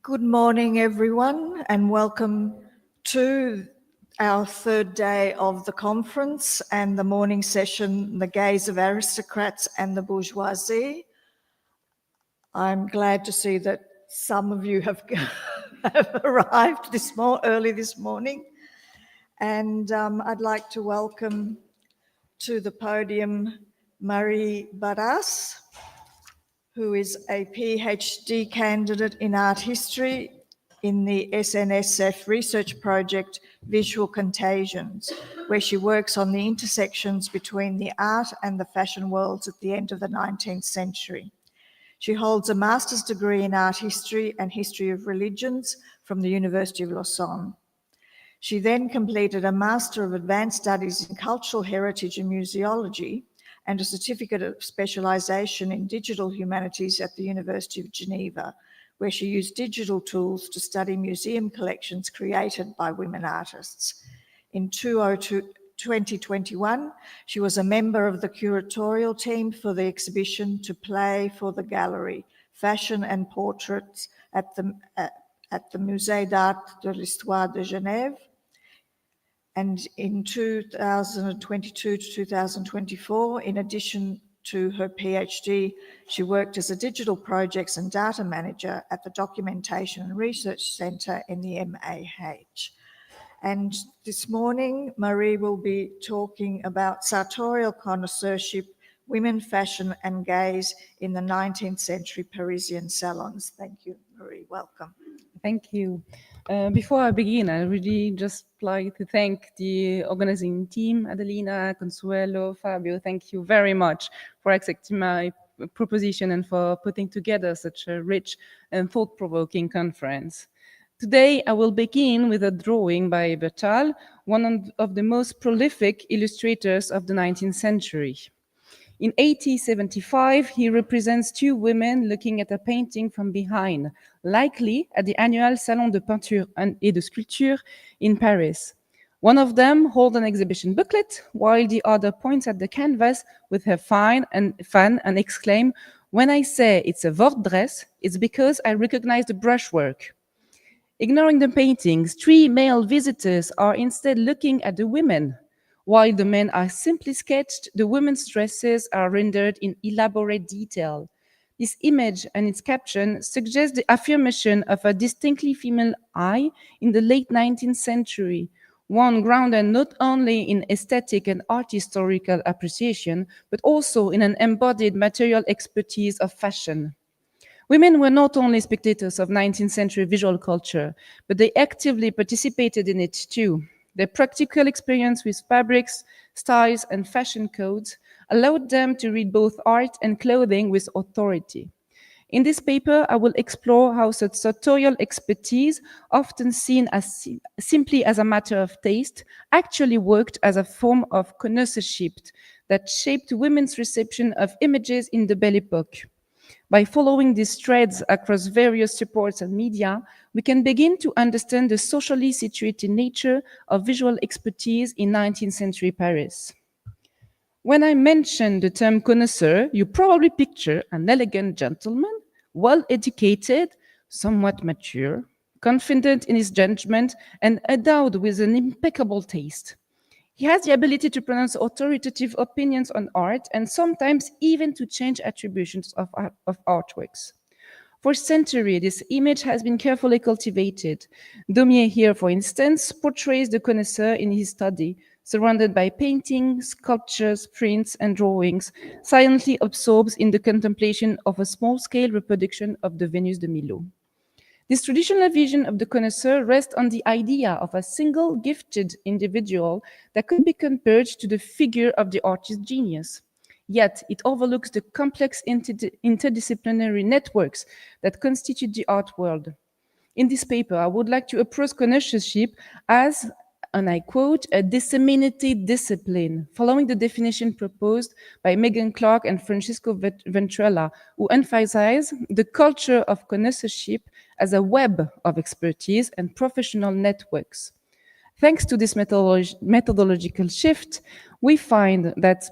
Good morning, everyone, and welcome to our third day of the conference and the morning session, The Gaze of Aristocrats and the Bourgeoisie. I'm glad to see that some of you have, have arrived early this morning. And I'd like to welcome to the podium Marie Barras, who is a PhD candidate in art history in the SNSF research project Visual Contagions, where she works on the intersections between the art and the fashion worlds at the end of the 19th century. She holds a master's degree in art history and history of religions from the University of Lausanne. She then completed a Master of Advanced Studies in Cultural Heritage and Museology and a Certificate of Specialization in Digital Humanities at the University of Geneva, where she used digital tools to study museum collections created by women artists. In 2021, she was a member of the curatorial team for the exhibition To Play for the Gallery, Fashion and Portraits at the Musée d'Art de l'Histoire de Genève. And in 2022 to 2024, in addition to her PhD, she worked as a digital projects and data manager at the Documentation and Research Centre in the MAH. And this morning, Marie will be talking about sartorial connoisseurship, women, fashion and gaze in the 19th century Parisian salons. Thank you, Marie. Welcome. Thank you. Before I begin, I really just like to thank the organizing team, Adelina, Consuelo, Fabio. Thank you very much for accepting my proposition and for putting together such a rich and thought-provoking conference. Today, I will begin with a drawing by Bertal, one of the most prolific illustrators of the 19th century. In 1875, he represents two women looking at a painting from behind, likely at the annual Salon de Peinture et de Sculpture in Paris. One of them holds an exhibition booklet, while the other points at the canvas with her fan and exclaims, "When I say it's a Vort dress, it's because I recognize the brushwork." Ignoring the paintings, three male visitors are instead looking at the women. While the men are simply sketched, the women's dresses are rendered in elaborate detail. This image and its caption suggest the affirmation of a distinctly female eye in the late 19th century, one grounded not only in aesthetic and art historical appreciation, but also in an embodied material expertise of fashion. Women were not only spectators of 19th century visual culture, but they actively participated in it too. Their practical experience with fabrics, styles, and fashion codes allowed them to read both art and clothing with authority. In this paper, I will explore how such sartorial expertise, often seen as simply as a matter of taste, actually worked as a form of connoisseurship that shaped women's reception of images in the Belle Époque. By following these threads across various supports and media, we can begin to understand the socially situated nature of visual expertise in 19th century Paris. When I mention the term connoisseur, you probably picture an elegant gentleman, well-educated, somewhat mature, confident in his judgment, and endowed with an impeccable taste. He has the ability to pronounce authoritative opinions on art and sometimes even to change attributions of artworks. For centuries, this image has been carefully cultivated. Daumier here, for instance, portrays the connoisseur in his study, surrounded by paintings, sculptures, prints, and drawings, silently absorbs in the contemplation of a small-scale reproduction of the Venus de Milo. This traditional vision of the connoisseur rests on the idea of a single gifted individual that could be compared to the figure of the artist's genius. Yet it overlooks the complex interdisciplinary networks that constitute the art world. In this paper, I would like to approach connoisseurship as, and I quote, a disseminated discipline, following the definition proposed by Megan Clark and Francisco Ventrella, who emphasize the culture of connoisseurship as a web of expertise and professional networks. Thanks to this methodological shift, we find that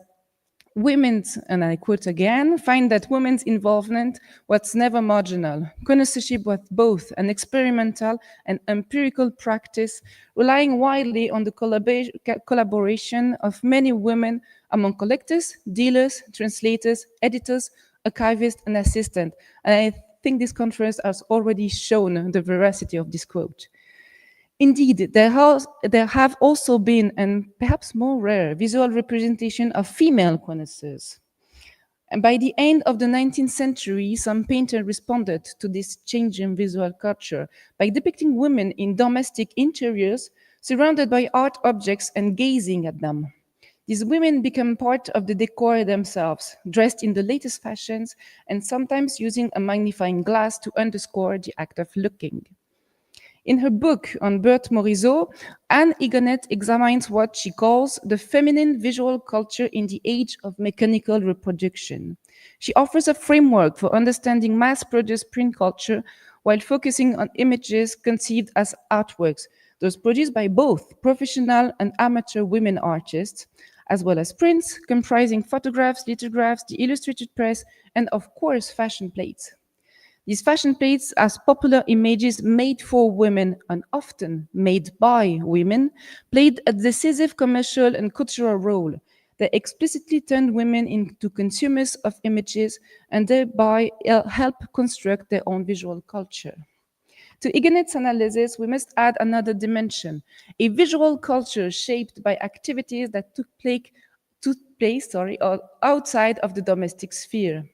Women, and I quote again, find that women's involvement was never marginal. Connoisseurship was both an experimental and empirical practice, relying widely on the collaboration of many women among collectors, dealers, translators, editors, archivists, and assistants. And I think this conference has already shown the veracity of this quote. Indeed, there have also been, and perhaps more rare, visual representation of female connoisseurs. And by the end of the 19th century, some painters responded to this changing visual culture by depicting women in domestic interiors, surrounded by art objects and gazing at them. These women become part of the decor themselves, dressed in the latest fashions and sometimes using a magnifying glass to underscore the act of looking. In her book on Berthe Morisot, Anne Higonnet examines what she calls the feminine visual culture in the age of mechanical reproduction. She offers a framework for understanding mass-produced print culture while focusing on images conceived as artworks, those produced by both professional and amateur women artists, as well as prints comprising photographs, lithographs, the illustrated press, and of course, fashion plates. These fashion plates, as popular images made for women and often made by women, played a decisive commercial and cultural role. They explicitly turned women into consumers of images and thereby help construct their own visual culture. To Higonet's analysis, we must add another dimension, a visual culture shaped by activities that took place outside of the domestic sphere.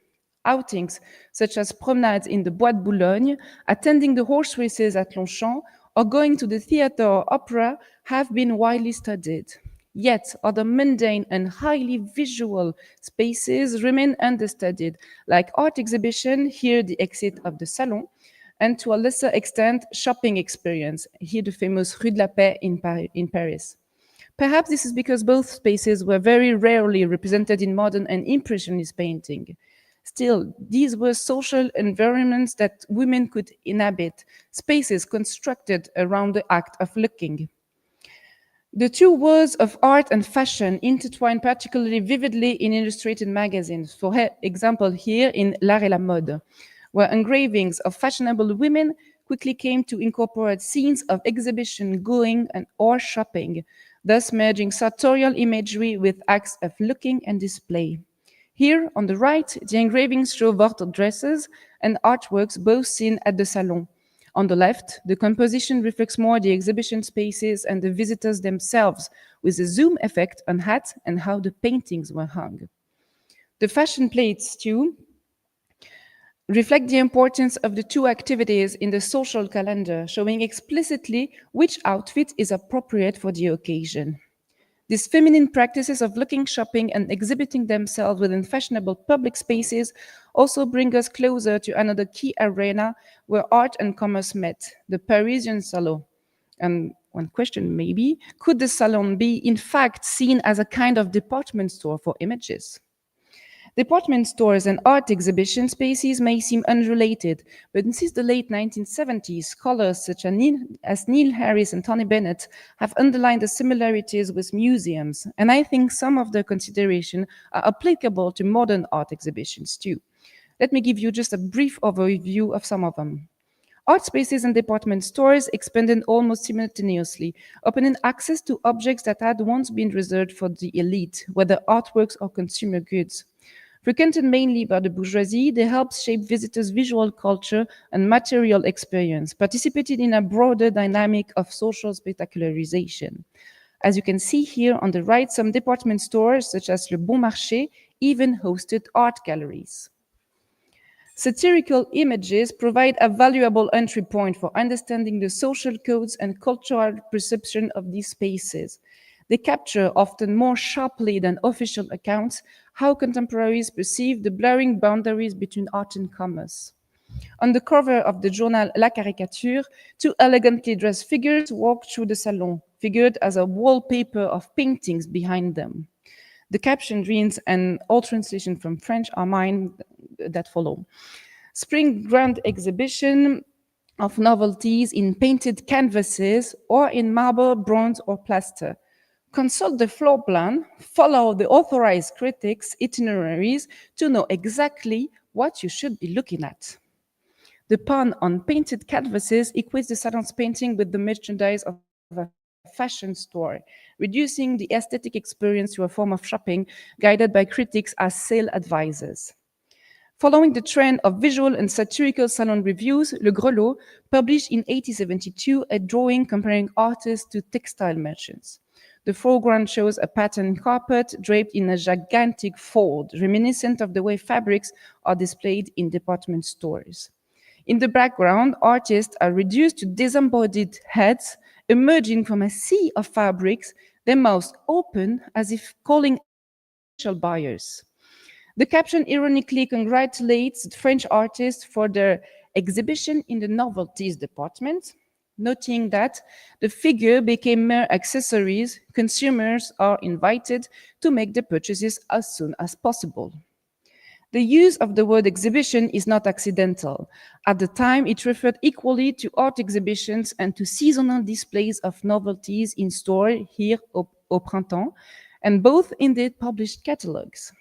Outings such as promenades in the Bois de Boulogne, attending the horse races at Longchamp, or going to the theatre or opera have been widely studied. Yet, other mundane and highly visual spaces remain understudied, like art exhibition, here the exit of the Salons, and to a lesser extent, shopping experience, here the famous Rue de la Paix in Paris. Perhaps this is because both spaces were very rarely represented in modern and impressionist painting. Still, these were social environments that women could inhabit, spaces constructed around the act of looking. The two worlds of art and fashion intertwine particularly vividly in illustrated magazines, for example here in L'Art et la Mode, where engravings of fashionable women quickly came to incorporate scenes of exhibition going and or shopping, thus merging sartorial imagery with acts of looking and display. Here, on the right, the engravings show Wortel dresses and artworks both seen at the Salon. On the left, the composition reflects more the exhibition spaces and the visitors themselves, with a zoom effect on hats and how the paintings were hung. The fashion plates, too, reflect the importance of the two activities in the social calendar, showing explicitly which outfit is appropriate for the occasion. These feminine practices of looking, shopping, and exhibiting themselves within fashionable public spaces also bring us closer to another key arena where art and commerce met, the Parisian Salon. And one question maybe, could the Salon be in fact seen as a kind of department store for images? Department stores and art exhibition spaces may seem unrelated, but since the late 1970s, scholars such as Neil Harris and Tony Bennett have underlined the similarities with museums, and I think some of their considerations are applicable to modern art exhibitions too. Let me give you just a brief overview of some of them. Art spaces and department stores expanded almost simultaneously, opening access to objects that had once been reserved for the elite, whether artworks or consumer goods. Frequented mainly by the bourgeoisie, they helped shape visitors' visual culture and material experience, participated in a broader dynamic of social spectacularization. As you can see here on the right, some department stores, such as Le Bon Marché, even hosted art galleries. Satirical images provide a valuable entry point for understanding the social codes and cultural perception of these spaces. They capture, often more sharply than official accounts, how contemporaries perceive the blurring boundaries between art and commerce. On the cover of the journal La Caricature, two elegantly dressed figures walk through the salon, figured as a wallpaper of paintings behind them. The caption reads, and all translation from French are mine that follow. Spring grand exhibition of novelties in painted canvases or in marble, bronze, or plaster. Consult the floor plan, follow the authorized critics' itineraries to know exactly what you should be looking at. The pun on painted canvases equates the Salons painting with the merchandise of a fashion store, reducing the aesthetic experience to a form of shopping guided by critics as sale advisors. Following the trend of visual and satirical salon reviews, Le Grelot published in 1872 a drawing comparing artists to textile merchants. The foreground shows a patterned carpet draped in a gigantic fold, reminiscent of the way fabrics are displayed in department stores. In the background, artists are reduced to disembodied heads emerging from a sea of fabrics, their mouths open as if calling potential buyers. The caption ironically congratulates the French artists for their exhibition in the novelties department, noting that the figure became mere accessories. Consumers are invited to make their purchases as soon as possible. The use of the word exhibition is not accidental. At the time, it referred equally to art exhibitions and to seasonal displays of novelties in store here au printemps, and both indeed published catalogues.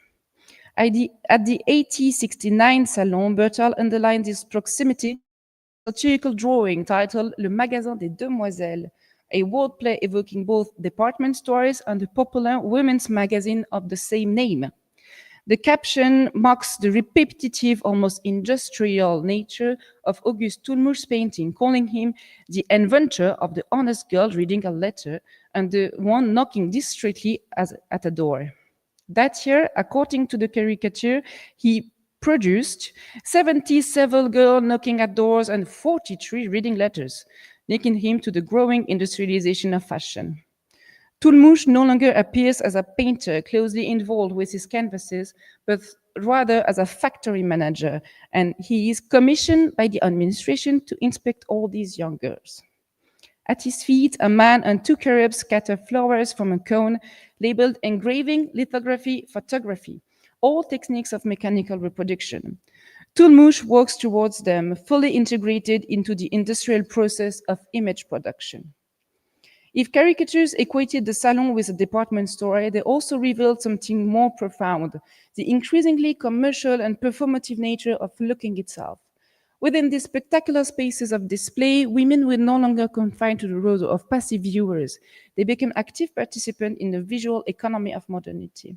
At the 1869 Salon, Bertal underlined his proximity to a satirical drawing titled Le Magasin des Demoiselles, a wordplay evoking both department stores and the popular women's magazine of the same name. The caption marks the repetitive, almost industrial nature of Auguste Toulmouche's painting, calling him the inventor of the honest girl reading a letter and the one knocking discreetly at a door. That year, according to the caricature, he produced 77 girls knocking at doors and 43 reading letters, linking him to the growing industrialization of fashion. Toulmouche no longer appears as a painter closely involved with his canvases, but rather as a factory manager, and he is commissioned by the administration to inspect all these young girls. At his feet, a man and two cherubs scatter flowers from a cone labeled engraving, lithography, photography, all techniques of mechanical reproduction. Toulmouche works towards them, fully integrated into the industrial process of image production. If caricatures equated the salon with a department store, they also revealed something more profound, the increasingly commercial and performative nature of looking itself. Within these spectacular spaces of display, women were no longer confined to the role of passive viewers. They became active participants in the visual economy of modernity.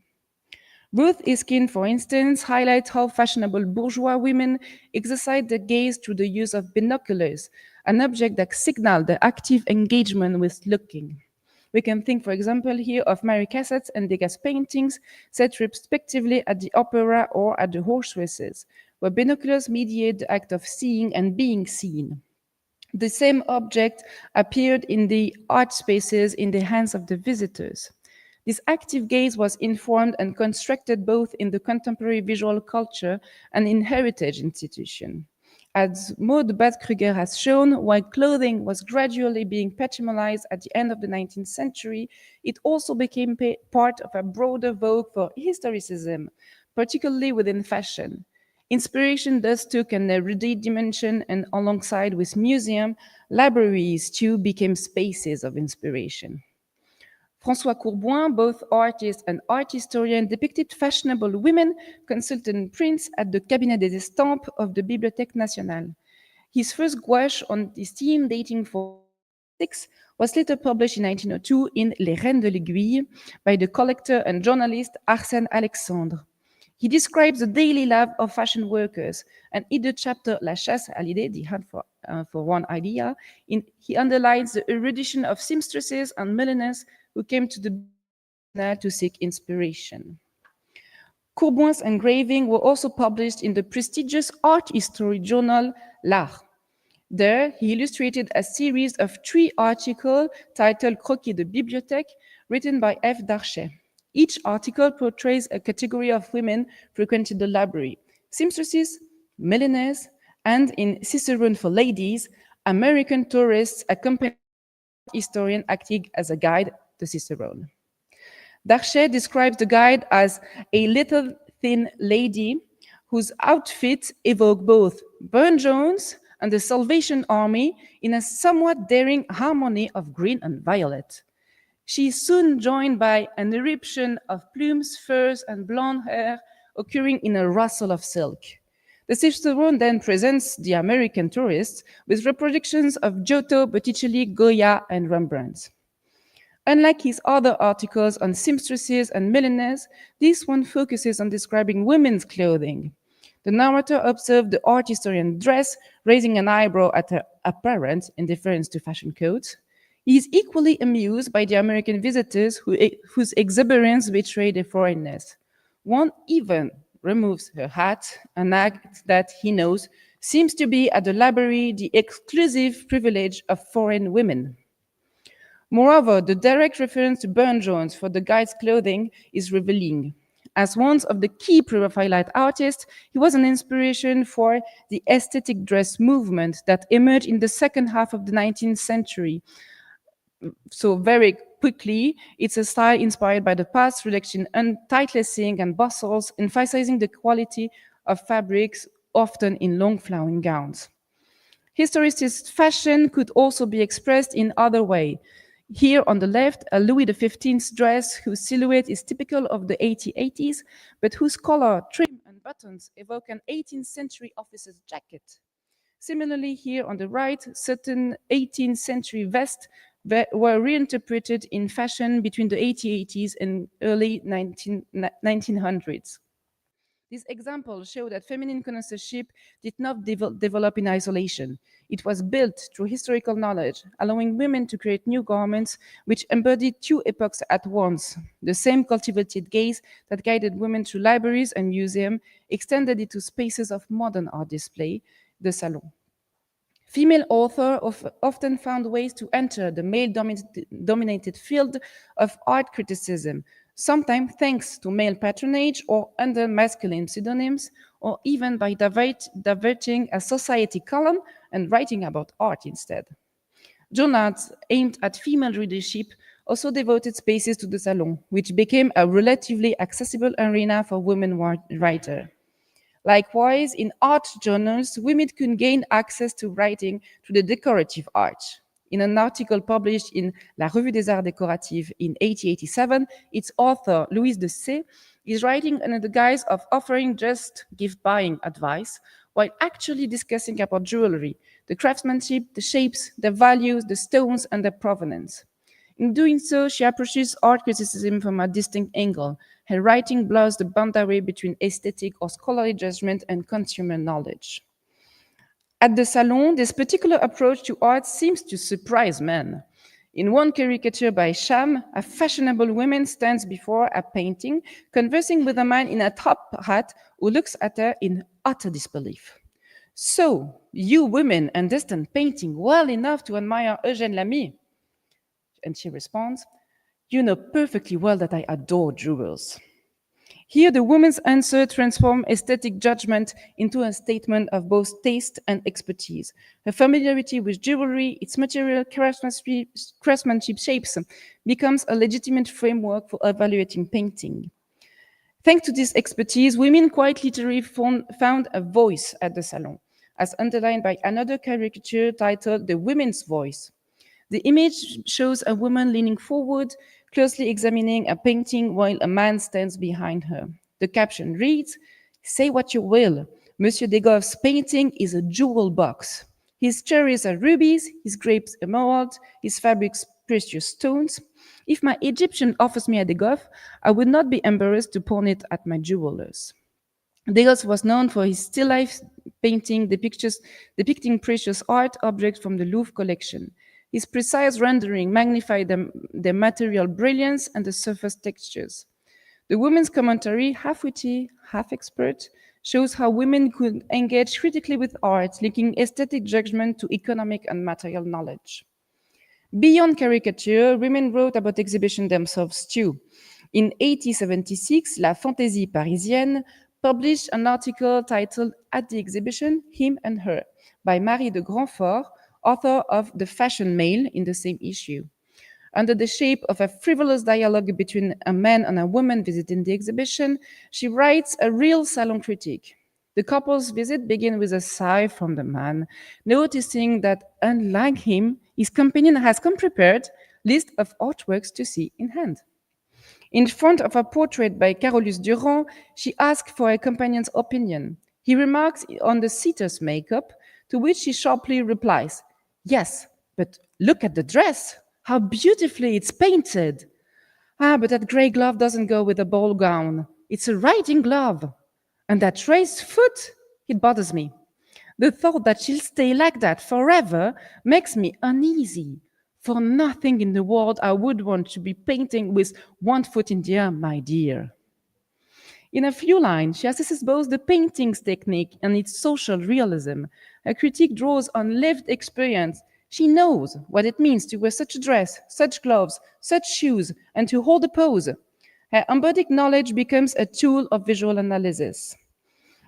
Ruth Iskin, for instance, highlights how fashionable bourgeois women exercise their gaze through the use of binoculars, an object that signaled their active engagement with looking. We can think, for example, here of Mary Cassatt's and Degas' paintings set respectively at the opera or at the horse races, where binoculars mediate the act of seeing and being seen. The same object appeared in the art spaces in the hands of the visitors. This active gaze was informed and constructed both in the contemporary visual culture and in heritage institutions. As Maud Bad-Kruger has shown, while clothing was gradually being patrimonialized at the end of the 19th century, it also became part of a broader vogue for historicism, particularly within fashion. Inspiration thus took an erudite dimension, and alongside with museums, libraries too became spaces of inspiration. François Courboin, both artist and art historian, depicted fashionable women consulting prints at the Cabinet des Estampes of the Bibliothèque Nationale. His first gouache on this theme, dating from 1906, was later published in 1902 in Les Reines de l'Aiguille by the collector and journalist Arsène Alexandre. He describes the daily life of fashion workers, and in the chapter La chasse à l'idée, the hunt for one idea, he underlines the erudition of seamstresses and milliners who came to the to seek inspiration. Courboin's engravings were also published in the prestigious art history journal L'Art. There, he illustrated a series of 3 articles titled Croquis de Bibliothèque, written by F. Darchet. Each article portrays a category of women frequenting the library: seamstresses, milliners, and in Cicerone for Ladies, American tourists accompanied the historian acting as a guide to Cicerone. Darchet describes the guide as a little thin lady whose outfit evoked both Burne-Jones and the Salvation Army in a somewhat daring harmony of green and violet. She is soon joined by an eruption of plumes, furs, and blonde hair occurring in a rustle of silk. The cicerone then presents the American tourists with reproductions of Giotto, Botticelli, Goya, and Rembrandt. Unlike his other articles on seamstresses and milliners, this one focuses on describing women's clothing. The narrator observed the art historian dress, raising an eyebrow at her apparent indifference to fashion codes. He is equally amused by the American visitors whose exuberance betrayed their foreignness. One even removes her hat, an act that he knows seems to be at the library the exclusive privilege of foreign women. Moreover, the direct reference to Burne-Jones for the guide's clothing is revealing. As one of the key pre-Raphaelite artists, he was an inspiration for the aesthetic dress movement that emerged in the second half of the 19th century. So very quickly, it's a style inspired by the past reduction and tight lacing and bustles, emphasizing the quality of fabrics, often in long flowing gowns. Historicist fashion could also be expressed in other way. Here on the left, a Louis XV dress whose silhouette is typical of the 1880s, but whose color, trim, and buttons evoke an 18th century officer's jacket. Similarly, here on the right, certain 18th century vests were reinterpreted in fashion between the 1880s and early 1900s. These examples show that feminine connoisseurship did not develop in isolation. It was built through historical knowledge, allowing women to create new garments which embodied two epochs at once. The same cultivated gaze that guided women through libraries and museums extended into spaces of modern art display, the Salons. Female authors often found ways to enter the male-dominated field of art criticism, sometimes thanks to male patronage or under masculine pseudonyms, or even by diverting a society column and writing about art instead. Journals aimed at female readership also devoted spaces to the Salon, which became a relatively accessible arena for women writers. Likewise, in art journals, women could gain access to writing through the decorative art. In an article published in La Revue des Arts Décoratifs in 1887, its author, Louise de C., is writing under the guise of offering just gift buying advice, while actually discussing about jewelry, the craftsmanship, the shapes, the values, the stones, and their provenance. In doing so, she approaches art criticism from a distinct angle. Her writing blurs the boundary between aesthetic or scholarly judgment and consumer knowledge. At the Salon, this particular approach to art seems to surprise men. In one caricature by Cham, a fashionable woman stands before a painting, conversing with a man in a top hat who looks at her in utter disbelief. "So, you women understand painting well enough to admire Eugène Lamy?" And she responds, "You know perfectly well that I adore jewels." Here, the woman's answer transforms aesthetic judgment into a statement of both taste and expertise. Her familiarity with jewelry, its material, craftsmanship shapes, becomes a legitimate framework for evaluating painting. Thanks to this expertise, women quite literally found a voice at the Salon, as underlined by another caricature titled "The Women's Voice." The image shows a woman leaning forward, closely examining a painting while a man stands behind her. The caption reads, "Say what you will, Monsieur Degoff's painting is a jewel box. His cherries are rubies, his grapes emerald, his fabrics precious stones. If my Egyptian offers me a Degoff, I would not be embarrassed to pawn it at my jeweler's." Degoff was known for his still life painting depicting precious art objects from the Louvre collection. His precise rendering magnified their material brilliance and the surface textures. The woman's commentary, half witty, half expert, shows how women could engage critically with art, linking aesthetic judgment to economic and material knowledge. Beyond caricature, women wrote about exhibition themselves too. In 1876, La Fantaisie Parisienne published an article titled "At the Exhibition, Him and Her" by Marie de Grandfort, author of The Fashion Mail in the same issue. Under the shape of a frivolous dialogue between a man and a woman visiting the exhibition, she writes a real salon critique. The couple's visit begins with a sigh from the man, noticing that, unlike him, his companion has come prepared, list of artworks to see in hand. In front of a portrait by Carolus Durand, she asks for her companion's opinion. He remarks on the sitter's makeup, to which she sharply replies, "Yes, but look at the dress. How beautifully it's painted. Ah, but that grey glove doesn't go with the ball gown. It's a riding glove. And that raised foot, it bothers me. The thought that she'll stay like that forever makes me uneasy. For nothing in the world I would want to be painting with one foot in the air, my dear." In a few lines, she assesses both the painting's technique and its social realism. Her critique draws on lived experience. She knows what it means to wear such a dress, such gloves, such shoes, and to hold a pose. Her embodied knowledge becomes a tool of visual analysis.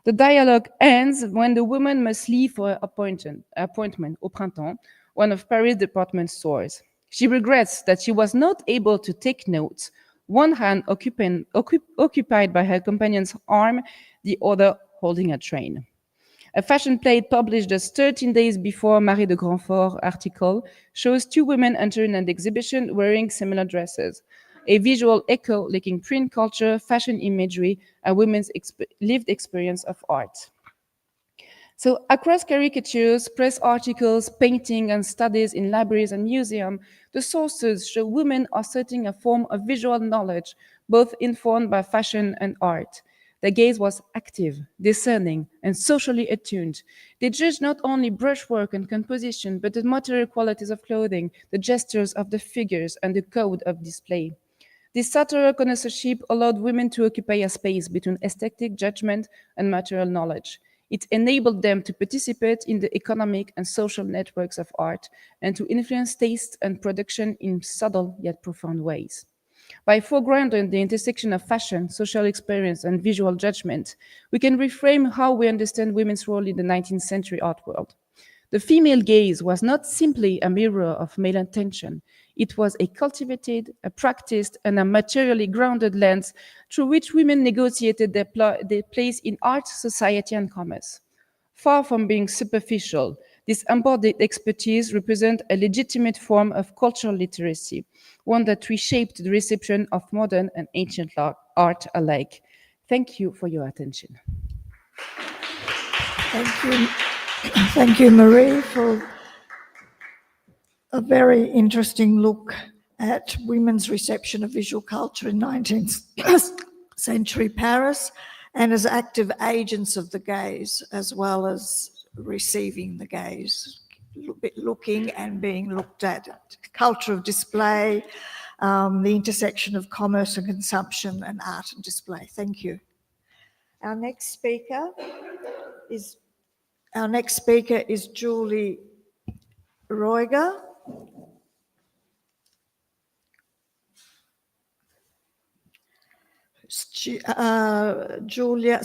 The dialogue ends when the woman must leave for her appointment au printemps, one of Paris' department stores. She regrets that she was not able to take notes, one hand occupied by her companion's arm, the other holding a train. A fashion plate published just 13 days before Marie de Grandfort's article shows two women entering an exhibition wearing similar dresses. A visual echo linking print culture, fashion imagery, and women's lived experience of art. So across caricatures, press articles, painting, and studies in libraries and museums, the sources show women asserting a form of visual knowledge, both informed by fashion and art. Their gaze was active, discerning, and socially attuned. They judged not only brushwork and composition, but the material qualities of clothing, the gestures of the figures, and the code of display. This sartorial connoisseurship allowed women to occupy a space between aesthetic judgment and material knowledge. It enabled them to participate in the economic and social networks of art and to influence taste and production in subtle yet profound ways. By foregrounding the intersection of fashion, social experience, and visual judgment, we can reframe how we understand women's role in the 19th century art world. The female gaze was not simply a mirror of male attention. It was a cultivated, a practiced, and a materially grounded lens through which women negotiated their place in art, society, and commerce. Far from being superficial, this embodied expertise represents a legitimate form of cultural literacy, one that reshaped the reception of modern and ancient art alike. Thank you for your attention. Thank you. Thank you, Marie, for a very interesting look at women's reception of visual culture in 19th century Paris and as active agents of the gaze, as well as receiving the gaze, looking and being looked at. Culture of display, the intersection of commerce and consumption and art and display. Thank you. Our next speaker is Julie Ruegger. Julia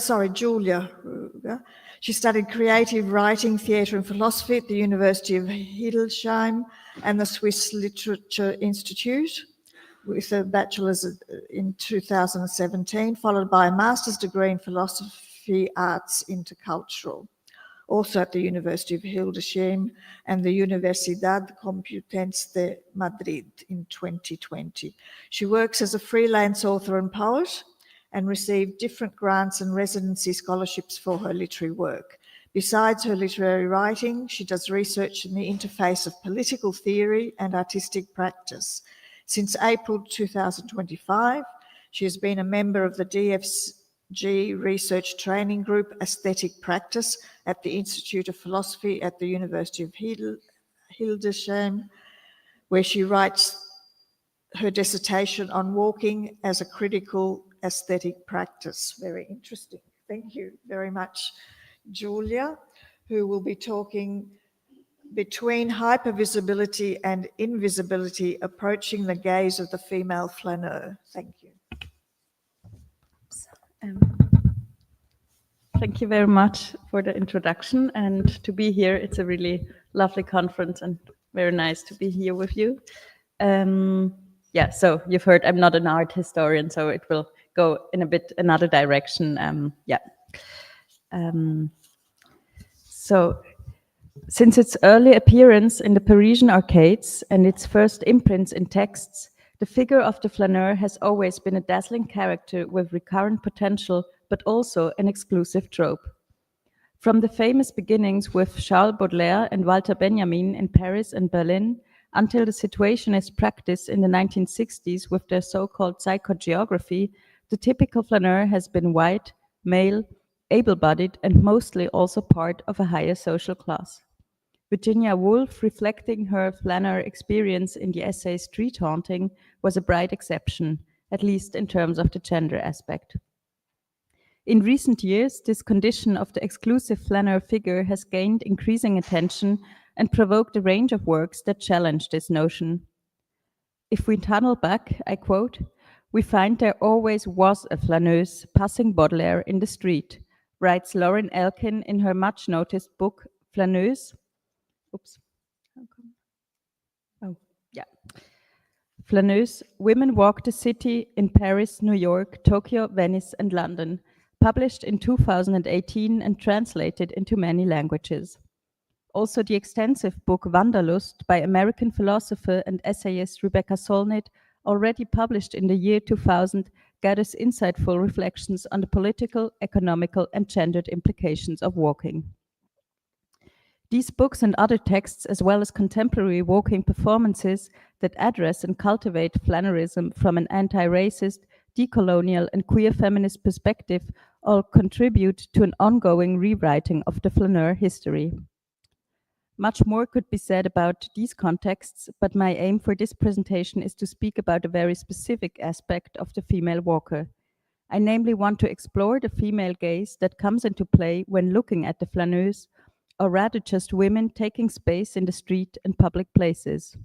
Ruegger. She studied creative writing, theatre and philosophy at the University of Hildesheim and the Swiss Literature Institute with a bachelor's in 2017, followed by a master's degree in philosophy, arts, intercultural. Also at the University of Hildesheim and the Universidad Complutense de Madrid in 2020. She works as a freelance author and poet and received different grants and residency scholarships for her literary work. Besides her literary writing, she does research in the interface of political theory and artistic practice. Since April 2025, she has been a member of the DFG Research Training Group Aesthetic Practice at the Institute of Philosophy at the University of Hildesheim, where she writes her dissertation on walking as a critical aesthetic practice. Very interesting. Thank you very much, Julia, who will be talking between hypervisibility and invisibility, approaching the gaze of the female flaneur. Thank you. Thank you very much for the introduction and to be here. It's a really lovely conference and very nice to be here with you. So you've heard I'm not an art historian, so it will go in a bit another direction. So Since its early appearance in the Parisian arcades and its first imprints in texts, the figure of the flaneur has always been a dazzling character with recurrent potential, but also an exclusive trope. From the famous beginnings with Charles Baudelaire and Walter Benjamin in Paris and Berlin, until the situationist practice in the 1960s with their so-called psychogeography, the typical flaneur has been white, male, able-bodied, and mostly also part of a higher social class. Virginia Woolf, reflecting her flaneur experience in the essay Street Haunting, was a bright exception, at least in terms of the gender aspect. In recent years, this condition of the exclusive flaneur figure has gained increasing attention and provoked a range of works that challenge this notion. If we tunnel back, I quote, "We find there always was a flaneuse passing Baudelaire in the street," writes Lauren Elkin in her much-noticed book, Flaneuse. Oops. Oh, yeah. Flaneuse, Women Walk the City in Paris, New York, Tokyo, Venice, and London, published in 2018 and translated into many languages. Also, the extensive book Wanderlust by American philosopher and essayist Rebecca Solnit, already published in the year 2000, gathers insightful reflections on the political, economical, and gendered implications of walking. These books and other texts, as well as contemporary walking performances that address and cultivate flaneurism from an anti-racist, decolonial, and queer feminist perspective, all contribute to an ongoing rewriting of the flaneur history. Much more could be said about these contexts, but my aim for this presentation is to speak about a very specific aspect of the female walker. I namely want to explore the female gaze that comes into play when looking at the flaneuse, or rather just women taking space in the street and public places.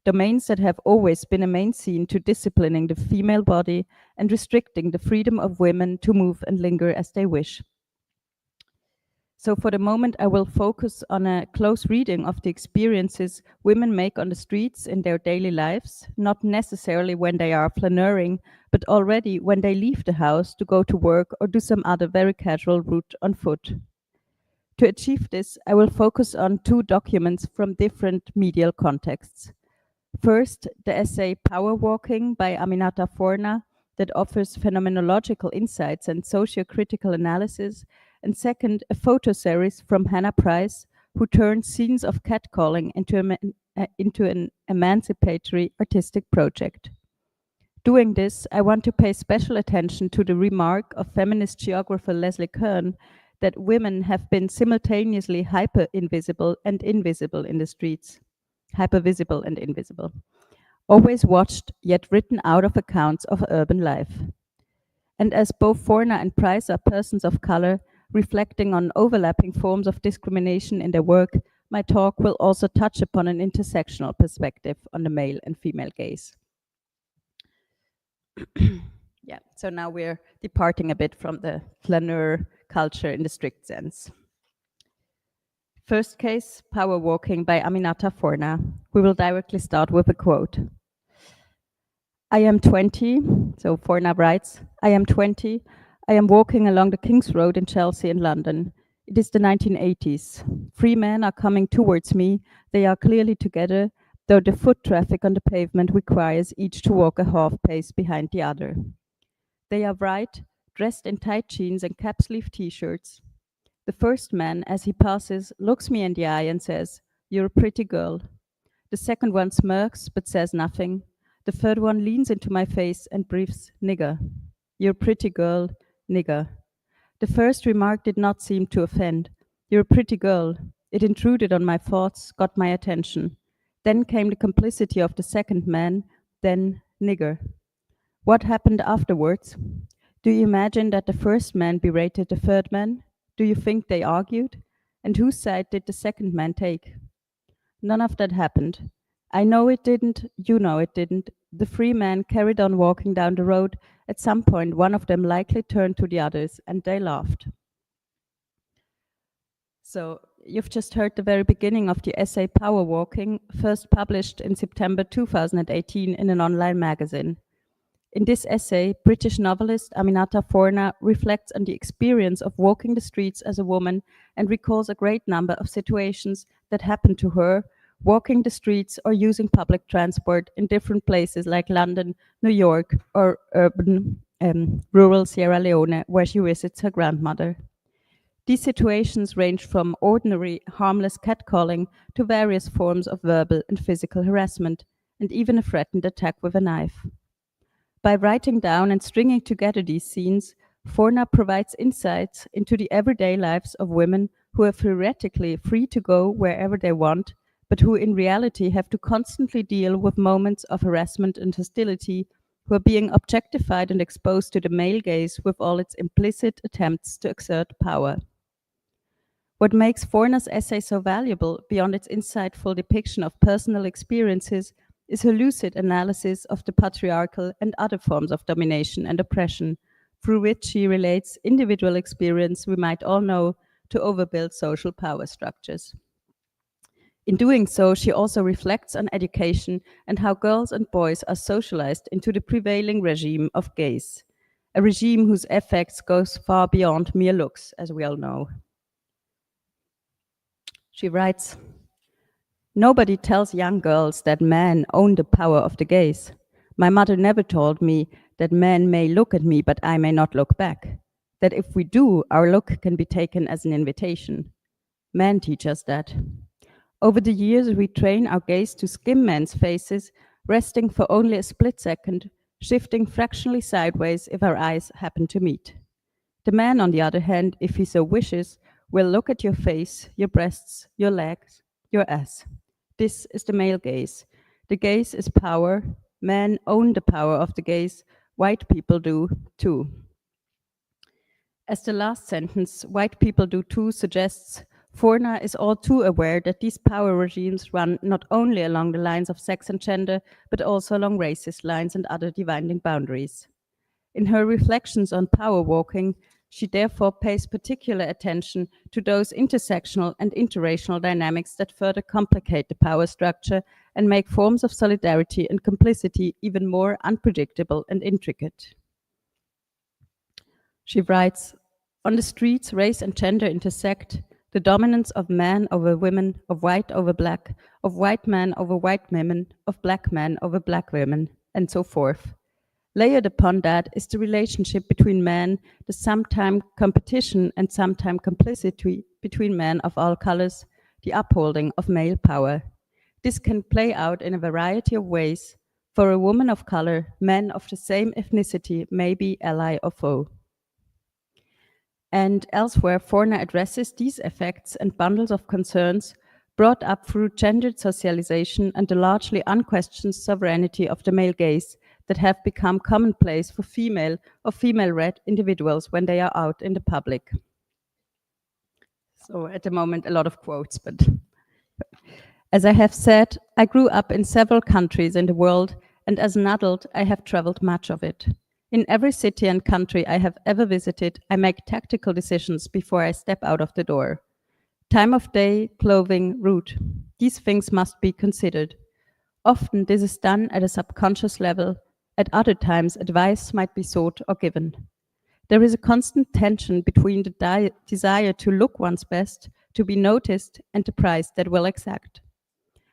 Domains that have always been a main scene to disciplining the female body and restricting the freedom of women to move and linger as they wish. So for the moment, I will focus on a close reading of the experiences women make on the streets in their daily lives, not necessarily when they are flaneuring, but already when they leave the house to go to work or do some other very casual route on foot. To achieve this, I will focus on two documents from different medial contexts. First, the essay Power Walking by Aminata Forna that offers phenomenological insights and socio-critical analysis, and second, a photo series from Hannah Price, who turns scenes of catcalling into an emancipatory artistic project. Doing this, I want to pay special attention to the remark of feminist geographer Leslie Kern that women have been simultaneously hyper-invisible and invisible in the streets. Hyper-visible and invisible. Always watched, yet written out of accounts of urban life. And as both Forna and Price are persons of color, reflecting on overlapping forms of discrimination in their work, my talk will also touch upon an intersectional perspective on the male and female gaze. Yeah, so now we're departing a bit from the flaneur culture in the strict sense. First case, Power Walking by Aminata Forna. We will directly start with a quote. I am 20, so Forna writes, I am 20, I am walking along the King's Road in Chelsea in London. It is the 1980s. Three men are coming towards me. They are clearly together, though the foot traffic on the pavement requires each to walk a half pace behind the other. They are bright, dressed in tight jeans and cap-sleeve t-shirts. The first man, as he passes, looks me in the eye and says, "You're a pretty girl." The second one smirks but says nothing. The third one leans into my face and breathes, "Nigger." "You're a pretty girl, nigger." The first remark did not seem to offend. "You're a pretty girl." It intruded on my thoughts, got my attention. Then came the complicity of the second man, then nigger. What happened afterwards? Do you imagine that the first man berated the third man? Do you think they argued? And whose side did the second man take? None of that happened. I know it didn't, you know it didn't. The three men carried on walking down the road. At some point, one of them likely turned to the others, and they laughed. So you've just heard the very beginning of the essay Power Walking, first published in September 2018 in an online magazine. In this essay, British novelist Aminata Forna reflects on the experience of walking the streets as a woman and recalls a great number of situations that happened to her walking the streets or using public transport in different places like London, New York, or urban rural Sierra Leone, where she visits her grandmother. These situations range from ordinary, harmless catcalling to various forms of verbal and physical harassment, and even a threatened attack with a knife. By writing down and stringing together these scenes, Forna provides insights into the everyday lives of women who are theoretically free to go wherever they want, but who in reality have to constantly deal with moments of harassment and hostility, who are being objectified and exposed to the male gaze with all its implicit attempts to exert power. What makes Forna's essay so valuable, beyond its insightful depiction of personal experiences, is her lucid analysis of the patriarchal and other forms of domination and oppression, through which she relates individual experience we might all know to overbuild social power structures. In doing so, she also reflects on education and how girls and boys are socialized into the prevailing regime of gaze, a regime whose effects goes far beyond mere looks, as we all know. She writes, "Nobody tells young girls that men own the power of the gaze. My mother never told me that men may look at me, but I may not look back. That if we do, our look can be taken as an invitation. Men teach us that. Over the years, we train our gaze to skim men's faces, resting for only a split second, shifting fractionally sideways if our eyes happen to meet. The man, on the other hand, if he so wishes, will look at your face, your breasts, your legs, your ass. This is the male gaze. The gaze is power. Men own the power of the gaze. White people do too." As the last sentence, "white people do too," suggests, Forna is all too aware that these power regimes run not only along the lines of sex and gender, but also along racist lines and other dividing boundaries. In her reflections on power walking, she therefore pays particular attention to those intersectional and interracial dynamics that further complicate the power structure and make forms of solidarity and complicity even more unpredictable and intricate. She writes, "On the streets, race and gender intersect. The dominance of man over women, of white over black, of white men over white women, of black men over black women, and so forth. Layered upon that is the relationship between men, the sometime competition and sometime complicity between men of all colors, the upholding of male power. This can play out in a variety of ways. For a woman of color, men of the same ethnicity may be ally or foe." And elsewhere, Forna addresses these effects and bundles of concerns brought up through gendered socialization and the largely unquestioned sovereignty of the male gaze that have become commonplace for female or female-read individuals when they are out in the public. So at the moment, a lot of quotes, but as I have said, I grew up in several countries in the world, and as an adult, I have traveled much of it. In every city and country I have ever visited, I make tactical decisions before I step out of the door. Time of day, clothing, route. These things must be considered. Often this is done at a subconscious level. At other times, advice might be sought or given. There is a constant tension between the desire to look one's best, to be noticed, and the price that will exact.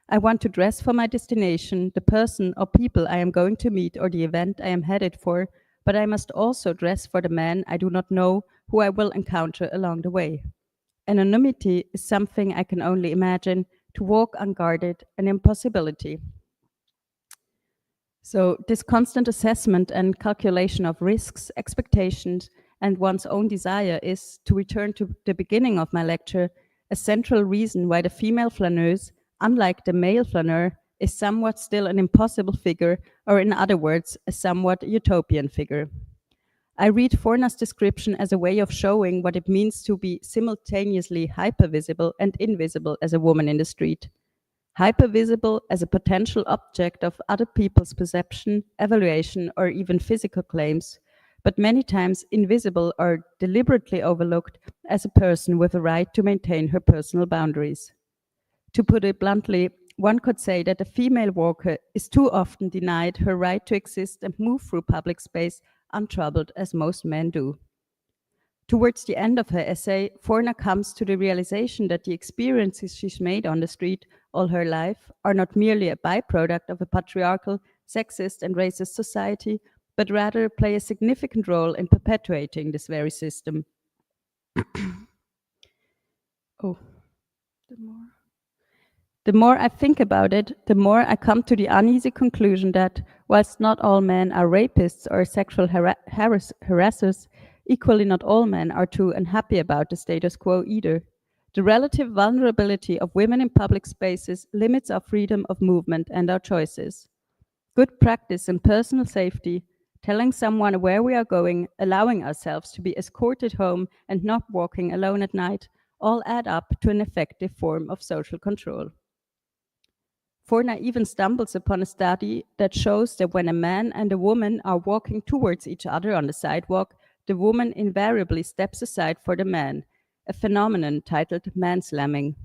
I want to dress for my destination, the person or people I am going to meet, or the event I am headed for, but I must also dress for the man I do not know who I will encounter along the way. Anonymity is something I can only imagine. To walk unguarded, an impossibility. So this constant assessment and calculation of risks, expectations, and one's own desire is, to return to the beginning of my lecture, a central reason why the female flaneuse, unlike the male flaneur, is somewhat still an impossible figure, or in other words, a somewhat utopian figure. I read Forna's description as a way of showing what it means to be simultaneously hypervisible and invisible as a woman in the street. Hypervisible as a potential object of other people's perception, evaluation, or even physical claims, but many times invisible or deliberately overlooked as a person with a right to maintain her personal boundaries. To put it bluntly, one could say that a female walker is too often denied her right to exist and move through public space untroubled as most men do. Towards the end of her essay, Forna comes to the realization that the experiences she's made on the street all her life are not merely a byproduct of a patriarchal, sexist, and racist society, but rather play a significant role in perpetuating this very system. The more I think about it, the more I come to the uneasy conclusion that, whilst not all men are rapists or sexual harassers, equally not all men are too unhappy about the status quo either. The relative vulnerability of women in public spaces limits our freedom of movement and our choices. Good practice in personal safety, telling someone where we are going, allowing ourselves to be escorted home and not walking alone at night, all add up to an effective form of social control. Forna even stumbles upon a study that shows that when a man and a woman are walking towards each other on the sidewalk, the woman invariably steps aside for the man, a phenomenon titled manslamming.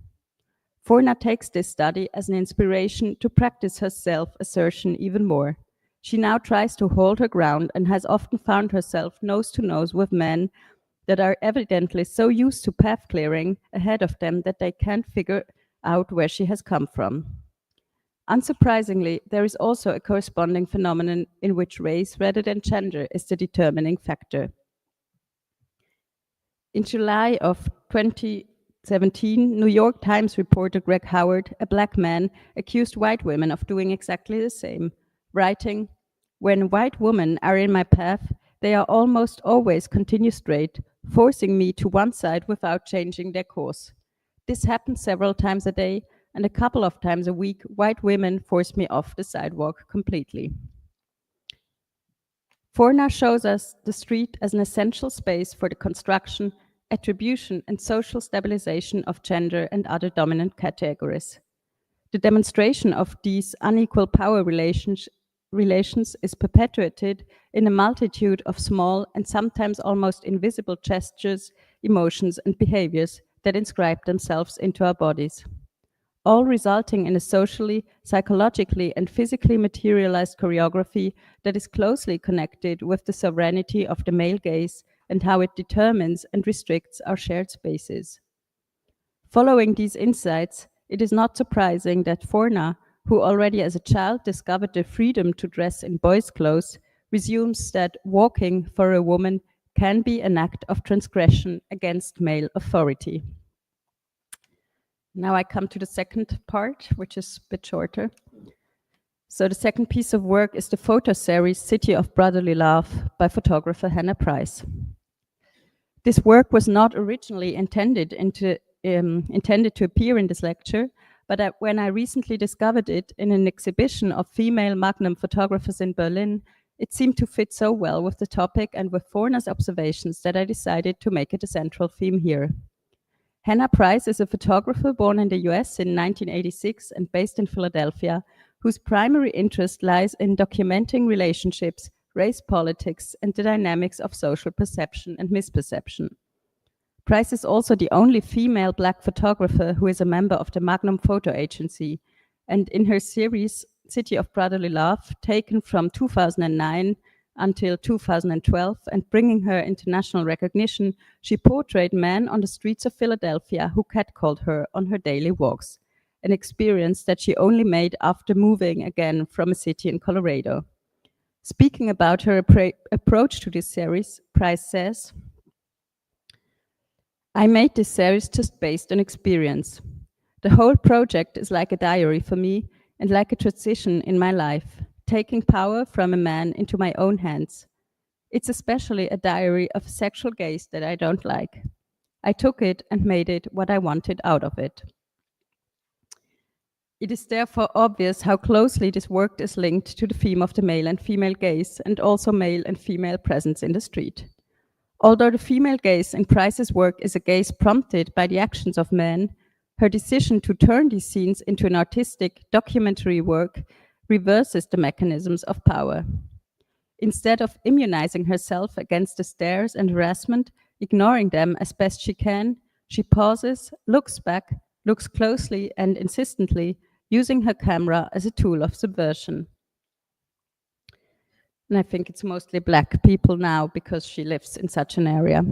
Forna takes this study as an inspiration to practice her self-assertion even more. She now tries to hold her ground and has often found herself nose to nose with men that are evidently so used to path clearing ahead of them that they can't figure out where she has come from. Unsurprisingly, there is also a corresponding phenomenon in which race rather than gender is the determining factor. In July of 2017, New York Times reporter Greg Howard, a black man, accused white women of doing exactly the same, writing, "When white women are in my path, they are almost always continue straight, forcing me to one side without changing their course. This happens several times a day, and a couple of times a week, white women force me off the sidewalk completely." Forna shows us the street as an essential space for the construction, attribution, and social stabilization of gender and other dominant categories. The demonstration of these unequal power relations is perpetuated in a multitude of small and sometimes almost invisible gestures, emotions, and behaviors that inscribe themselves into our bodies, all resulting in a socially, psychologically, and physically materialized choreography that is closely connected with the sovereignty of the male gaze and how it determines and restricts our shared spaces. Following these insights, it is not surprising that Forna, who already as a child discovered the freedom to dress in boys' clothes, resumes that walking for a woman can be an act of transgression against male authority. Now I come to the second part, which is a bit shorter. So the second piece of work is the photo series City of Brotherly Love by photographer Hannah Price. This work was not originally intended to appear in this lecture, but when I recently discovered it in an exhibition of female Magnum photographers in Berlin, it seemed to fit so well with the topic and with Forna's observations that I decided to make it a central theme here. Hannah Price is a photographer born in the US in 1986 and based in Philadelphia, whose primary interest lies in documenting relationships, race politics, and the dynamics of social perception and misperception. Price is also the only female Black photographer who is a member of the Magnum Photo Agency, and in her series City of Brotherly Love, taken from 2009 until 2012 and bringing her international recognition, she portrayed men on the streets of Philadelphia who catcalled her on her daily walks, an experience that she only made after moving again from a city in Colorado. Speaking about her approach to this series, Price says, "I made this series just based on experience. The whole project is like a diary for me and like a transition in my life, taking power from a man into my own hands. It's especially a diary of sexual gaze that I don't like. I took it and made it what I wanted out of it." It is therefore obvious how closely this work is linked to the theme of the male and female gaze and also male and female presence in the street. Although the female gaze in Price's work is a gaze prompted by the actions of men, her decision to turn these scenes into an artistic, documentary work reverses the mechanisms of power. Instead of immunizing herself against the stares and harassment, ignoring them as best she can, she pauses, looks back, looks closely and insistently, using her camera as a tool of subversion. And I think it's mostly Black people now because she lives in such an area.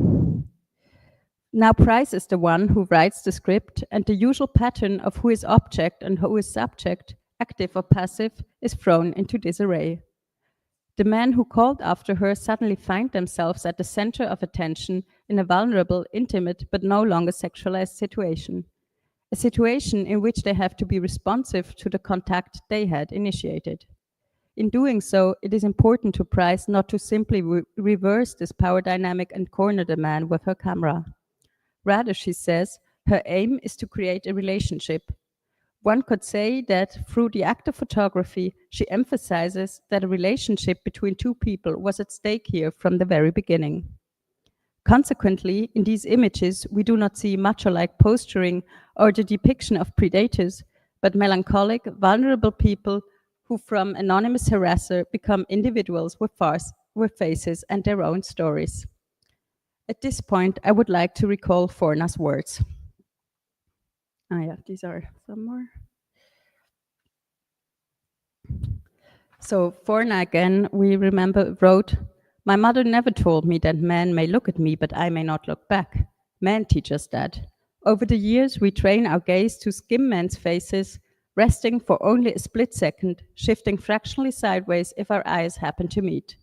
Now Price is the one who writes the script, and the usual pattern of who is object and who is subject, active or passive, is thrown into disarray. The men who called after her suddenly find themselves at the center of attention in a vulnerable, intimate, but no longer sexualized situation. A situation in which they have to be responsive to the contact they had initiated. In doing so, it is important to Price not to simply reverse this power dynamic and corner the man with her camera. Rather, she says, her aim is to create a relationship. One could say that through the act of photography, she emphasizes that a relationship between two people was at stake here from the very beginning. Consequently, in these images, we do not see macho-like posturing or the depiction of predators, but melancholic, vulnerable people who from anonymous harasser become individuals with faces and their own stories. At this point, I would like to recall Forna's words. These are some more. So Forna again, we remember, wrote, "My mother never told me that men may look at me, but I may not look back. Men teach us that. Over the years, we train our gaze to skim men's faces, resting for only a split second, shifting fractionally sideways if our eyes happen to meet.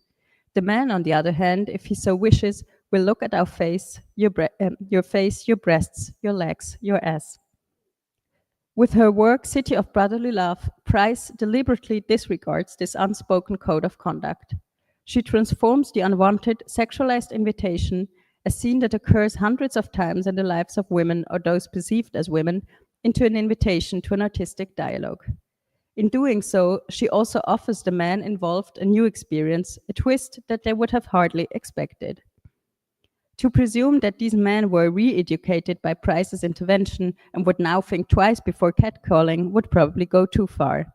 The man, on the other hand, if he so wishes, will look at our face, your face, your breasts, your legs, your ass." With her work, City of Brotherly Love, Price deliberately disregards this unspoken code of conduct. She transforms the unwanted, sexualized invitation, a scene that occurs hundreds of times in the lives of women or those perceived as women, into an invitation to an artistic dialogue. In doing so, she also offers the men involved a new experience, a twist that they would have hardly expected. To presume that these men were re-educated by Price's intervention and would now think twice before catcalling would probably go too far.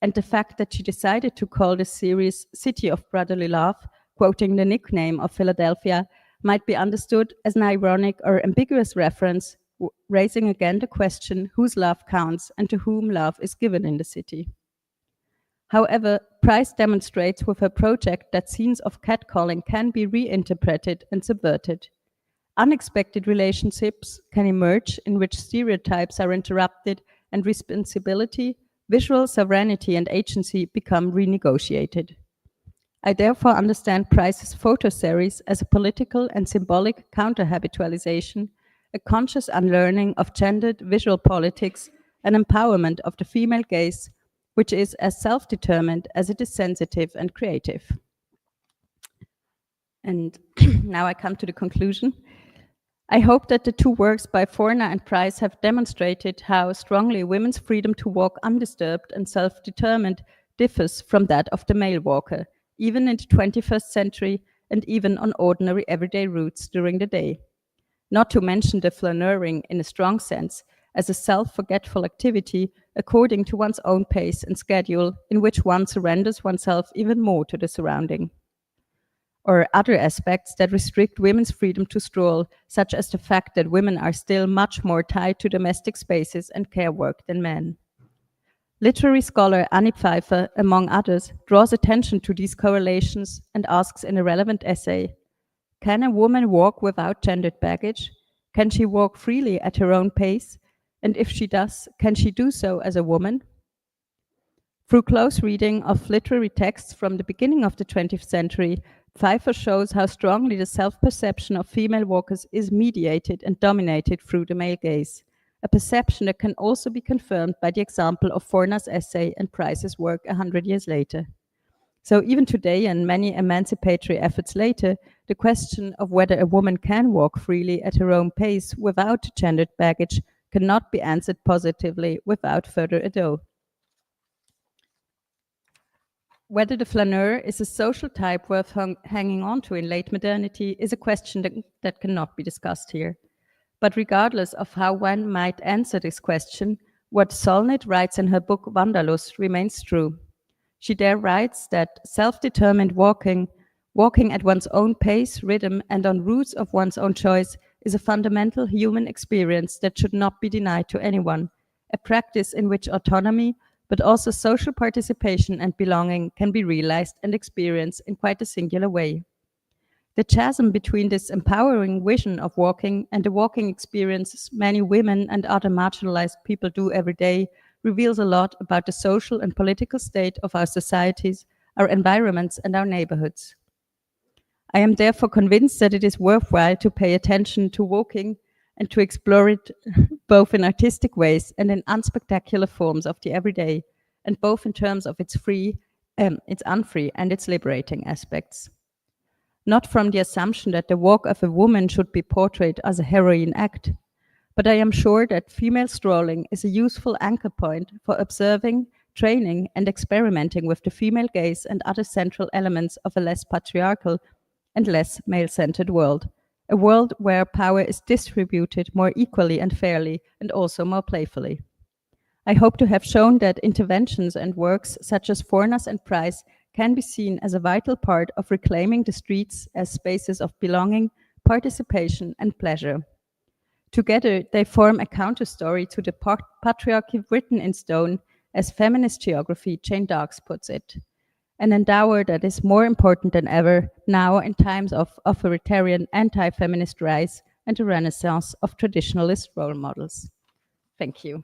And the fact that she decided to call the series City of Brotherly Love, quoting the nickname of Philadelphia, might be understood as an ironic or ambiguous reference, raising again the question whose love counts and to whom love is given in the city. However, Price demonstrates with her project that scenes of catcalling can be reinterpreted and subverted. Unexpected relationships can emerge in which stereotypes are interrupted and responsibility, visual sovereignty and agency become renegotiated. I therefore understand Price's photo series as a political and symbolic counter-habitualization, a conscious unlearning of gendered visual politics, an empowerment of the female gaze, which is as self-determined as it is sensitive and creative. And now I come to the conclusion. I hope that the two works by Forna and Price have demonstrated how strongly women's freedom to walk undisturbed and self-determined differs from that of the male walker, even in the 21st century and even on ordinary everyday routes during the day. Not to mention the flaneuring in a strong sense, as a self-forgetful activity according to one's own pace and schedule in which one surrenders oneself even more to the surrounding. Or other aspects that restrict women's freedom to stroll, such as the fact that women are still much more tied to domestic spaces and care work than men. Literary scholar Annie Pfeiffer, among others, draws attention to these correlations and asks in a relevant essay, can a woman walk without gendered baggage? Can she walk freely at her own pace? And if she does, can she do so as a woman? Through close reading of literary texts from the beginning of the 20th century, Pfeiffer shows how strongly the self-perception of female walkers is mediated and dominated through the male gaze, a perception that can also be confirmed by the example of Forna's essay and Price's work 100 years later. So even today, and many emancipatory efforts later, the question of whether a woman can walk freely at her own pace without gendered baggage cannot be answered positively without further ado. Whether the flaneur is a social type worth hanging on to in late modernity is a question that cannot be discussed here. But regardless of how one might answer this question, what Solnit writes in her book Vandalus remains true. She there writes that self-determined walking at one's own pace, rhythm, and on routes of one's own choice is a fundamental human experience that should not be denied to anyone, a practice in which autonomy, but also social participation and belonging can be realized and experienced in quite a singular way. The chasm between this empowering vision of walking and the walking experiences many women and other marginalized people do every day reveals a lot about the social and political state of our societies, our environments, and our neighborhoods. I am therefore convinced that it is worthwhile to pay attention to walking and to explore it both in artistic ways and in unspectacular forms of the everyday, and both in terms of its unfree and its liberating aspects. Not from the assumption that the walk of a woman should be portrayed as a heroine act, but I am sure that female strolling is a useful anchor point for observing, training, and experimenting with the female gaze and other central elements of a less patriarchal and less male-centered world, a world where power is distributed more equally and fairly, and also more playfully. I hope to have shown that interventions and works such as Fornas and Price can be seen as a vital part of reclaiming the streets as spaces of belonging, participation, and pleasure. Together, they form a counter-story to the patriarchy written in stone, as feminist geography Jane Darks puts it, an endower that is more important than ever now in times of authoritarian anti-feminist rise and the renaissance of traditionalist role models. Thank you.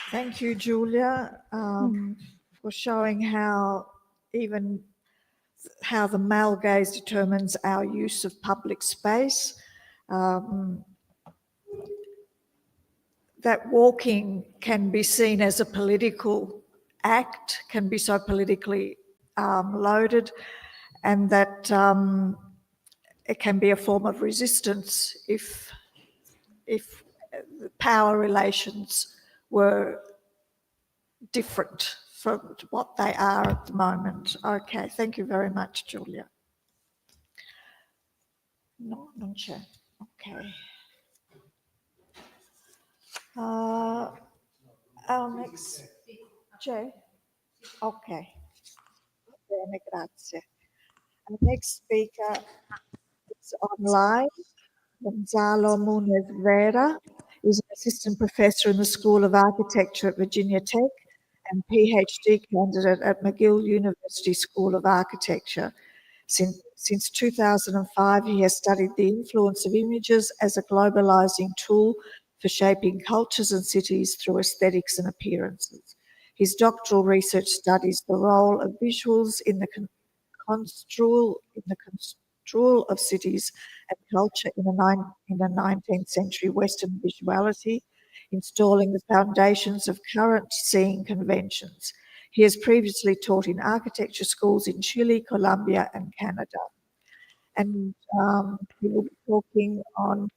Thank you, Julia, for showing how the male gaze determines our use of public space. That walking can be seen as a political act, can be so politically loaded, and that it can be a form of resistance if power relations were different from what they are at the moment. Okay, thank you very much, Julia. No, non c'è. Okay. Our next, Jay? Okay. Bene, grazie. Our next speaker is online. Gonzalo Munoz-Vera is an assistant professor in the School of Architecture at Virginia Tech and PhD candidate at McGill University School of Architecture. Since 2005, he has studied the influence of images as a globalizing tool for shaping cultures and cities through aesthetics and appearances. His doctoral research studies the role of visuals in the construal of cities and culture in the 19th century Western visuality, installing the foundations of current seeing conventions. He has previously taught in architecture schools in Chile, Colombia, and Canada. And he will be talking on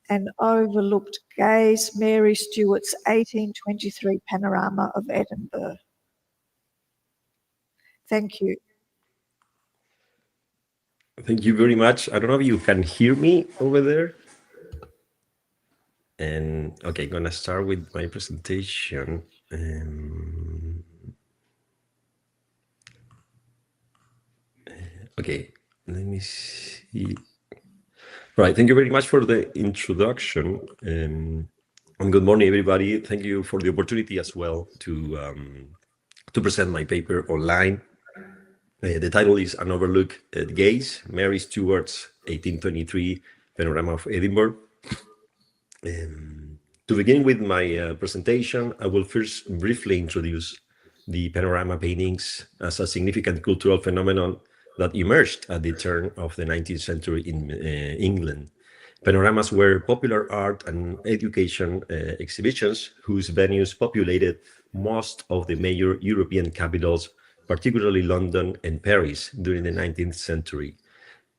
An Overlooked Gaze, Mary Stewart's 1823 Panorama of Edinburgh. Thank you. Thank you very much. I don't know if you can hear me over there. And okay, gonna start with my presentation. Okay, let me see. Right, thank you very much for the introduction. And good morning, everybody. Thank you for the opportunity as well to present my paper online. The title is An Overlooked Gaze, Mary Stewart's 1823 Panorama of Edinburgh. To begin with my presentation, I will first briefly introduce the panorama paintings as a significant cultural phenomenon that emerged at the turn of the 19th century in England. Panoramas were popular art and education exhibitions whose venues populated most of the major European capitals, particularly London and Paris, during the 19th century.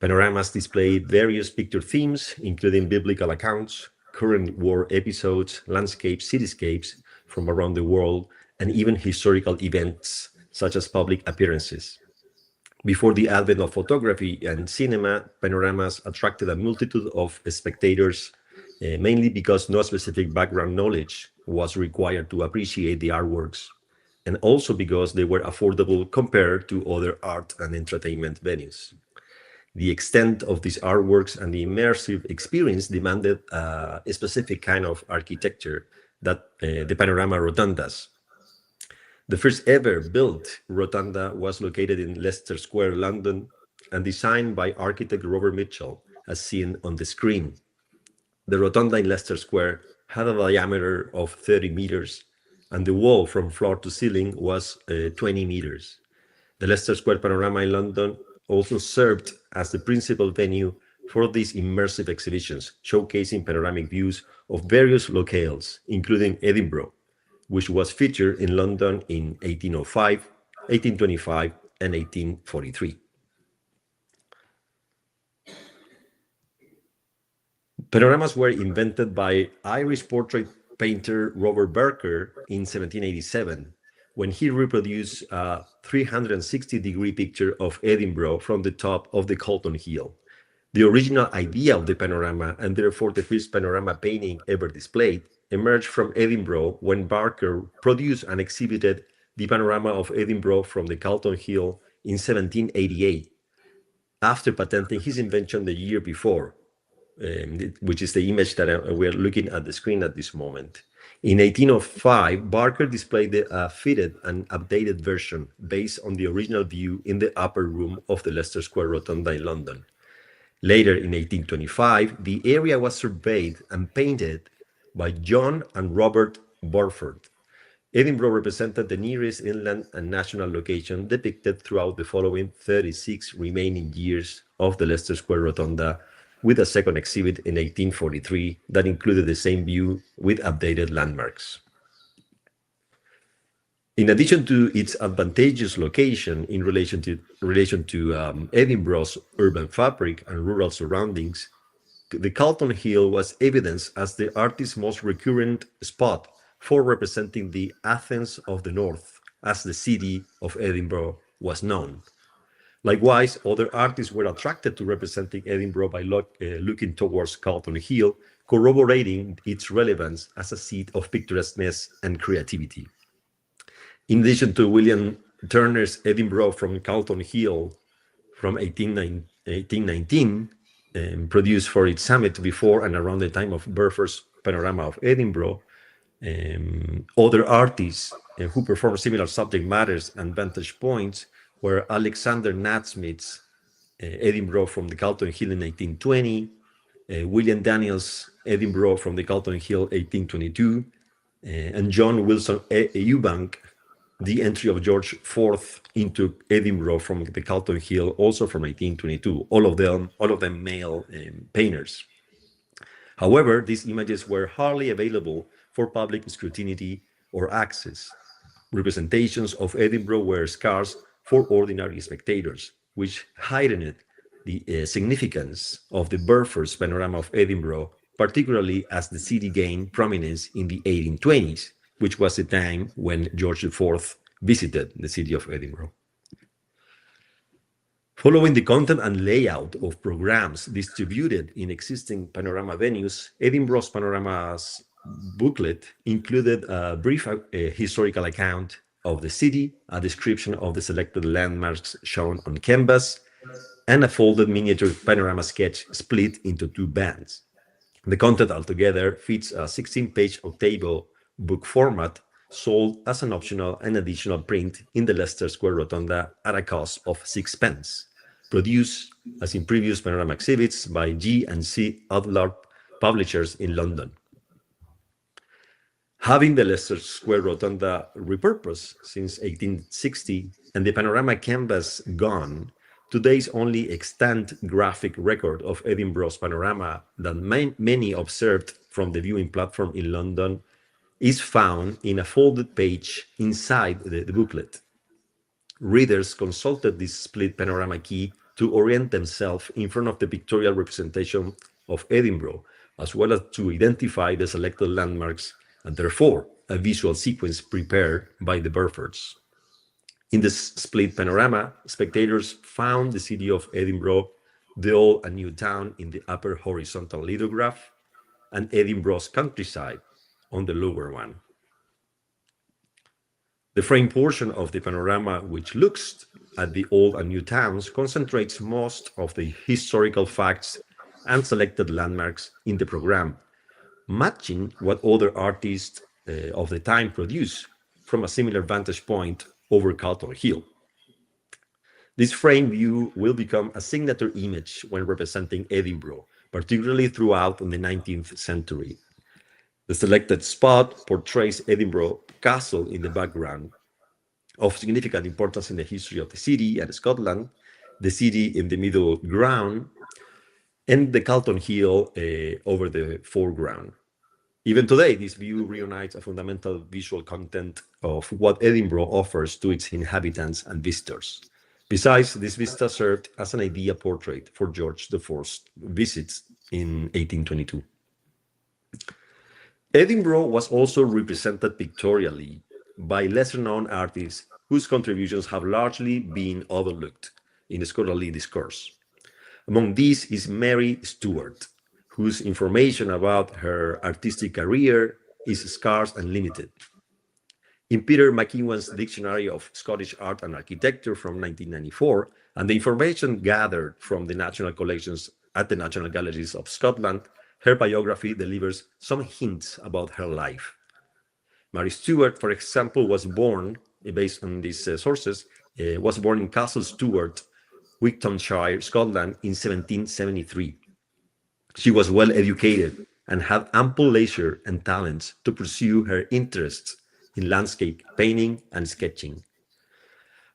Panoramas displayed various picture themes, including biblical accounts, current war episodes, landscapes, cityscapes from around the world, and even historical events, such as public appearances. Before the advent of photography and cinema, panoramas attracted a multitude of spectators, mainly because no specific background knowledge was required to appreciate the artworks, and also because they were affordable compared to other art and entertainment venues. The extent of these artworks and the immersive experience demanded a specific kind of architecture that the Panorama rotundas. The first ever built rotunda was located in Leicester Square, London, and designed by architect Robert Mitchell, as seen on the screen. The rotunda in Leicester Square had a diameter of 30 meters, and the wall from floor to ceiling was 20 meters. The Leicester Square Panorama in London also served as the principal venue for these immersive exhibitions, showcasing panoramic views of various locales, including Edinburgh, which was featured in London in 1805, 1825, and 1843. Panoramas were invented by Irish portrait painter Robert Ruegger in 1787, when he reproduced a 360-degree picture of Edinburgh from the top of the Calton Hill. The original idea of the panorama, and therefore the first panorama painting ever displayed, emerged from Edinburgh when Barker produced and exhibited the panorama of Edinburgh from the Calton Hill in 1788, after patenting his invention the year before, which is the image that we are looking at the screen at this moment. In 1805, Barker displayed a fitted and updated version based on the original view in the upper room of the Leicester Square Rotunda in London. Later, in 1825, the area was surveyed and painted by John and Robert Burford. Edinburgh represented the nearest inland and national location depicted throughout the following 36 remaining years of the Leicester Square Rotunda, with a second exhibit in 1843 that included the same view with updated landmarks. In addition to its advantageous location in relation to Edinburgh's urban fabric and rural surroundings, the Calton Hill was evidenced as the artist's most recurrent spot for representing the Athens of the North, as the city of Edinburgh was known. Likewise, other artists were attracted to representing Edinburgh by looking towards Calton Hill, corroborating its relevance as a seat of picturesqueness and creativity. In addition to William Turner's Edinburgh from Calton Hill from 1819, produced for its summit before and around the time of Burford's Panorama of Edinburgh, other artists who performed similar subject matters and vantage points were Alexander Nasmyth's Edinburgh from the Calton Hill in 1820, William Daniels' Edinburgh from the Calton Hill 1822, and John Wilson Eubank, the entry of George IV into Edinburgh from the Calton Hill, also from 1822, all of them male painters. However, these images were hardly available for public scrutiny or access. Representations of Edinburgh were scarce for ordinary spectators, which heightened the significance of the Burford's Panorama of Edinburgh, particularly as the city gained prominence in the 1820s, which was the time when George IV visited the city of Edinburgh. Following the content and layout of programs distributed in existing panorama venues, Edinburgh's Panorama's booklet included a brief historical account of the city, a description of the selected landmarks shown on canvas, and a folded miniature panorama sketch split into two bands. The content altogether fits a 16-page octavo book format, sold as an optional and additional print in the Leicester Square Rotunda at a cost of 6p, produced, as in previous panorama exhibits, by G&C Adler publishers in London. Having the Leicester Square Rotunda repurposed since 1860 and the panorama canvas gone, today's only extant graphic record of Edinburgh's panorama that many observed from the viewing platform in London is found in a folded page inside the booklet. Readers consulted this split panorama key to orient themselves in front of the pictorial representation of Edinburgh, as well as to identify the selected landmarks, and therefore a visual sequence prepared by the Burfords. In the split panorama, spectators found the city of Edinburgh, the old and new town in the upper horizontal lithograph, and Edinburgh's countryside on the lower one. The frame portion of the panorama, which looks at the old and new towns, concentrates most of the historical facts and selected landmarks in the program, matching what other artists of the time produce from a similar vantage point over Carlton Hill. This frame view will become a signature image when representing Edinburgh, particularly throughout the 19th century. The selected spot portrays Edinburgh Castle in the background, of significant importance in the history of the city and Scotland, the city in the middle ground, and the Carlton Hill over the foreground. Even today, this view reunites a fundamental visual content of what Edinburgh offers to its inhabitants and visitors. Besides, this vista served as an idea portrait for George IV's visits in 1822. Edinburgh was also represented pictorially by lesser-known artists whose contributions have largely been overlooked in the scholarly discourse. Among these is Mary Stewart, whose information about her artistic career is scarce and limited. In Peter McEwan's Dictionary of Scottish Art and Architecture from 1994, and the information gathered from the national collections at the National Galleries of Scotland, her biography delivers some hints about her life. Mary Stewart, for example, was born, based on these sources, was born in Castle Stewart, Wigtonshire, Scotland, in 1773. She was well educated and had ample leisure and talents to pursue her interests in landscape painting and sketching.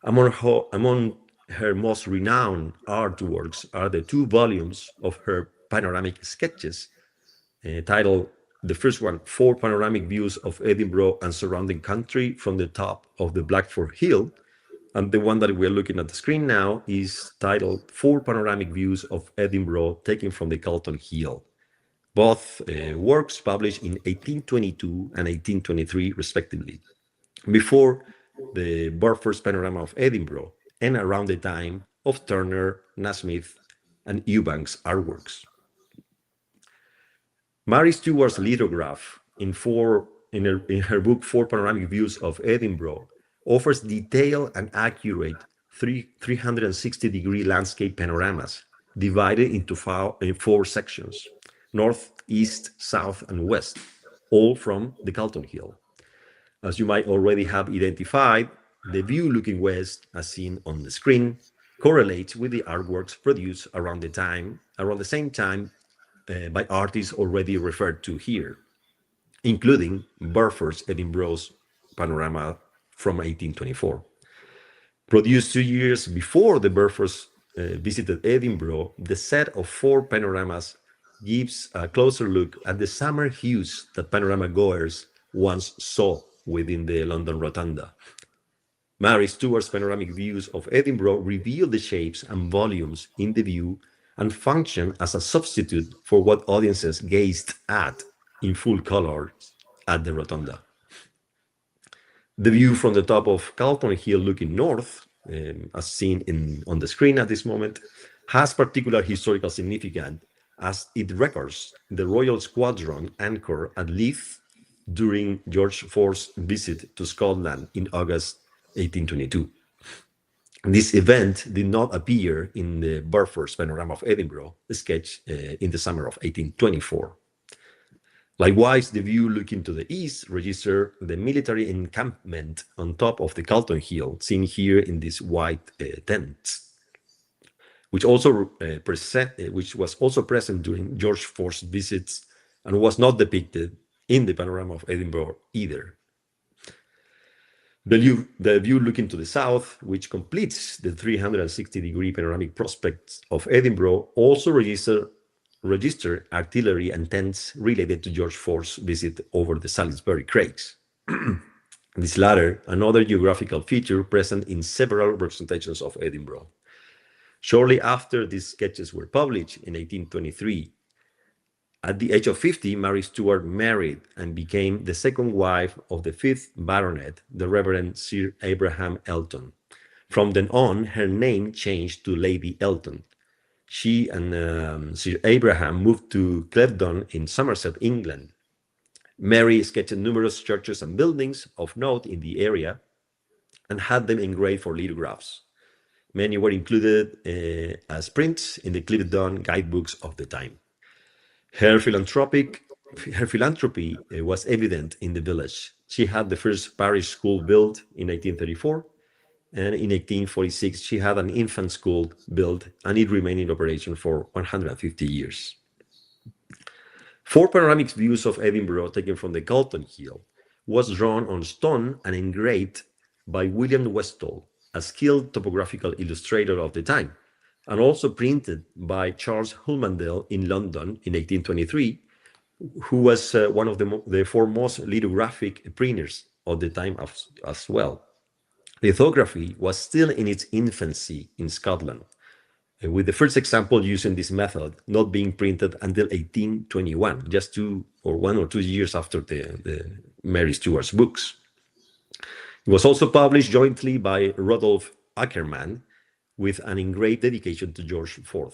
Among her most renowned artworks are the 2 volumes of her panoramic sketches, titled, the first one, 4 Panoramic Views of Edinburgh and Surrounding Country from the Top of the Blackford Hill. And the one that we're looking at the screen now is titled 4 Panoramic Views of Edinburgh taken from the Carlton Hill. Both works published in 1822 and 1823, respectively, before the Burford's Panorama of Edinburgh and around the time of Turner, Nasmith, and Eubank's artworks. Mary Stewart's lithograph in her book 4 Panoramic Views of Edinburgh offers detailed and accurate 360-degree landscape panoramas divided into 4 sections: north, east, south, and west, all from the Carlton Hill. As you might already have identified, the view looking west, as seen on the screen, correlates with the artworks produced around the same time by artists already referred to here, including Burford's Edinburgh's Panorama from 1824. Produced 2 years before the Burfords visited Edinburgh, the set of 4 panoramas gives a closer look at the summer hues that panorama goers once saw within the London Rotunda. Mary Stewart's panoramic views of Edinburgh reveal the shapes and volumes in the view and function as a substitute for what audiences gazed at in full color at the Rotunda. The view from the top of Carlton Hill looking north, as seen on the screen at this moment, has particular historical significance as it records the Royal Squadron anchor at Leith during George IV's visit to Scotland in August 1822. This event did not appear in the Burford's Panorama of Edinburgh sketch in the summer of 1824. Likewise, the view looking to the east registers the military encampment on top of the Carlton Hill, seen here in these white tents, which was also present during George IV's visits and was not depicted in the Panorama of Edinburgh either. The view looking to the south, which completes the 360-degree panoramic prospect of Edinburgh, also register artillery and tents related to George IV's visit over the Salisbury Craigs. This latter, another geographical feature present in several representations of Edinburgh. Shortly after these sketches were published in 1823, at the age of 50, Mary Stewart married and became the second wife of the 5th Baronet, the Reverend Sir Abraham Elton. From then on, her name changed to Lady Elton. She and Sir Abraham moved to Clevedon in Somerset, England. Mary sketched numerous churches and buildings of note in the area, and had them engraved for lithographs. Many were included as prints in the clipped-down guidebooks of the time. Her philanthropy was evident in the village. She had the first parish school built in 1834, and in 1846 she had an infant school built, and it remained in operation for 150 years. 4 panoramic views of Edinburgh taken from the Calton Hill was drawn on stone and engraved by William Westall, a skilled topographical illustrator of the time, and also printed by Charles Hulmandel in London in 1823, who was one of the foremost lithographic printers of the time as well. Lithography was still in its infancy in Scotland, with the first example using this method not being printed until 1821, just 1 or 2 years after the Mary Stuart's books. It was also published jointly by Rodolph Ackermann with an engraved dedication to George IV.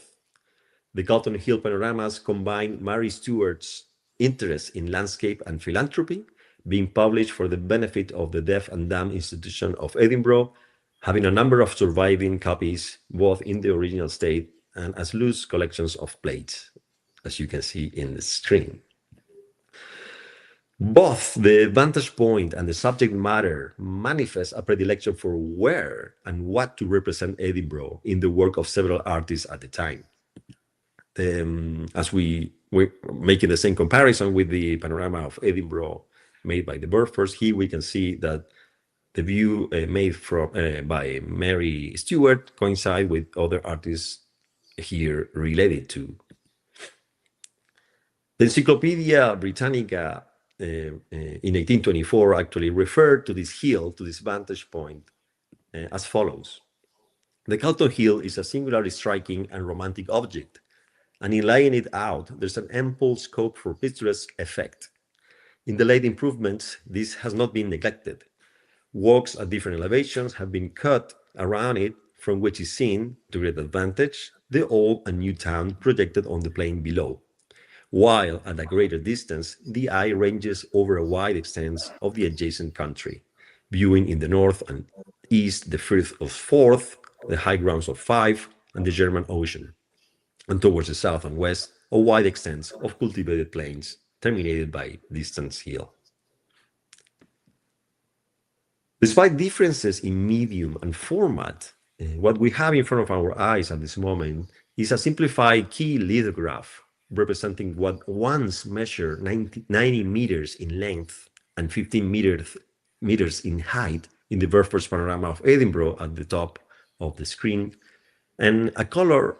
The Calton Hill panoramas combine Mary Stuart's interest in landscape and philanthropy, being published for the benefit of the Deaf and Dumb Institution of Edinburgh, having a number of surviving copies, both in the original state and as loose collections of plates, as you can see in the screen. Both the vantage point and the subject matter manifest a predilection for where and what to represent Edinburgh in the work of several artists at the time. As we're making the same comparison with the panorama of Edinburgh made by the Burfors, here we can see that the view made by Mary Stewart coincide with other artists here related to. The Encyclopedia Britannica in 1824 actually referred to this hill, to this vantage point, as follows. The Calton Hill is a singularly striking and romantic object, and in laying it out, there's an ample scope for picturesque effect. In the late improvements, this has not been neglected. Walks at different elevations have been cut around it, from which is seen, to great advantage, the old and new town projected on the plain below, while at a greater distance, the eye ranges over a wide extent of the adjacent country, viewing in the north and east the Firth of Forth, the high grounds of Fife, and the German Ocean, and towards the south and west, a wide extent of cultivated plains, terminated by distant hill. Despite differences in medium and format, what we have in front of our eyes at this moment is a simplified key lithograph representing what once measured 90 meters in length and 15 meters in height in the Burford's panorama of Edinburgh at the top of the screen, and a color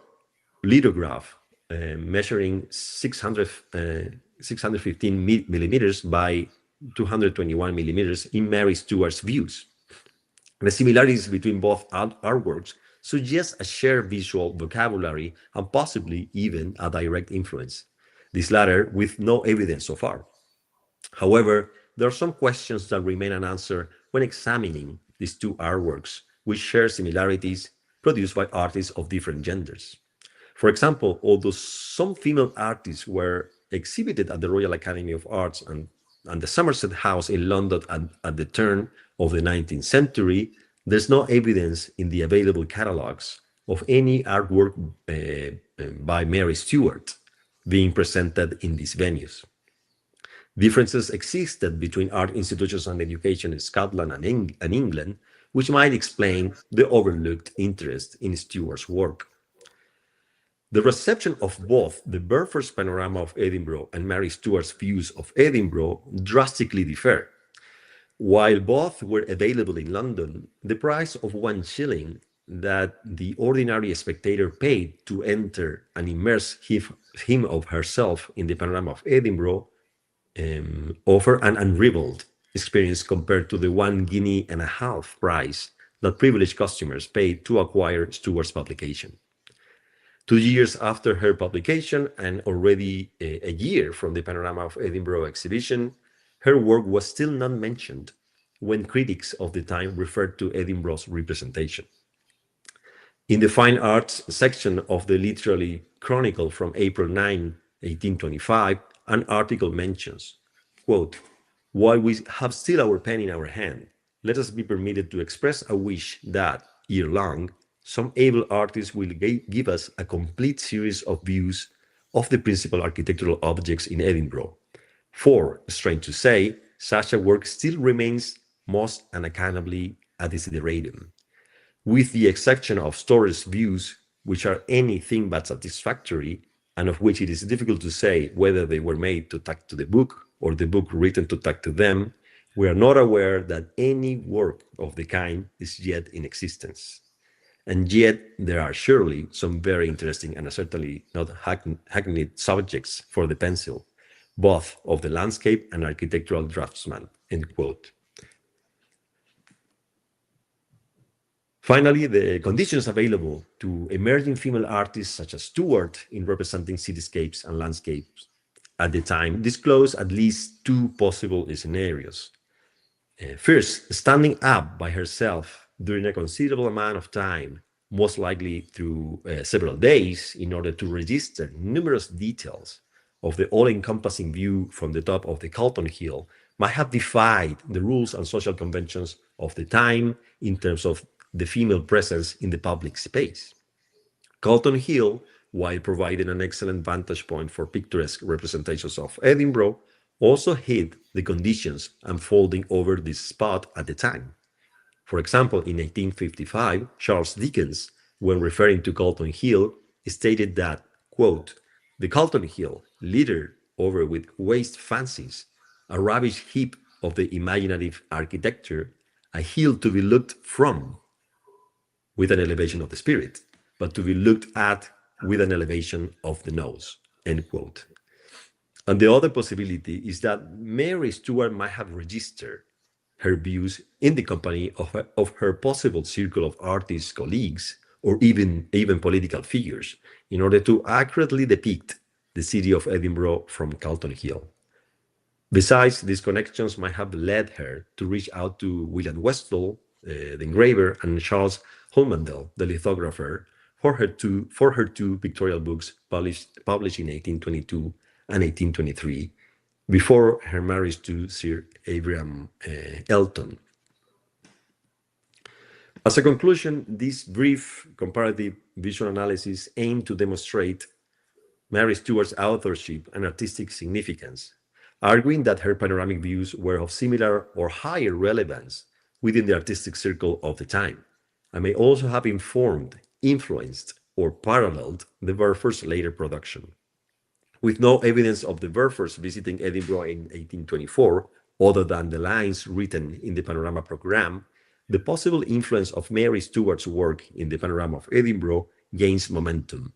lithograph measuring 615 millimeters by 221 millimeters in Mary Stuart's views. The similarities between both artworks suggest a shared visual vocabulary and possibly even a direct influence, this latter with no evidence so far. However, there are some questions that remain unanswered when examining these two artworks, which share similarities produced by artists of different genders. For example, although some female artists were exhibited at the Royal Academy of Arts and the Somerset House in London at the turn of the 19th century, there's no evidence in the available catalogs of any artwork by Mary Stuart being presented in these venues. Differences existed between art institutions and education in Scotland and England, which might explain the overlooked interest in Stuart's work. The reception of both the Burford's panorama of Edinburgh and Mary Stuart's views of Edinburgh drastically differ. While both were available in London, the price of 1 shilling that the ordinary spectator paid to enter and immerse him or herself in the panorama of Edinburgh offer an unrivaled experience compared to the 1.5 guineas price that privileged customers paid to acquire Stuart's publication. 2 years after her publication and already a year from the Panorama of Edinburgh exhibition, her work was still not mentioned when critics of the time referred to Edinburgh's representation. In the Fine Arts section of the Literary Chronicle from April 9, 1825, an article mentions, quote, "While we have still our pen in our hand, let us be permitted to express a wish that, year long, some able artists will give us a complete series of views of the principal architectural objects in Edinburgh. For, strange to say, such a work still remains most unaccountably a desideratum. With the exception of Store's views, which are anything but satisfactory, and of which it is difficult to say whether they were made to tack to the book or the book written to tack to them, we are not aware that any work of the kind is yet in existence. And yet there are surely some very interesting and certainly not hackneyed subjects for the pencil, both of the landscape and architectural draftsman, end quote. Finally, the conditions available to emerging female artists such as Stewart in representing cityscapes and landscapes at the time disclose at least two possible scenarios. First, standing up by herself during a considerable amount of time, most likely through several days, in order to register numerous details of the all-encompassing view from the top of the Calton Hill, might have defied the rules and social conventions of the time in terms of the female presence in the public space. Calton Hill, while providing an excellent vantage point for picturesque representations of Edinburgh, also hid the conditions unfolding over this spot at the time. For example, in 1855, Charles Dickens, when referring to Calton Hill, stated that, quote, "The Calton Hill, littered over with waste fancies, a rubbish heap of the imaginative architecture, a hill to be looked from with an elevation of the spirit, but to be looked at with an elevation of the nose," end quote. And the other possibility is that Mary Stewart might have registered her views in the company of her possible circle of artist colleagues or even political figures in order to accurately depict the city of Edinburgh from Calton Hill. Besides, these connections might have led her to reach out to William Westall, the engraver, and Charles Holmandel, the lithographer, for her two pictorial books published in 1822 and 1823, before her marriage to Sir Abraham Elton. As a conclusion, this brief comparative visual analysis aimed to demonstrate Mary Stewart's authorship and artistic significance, arguing that her panoramic views were of similar or higher relevance within the artistic circle of the time, and may also have informed, influenced, or paralleled the Werfer's later production. With no evidence of the Werfers visiting Edinburgh in 1824, other than the lines written in the Panorama program, the possible influence of Mary Stewart's work in the Panorama of Edinburgh gains momentum,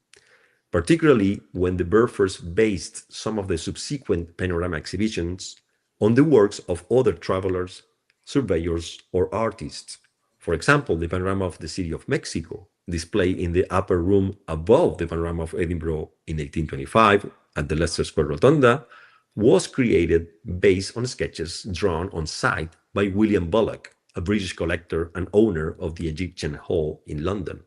particularly when the Werfers based some of the subsequent Panorama exhibitions on the works of other travelers, surveyors, or artists. For example, the Panorama of the City of Mexico, displayed in the upper room above the Panorama of Edinburgh in 1825 at the Leicester Square Rotunda, was created based on sketches drawn on site by William Bullock, a British collector and owner of the Egyptian Hall in London.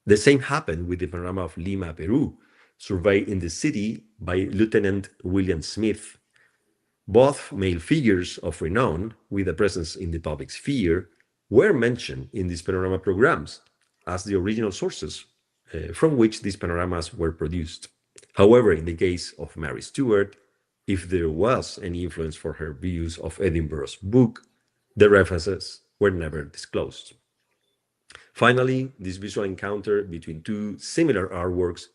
The same happened with the Panorama of Lima, Peru, surveyed in the city by Lieutenant William Smith. Both male figures of renown, with a presence in the public sphere, were mentioned in these panorama programs as the original sources from which these panoramas were produced. However, in the case of Mary Stewart, if there was any influence for her views of Edinburgh's book, the references were never disclosed. Finally, this visual encounter between two similar artworks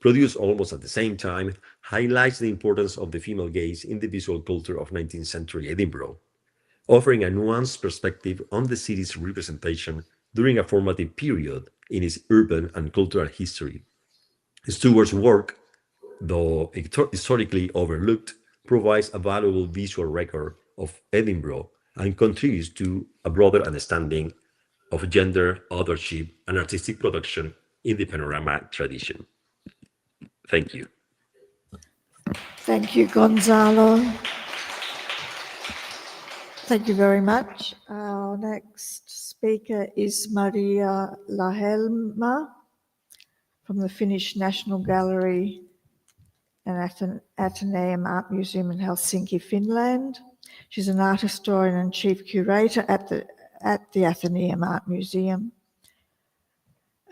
produced almost at the same time highlights the importance of the female gaze in the visual culture of 19th century Edinburgh, offering a nuanced perspective on the city's representation during a formative period in its urban and cultural history. Stewart's work, though historically overlooked, provides a valuable visual record of Edinburgh and contributes to a broader understanding of gender, authorship, and artistic production in the panorama tradition. Thank you. Thank you, Gonzalo. Thank you very much. Our next speaker is Marja Lahelma from the Finnish National Gallery and Ateneum Art Museum in Helsinki, Finland. She's an art historian and chief curator at the Ateneum Art Museum.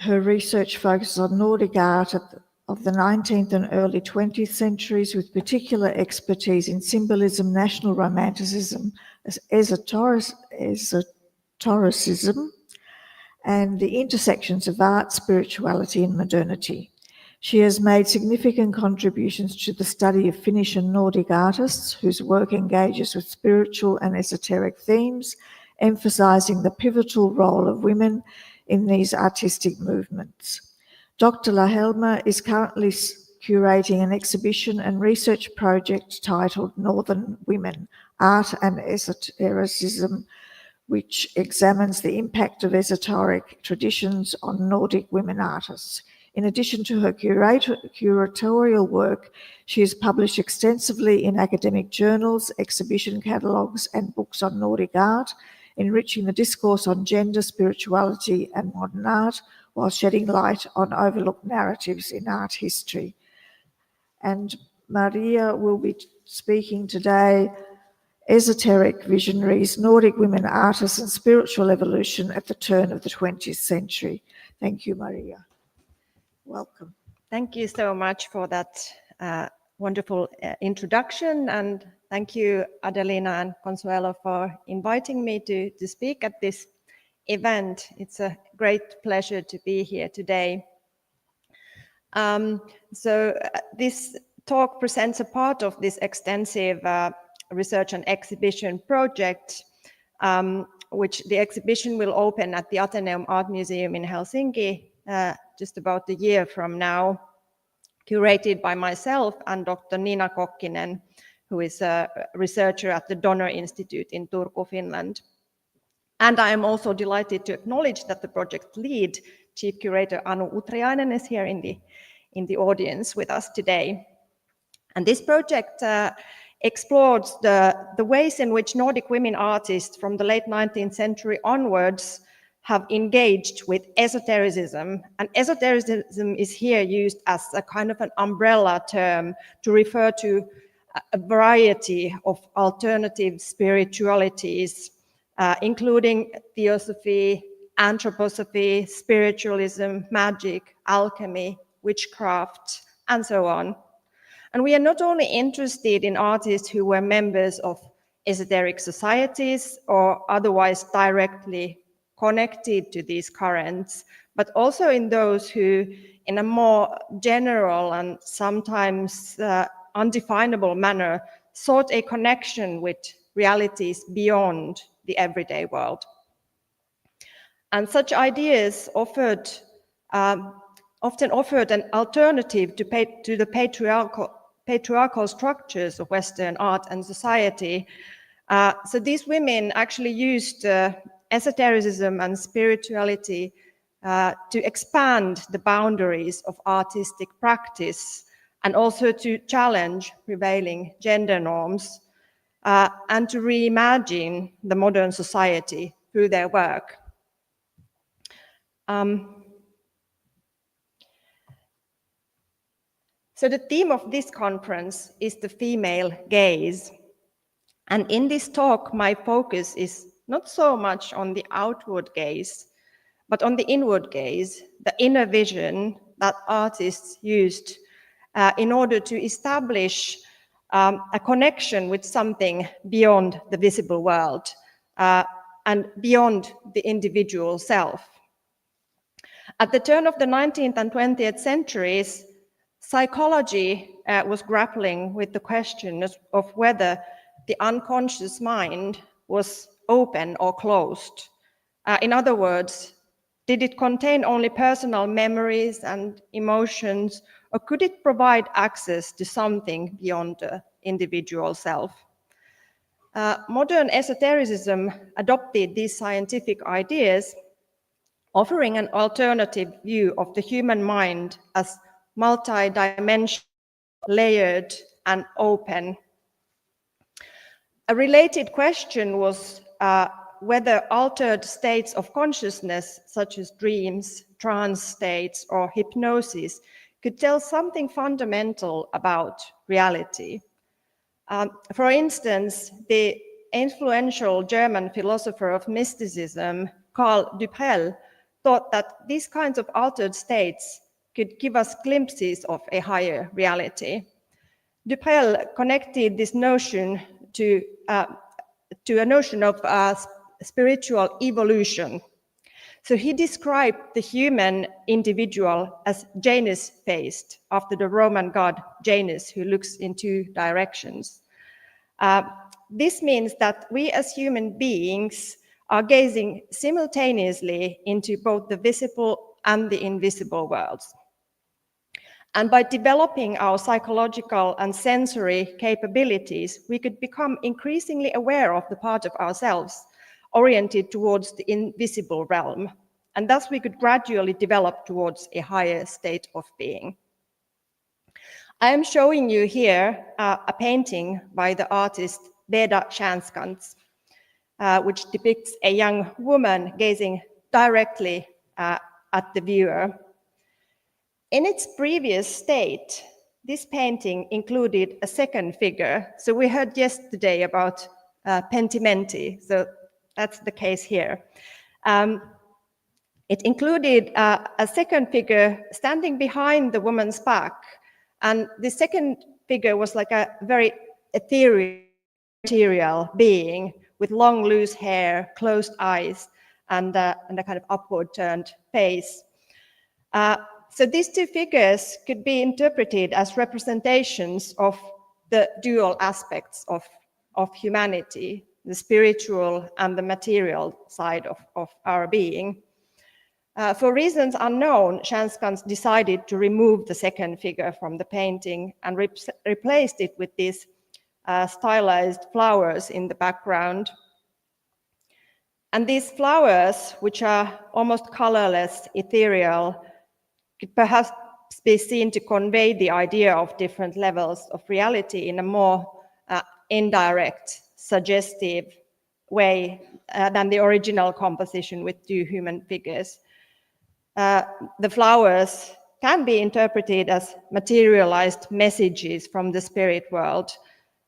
Her research focuses on Nordic art of the 19th and early 20th centuries, with particular expertise in symbolism, national romanticism, esotericism, and the intersections of art, spirituality, and modernity. She has made significant contributions to the study of Finnish and Nordic artists whose work engages with spiritual and esoteric themes, emphasizing the pivotal role of women in these artistic movements. Dr. Lahelma is currently curating an exhibition and research project titled Northern Women, Art and Esotericism, which examines the impact of esoteric traditions on Nordic women artists. In addition to her curatorial work, she has published extensively in academic journals, exhibition catalogues, and books on Nordic art, enriching the discourse on gender, spirituality, and modern art, while shedding light on overlooked narratives in art history. And Marja will be speaking today, Esoteric, Visionaries, Nordic Women Artists and Spiritual Evolution at the Turn of the 20th Century. Thank you, Marja. Welcome. Thank you so much for that wonderful introduction, and thank you, Adelina and Consuelo, for inviting me to speak at this event. It's a great pleasure to be here today. This talk presents a part of this extensive research and exhibition project, which the exhibition will open at the Ateneum Art Museum in Helsinki just about a year from now, curated by myself and Dr. Nina Kokkinen, who is a researcher at the Donner Institute in Turku, Finland. And I am also delighted to acknowledge that the project lead, Chief Curator Anu Utriainen, is here in the audience with us today. And this project explores the ways in which Nordic women artists from the late 19th century onwards have engaged with esotericism. And esotericism is here used as a kind of an umbrella term to refer to a variety of alternative spiritualities, including theosophy, anthroposophy, spiritualism, magic, alchemy, witchcraft, and so on. And we are not only interested in artists who were members of esoteric societies or otherwise directly connected to these currents, but also in those who, in a more general and sometimes undefinable manner, sought a connection with realities beyond the everyday world. And such ideas often offered an alternative to the patriarchal structures of Western art and society. So these women actually used esotericism and spirituality to expand the boundaries of artistic practice and also to challenge prevailing gender norms and to reimagine the modern society through their work. So the theme of this conference is the female gaze. And in this talk, my focus is not so much on the outward gaze, but on the inward gaze, the inner vision that artists used in order to establish a connection with something beyond the visible world and beyond the individual self. At the turn of the 19th and 20th centuries, psychology was grappling with the question of whether the unconscious mind was open or closed. In other words, did it contain only personal memories and emotions, or could it provide access to something beyond the individual self? Modern esotericism adopted these scientific ideas, offering an alternative view of the human mind as multi-dimensional, layered, and open. A related question was whether altered states of consciousness, such as dreams, trance states, or hypnosis, could tell something fundamental about reality. For instance, the influential German philosopher of mysticism, Karl Duprel, thought that these kinds of altered states could give us glimpses of a higher reality. Duprel connected this notion to a notion of spiritual evolution. So he described the human individual as Janus-faced, after the Roman god Janus, who looks in two directions. This means that we as human beings are gazing simultaneously into both the visible and the invisible worlds. And by developing our psychological and sensory capabilities, we could become increasingly aware of the part of ourselves oriented towards the invisible realm. And thus we could gradually develop towards a higher state of being. I am showing you here a painting by the artist Beda Stjernskans, which depicts a young woman gazing directly at the viewer. In its previous state, this painting included a second figure. So we heard yesterday about pentimenti, so that's the case here. It included a second figure standing behind the woman's back, and the second figure was like a very ethereal material being with long loose hair, closed eyes, and a kind of upward turned face. So these two figures could be interpreted as representations of the dual aspects of humanity, the spiritual and the material side of our being. For reasons unknown, Stjernskans decided to remove the second figure from the painting and replaced it with these stylized flowers in the background. And these flowers, which are almost colorless, ethereal, could perhaps be seen to convey the idea of different levels of reality in a more indirect, suggestive way than the original composition with two human figures. The flowers can be interpreted as materialized messages from the spirit world,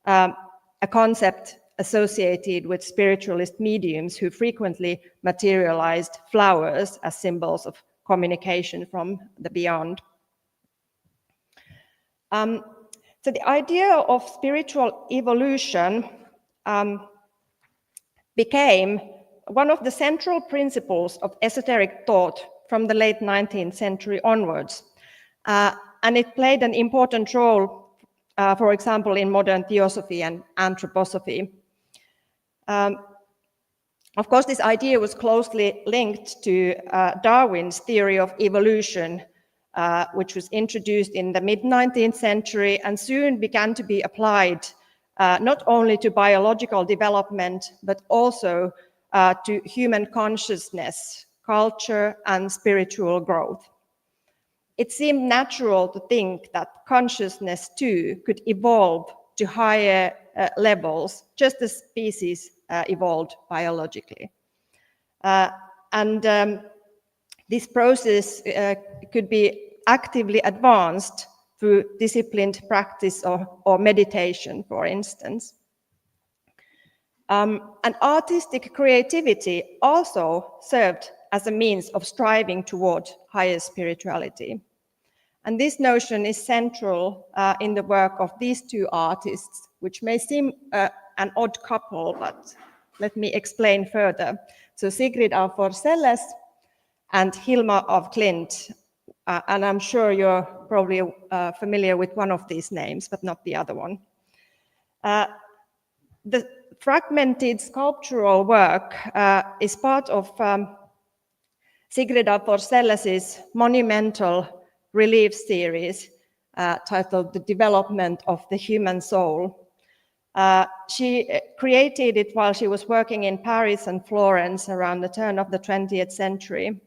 a concept associated with spiritualist mediums who frequently materialized flowers as symbols of communication from the beyond. So the idea of spiritual evolution became one of the central principles of esoteric thought from the late 19th century onwards. And it played an important role, for example, in modern theosophy and anthroposophy. Of course, this idea was closely linked to Darwin's theory of evolution, which was introduced in the mid-19th century and soon began to be applied not only to biological development, but also to human consciousness, culture, and spiritual growth. It seemed natural to think that consciousness too could evolve to higher levels, just as species evolved biologically. This process could be actively advanced through disciplined practice or meditation, for instance. And artistic creativity also served as a means of striving toward higher spirituality. And this notion is central in the work of these two artists, which may seem an odd couple, but let me explain further. So Sigrid af Forselles and Hilma af Klint, and I'm sure you're probably familiar with one of these names, but not the other one. The fragmented sculptural work is part of Sigrid af Forselles' monumental relief series titled The Development of the Human Soul. She created it while she was working in Paris and Florence around the turn of the 20th century.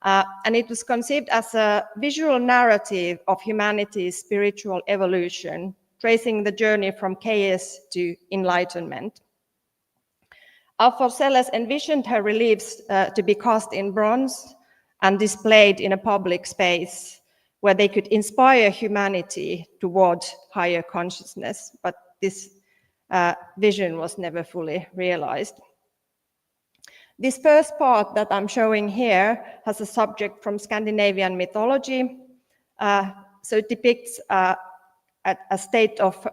And it was conceived as a visual narrative of humanity's spiritual evolution, tracing the journey from chaos to enlightenment. Af Forselles envisioned her reliefs to be cast in bronze and displayed in a public space where they could inspire humanity toward higher consciousness. But this vision was never fully realized. This first part that I'm showing here has a subject from Scandinavian mythology. So it depicts a state of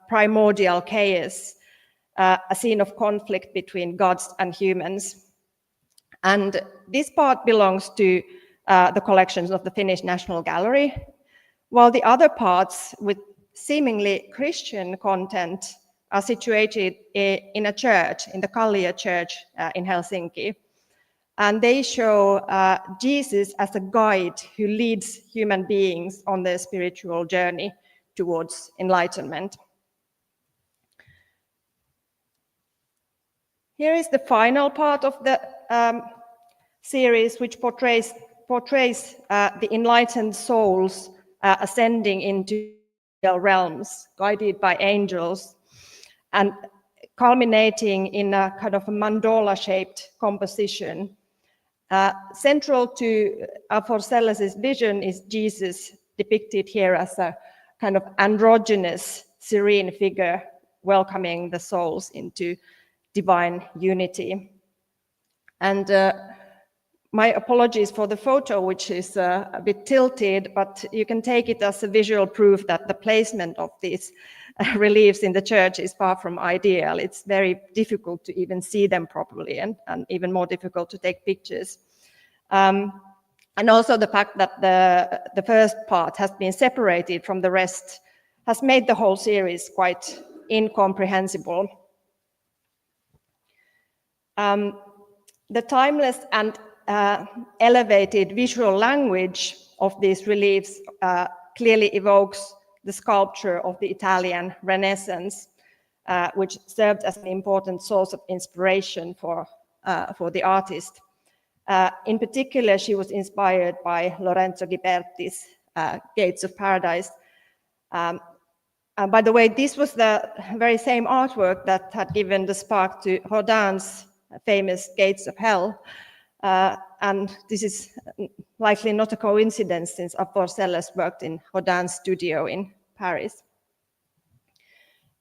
primordial chaos, a scene of conflict between gods and humans. And this part belongs to the collections of the Finnish National Gallery, while the other parts with seemingly Christian content are situated in a church, in the Kallio Church in Helsinki. And they show Jesus as a guide who leads human beings on their spiritual journey towards enlightenment. Here is the final part of the series, which portrays the enlightened souls ascending into realms, guided by angels, and culminating in a kind of a mandala-shaped composition. Central to Aphorseles' vision is Jesus, depicted here as a kind of androgynous, serene figure, welcoming the souls into divine unity. And my apologies for the photo, which is a bit tilted, but you can take it as a visual proof that the placement of these reliefs in the church is far from ideal. It's very difficult to even see them properly, and even more difficult to take pictures. And also the fact that the first part has been separated from the rest has made the whole series quite incomprehensible. The timeless and elevated visual language of these reliefs clearly evokes the sculpture of the Italian Renaissance, which served as an important source of inspiration for the artist. In particular, she was inspired by Lorenzo Ghiberti's Gates of Paradise. And by the way, this was the very same artwork that had given the spark to Rodin's famous Gates of Hell. And this is likely not a coincidence, since Aphorseles worked in Rodin's studio in Paris.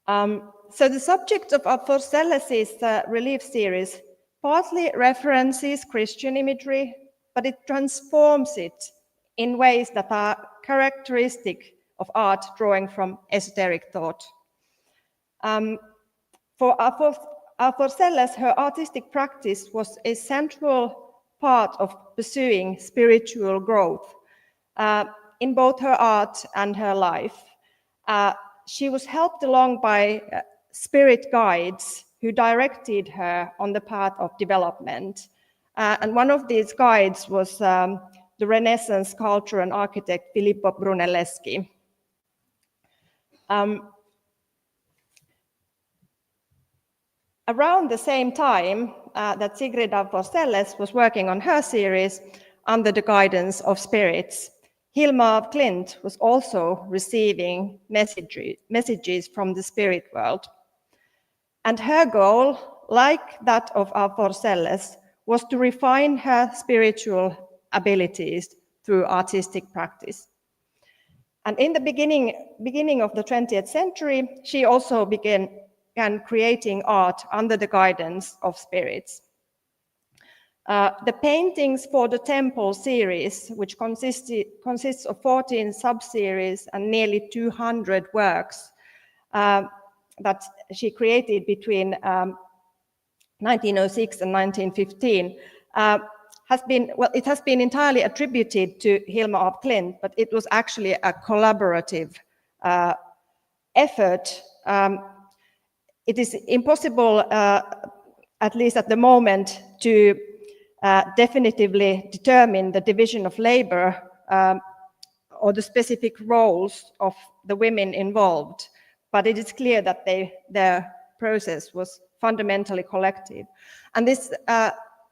So the subject of Aphorseles' relief series partly references Christian imagery, but it transforms it in ways that are characteristic of art drawing from esoteric thought. For Aphorseles, her artistic practice was a central part of pursuing spiritual growth in both her art and her life. She was helped along by spirit guides who directed her on the path of development. And one of these guides was the Renaissance sculptor and architect Filippo Brunelleschi. Around the same time that Sigrid Aphorseles was working on her series under the guidance of spirits, Hilma of Klint was also receiving messages from the spirit world. And her goal, like that of Aphorseles, was to refine her spiritual abilities through artistic practice. And in the beginning of the 20th century, she also began creating art under the guidance of spirits. The paintings for the Temple series, which consists of 14 sub-series and nearly 200 works that she created between 1906 and 1915, it has been entirely attributed to Hilma af Klint, but it was actually a collaborative effort. It is impossible, at least at the moment, to definitively determine the division of labor or the specific roles of the women involved, but it is clear that their process was fundamentally collective. And this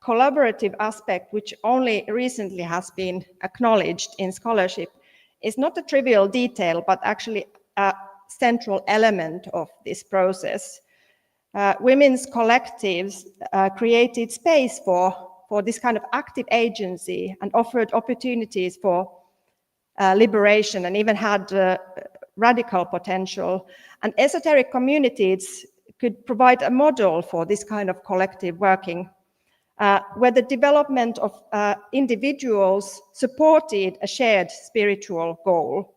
collaborative aspect, which only recently has been acknowledged in scholarship, is not a trivial detail, but actually a central element of this process. Women's collectives created space for this kind of active agency and offered opportunities for liberation, and even had radical potential. And esoteric communities could provide a model for this kind of collective working, where the development of individuals supported a shared spiritual goal.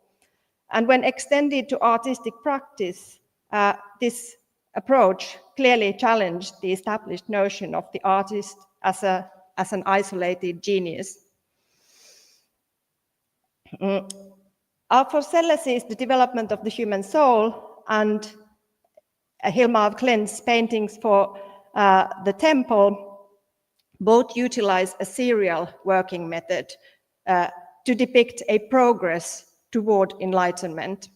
And when extended to artistic practice, this approach clearly challenged the established notion of the artist as an isolated genius. For Sellers' The Development of the Human Soul and Hilma af Klint's paintings for the temple both utilize a serial working method to depict a progress toward enlightenment.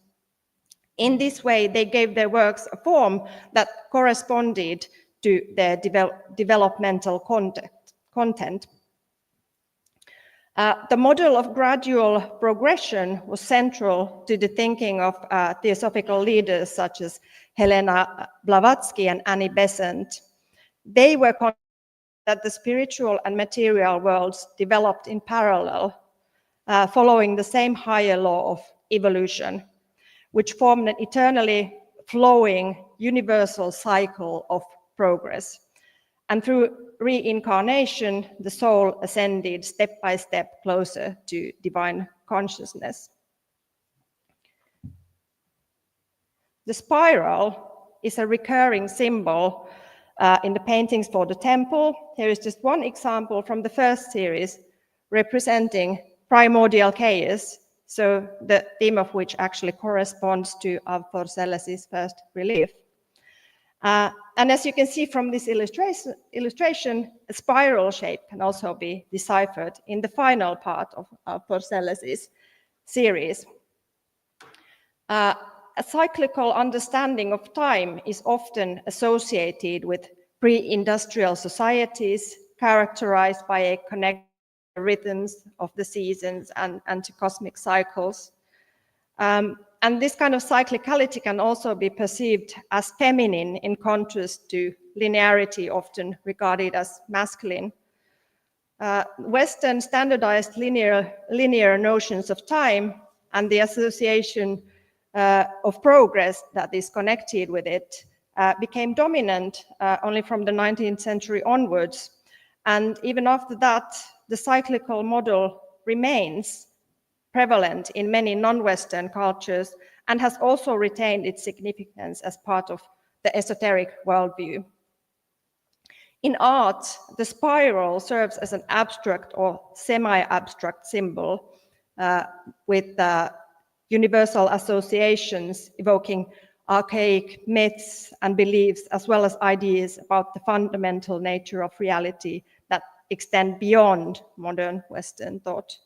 In this way, they gave their works a form that corresponded to their developmental content. The model of gradual progression was central to the thinking of theosophical leaders such as Helena Blavatsky and Annie Besant. They were convinced that the spiritual and material worlds developed in parallel, following the same higher law of evolution, which formed an eternally flowing universal cycle of progress. And through reincarnation, the soul ascended step by step closer to divine consciousness. The spiral is a recurring symbol in the paintings for the temple. Here is just one example from the first series representing primordial chaos, so the theme of which actually corresponds to Alfred Sellers' first relief. And as you can see from this illustration, a spiral shape can also be deciphered in the final part of Alfred Sellers' series. A cyclical understanding of time is often associated with pre-industrial societies characterized by a connected rhythms of the seasons and to cosmic cycles. And this kind of cyclicality can also be perceived as feminine in contrast to linearity, often regarded as masculine. Western standardized linear notions of time and the association of progress that is connected with it became dominant only from the 19th century onwards. And even after that, the cyclical model remains prevalent in many non-Western cultures and has also retained its significance as part of the esoteric worldview. In art, the spiral serves as an abstract or semi-abstract symbol with universal associations evoking archaic myths and beliefs, as well as ideas about the fundamental nature of reality that extend beyond modern Western thought.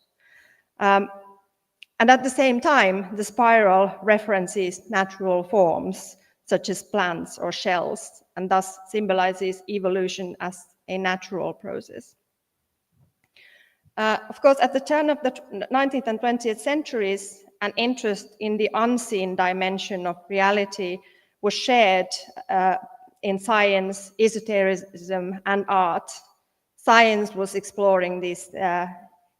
And at the same time, the spiral references natural forms, such as plants or shells, and thus symbolizes evolution as a natural process. Of course, at the turn of the 19th and 20th centuries, an interest in the unseen dimension of reality was shared in science, esotericism, and art. Science was exploring these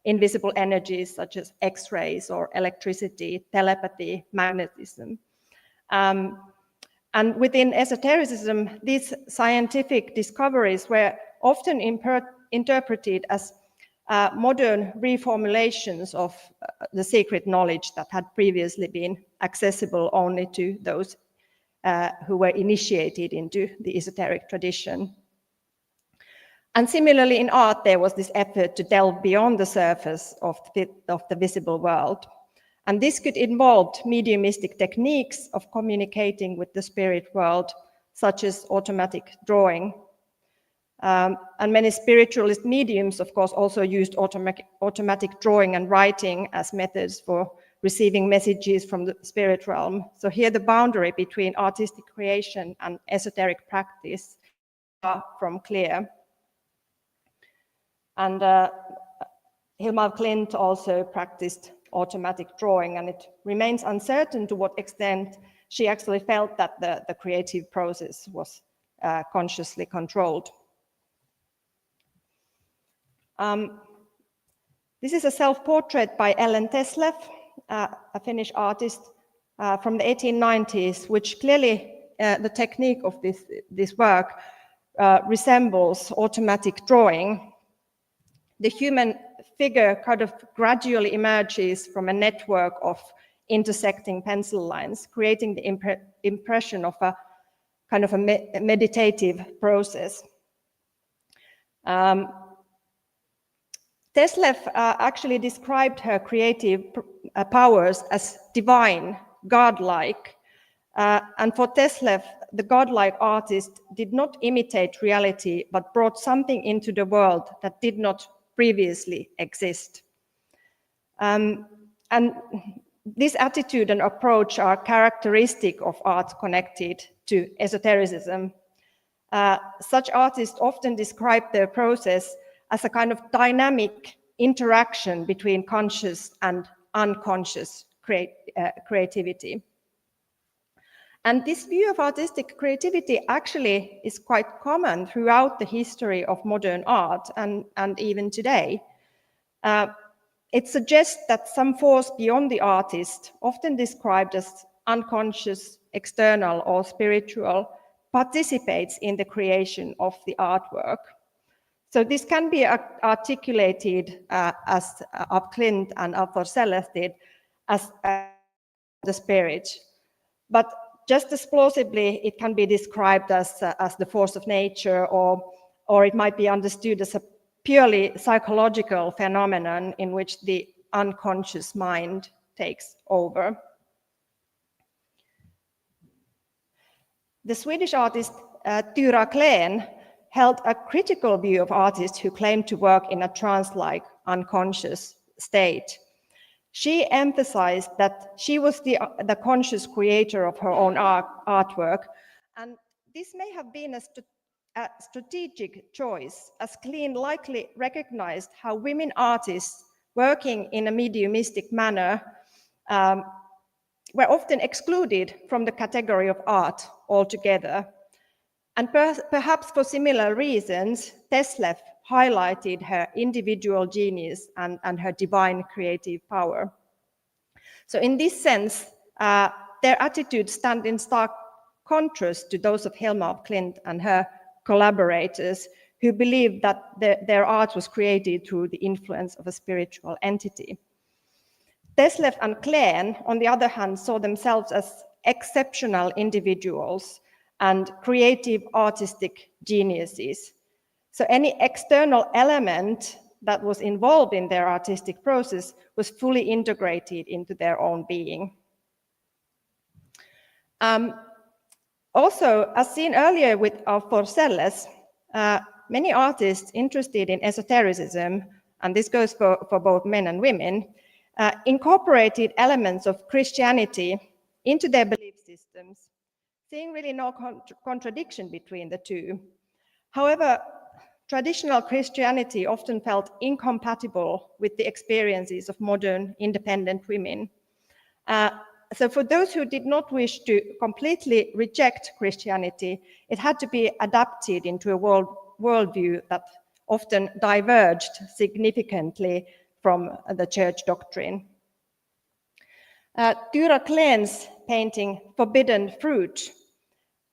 invisible energies such as X-rays or electricity, telepathy, magnetism. And within esotericism, these scientific discoveries were often interpreted as modern reformulations of the secret knowledge that had previously been accessible only to those who were initiated into the esoteric tradition. And similarly in art, there was this effort to delve beyond the surface of the visible world. And this could involve mediumistic techniques of communicating with the spirit world, such as automatic drawing. And many spiritualist mediums, of course, also used automatic drawing and writing as methods for receiving messages from the spirit realm. So here the boundary between artistic creation and esoteric practice are from clear. And Hilma af Klint also practiced automatic drawing, and it remains uncertain to what extent she actually felt that the creative process was consciously controlled. This is a self-portrait by Ellen Tesleff, a Finnish artist from the 1890s, which clearly the technique of this work resembles automatic drawing. The human figure kind of gradually emerges from a network of intersecting pencil lines, creating the impression of a kind of a meditative process. Teslev actually described her creative powers as divine, godlike. And for Teslev, the godlike artist did not imitate reality, but brought something into the world that did not previously exist. And this attitude and approach are characteristic of art connected to esotericism. Such artists often describe their process as a kind of dynamic interaction between conscious and unconscious creativity. And this view of artistic creativity actually is quite common throughout the history of modern art and even today. It suggests that some force beyond the artist, often described as unconscious, external, or spiritual, participates in the creation of the artwork. So this can be articulated as Ab Klint and Ab Forselles did as the spirit. But just as plausibly, it can be described as the force of nature, or it might be understood as a purely psychological phenomenon in which the unconscious mind takes over. The Swedish artist Tyra Kleen held a critical view of artists who claimed to work in a trance-like unconscious state. She emphasized that she was the conscious creator of her own artwork, and this may have been a strategic choice, as Kleen likely recognized how women artists working in a mediumistic manner were often excluded from the category of art altogether. And perhaps for similar reasons, Teslev highlighted her individual genius and her divine creative power. So in this sense, their attitudes stand in stark contrast to those of Helma af Klint and her collaborators, who believed that their art was created through the influence of a spiritual entity. Teslev and Kleen, on the other hand, saw themselves as exceptional individuals and creative artistic geniuses. So any external element that was involved in their artistic process was fully integrated into their own being. Also, as seen earlier with Forselles, many artists interested in esotericism, and this goes for both men and women, incorporated elements of Christianity into their belief systems, seeing really no contradiction between the two. However, traditional Christianity often felt incompatible with the experiences of modern independent women. So for those who did not wish to completely reject Christianity, it had to be adapted into a worldview that often diverged significantly from the church doctrine. Tyra Kleen's painting Forbidden Fruit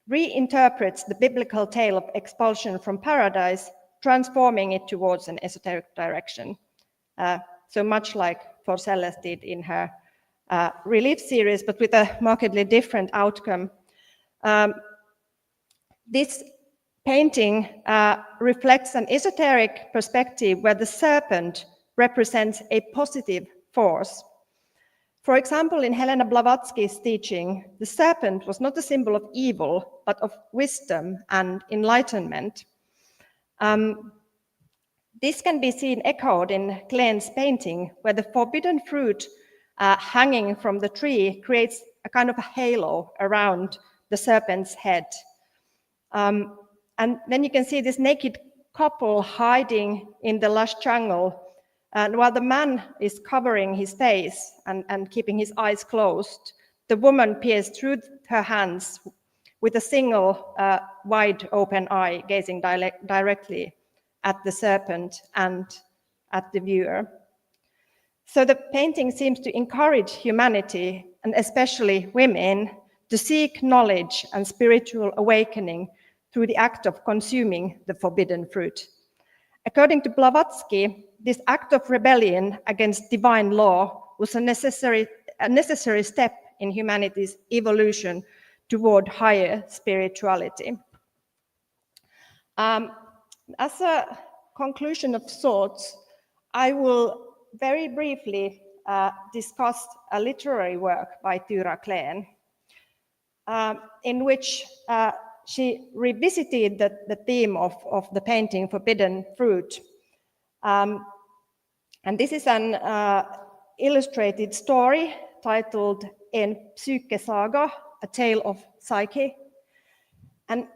reinterprets the biblical tale of expulsion from paradise, transforming it towards an esoteric direction. So much like Forselles did in her relief series, but with a markedly different outcome. This painting reflects an esoteric perspective where the serpent represents a positive force. For example, in Helena Blavatsky's teaching, the serpent was not a symbol of evil, but of wisdom and enlightenment. This can be seen echoed in Kleen's painting, where the forbidden fruit hanging from the tree creates a kind of a halo around the serpent's head. And then you can see this naked couple hiding in the lush jungle. And while the man is covering his face and keeping his eyes closed, the woman peers through her hands with a single wide open eye, gazing directly at the serpent and at the viewer. So the painting seems to encourage humanity, and especially women, to seek knowledge and spiritual awakening through the act of consuming the forbidden fruit. According to Blavatsky, this act of rebellion against divine law was a necessary step in humanity's evolution toward higher spirituality. As a conclusion of sorts, I will very briefly discuss a literary work by Tyra Kleen, in which she revisited the theme of the painting Forbidden Fruit. And this is an illustrated story titled En Psyke-saga, A Tale of Psyche. And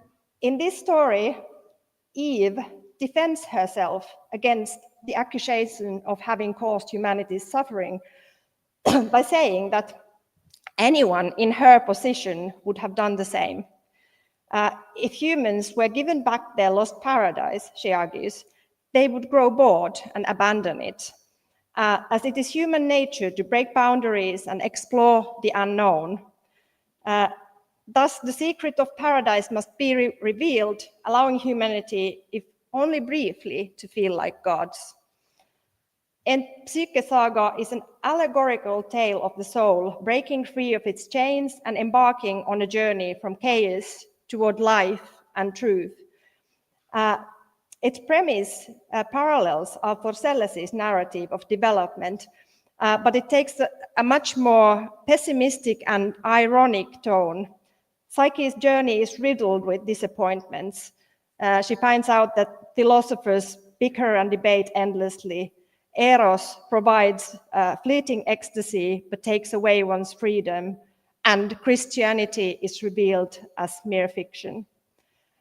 in this story, Eve defends herself against the accusation of having caused humanity's suffering by saying that anyone in her position would have done the same. If humans were given back their lost paradise, she argues, they would grow bored and abandon it, as it is human nature to break boundaries and explore the unknown. Thus, the secret of paradise must be revealed, allowing humanity, if only briefly, to feel like gods. En Psyke-saga is an allegorical tale of the soul breaking free of its chains and embarking on a journey from chaos toward life and truth. Its premise parallels Alforcelles's narrative of development, but it takes a much more pessimistic and ironic tone. Psyche's journey is riddled with disappointments. She finds out that philosophers bicker and debate endlessly. Eros provides fleeting ecstasy but takes away one's freedom, and Christianity is revealed as mere fiction.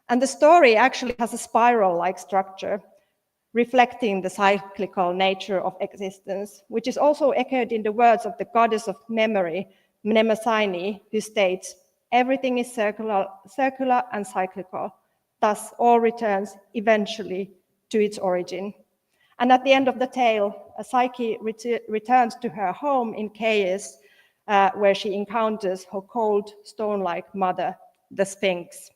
And the story actually has a spiral-like structure, reflecting the cyclical nature of existence, which is also echoed in the words of the goddess of memory, Mnemosyne, who states, "Everything is circular and cyclical, thus all returns eventually to its origin." And at the end of the tale, Psyche returns to her home in chaos, where she encounters her cold, stone-like mother, the Sphinx.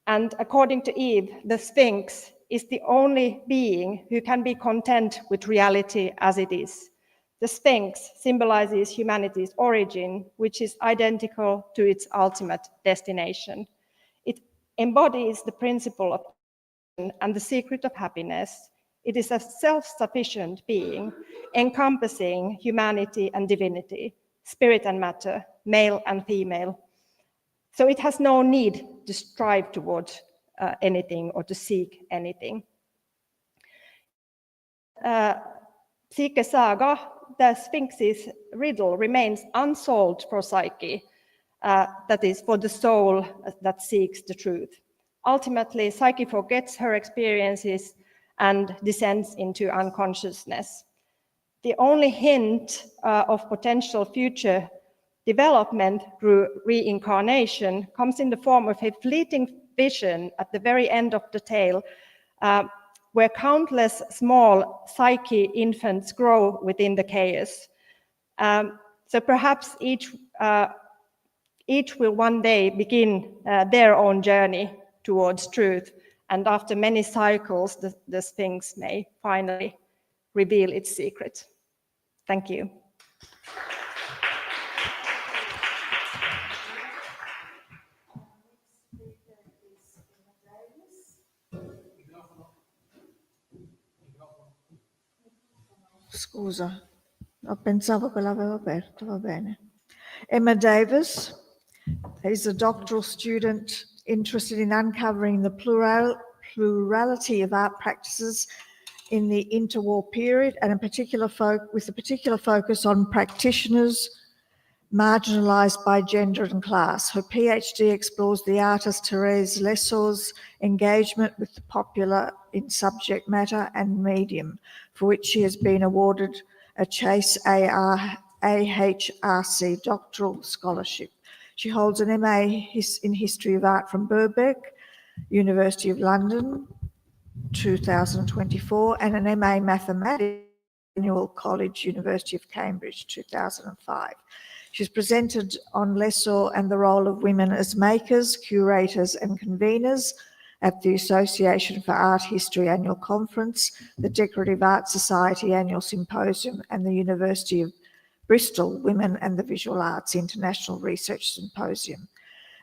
And according to Eve, the Sphinx is the only being who can be content with reality as it is. The Sphinx symbolizes humanity's origin, which is identical to its ultimate destination. It embodies the principle of and the secret of happiness. It is a self-sufficient being, encompassing humanity and divinity, spirit and matter, male and female. So it has no need to strive towards anything or to seek anything. Psyke-saga, the Sphinx's riddle remains unsolved for Psyche, that is, for the soul that seeks the truth. Ultimately, Psyche forgets her experiences and descends into unconsciousness. The only hint of potential future development through reincarnation comes in the form of a fleeting vision at the very end of the tale, where countless small Psyche infants grow within the chaos. So perhaps each will one day begin their own journey towards truth, and after many cycles, the Sphinx may finally reveal its secret. Thank you. Scusa, pensavo che l'avevo aperto, va bene. Emma Davis is a doctoral student interested in uncovering the plurality of art practices in the interwar period, and with a particular focus on practitioners marginalised by gender and class. Her PhD explores the artist Thérèse Lessore's engagement with the popular in subject matter and medium, for which she has been awarded a Chase AHRC doctoral scholarship. She holds an MA in History of Art from Birkbeck, University of London, 2024, and an MA Mathematics, Annual College, University of Cambridge, 2005. She's presented on Lessore and the role of women as makers, curators and conveners at the Association for Art History Annual Conference, the Decorative Art Society Annual Symposium and the University of Bristol Women and the Visual Arts International Research Symposium.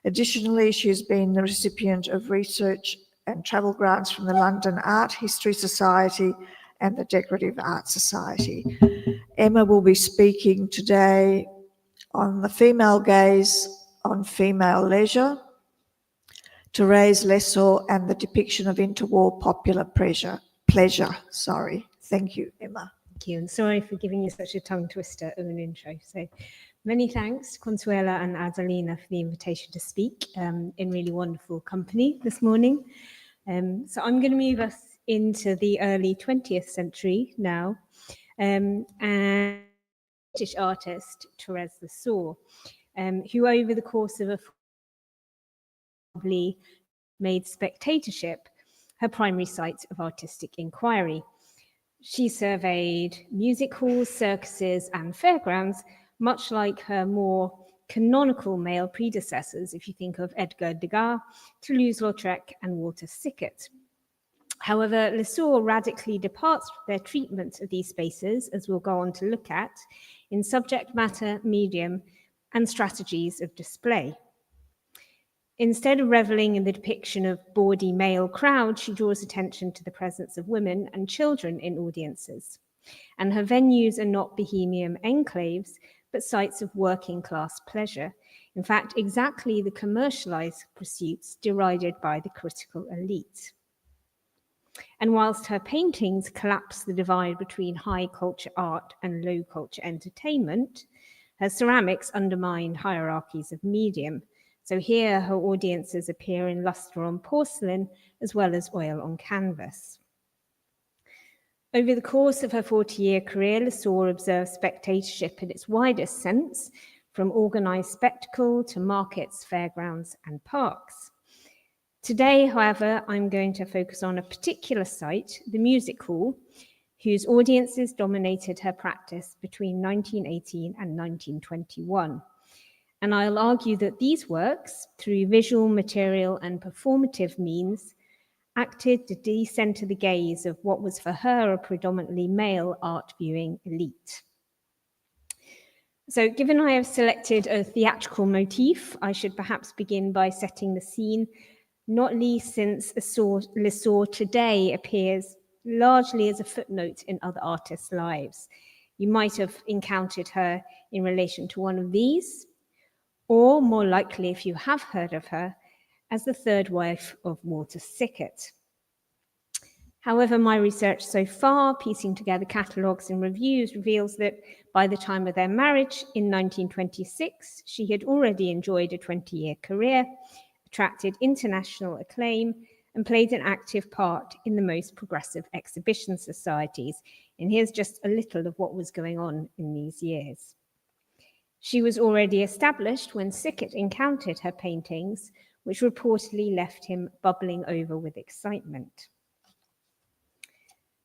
Additionally, she has been the recipient of research and travel grants from the London Art History Society and the Decorative Art Society. Emma will be speaking today on the female gaze on female leisure, to raise Lessore and the depiction of interwar popular pleasure. Thank you, Emma. Thank you, and sorry for giving you such a tongue twister of an intro. So many thanks, Consuelo and Adelina, for the invitation to speak in really wonderful company this morning. So I'm going to move us into the early 20th century now, and British artist Thérèse Lessore, who over the course of a made spectatorship her primary site of artistic inquiry. She surveyed music halls, circuses, and fairgrounds, much like her more canonical male predecessors, if you think of Edgar Degas, Toulouse-Lautrec, and Walter Sickert. However, Lessore radically departs from their treatment of these spaces, as we'll go on to look at, in subject matter, medium, and strategies of display. Instead of reveling in the depiction of bawdy male crowds, she draws attention to the presence of women and children in audiences. And her venues are not bohemian enclaves, but sites of working class pleasure. In fact, exactly the commercialized pursuits derided by the critical elite. And whilst her paintings collapse the divide between high culture art and low culture entertainment, her ceramics undermine hierarchies of medium. So here her audiences appear in lustre on porcelain as well as oil on canvas. Over the course of her 40-year career, Lessore observed spectatorship in its widest sense, from organized spectacle to markets, fairgrounds, and parks. Today, however, I'm going to focus on a particular site, the music hall, whose audiences dominated her practice between 1918 and 1921. And I'll argue that these works, through visual, material, and performative means, acted to decenter the gaze of what was for her a predominantly male art viewing elite. So given I have selected a theatrical motif, I should perhaps begin by setting the scene, not least since Lessore today appears largely as a footnote in other artists' lives. You might have encountered her in relation to one of these, or more likely, if you have heard of her, as the third wife of Walter Sickert. However, my research so far, piecing together catalogues and reviews, reveals that by the time of their marriage in 1926, she had already enjoyed a 20-year career, attracted international acclaim, and played an active part in the most progressive exhibition societies. And here's just a little of what was going on in these years. She was already established when Sickert encountered her paintings, which reportedly left him bubbling over with excitement.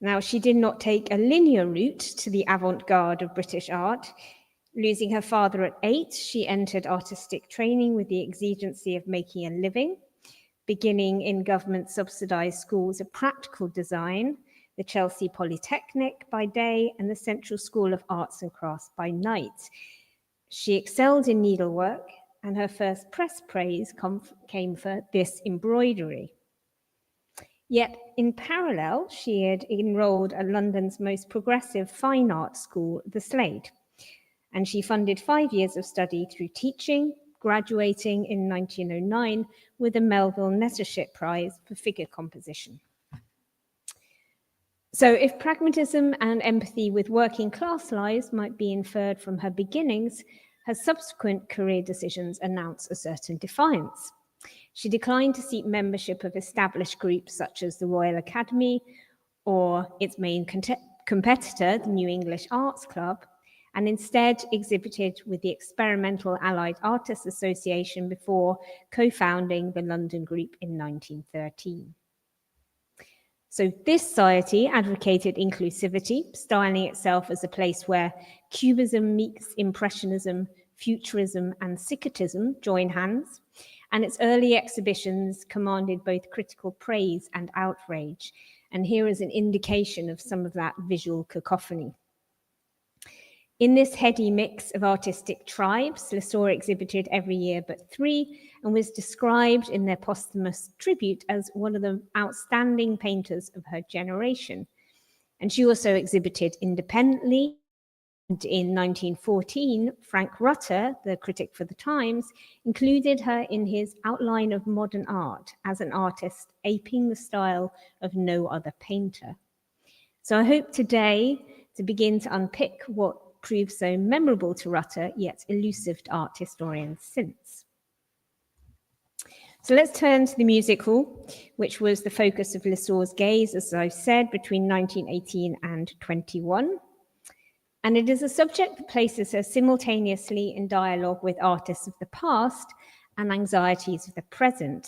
Now, she did not take a linear route to the avant-garde of British art. Losing her father at 8, she entered artistic training with the exigency of making a living, beginning in government-subsidized schools of practical design, the Chelsea Polytechnic by day and the Central School of Arts and Crafts by night. She excelled in needlework, and her first press praise came for this embroidery. Yet, in parallel, she had enrolled at London's most progressive fine art school, the Slade, and she funded 5 years of study through teaching, graduating in 1909 with a Melville Nettership Prize for figure composition. So if pragmatism and empathy with working class lives might be inferred from her beginnings, her subsequent career decisions announce a certain defiance. She declined to seek membership of established groups such as the Royal Academy or its main competitor, the New English Arts Club, and instead exhibited with the Experimental Allied Artists Association before co-founding the London group in 1913. So this society advocated inclusivity, styling itself as a place where Cubism meets Impressionism, futurism and syncretism join hands, and its early exhibitions commanded both critical praise and outrage. And here is an indication of some of that visual cacophony. In this heady mix of artistic tribes, Lessore exhibited every year but 3 and was described in their posthumous tribute as one of the outstanding painters of her generation. And she also exhibited independently. And in 1914, Frank Rutter, the critic for the Times, included her in his Outline of Modern Art as an artist aping the style of no other painter. So I hope today to begin to unpick what proved so memorable to Rutter, yet elusive to art historians since. So let's turn to the music hall, which was the focus of Lessore's gaze, as I said, between 1918 and 21. And it is a subject that places her simultaneously in dialogue with artists of the past and anxieties of the present,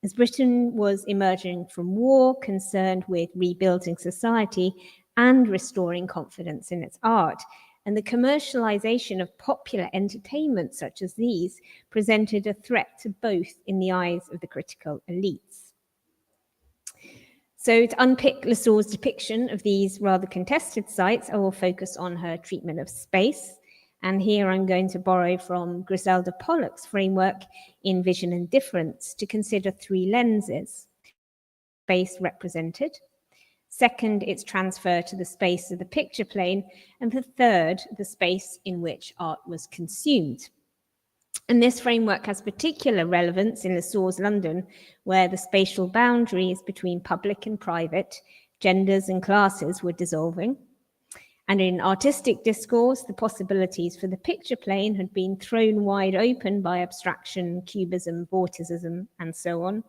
as Britain was emerging from war, concerned with rebuilding society and restoring confidence in its art. And the commercialization of popular entertainment such as these presented a threat to both in the eyes of the critical elites. So to unpick Lessore's depiction of these rather contested sites, I will focus on her treatment of space. And here I'm going to borrow from Griselda Pollock's framework in Vision and Difference to consider 3 lenses. Space represented. Second, its transfer to the space of the picture plane. And the third, the space in which art was consumed. And this framework has particular relevance in Lessore's London, where the spatial boundaries between public and private, genders and classes were dissolving. And in artistic discourse, the possibilities for the picture plane had been thrown wide open by abstraction, cubism, vorticism, and so on.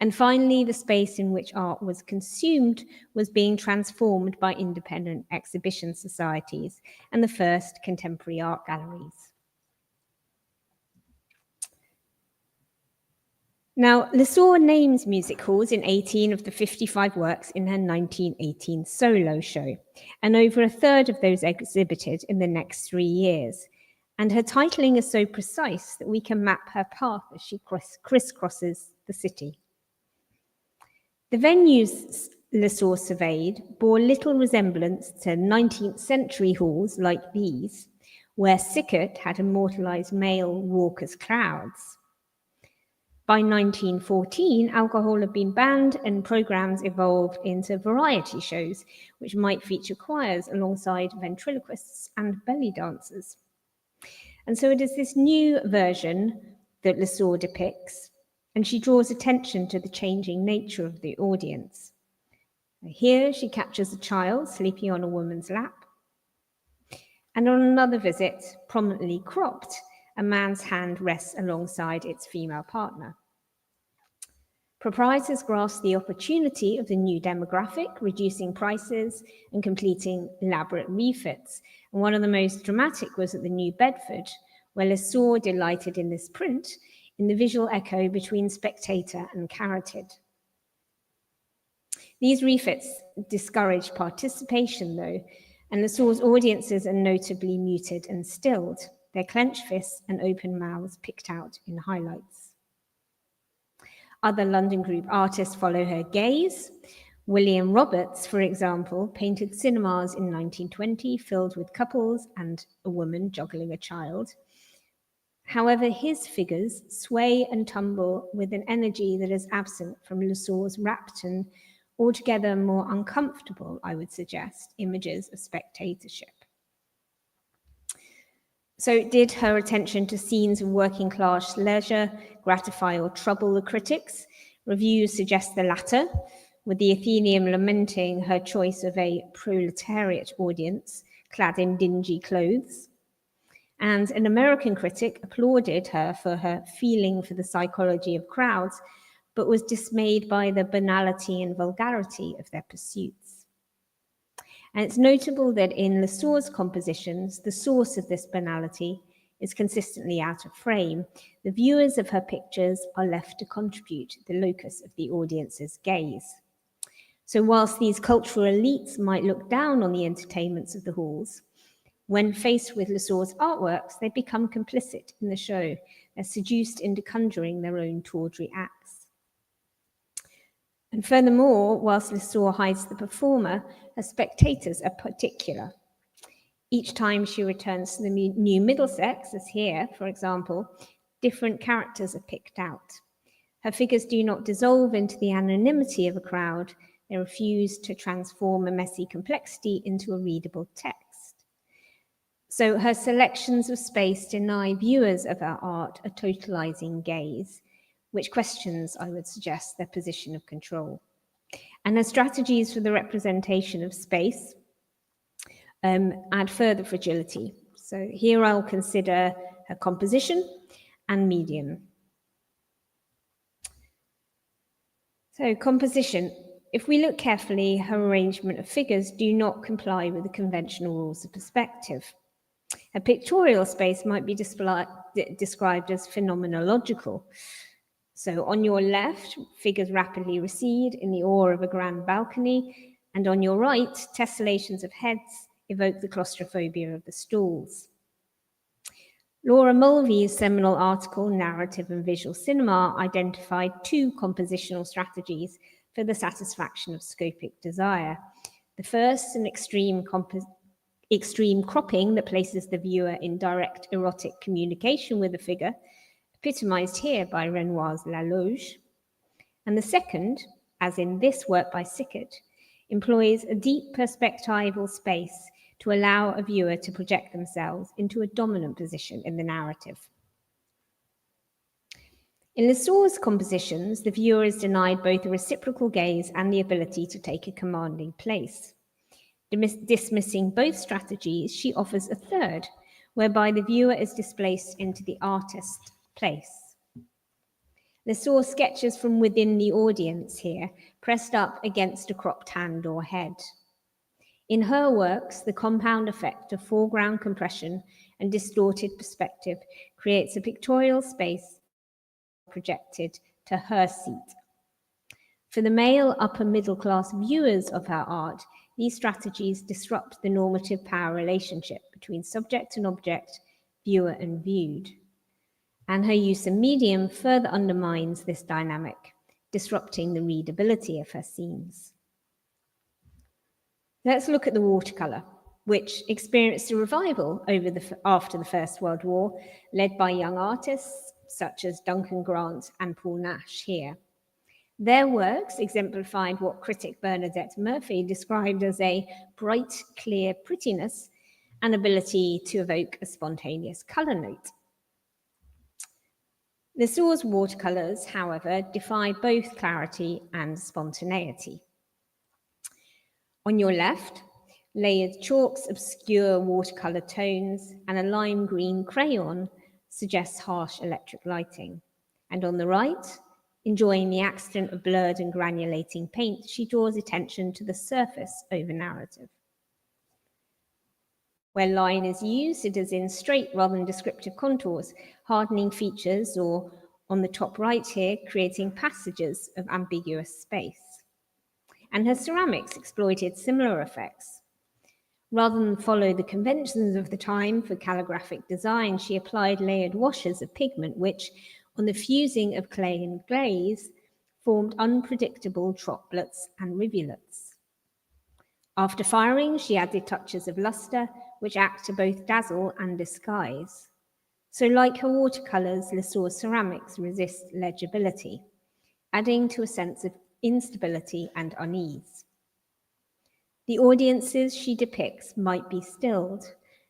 And finally, the space in which art was consumed was being transformed by independent exhibition societies and the first contemporary art galleries. Now, Lessore names music halls in 18 of the 55 works in her 1918 solo show, and over a third of those exhibited in the next 3 years. And her titling is so precise that we can map her path as she crisscrosses the city. The venues Lessore surveyed bore little resemblance to 19th century halls like these, where Sickert had immortalized male walkers' crowds. By 1914, alcohol had been banned and programs evolved into variety shows, which might feature choirs alongside ventriloquists and belly dancers. And so it is this new version that Lessore depicts, and she draws attention to the changing nature of the audience. Here she captures a child sleeping on a woman's lap, and on another visit, prominently cropped, a man's hand rests alongside its female partner. Proprietors grasped the opportunity of the new demographic, reducing prices and completing elaborate refits. And one of the most dramatic was at the New Bedford, where Lessore delighted in this print in the visual echo between spectator and carotid. These refits discouraged participation, though, and Lessore's audiences are notably muted and stilled, their clenched fists and open mouths picked out in highlights. Other London group artists follow her gaze. William Roberts, for example, painted cinemas in 1920 filled with couples and a woman juggling a child. However, his figures sway and tumble with an energy that is absent from Lessore's rapt and altogether more uncomfortable, I would suggest, images of spectatorship. So did her attention to scenes of working class leisure gratify or trouble the critics? Reviews suggest the latter, with the Ateneum lamenting her choice of a proletariat audience clad in dingy clothes. And an American critic applauded her for her feeling for the psychology of crowds, but was dismayed by the banality and vulgarity of their pursuits. And it's notable that in Lessore's compositions, the source of this banality is consistently out of frame. The viewers of her pictures are left to contribute the locus of the audience's gaze. So whilst these cultural elites might look down on the entertainments of the halls, When faced with Lessore's artworks, they become complicit in the show. They're seduced into conjuring their own tawdry acts. And furthermore, whilst Lessore hides the performer, her spectators are particular. Each time she returns to the new Middlesex, as here, for example, different characters are picked out. Her figures do not dissolve into the anonymity of a crowd. They refuse to transform a messy complexity into a readable text. So her selections of space deny viewers of her art a totalizing gaze, which questions, I would suggest, their position of control. And her strategies for the representation of space add further fragility. So here I'll consider her composition and medium. So composition. If we look carefully, her arrangement of figures do not comply with the conventional rules of perspective. A pictorial space might be described as phenomenological. So on your left, figures rapidly recede in the awe of a grand balcony, and on your right, tessellations of heads evoke the claustrophobia of the stalls. Laura Mulvey's seminal article, Narrative and Visual Cinema, identified two compositional strategies for the satisfaction of scopic desire. The first, an extreme cropping that places the viewer in direct erotic communication with the figure, epitomized here by Renoir's La Loge. And the second, as in this work by Sickert, employs a deep perspectival space to allow a viewer to project themselves into a dominant position in the narrative. In Lessore's compositions, the viewer is denied both a reciprocal gaze and the ability to take a commanding place. Dismissing both strategies, she offers a third, whereby the viewer is displaced into the artist's place. Lessore sketches from within the audience here, pressed up against a cropped hand or head. In her works, the compound effect of foreground compression and distorted perspective creates a pictorial space projected to her seat. For the male upper middle class viewers of her art, these strategies disrupt the normative power relationship between subject and object, viewer and viewed. And her use of medium further undermines this dynamic, disrupting the readability of her scenes. Let's look at the watercolor, which experienced a revival after the First World War, led by young artists such as Duncan Grant and Paul Nash here. Their works exemplified what critic Bernadette Murphy described as a bright, clear prettiness and ability to evoke a spontaneous color note. Lessore's watercolors, however, defied both clarity and spontaneity. On your left, layered chalks obscure watercolor tones, and a lime green crayon suggests harsh electric lighting. And on the right, enjoying the accident of blurred and granulating paint, she draws attention to the surface over narrative. Where line is used, it is in straight rather than descriptive contours, hardening features, or on the top right here, creating passages of ambiguous space. And her ceramics exploited similar effects. Rather than follow the conventions of the time for calligraphic design, she applied layered washes of pigment, which, on the fusing of clay and glaze, formed unpredictable droplets and rivulets. After firing, she added touches of luster, which act to both dazzle and disguise. So like her watercolors, Lessore's ceramics resist legibility, adding to a sense of instability and unease. The audiences she depicts might be stilled.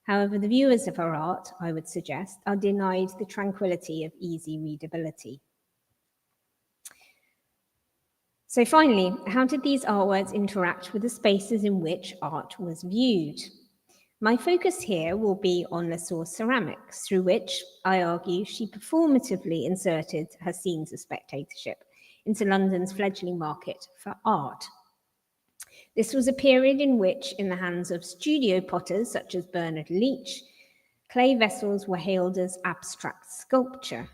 However, the viewers of her art, I would suggest, are denied the tranquility of easy readability. So finally, how did these artworks interact with the spaces in which art was viewed? My focus here will be on Lessore's ceramics, through which, I argue, she performatively inserted her scenes of spectatorship into London's fledgling market for art. This was a period in which, in the hands of studio potters such as Bernard Leach, clay vessels were hailed as abstract sculpture.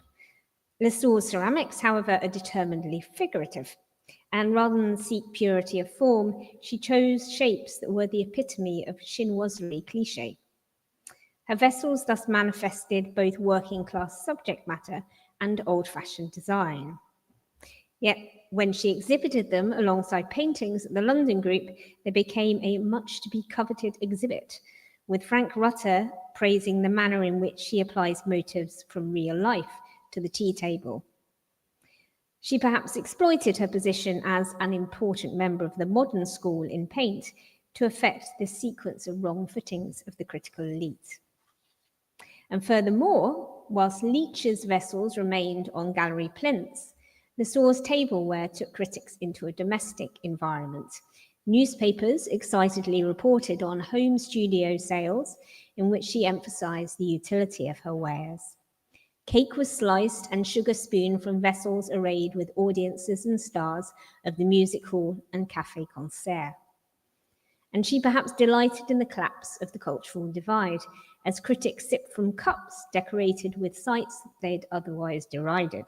Lessore's ceramics, however, are determinedly figurative, and rather than seek purity of form, she chose shapes that were the epitome of chinoiserie cliché. Her vessels thus manifested both working-class subject matter and old-fashioned design. Yet, when she exhibited them alongside paintings at the London group, they became a much-to-be-coveted exhibit, with Frank Rutter praising the manner in which she applies motives from real life to the tea table. She perhaps exploited her position as an important member of the modern school in paint to effect this sequence of wrong footings of the critical elite. And furthermore, whilst Leech's vessels remained on gallery plinths, Lessore's tableware took critics into a domestic environment. Newspapers excitedly reported on home studio sales in which she emphasized the utility of her wares. Cake was sliced and sugar spoon from vessels arrayed with audiences and stars of the music hall and café concert. And she perhaps delighted in the collapse of the cultural divide, as critics sipped from cups decorated with sights they'd otherwise derided.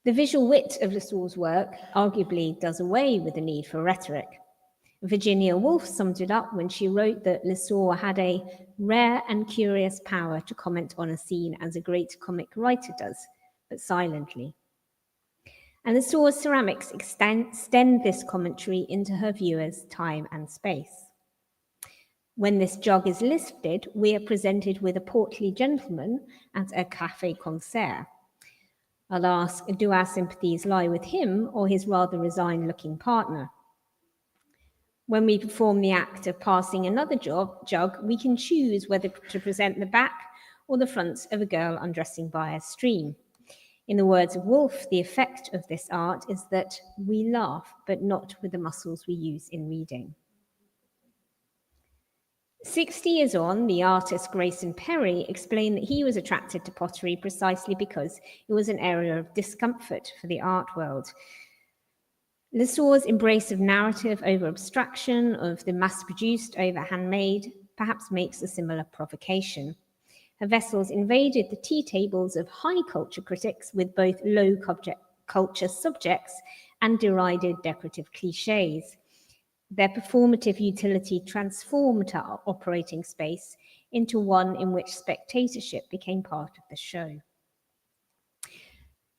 The visual wit of Lessore's work arguably does away with the need for rhetoric. Virginia Woolf summed it up when she wrote that Lessore had a rare and curious power to comment on a scene as a great comic writer does, but silently. And Lessore's ceramics extend this commentary into her viewers' time and space. When this jug is lifted, we are presented with a portly gentleman at a café concert. I'll ask, do our sympathies lie with him or his rather resigned-looking partner? When we perform the act of passing another jug, we can choose whether to present the back or the front of a girl undressing by a stream. In the words of Woolf, the effect of this art is that we laugh, but not with the muscles we use in reading. 60 years on, the artist Grayson Perry explained that he was attracted to pottery precisely because it was an area of discomfort for the art world. Lessore's embrace of narrative over abstraction, of the mass-produced over handmade, perhaps makes a similar provocation. Her vessels invaded the tea tables of high culture critics with both low culture subjects and derided decorative cliches. Their performative utility transformed her operating space into one in which spectatorship became part of the show.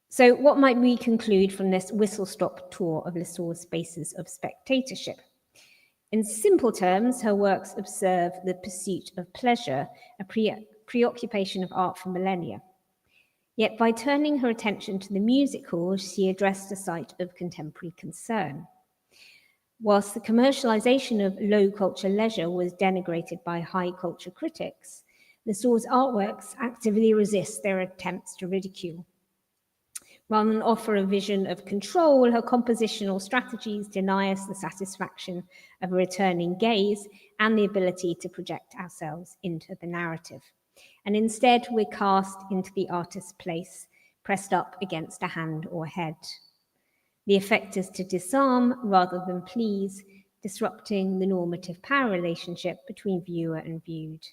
So what might we conclude from this whistle-stop tour of Lessore's spaces of spectatorship? In simple terms, her works observe the pursuit of pleasure, a preoccupation of art for millennia. Yet by turning her attention to the music hall, she addressed a site of contemporary concern. Whilst the commercialization of low culture leisure was denigrated by high culture critics, Lessore's artworks actively resist their attempts to ridicule. Rather than offer a vision of control, her compositional strategies deny us the satisfaction of a returning gaze and the ability to project ourselves into the narrative. And instead, we're cast into the artist's place, pressed up against a hand or head. The effect is to disarm rather than please, disrupting the normative power relationship between viewer and viewed.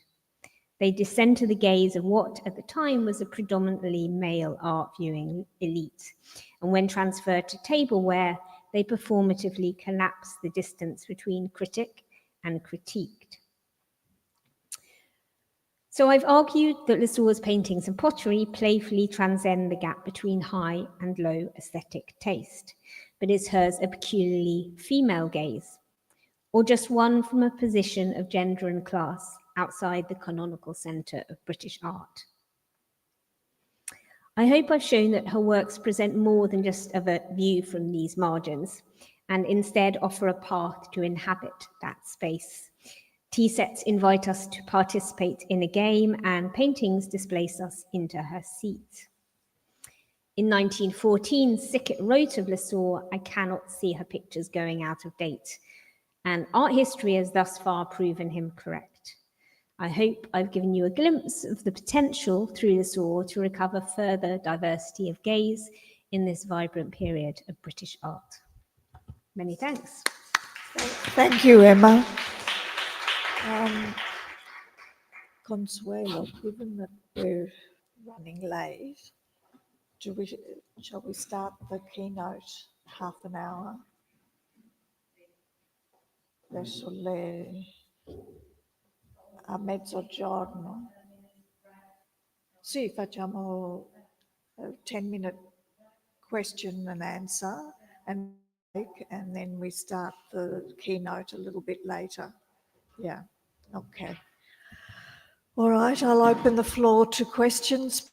They descend to the gaze of what at the time was a predominantly male art viewing elite. And when transferred to tableware, they performatively collapse the distance between critic and critiqued. So I've argued that Lessore's paintings and pottery playfully transcend the gap between high and low aesthetic taste, but is hers a peculiarly female gaze, or just one from a position of gender and class outside the canonical centre of British art? I hope I've shown that her works present more than just a view from these margins, and instead offer a path to inhabit that space. Tea sets invite us to participate in a game, and paintings displace us into her seat. In 1914, Sickert wrote of Lessore, "I cannot see her pictures going out of date," and art history has thus far proven him correct. I hope I've given you a glimpse of the potential through Lessore to recover further diversity of gaze in this vibrant period of British art. Many thanks. Thank you, Emma. Consuelo, given that we're running late, shall we start the keynote half an hour? Désolé. a mezzogiorno. Sì, facciamo a 10-minute question and answer and then we start the keynote a little bit later. Yeah, okay. All right, I'll open the floor to questions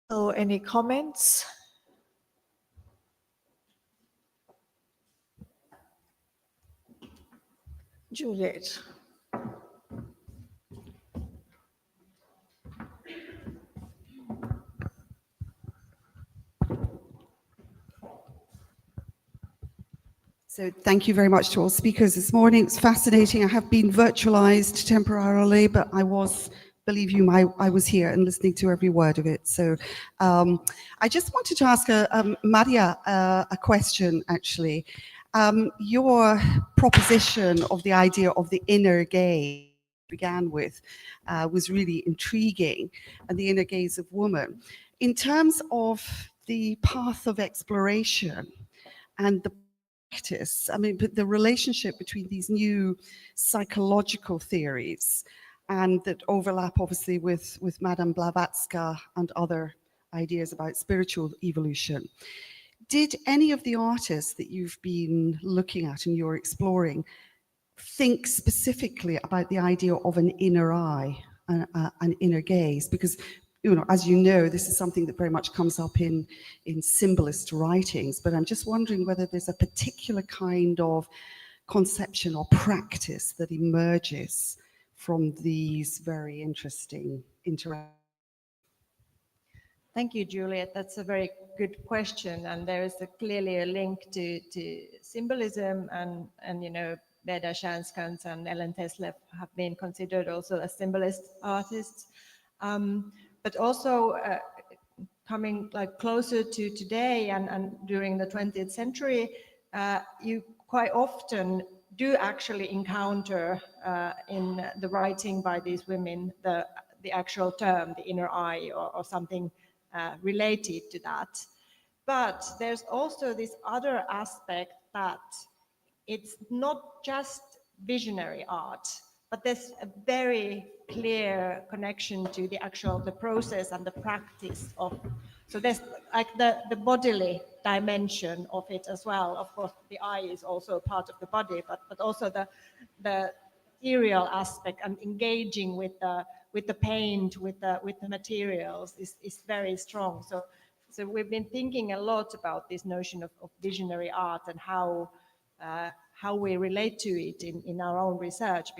or any comments. Juliet. So thank you very much to all speakers this morning. It's fascinating. I have been virtualized temporarily, but believe you, I was here and listening to every word of it. So I just wanted to ask Marja a question, actually. Your proposition of the idea of the inner gaze began with was really intriguing, and the inner gaze of woman. In terms of the path of exploration and the practice, I mean, but the relationship between these new psychological theories and that overlap obviously with Madame Blavatsky and other ideas about spiritual evolution. Did any of the artists that you've been looking at and you're exploring think specifically about the idea of an inner eye, an inner gaze? Because, you know, as you know, this is something that very much comes up in symbolist writings, but I'm just wondering whether there's a particular kind of conception or practice that emerges from these very interesting interactions. Thank you, Juliet. That's a very good question, and there is clearly a link to symbolism, and you know, Beda Shanskans and Ellen Teslev have been considered also as symbolist artists, but also coming like closer to today and during the 20th century, you quite often do actually encounter in the writing by these women the actual term, the inner eye, or something related to that. But there's also this other aspect that it's not just visionary art, but there's a very clear connection to the process and the practice of. So there's like the bodily dimension of it as well. Of course, the eye is also a part of the body, but also the material aspect and engaging with the paint, with the materials is very strong. So we've been thinking a lot about this notion of visionary art and how we relate to it in our own research.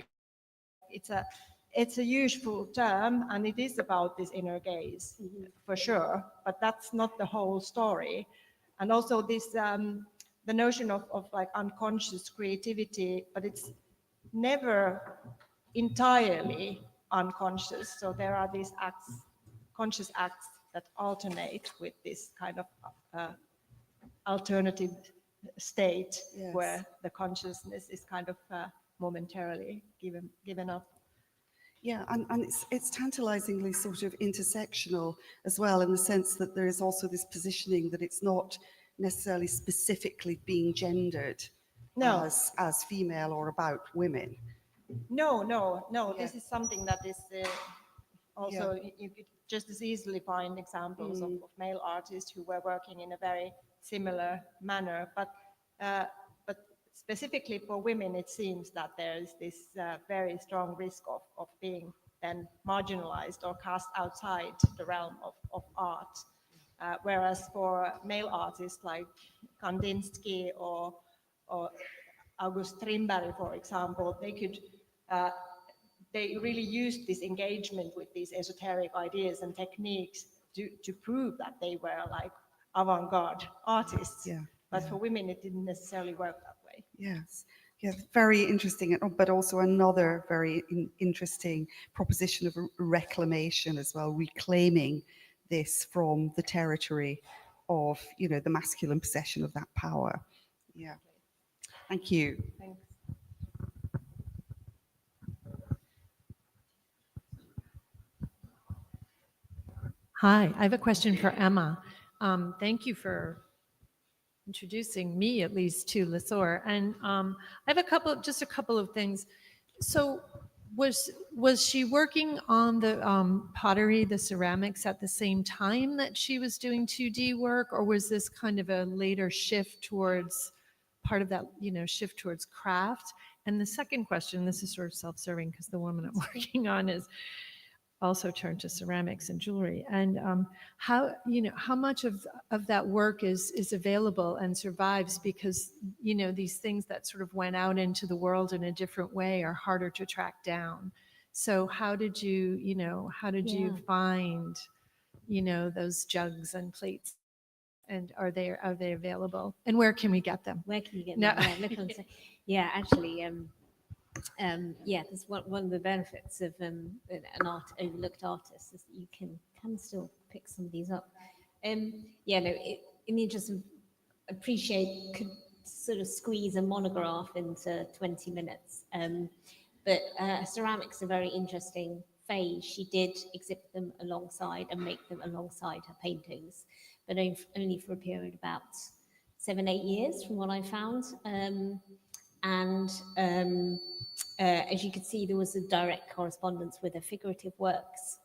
It's a useful term, and it is about this inner gaze, for sure, but that's not the whole story. And also this the notion of like unconscious creativity, but it's never entirely unconscious. So there are these acts, conscious acts, that alternate with this kind of alternative state, yes, where the consciousness is kind of momentarily given up. Yeah, and it's tantalizingly sort of intersectional as well, in the sense that there is also this positioning that it's not necessarily specifically being gendered, no, as female or about women. No. Yeah. Yeah. This is something that is also, yeah, you could just as easily find examples of male artists who were working in a very similar manner, but specifically for women, it seems that there is this very strong risk of being then marginalized or cast outside the realm of art. Whereas for male artists like Kandinsky or August Strindberg, for example, they really used this engagement with these esoteric ideas and techniques to prove that they were like avant-garde artists. Yeah. But for women, it didn't necessarily work that way. Yes. Yeah, very interesting, but also another very interesting proposition of reclamation as well, reclaiming this from the territory of, you know, the masculine possession of that power. Yeah. Thank you. Thanks. Hi, I have a question for Emma. Thank you for introducing me, at least, to Lessore. And I have just a couple of things. So Was she working on the pottery, the ceramics at the same time that she was doing 2D work, or was this kind of a later shift towards part of that, shift towards craft? And the second question, this is sort of self-serving because the woman I'm working on is also turned to ceramics and jewelry. And how much of that work is available and survives, because these things that sort of went out into the world in a different way are harder to track down. So how did you you find those jugs and plates, and are they available, and where can we get them? Where can you get No. them? Yeah, actually, that's one of the benefits of an overlooked artist, is that you can still pick some of these up. In the interest of could sort of squeeze a monograph into 20 minutes. But ceramics are a very interesting phase. She did exhibit them alongside and make them alongside her paintings, but only for a period of about 7-8 years from what I found. As you can see, there was a direct correspondence with her figurative works.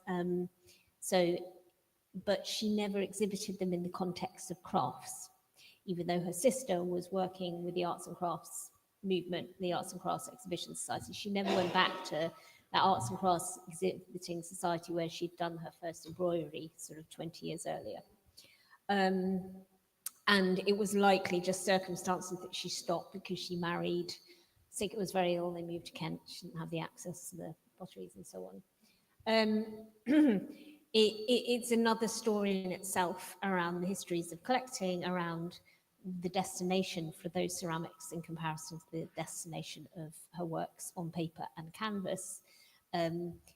But she never exhibited them in the context of crafts, even though her sister was working with the arts and crafts movement, the Arts and Crafts Exhibition Society. She never went back to that Arts and Crafts Exhibiting Society where she'd done her first embroidery sort of 20 years earlier. And it was likely just circumstances that she stopped because she married. Sigurd was very ill, they moved to Kent, she didn't have the access to the potteries and so on. It's another story in itself around the histories of collecting, around the destination for those ceramics in comparison to the destination of her works on paper and canvas.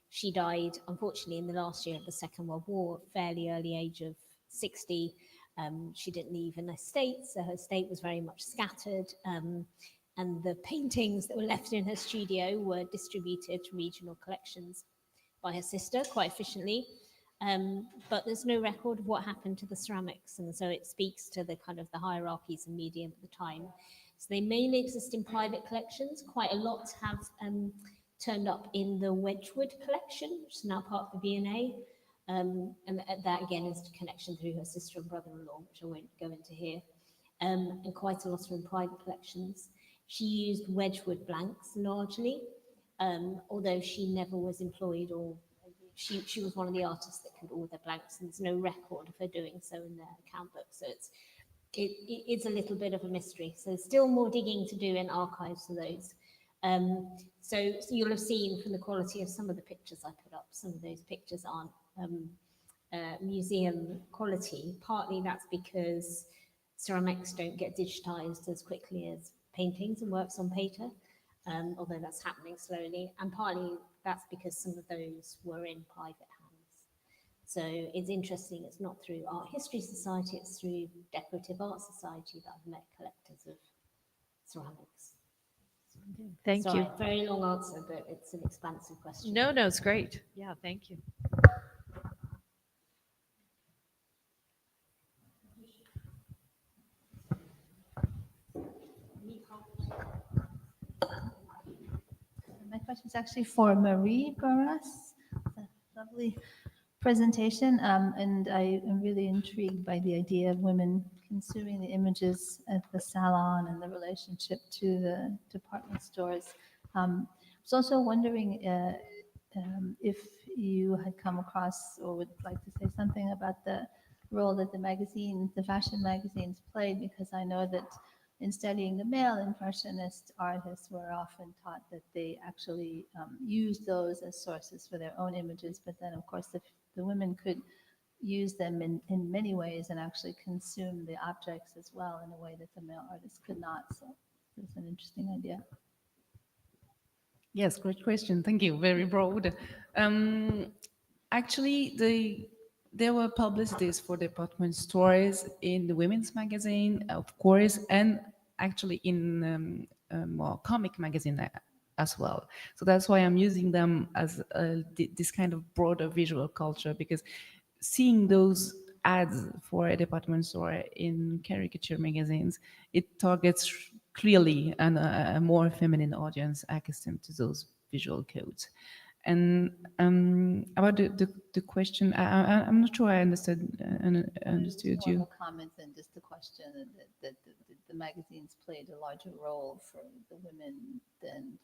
She died, unfortunately, in the last year of the Second World War, fairly early age of 60. She didn't leave an estate, so her estate was very much scattered. And the paintings that were left in her studio were distributed to regional collections by her sister quite efficiently. But there's no record of what happened to the ceramics, and so it speaks to the kind of the hierarchies and medium at the time. So they mainly exist in private collections. Quite a lot have turned up in the Wedgwood collection, which is now part of the V&A. And that again is a connection through her sister and brother-in-law, which I won't go into here. And quite a lot are in private collections. She used Wedgwood blanks largely, although she never was employed, or she was one of the artists that could order blanks, and there's no record of her doing so in the account book. So it's a little bit of a mystery. So still more digging to do in archives for those. So you'll have seen from the quality of some of the pictures I put up, some of those pictures aren't museum quality. Partly that's because ceramics don't get digitized as quickly as paintings and works on paper, although that's happening slowly. And partly that's because some of those were in private hands. So it's interesting, it's not through Art History Society, it's through Decorative Art Society that I've met collectors of ceramics. Thank you. Very long answer, but it's an expansive question. No, it's great. Yeah, thank you. My question is actually for Marie Barras. A lovely presentation, and I am really intrigued by the idea of women consuming the images at the salon and the relationship to the department stores. I was also wondering if you had come across or would like to say something about the role that the fashion magazines played, because I know that in studying the male impressionist artists, we're often taught that they actually use those as sources for their own images, but then of course the women could use them in many ways and actually consume the objects as well in a way that the male artists could not. So it's an interesting idea. Yes, great question. Thank you. Very broad. Actually, there were publicities for department stores in the women's magazine, of course, and actually in more comic magazine as well. So that's why I'm using them as this kind of broader visual culture, because seeing those ads for a department store in caricature magazines, it targets clearly a more feminine audience accustomed to those visual codes. And about the question, I'm not sure I understood More you. of a comment than just the question that the magazines played a larger role for the women than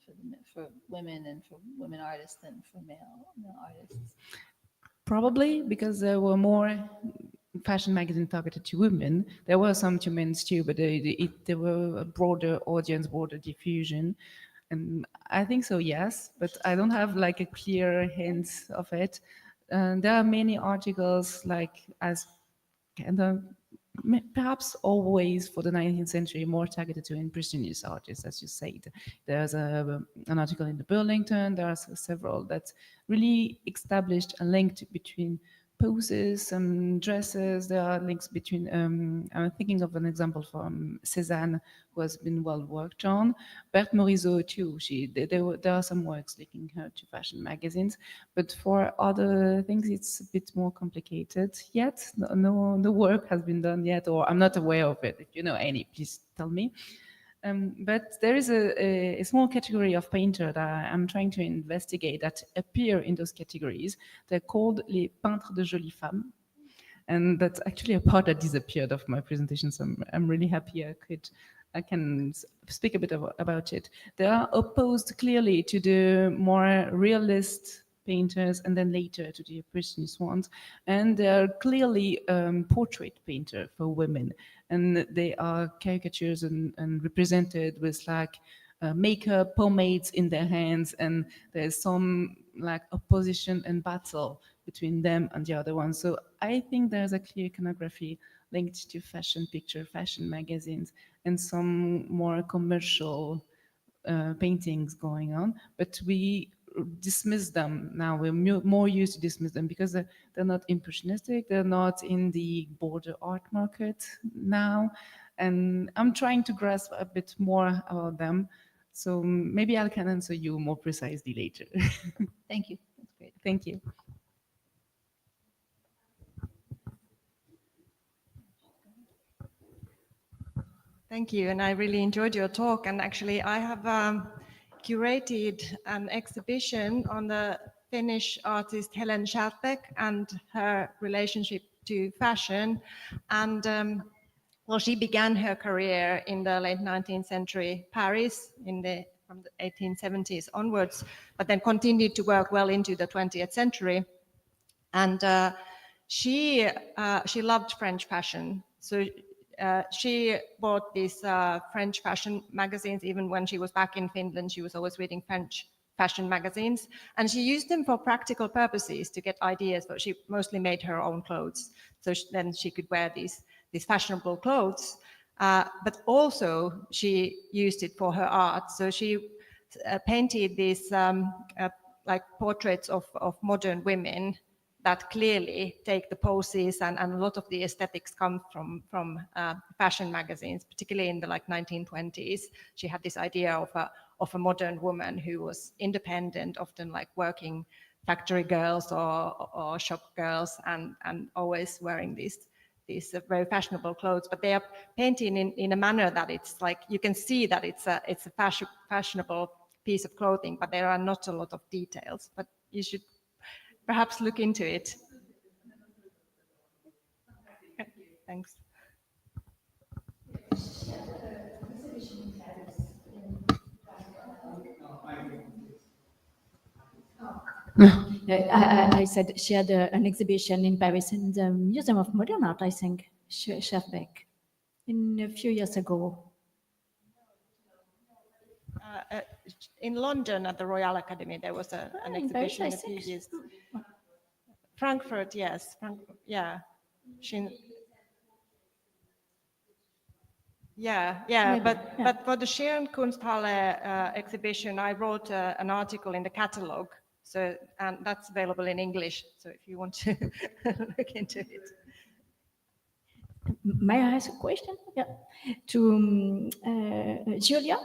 for women and for women artists than for male artists. Probably because there were more fashion magazines targeted to women. There were some to men too, but there were a broader audience, broader diffusion. And I think so, yes, but I don't have like a clear hint of it. There are many articles like as kind of perhaps always for the 19th century more targeted to impressionist artists, as you said. There's an article in the Burlington, there are several that really established a link between poses and dresses. There are links between, I'm thinking of an example from Cézanne, who has been well worked on. Berthe Morisot too, there are some works linking her to fashion magazines, but for other things it's a bit more complicated yet. No work has been done yet, or I'm not aware of it. If you know any, please tell me. But there is a small category of painter that I'm trying to investigate that appear in those categories. They're called les peintres de jolies femmes. And that's actually a part that disappeared of my presentation, so I'm really happy I can speak a bit about it. They are opposed clearly to the more realist painters and then later to the impressionist ones. And they are clearly portrait painter for women. And they are caricatures and represented with like makeup, pomades in their hands, and there's some like opposition and battle between them and the other one. So I think there's a clear iconography linked to fashion picture, fashion magazines, and some more commercial paintings going on. But we dismiss them now. We're more used to dismiss them because they're not impressionistic, they're not in the border art market now. And I'm trying to grasp a bit more about them. So maybe I can answer you more precisely later. Thank you. That's great. Thank you. Thank you, and I really enjoyed your talk. And actually, I have curated an exhibition on the Finnish artist Helen Schärtbeck and her relationship to fashion. And well, she began her career in the late 19th century Paris from the 1870s onwards, but then continued to work well into the 20th century. And she loved French fashion. So she bought these French fashion magazines. Even when she was back in Finland, she was always reading French fashion magazines. And she used them for practical purposes to get ideas, but she mostly made her own clothes. So then she could wear these fashionable clothes. But also she used it for her art. So she painted these like portraits of modern women that clearly take the poses, and a lot of the aesthetics come from fashion magazines, particularly in the like 1920s. She had this idea of a modern woman who was independent, often like working factory girls or shop girls, and always wearing these very fashionable clothes. But they are painted in a manner that it's like you can see that it's a fashionable piece of clothing, but there are not a lot of details. But you should perhaps look into it. Thanks. I said she had an exhibition in Paris in the Museum of Modern Art, I think, Schärtbeck, in a few years ago. In London at the Royal Academy, there was an exhibition a few years. Frankfurt, yes. Yeah. Yeah. But for the Scherenkunsthalle exhibition, I wrote an article in the catalog. So, and that's available in English. So if you want to look into it. May I ask a question? Yeah. To Julia,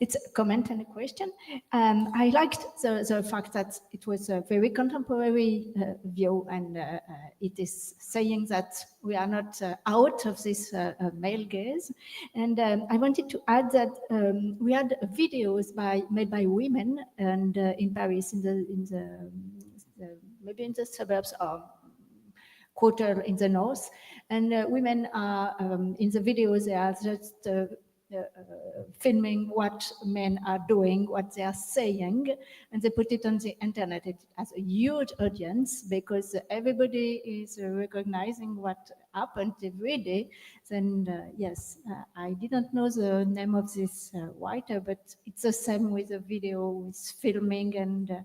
it's a comment and a question. I liked the fact that it was a very contemporary view, and it is saying that we are not out of this male gaze. And I wanted to add that we had videos made by women, and in Paris, maybe in the suburbs or quarter in the north, and women are in the videos. They are just filming what men are doing, what they are saying, and they put it on the internet. It has a huge audience because everybody is recognizing what happened every day. Then yes, I didn't know the name of this writer, but it's the same with the video, with filming and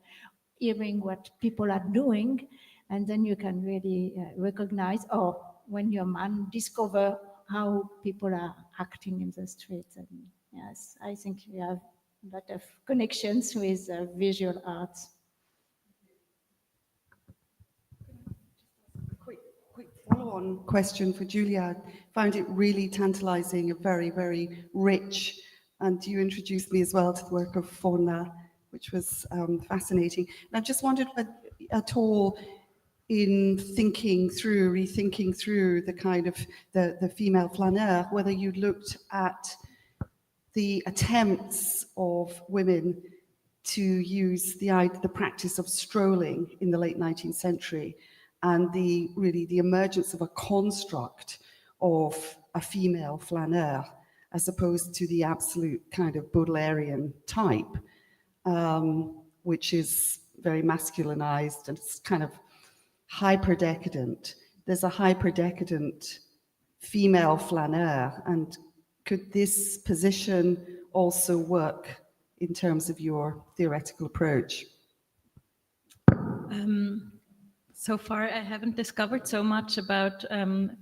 hearing what people are doing, and then you can really recognize, or when your man discover how people are acting in the streets. And yes, I think we have a lot of connections with visual arts. Quick follow-on question for Julia. I found it really tantalizing and very, very rich. And you introduced me as well to the work of Fauna, which was fascinating. And I just wondered at all, in rethinking through the kind of the female flaneur, whether you looked at the attempts of women to use the practice of strolling in the late 19th century, and the emergence of a construct of a female flaneur, as opposed to the absolute kind of Baudelairean type, which is very masculinized and it's kind of hyper-decadent. There's a hyper-decadent female flaneur, and could this position also work in terms of your theoretical approach? So far, I haven't discovered so much about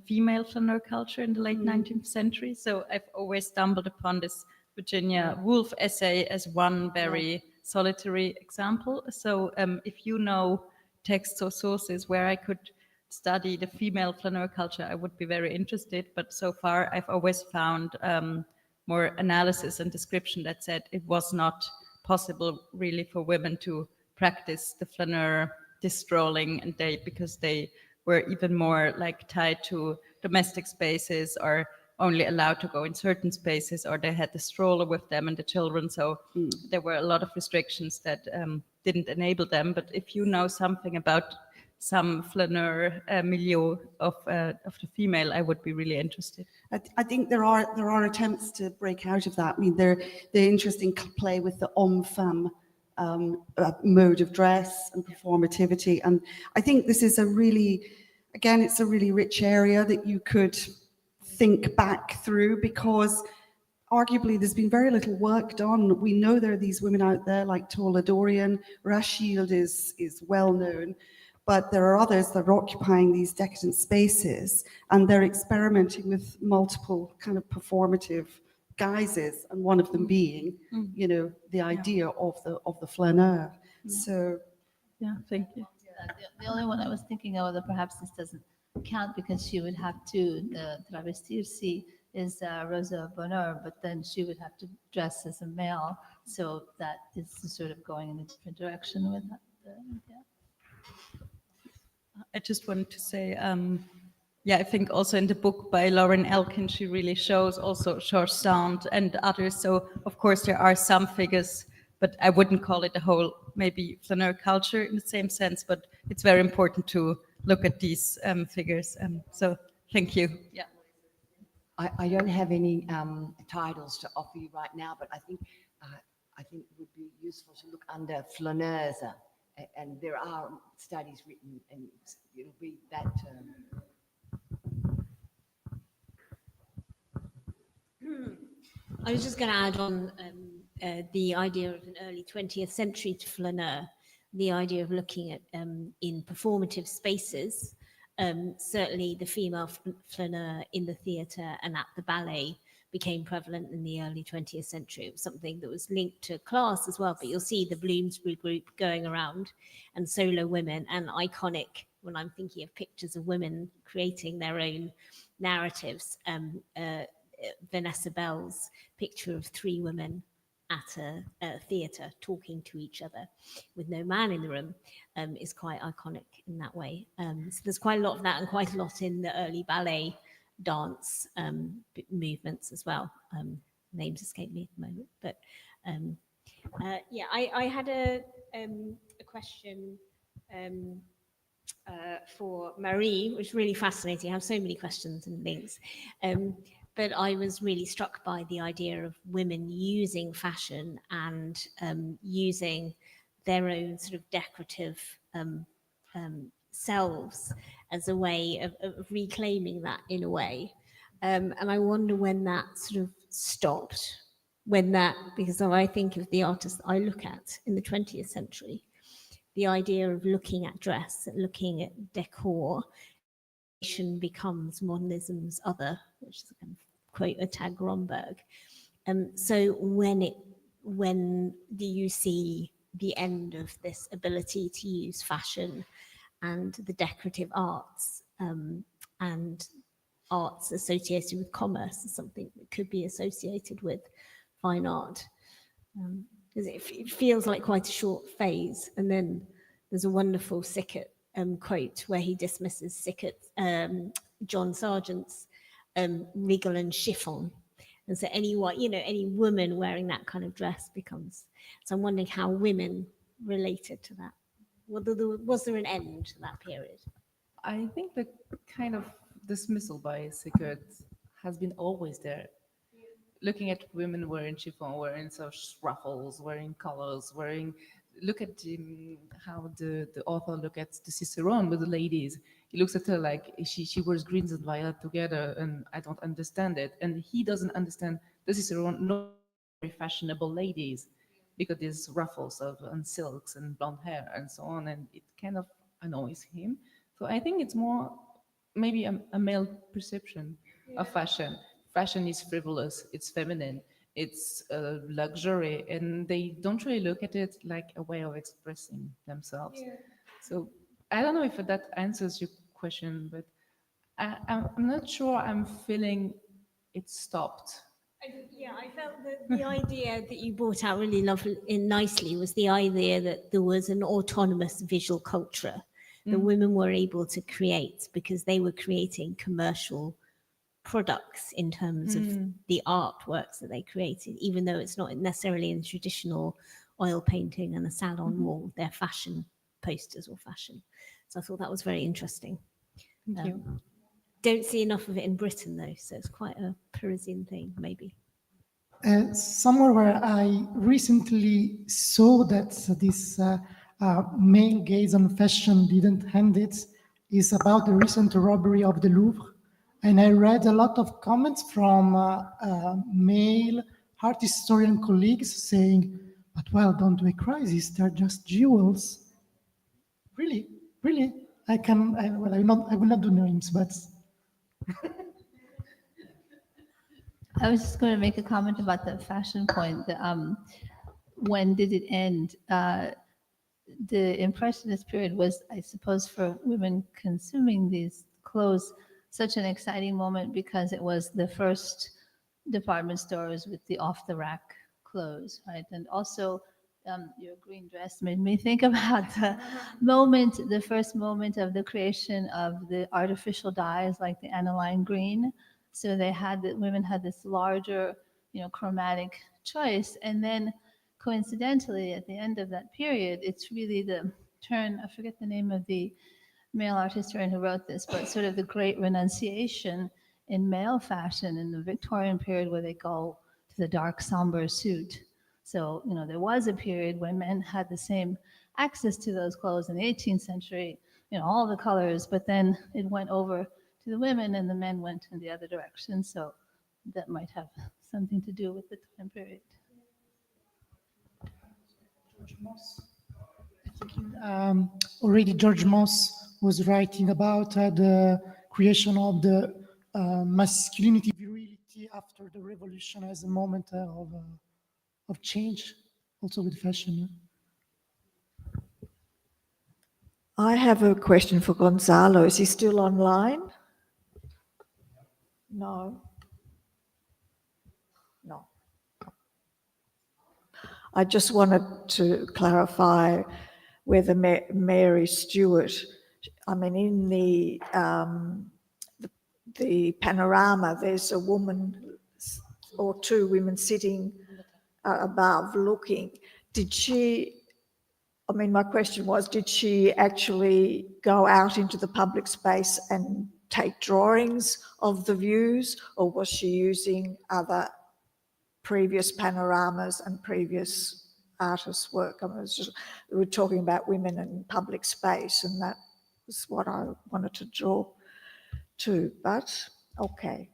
female flaneur culture in the late 19th century. So I've always stumbled upon this Virginia Woolf essay as one very solitary example. So if you know texts or sources where I could study the female flaneur culture, I would be very interested. But so far, I've always found more analysis and description that said it was not possible really for women to practice the flaneur, this strolling, and because they were even more like tied to domestic spaces or only allowed to go in certain spaces, or they had the stroller with them and the children. So there were a lot of restrictions that didn't enable them. But if you know something about some flaneur milieu of the female, I would be really interested. I think there are attempts to break out of that. I mean, they're interesting play with the homme-femme mode of dress and performativity. And I think this is it's a really rich area that you could think back through, because arguably there's been very little work done. We know there are these women out there like Tola Dorian, Rashield is well known, but there are others that are occupying these decadent spaces, and they're experimenting with multiple kind of performative guises, and one of them being, the idea of the flaneur. So, thank you. The only one I was thinking of, that perhaps this doesn't count because she would have to, the travestirsi is Rosa Bonheur, but then she would have to dress as a male. So that is sort of going in a different direction with that. I just wanted to say, I think also in the book by Lauren Elkin, she really shows also George Sand and others. So of course there are some figures, but I wouldn't call it a whole maybe flaneur culture in the same sense, but it's very important to look at these figures. So thank you. Yeah. I don't have any titles to offer you right now, but I think it would be useful to look under flaneurs, and there are studies written, and you'll read that term. I was just going to add on the idea of an early 20th century flaneur, the idea of looking at in performative spaces. Certainly the female flaneur in the theatre and at the ballet became prevalent in the early 20th century. It was something that was linked to class as well, but you'll see the Bloomsbury group going around and solo women, and iconic when I'm thinking of pictures of women creating their own narratives. Vanessa Bell's picture of 3 women at a theatre talking to each other with no man in the room is quite iconic in that way. So there's quite a lot of that, and quite a lot in the early ballet dance movements as well. Names escape me at the moment, but yeah, I had a question for Marie, which is really fascinating. I have so many questions and links. But I was really struck by the idea of women using fashion and using their own sort of decorative selves as a way of reclaiming that in a way. And I wonder when that sort of stopped, because I think of the artists I look at in the 20th century, the idea of looking at dress, looking at decor, becomes modernism's other, which is a kind of quote a Tag Romberg. So when do you see the end of this ability to use fashion and the decorative arts and arts associated with commerce as something that could be associated with fine art? Because it feels like quite a short phase, and then there's a wonderful Sickert quote where he dismisses Sickert, John Sargent's regal and chiffon, and so any woman wearing that kind of dress becomes. So I'm wondering how women related to that. Was there an end to that period? I think the kind of dismissal by Sickert has been always there. Looking at women wearing chiffon, wearing such ruffles, wearing colors, look at how the author look at the Cicerone with the ladies. He looks at her like she wears greens and violet together, and I don't understand it. And he doesn't understand the Cicerone, not very fashionable ladies, because there's ruffles and silks and blonde hair and so on, and it kind of annoys him. So I think it's more maybe a male perception of fashion. Fashion is frivolous, it's feminine, it's luxury, and they don't really look at it like a way of expressing themselves. Yeah. So I don't know if that answers your question, but I'm not sure I'm feeling it stopped. I felt that the idea that you brought out really nicely was the idea that there was an autonomous visual culture that women were able to create because they were creating commercial products in terms of the artworks that they created, even though it's not necessarily in traditional oil painting and a salon wall, they're fashion posters or fashion. So I thought that was very interesting. Thank you. Don't see enough of it in Britain though, so it's quite a Parisian thing maybe. Somewhere where I recently saw that this male gaze on fashion didn't end it is about the recent robbery of the Louvre. And I read a lot of comments from male art historian colleagues saying, but well, don't do a crisis, they're just jewels. Really? I will not do names, but... I was just going to make a comment about the fashion point. When did it end? The Impressionist period was, I suppose, for women consuming these clothes, such an exciting moment because it was the first department stores with the off-the-rack clothes, right? And also, your green dress made me think about the first moment of the creation of the artificial dyes like the aniline green. So women had this larger, chromatic choice. And then coincidentally, at the end of that period, it's really the turn, I forget the name of the male art historian who wrote this, but sort of the great renunciation in male fashion in the Victorian period where they go to the dark, somber suit. So, there was a period when men had the same access to those clothes in the 18th century, all the colors, but then it went over to the women and the men went in the other direction. So that might have something to do with the time period. George Moss. Already George Moss was writing about the creation of the masculinity, virility after the revolution as a moment of change, also with fashion. I have a question for Gonzalo. Is he still online? No. I just wanted to clarify whether Mary Stewart, I mean, in the panorama, there's a woman or two women sitting above looking. Did she, I mean, my question was, did she actually go out into the public space and take drawings of the views, or was she using other previous panoramas and previous artists' work? I mean, it was just, we were talking about women in public space, and that was what I wanted to draw to, but okay.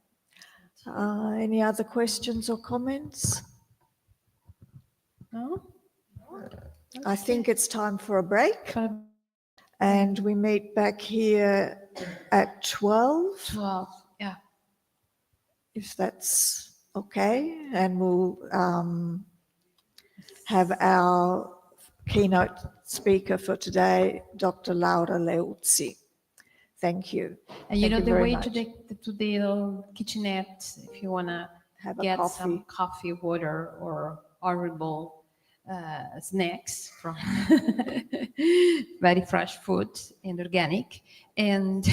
Any other questions or comments? No? I think it's time for a break. And we meet back here at 12. 12, yeah. If that's okay. And we'll have our keynote speaker for today, Dr. Laura Leuzzi. Thank you. And you Thank know you the very way much. to the little kitchenette, if you want to Have a get coffee. some coffee, water, or horrible snacks from very fresh food and organic. And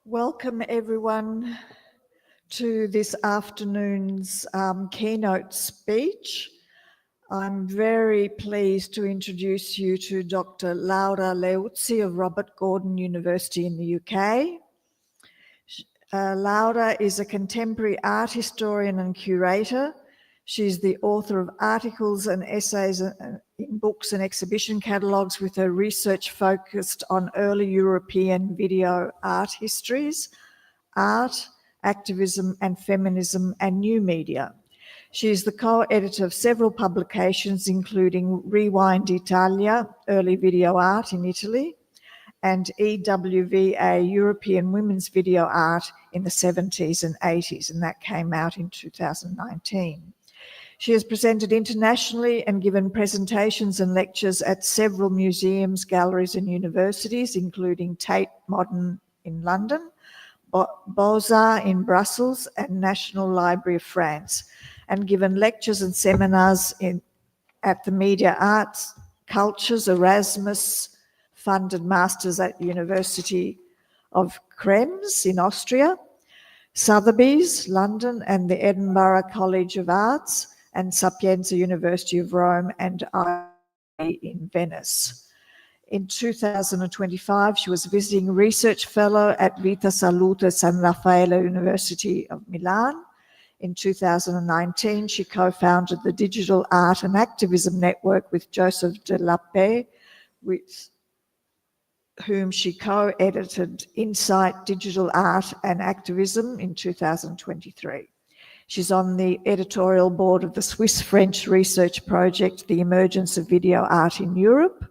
Welcome everyone to this afternoon's keynote speech. I'm very pleased to introduce you to Dr. Laura Leuzzi of Robert Gordon University in the UK. Laura is a contemporary art historian and curator. She's the author of articles and essays in books and exhibition catalogues, with her research focused on early European video art histories, art, activism and feminism, and new media. She is the co-editor of several publications, including Rewind Italia, Early Video Art in Italy, and EWVA, European Women's Video Art in the 70s and 80s, and that came out in 2019. She has presented internationally and given presentations and lectures at several museums, galleries and universities, including Tate Modern in London, Beaux-Arts in Brussels and National Library of France, and given lectures and seminars at the Media Arts, Cultures, Erasmus funded masters at University of Krems in Austria, Sotheby's, London, and the Edinburgh College of Arts, and Sapienza University of Rome and in Venice. In 2025, she was visiting research fellow at Vita Salute San Raffaele University of Milan. In 2019, she co-founded the Digital Art and Activism Network with Joseph de la Paix, with whom she co-edited Insight Digital Art and Activism in 2023. She's on the editorial board of the Swiss-French research project, The Emergence of Video Art in Europe.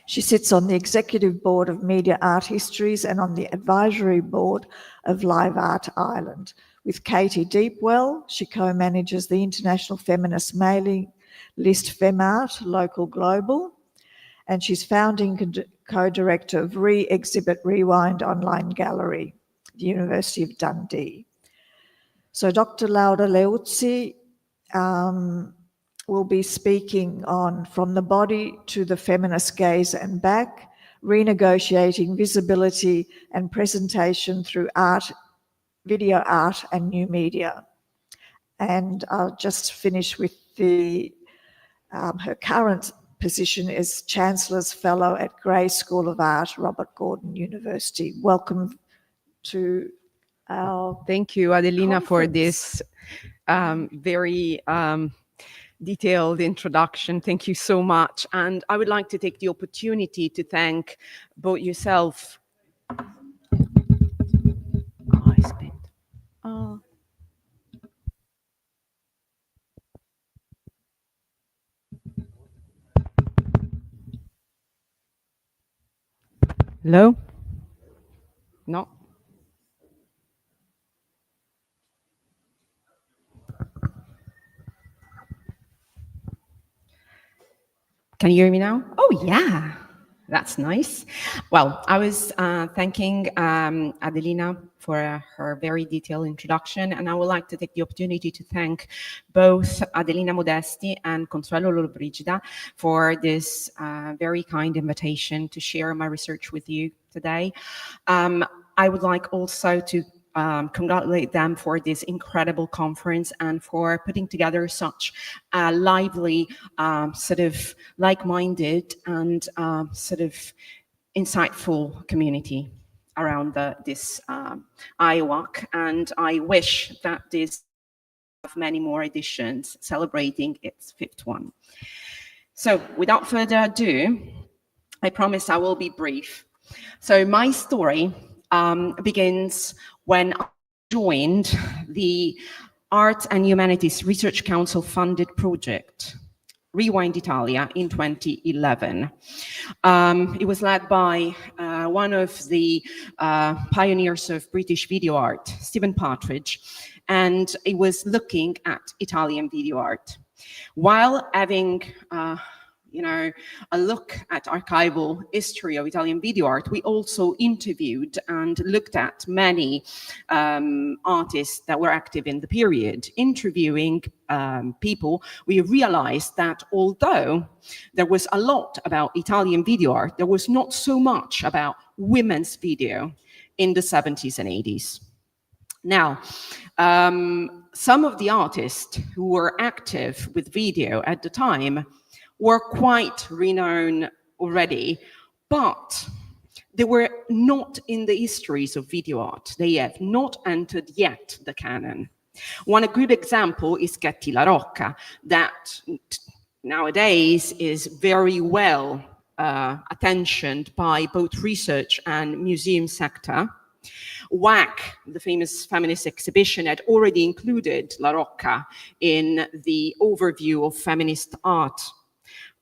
She sits on the executive board of Media Art Histories and on the advisory board of Live Art Ireland. With Katie Deepwell, she co-manages the international feminist mailing list FemArt, Local Global, and she's founding co-director of Re-Exhibit Rewind Online Gallery, the University of Dundee. So Dr. Laura Leuzzi will be speaking on From the Body to the Feminist Gaze and Back, Renegotiating Visibility and Presentation Through Art, Video Art and New Media. And I'll just finish with her current position as Chancellor's Fellow at Gray School of Art, Robert Gordon University. Welcome to our Thank you, Adelina, conference. for this very detailed introduction. Thank you so much. And I would like to take the opportunity to thank both yourself. Hello? No? Can you hear me now? Oh, yeah. That's nice. Well, I was thanking Adelina for her very detailed introduction, and I would like to take the opportunity to thank both Adelina Modesti and Consuelo Lollobrigida for this very kind invitation to share my research with you today. I would like also to congratulate them for this incredible conference and for putting together such a lively, sort of like-minded and sort of insightful community around this AIWAC. And I wish that this have many more editions celebrating its 5th one. So without further ado, I promise I will be brief. So my story begins when I joined the Art and Humanities Research Council funded project, Rewind Italia, in 2011. It was led by one of the pioneers of British video art, Stephen Partridge, and it was looking at Italian video art. While having a look at archival history of Italian video art, we also interviewed and looked at many artists that were active in the period. Interviewing people, we realized that although there was a lot about Italian video art, there was not so much about women's video. in the 70s and 80s. Now, some of the artists who were active with video at the time were quite renowned already, but they were not in the histories of video art. They have not entered yet the canon. One good example is Getty La Rocca, that nowadays is very well attentioned by both research and museum sector. AIWAC, the famous feminist exhibition, had already included La Rocca in the overview of feminist art,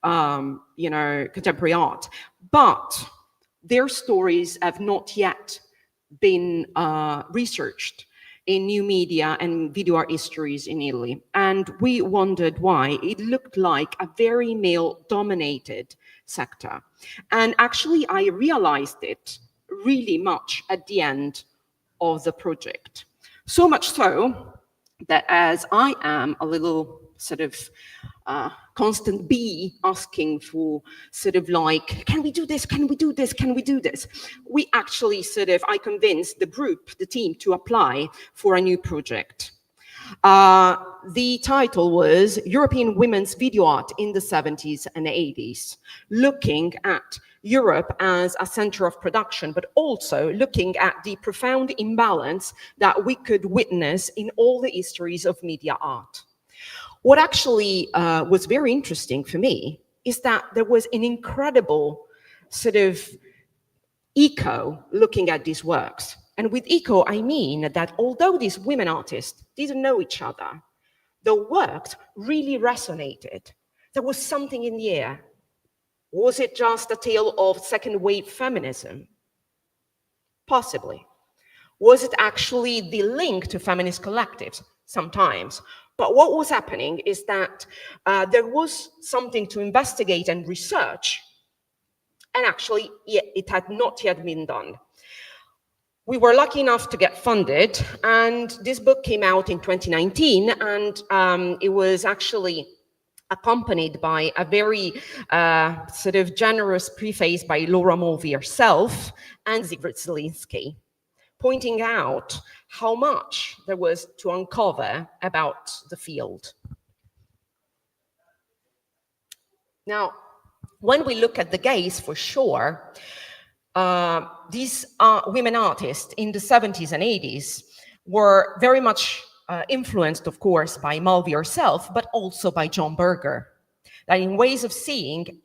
contemporary art. But their stories have not yet been researched in new media and video art histories in Italy. And we wondered why. It looked like a very male-dominated sector. And actually, I realized it really much at the end of the project. So much so that as I am a little sort of constant bee asking for sort of like, can we do this? Can we do this? Can we do this? We actually I convinced the group, the team, to apply for a new project. The title was European Women's Video Art in the 70s and 80s, looking at Europe as a center of production, but also looking at the profound imbalance that we could witness in all the histories of media art. What actually was very interesting for me is that there was an incredible sort of echo looking at these works. And with echo, I mean that although these women artists didn't know each other, the works really resonated. There was something in the air. Was it just a tale of second wave feminism? Possibly. Was it actually the link to feminist collectives? Sometimes. But what was happening is that there was something to investigate and research, and actually it had not yet been done. We were lucky enough to get funded, and this book came out in 2019, and it was actually accompanied by a very sort of generous preface by Laura Mulvey herself and Zygmunt Zielinski, pointing out how much there was to uncover about the field. Now, when we look at the gaze, for sure, these women artists in the 70s and 80s were very much influenced, of course, by Mulvey herself, but also by John Berger, that in Ways of Seeing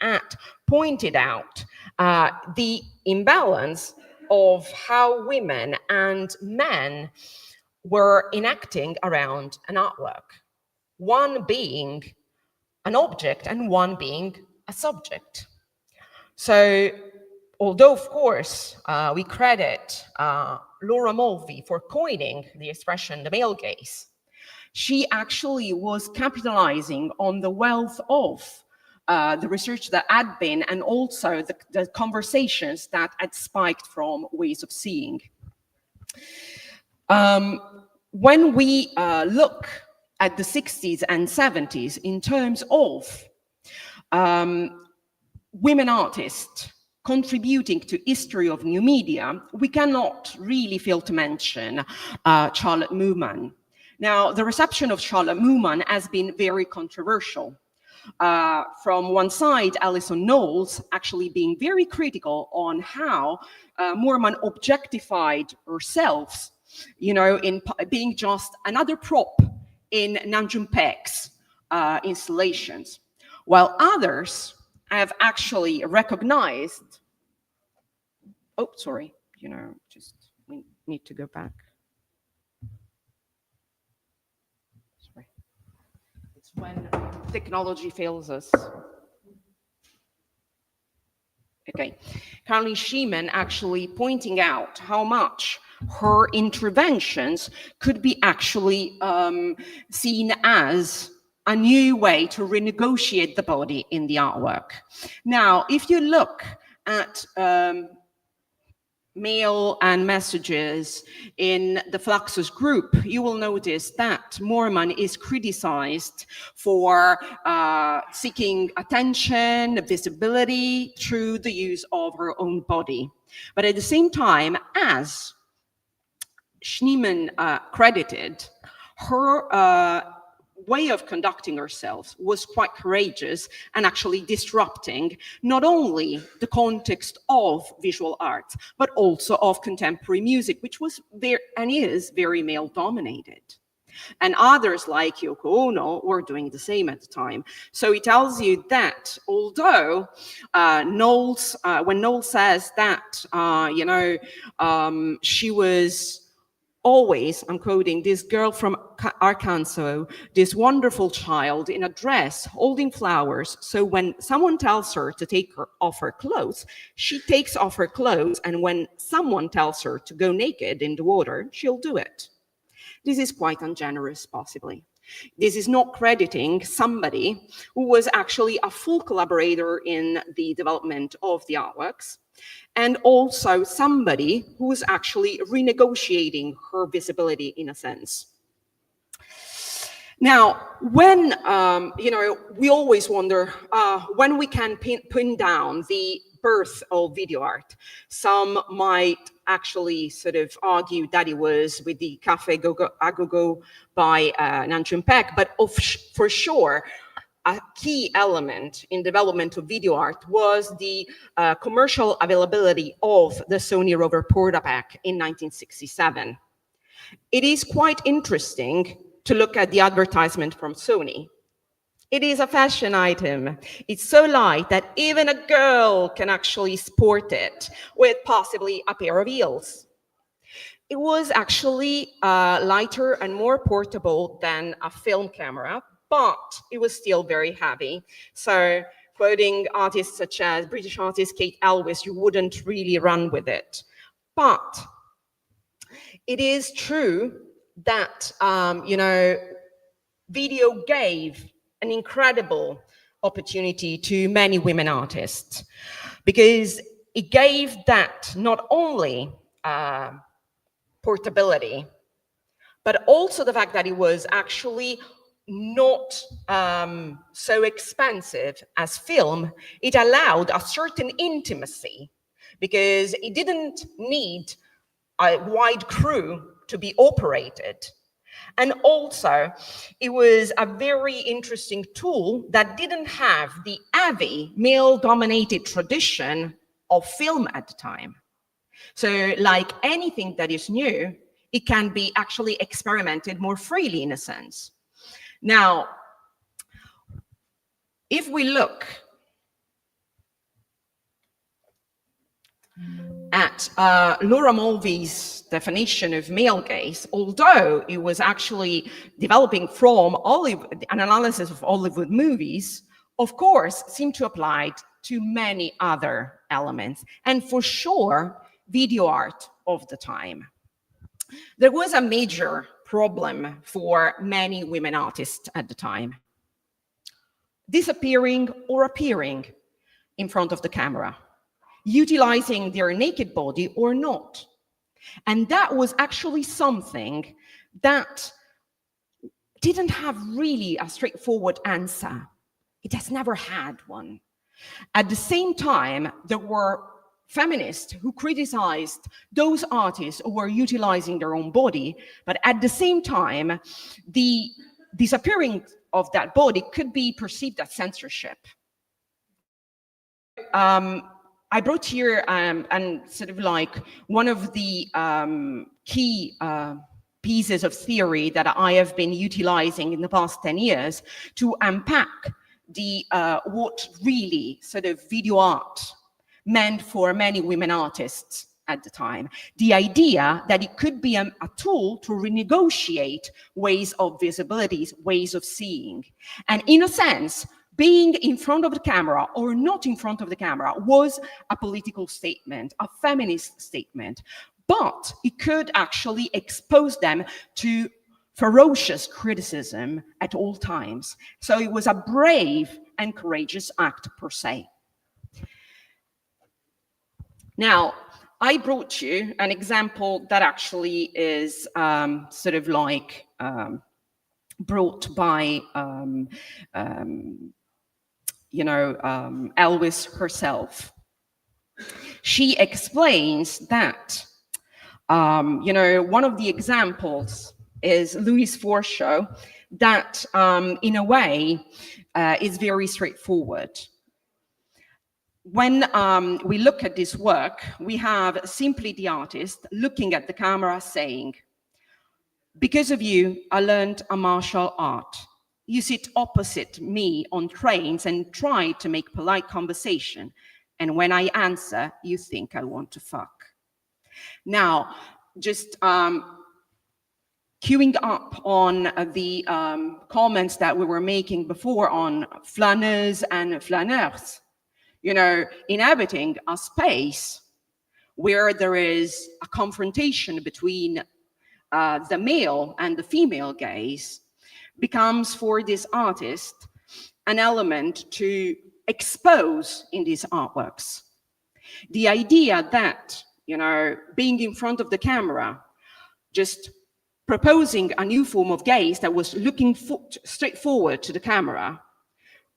pointed out the imbalance of how women and men were enacting around an artwork, one being an object and one being a subject. So, although, of course, we credit Laura Mulvey for coining the expression the male gaze, she actually was capitalizing on the wealth of the research that had been, and also the conversations that had spiked from Ways of Seeing. When we look at the 60s and 70s in terms of women artists contributing to history of new media, we cannot really fail to mention Charlotte Mooman. Now, the reception of Charlotte Mooman has been very controversial. From one side, Alison Knowles actually being very critical on how Moorman objectified herself, in being just another prop in Nam June Paik's installations, while others have actually recognized, we need to go back. Sorry. It's when technology fails us. Okay. Caroline Sheeman actually pointing out how much her interventions could be actually seen as a new way to renegotiate the body in the artwork. Now, if you look at mail and messages in the Fluxus group, you will notice that Moorman is criticized for seeking attention, visibility through the use of her own body. But at the same time, as Schneemann credited, her way of conducting herself was quite courageous and actually disrupting not only the context of visual arts, but also of contemporary music, which was very, and is very male dominated. And others like Yoko Ono were doing the same at the time. So it tells you that although when Knowles says that, she was always, I'm quoting, this girl from Arkansas, this wonderful child in a dress holding flowers. So when someone tells her to take off her clothes, she takes off her clothes. And when someone tells her to go naked in the water, she'll do it. This is quite ungenerous, possibly. This is not crediting somebody who was actually a full collaborator in the development of the AIWACs, and also somebody who was actually renegotiating her visibility in a sense. Now, when, we always wonder when we can pin down the birth of video art. Some might actually sort of argue that it was with the Café Agogo by Nanchun Peck, but for sure, a key element in development of video art was the commercial availability of the Sony Rover Portapack in 1967. It is quite interesting to look at the advertisement from Sony. It is a fashion item. It's so light that even a girl can actually sport it with possibly a pair of heels. It was actually lighter and more portable than a film camera, but it was still very heavy. So quoting artists such as British artist Kate Elwes, you wouldn't really run with it. But it is true that, video gave an incredible opportunity to many women artists, because it gave that not only portability, but also the fact that it was actually not so expensive as film. It allowed a certain intimacy because it didn't need a wide crew to be operated. And also, it was a very interesting tool that didn't have the heavy male-dominated tradition of film at the time. So like anything that is new, it can be actually experimented more freely in a sense. Now, if we look at Laura Mulvey's definition of male gaze, although it was actually developing from an analysis of Hollywood movies, of course, seemed to apply to many other elements, and for sure, video art of the time. There was a major problem for many women artists at the time: disappearing or appearing in front of the camera, utilizing their naked body or not. And that was actually something that didn't have really a straightforward answer. It has never had one. At the same time, there were feminists who criticized those artists who were utilizing their own body, but at the same time, the disappearing of that body could be perceived as censorship. I brought here and sort of like one of the key pieces of theory that I have been utilizing in the past 10 years to unpack the what really sort of video art meant for many women artists at the time. The idea that it could be a tool to renegotiate ways of visibilities, ways of seeing. And in a sense, being in front of the camera or not in front of the camera was a political statement, a feminist statement, but it could actually expose them to ferocious criticism at all times. So it was a brave and courageous act per se. Now, I brought you an example that actually is sort of like brought by Elwes herself. She explains that One of the examples is Louis' show that, in a way, is very straightforward. When we look at this work, we have simply the artist looking at the camera saying, "Because of you, I learned a martial art. You sit opposite me on trains and try to make polite conversation. And when I answer, you think I want to fuck." Now, just queuing up on the comments that we were making before on flaneurs and flaneurs, inhabiting a space where there is a confrontation between the male and the female gaze becomes for this artist an element to expose in these artworks. The idea that, being in front of the camera, just proposing a new form of gaze that was looking straight forward to the camera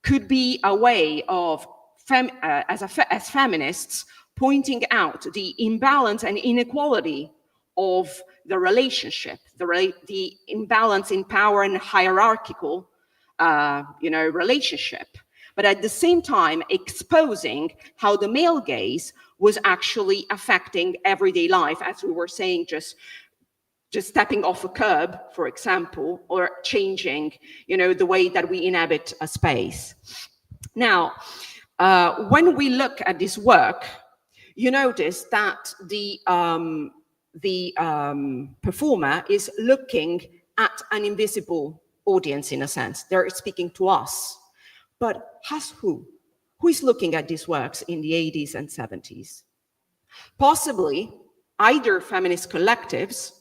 could be a way of, as feminists, pointing out the imbalance and inequality of the relationship, the imbalance in power and hierarchical, relationship, but at the same time exposing how the male gaze was actually affecting everyday life, as we were saying, just stepping off a curb, for example, or changing, the way that we inhabit a space. Now, when we look at this work, you notice that the performer is looking at an invisible audience, in a sense. They're speaking to us. But as who? Who is looking at these works in the 80s and 70s? Possibly either feminist collectives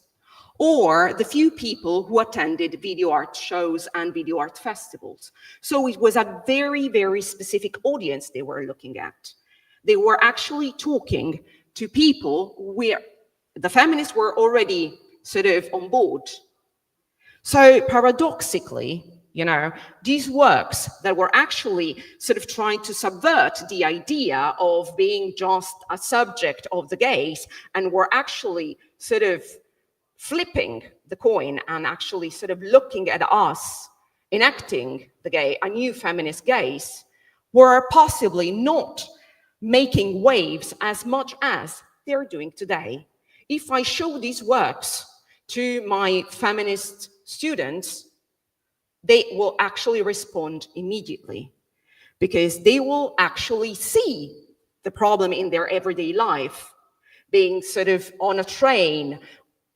or the few people who attended video art shows and video art festivals. So it was a very, very specific audience they were looking at. They were actually talking to people where the feminists were already sort of on board. So paradoxically, these works that were actually sort of trying to subvert the idea of being just a subject of the gaze and were actually sort of flipping the coin and actually sort of looking at us, enacting a new feminist gaze, were possibly not making waves as much as they're doing today. If I show these works to my feminist students, they will actually respond immediately because they will actually see the problem in their everyday life, being sort of on a train,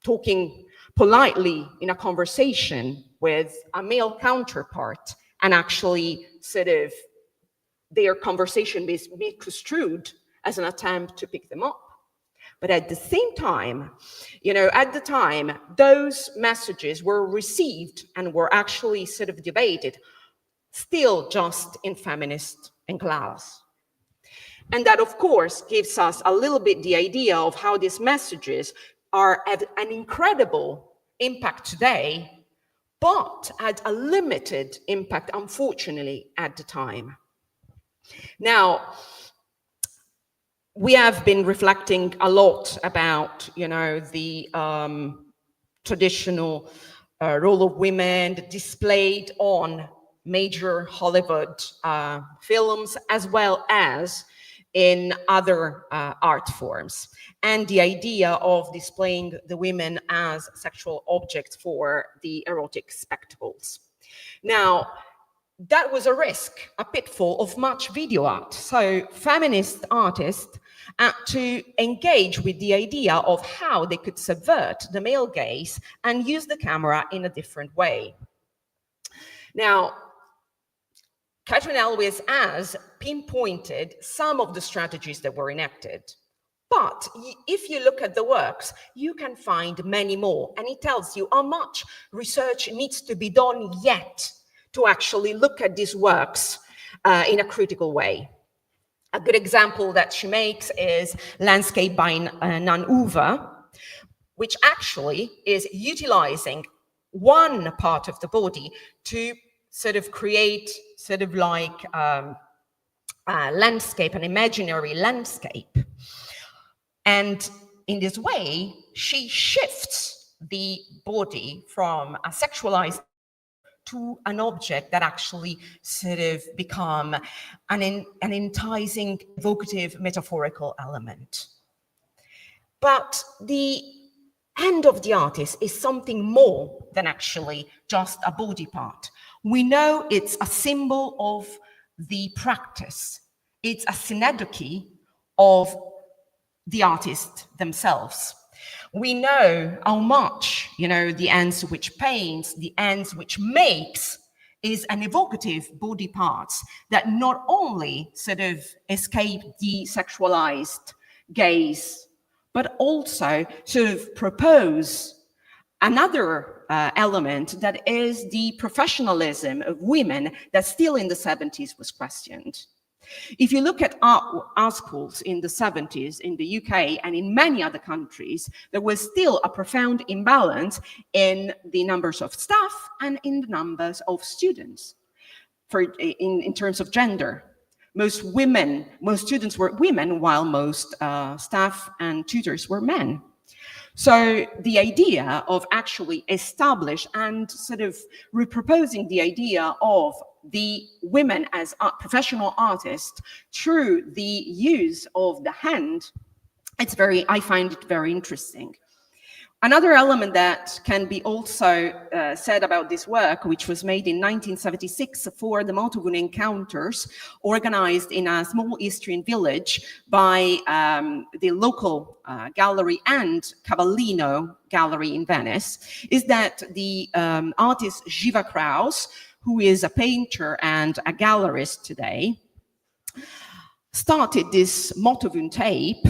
talking politely in a conversation with a male counterpart, and actually sort of their conversation is misconstrued as an attempt to pick them up. But at the same time, at the time, those messages were received and were actually sort of debated, still just in feminist enclaves. And that, of course, gives us a little bit the idea of how these messages are at an incredible impact today, but had a limited impact, unfortunately, at the time. Now, we have been reflecting a lot about, the traditional role of women displayed on major Hollywood films, as well as in other art forms, and the idea of displaying the women as sexual objects for the erotic spectacles. Now, that was a risk, a pitfall of much video art. So feminist artists had to engage with the idea of how they could subvert the male gaze and use the camera in a different way. Now, Catherine Elwes has pinpointed some of the strategies that were enacted. But if you look at the works, you can find many more. And it tells you how much research needs to be done yet to actually look at these works in a critical way. A good example that she makes is Landscape by Nan Uwe, which actually is utilizing one part of the body to sort of create sort of like a landscape, an imaginary landscape. And in this way, she shifts the body from a sexualized to an object that actually sort of become an enticing, evocative, metaphorical element. But the end of the artist is something more than actually just a body part. We know it's a symbol of the practice. It's a synecdoche of the artists themselves. We know how much, the ends which paints, the ends which makes, is an evocative body parts that not only sort of escape the sexualized gaze, but also sort of propose another element that is the professionalism of women that still in the 70s was questioned. If you look at art schools in the 70s in the UK and in many other countries, there was still a profound imbalance in the numbers of staff and in the numbers of students in terms of gender. Most students were women, while most staff and tutors were men. So the idea of actually establish and sort of reproposing the idea of the women as professional artists through the use of the hand, I find it very interesting. Another element that can be also said about this work, which was made in 1976 for the Motovun encounters, organized in a small Istrian village by the local gallery and Cavallino Gallery in Venice, is that the artist Giva Kraus, who is a painter and a gallerist today, started this Motovun tape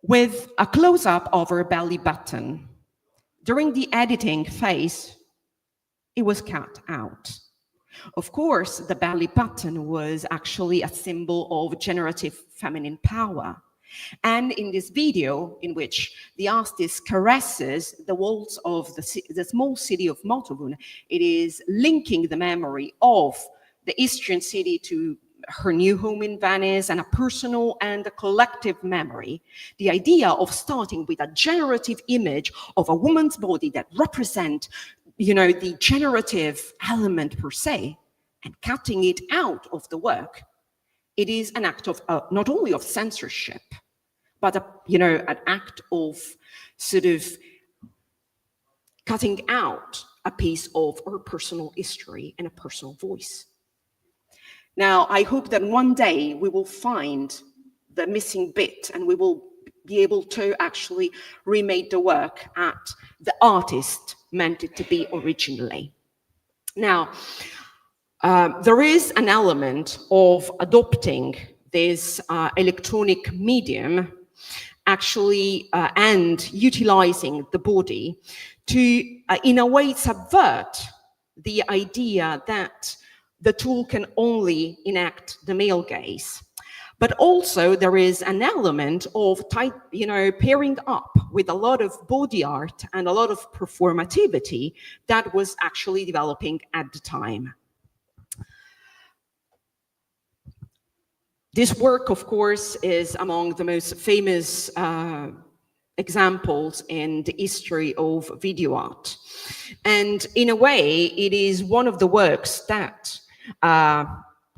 with a close-up of her belly button. During the editing phase, it was cut out. Of course, the belly button was actually a symbol of generative feminine power. And in this video, in which the artist caresses the walls of the small city of Motovun, it is linking the memory of the Istrian city to her new home in Venice and a personal and a collective memory. The idea of starting with a generative image of a woman's body that represent, the generative element per se, and cutting it out of the work, it is an act of not only of censorship, but an act of sort of cutting out a piece of her personal history and a personal voice. Now, I hope that one day we will find the missing bit and we will be able to actually remake the work at the artist meant it to be originally. Now, there is an element of adopting this electronic medium actually and utilizing the body to, in a way, subvert the idea that the tool can only enact the male gaze. But also there is an element of pairing up with a lot of body art and a lot of performativity that was actually developing at the time. This work, of course, is among the most famous examples in the history of video art. And in a way, it is one of the works that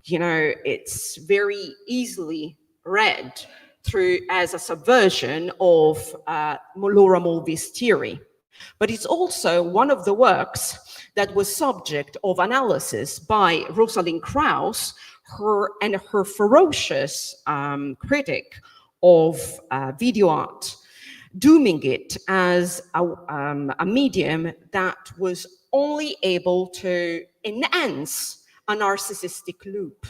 it's very easily read through as a subversion of Laura Mulvey's theory. But it's also one of the works that was subject of analysis by Rosalind Krauss, her ferocious critic of video art, dooming it as a medium that was only able to enhance a narcissistic loop.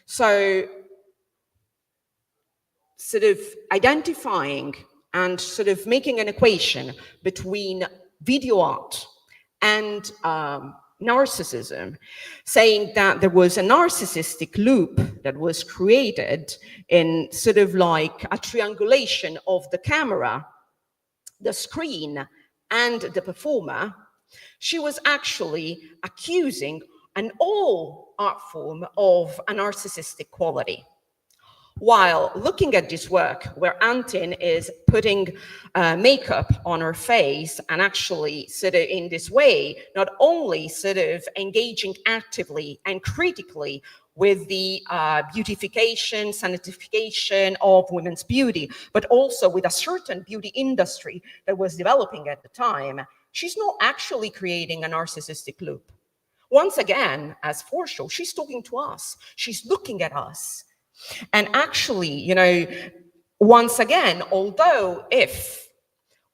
So sort of identifying and sort of making an equation between video art and narcissism, saying that there was a narcissistic loop that was created in sort of like a triangulation of the camera, the screen, and the performer. She was actually accusing an all art form of a narcissistic quality. while looking at this work where Antin is putting makeup on her face and actually sort of in this way, not only sort of engaging actively and critically with the beautification, sanitification of women's beauty, but also with a certain beauty industry that was developing at the time, she's not actually creating a narcissistic loop. Once again, as foreshow, she's talking to us. She's looking at us. And actually, you know, once again, although if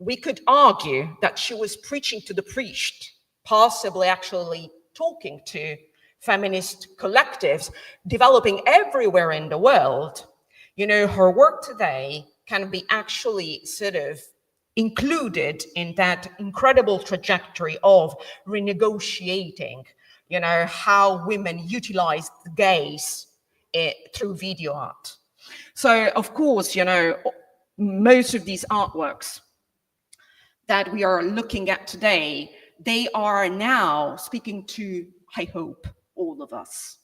we could argue that she was preaching to the priest, possibly actually talking to feminist collectives developing everywhere in the world, you know, her work today can be actually sort of included in that incredible trajectory of renegotiating, you know, how women utilize the gaze through video art. So, of course, you know, most of these artworks that we are looking at today, they are now speaking to, I hope, all of us.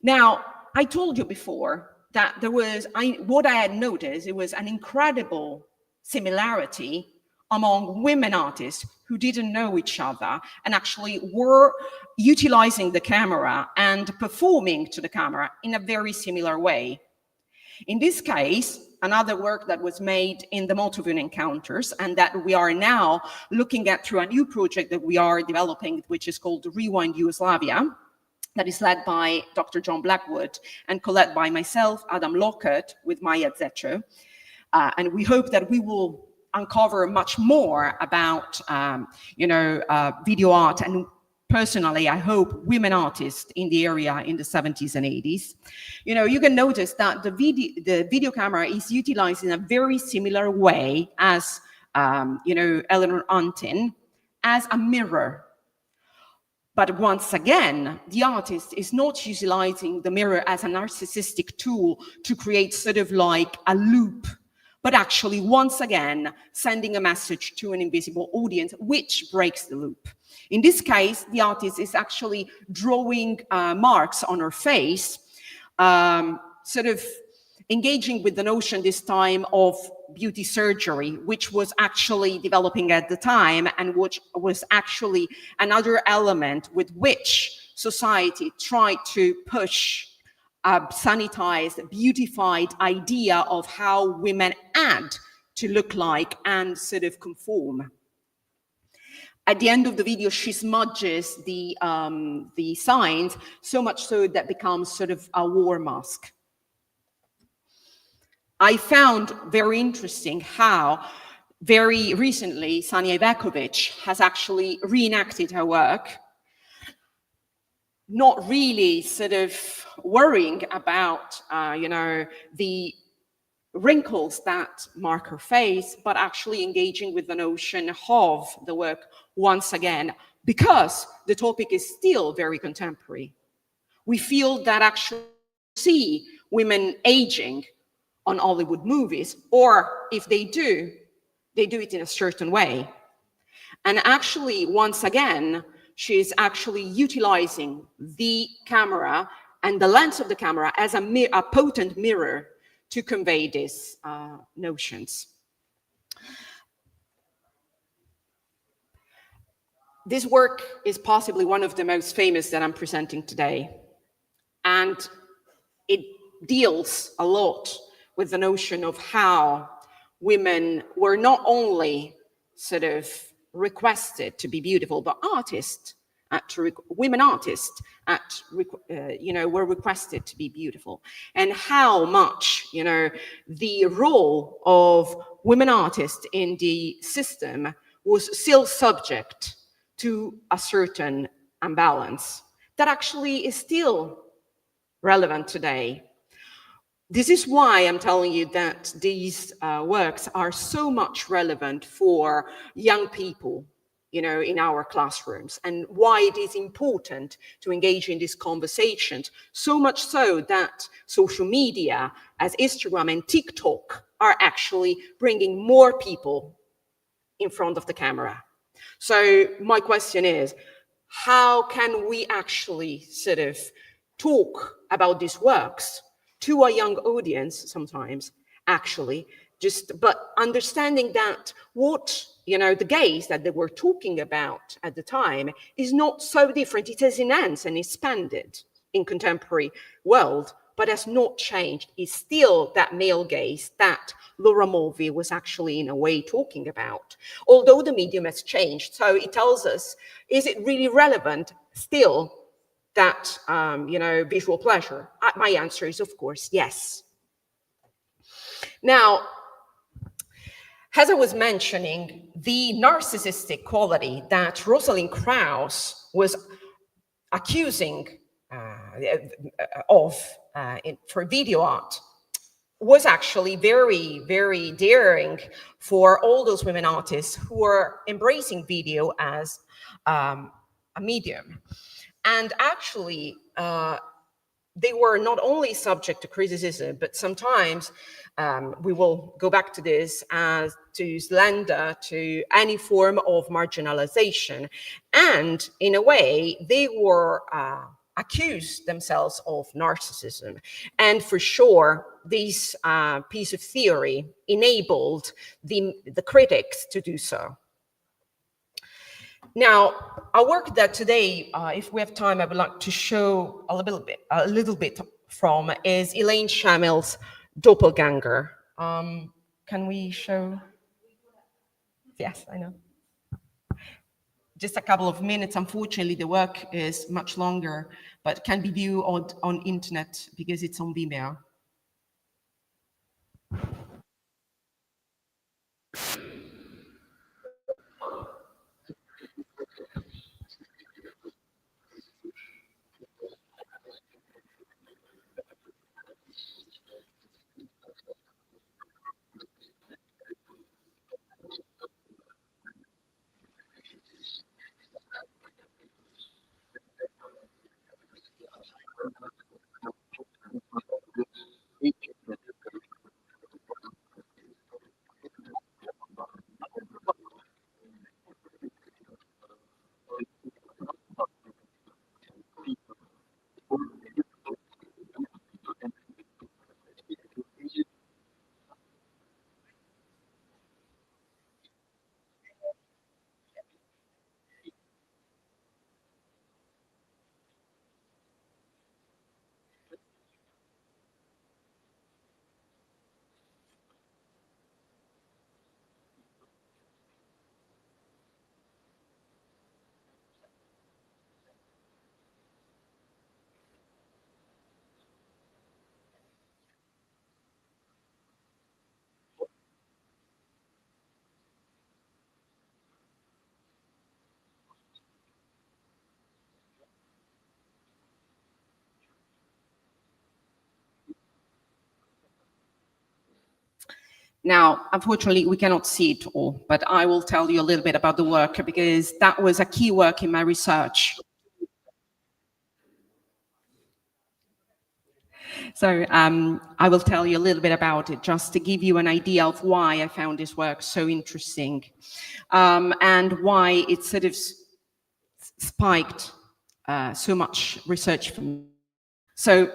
Now, I told you before that there was, what I had noticed, it was an incredible similarity among women artists who didn't know each other and actually were utilizing the camera and performing to the camera in a very similar way. In this case, another work that was made in the Motovun encounters and that we are now looking at through a new project that we are developing, which is called Rewind Yugoslavia, that is led by Dr. John Blackwood and co-led by myself, Adam Lockhart, with Marja Zetro. And we hope that we will uncover much more about, video art, and personally, I hope women artists in the area in the 70s and 80s. You know, you can notice that the video camera is utilized in a very similar way as, Eleanor Antin, as a mirror. But once again, the artist is not utilizing the mirror as a narcissistic tool to create sort of like a loop, but actually, once again, sending a message to an invisible audience, which breaks the loop. In this case, the artist is actually drawing marks on her face, sort of engaging with the notion this time of beauty surgery, which was actually developing at the time and which was actually another element with which society tried to push a sanitized, beautified idea of how women had to look like and sort of conform. At the end of the video, she smudges the signs, so much so that becomes sort of a war mask. I found very interesting how very recently Sanja Ivkovic has actually reenacted her work, not really sort of worrying about, the wrinkles that mark her face, but actually engaging with the notion of the work once again, because the topic is still very contemporary. We feel that actually see women aging on Hollywood movies, or if they do it in a certain way. And actually, once again, she is actually utilizing the camera and the lens of the camera as a potent mirror to convey these notions. This work is possibly one of the most famous that I'm presenting today. And it deals a lot with the notion of how women were not only sort of requested to be beautiful, but women artists were requested to be beautiful, and how much, the role of women artists in the system was still subject to a certain imbalance that actually is still relevant today. This is why I'm telling you that these works are so much relevant for young people, in our classrooms, and why it is important to engage in these conversations, so much so that social media as Instagram and TikTok are actually bringing more people in front of the camera. So my question is, how can we actually sort of talk about these works to a young audience sometimes, actually, but understanding that what, the gaze that they were talking about at the time is not so different. It has enhanced and expanded in contemporary world, but has not changed. It's still that male gaze that Laura Mulvey was actually in a way talking about, although the medium has changed. So it tells us, is it really relevant still, that, visual pleasure? My answer is, of course, yes. Now, as I was mentioning, the narcissistic quality that Rosalind Krauss was accusing for video art was actually very, very daring for all those women artists who were embracing video as a medium. And actually, they were not only subject to criticism, but sometimes we will go back to this as to slander, to any form of marginalization. And in a way, they were accused themselves of narcissism. And for sure, this piece of theory enabled the critics to do so. Now, a work that today, if we have time, I would like to show a little bit from is Elaine Schamel's Doppelganger. Can we show? Yes, I know. Just a couple of minutes. Unfortunately, the work is much longer, but can be viewed on internet because it's on Vimeo. Now, unfortunately, we cannot see it all, but I will tell you a little bit about the work because that was a key work in my research. So I will tell you a little bit about it just to give you an idea of why I found this work so interesting and why it sort of spiked so much research for me. So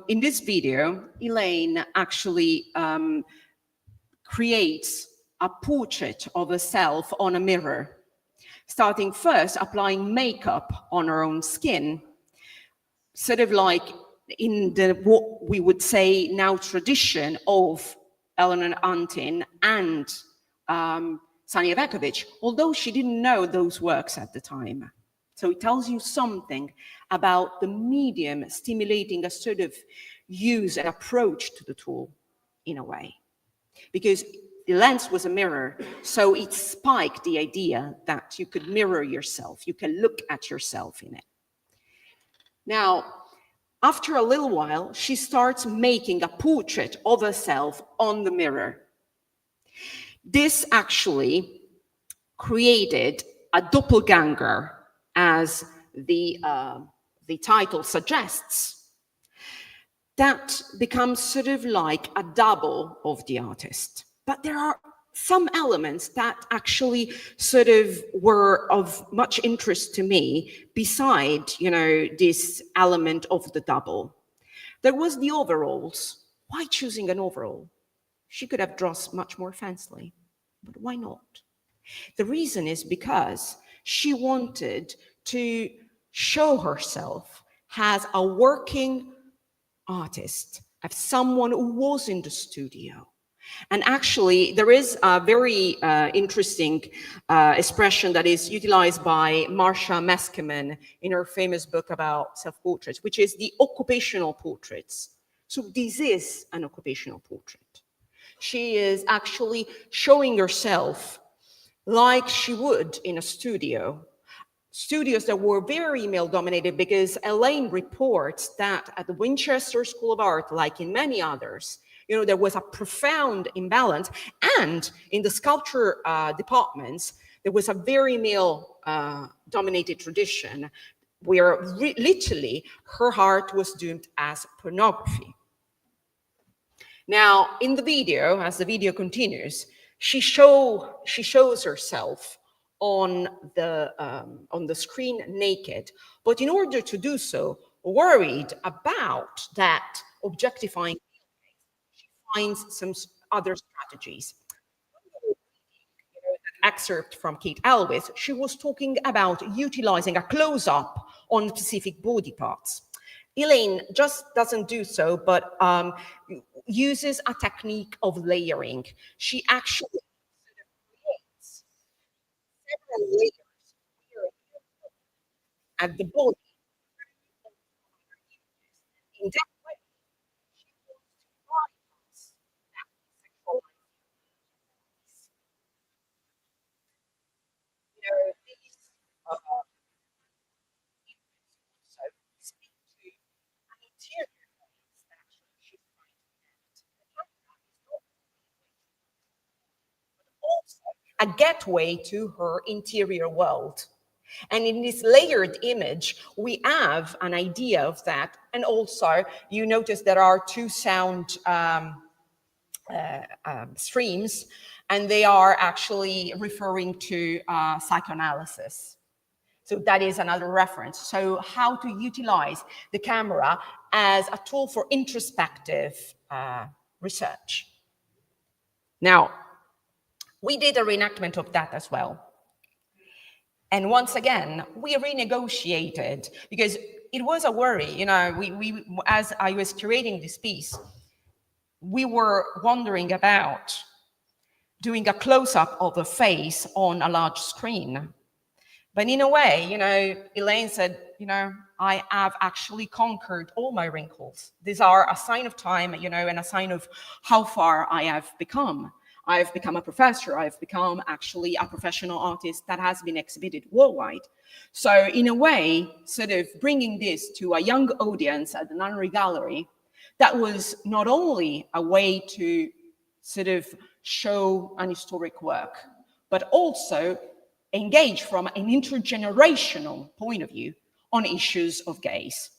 in this video, Elaine actually creates a portrait of herself on a mirror, starting first applying makeup on her own skin, sort of like in the what we would say now tradition of Eleanor Antin and Sanja Vekovic, although she didn't know those works at the time. So it tells you something about the medium stimulating a sort of use and approach to the tool in a way. Because the lens was a mirror, so it spiked the idea that you could mirror yourself, you can look at yourself in it. Now, after a little while, she starts making a portrait of herself on the mirror. This actually created a doppelganger, as the title suggests, that becomes sort of like a double of the artist. But there are some elements that actually sort of were of much interest to me beside, you know, this element of the double. There was the overalls. Why choosing an overall? She could have dressed much more fancily, but why not? The reason is because she wanted to show herself as a working artist, as someone who was in the studio. And actually, there is a very interesting expression that is utilized by Marja in her famous book about self-portraits, which is the occupational portraits. So this is an occupational portrait. She is actually showing herself like she would in a studio. Studios that were very male-dominated, because Elaine reports that at the Winchester School of Art, like in many others, there was a profound imbalance. And in the sculpture departments, there was a very male-dominated tradition where literally her art was doomed as pornography. Now, in the video, as the video continues, she shows herself on the screen naked, but in order to do so, worried about that objectifying, she finds some other strategies. Excerpt from Kate Elwith, she was talking about utilizing a close-up on specific body parts. Elaine just doesn't do so, but uses a technique of layering. She actually creates several layers at the body. In that way, she wants to bypass that sexualized. These also speak to an interior place that she's trying to connect. The camera is not but also a gateway to her interior world. And in this layered image, we have an idea of that. And also, you notice there are two sound streams, and they are actually referring to psychoanalysis. So that is another reference. So how to utilize the camera as a tool for introspective research. Now, we did a reenactment of that as well. And once again, we renegotiated, because it was a worry. We as I was curating this piece, we were wondering about doing a close-up of the face on a large screen. But in a way, Elaine said, I have actually conquered all my wrinkles. These are a sign of time, and a sign of how far I have become. I've become a professor. I've become actually a professional artist that has been exhibited worldwide. So in a way, sort of bringing this to a young audience at the Nunnery Gallery, that was not only a way to sort of show an historic work, but also engage from an intergenerational point of view on issues of gaze.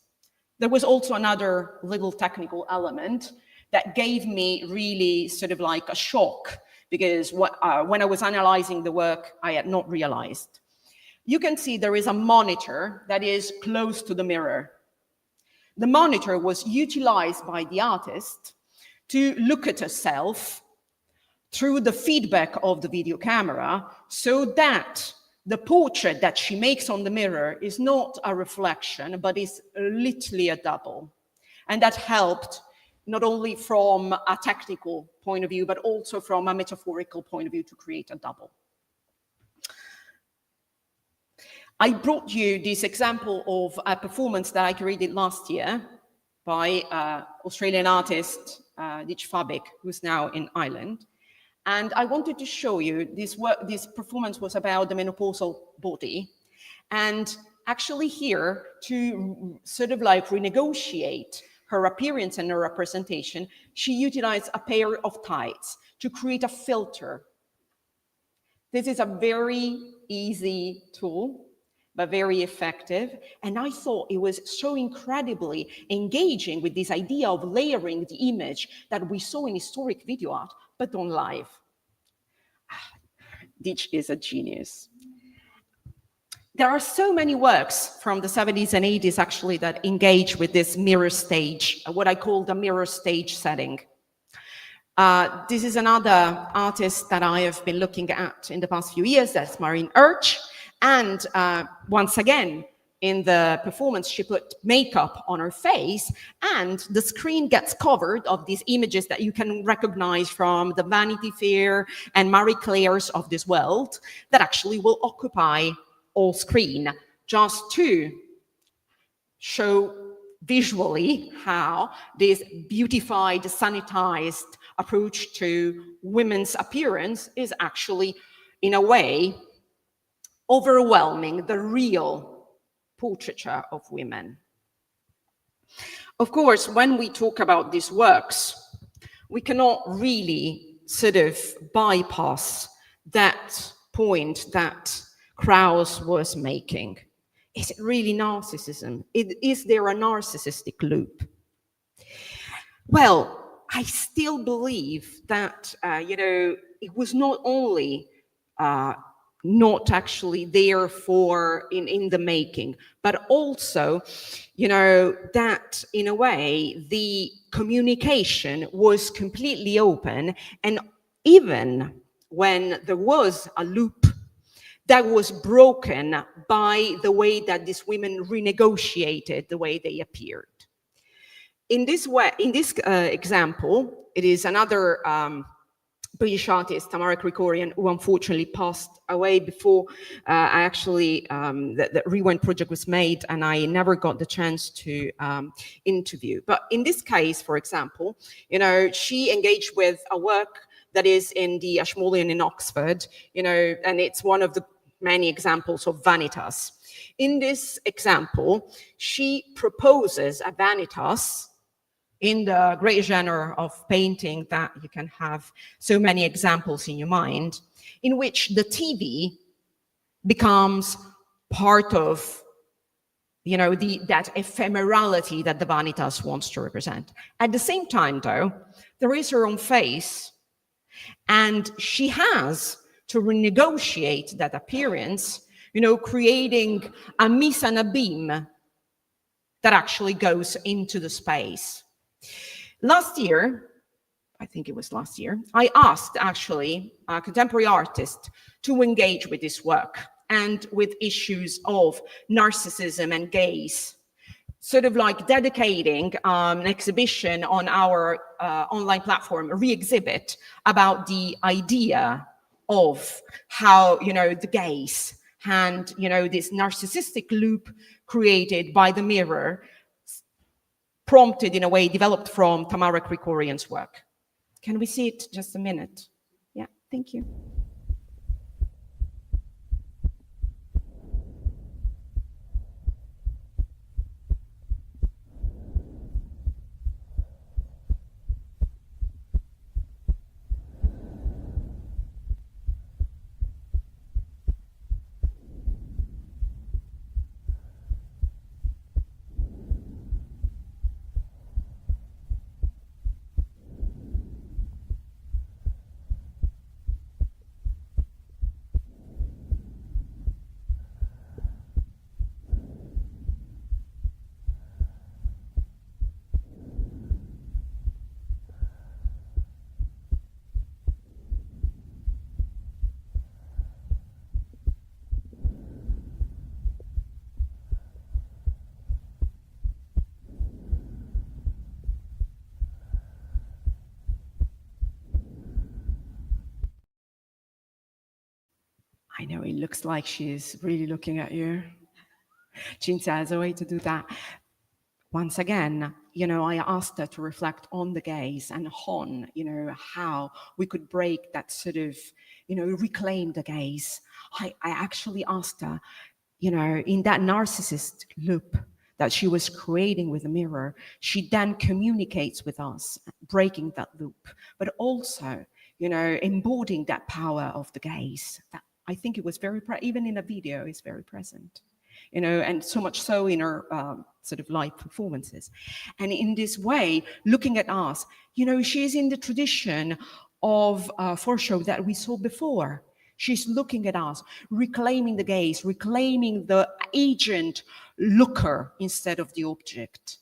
There was also another little technical element that gave me really sort of like a shock, because when I was analyzing the work, I had not realized. You can see there is a monitor that is close to the mirror. The monitor was utilized by the artist to look at herself through the feedback of the video camera, so that the portrait that she makes on the mirror is not a reflection, but is literally a double. And that helped not only from a technical point of view, but also from a metaphorical point of view to create a double. I brought you this example of a performance that I created last year by Australian artist Dich Fabik, who's now in Ireland. And I wanted to show you this work. This performance was about the menopausal body. And actually here, to sort of like renegotiate her appearance and her representation, she utilized a pair of tights to create a filter. This is a very easy tool, but very effective. And I thought it was so incredibly engaging with this idea of layering the image that we saw in historic video art, but on live. Dich is a genius. there are so many works from the 70s and 80s actually that engage with this mirror stage, what I call the mirror stage setting. This is another artist that I have been looking at in the past few years, that's Marine Urch. And once again, in the performance, she put makeup on her face, and the screen gets covered of these images that you can recognize from the Vanity Fair and Marie Claire's of this world that actually will occupy all screen, just to show visually how this beautified, sanitized approach to women's appearance is actually, in a way, overwhelming the real portraiture of women. Of course, when we talk about these works, we cannot really sort of bypass that point that Krauss was making. Is it really narcissism? Is there a narcissistic loop? Well, I still believe that, it was not only not actually there for in the making, but also, that in a way, the communication was completely open. And even when there was a loop, that was broken by the way that these women renegotiated the way they appeared. In this way, in this example, it is another British artist, Tamara Krikorian, who unfortunately passed away before I actually, the Rewind project was made, and I never got the chance to interview. But in this case, for example, she engaged with a work that is in the Ashmolean in Oxford, and it's one of the many examples of vanitas. In this example, she proposes a vanitas in the great genre of painting that you can have so many examples in your mind, in which the TV becomes part of, that ephemerality that the vanitas wants to represent. At the same time, though, there is her own face, and she has to renegotiate that appearance, creating a mise en abîme that actually goes into the space. Last year, I think it was last year, I asked actually a contemporary artist to engage with this work and with issues of narcissism and gaze, sort of like dedicating an exhibition on our online platform, Re-exhibit, about the idea of how, the gaze and, this narcissistic loop created by the mirror, prompted in a way, developed from Tamara Krikorian's work. Can we see it just a minute? Yeah, thank you. I know it looks like she's really looking at you. Cinzia has a way to do that. Once again, I asked her to reflect on the gaze and on, how we could break that sort of, reclaim the gaze. I actually asked her, in that narcissist loop that she was creating with the mirror, she then communicates with us, breaking that loop, but also, embodying that power of the gaze. That I think it was very, even in a video, is very present, and so much so in her sort of live performances. And in this way, looking at us, she is in the tradition of Forshow that we saw before. She's looking at us, reclaiming the gaze, reclaiming the agent looker instead of the object.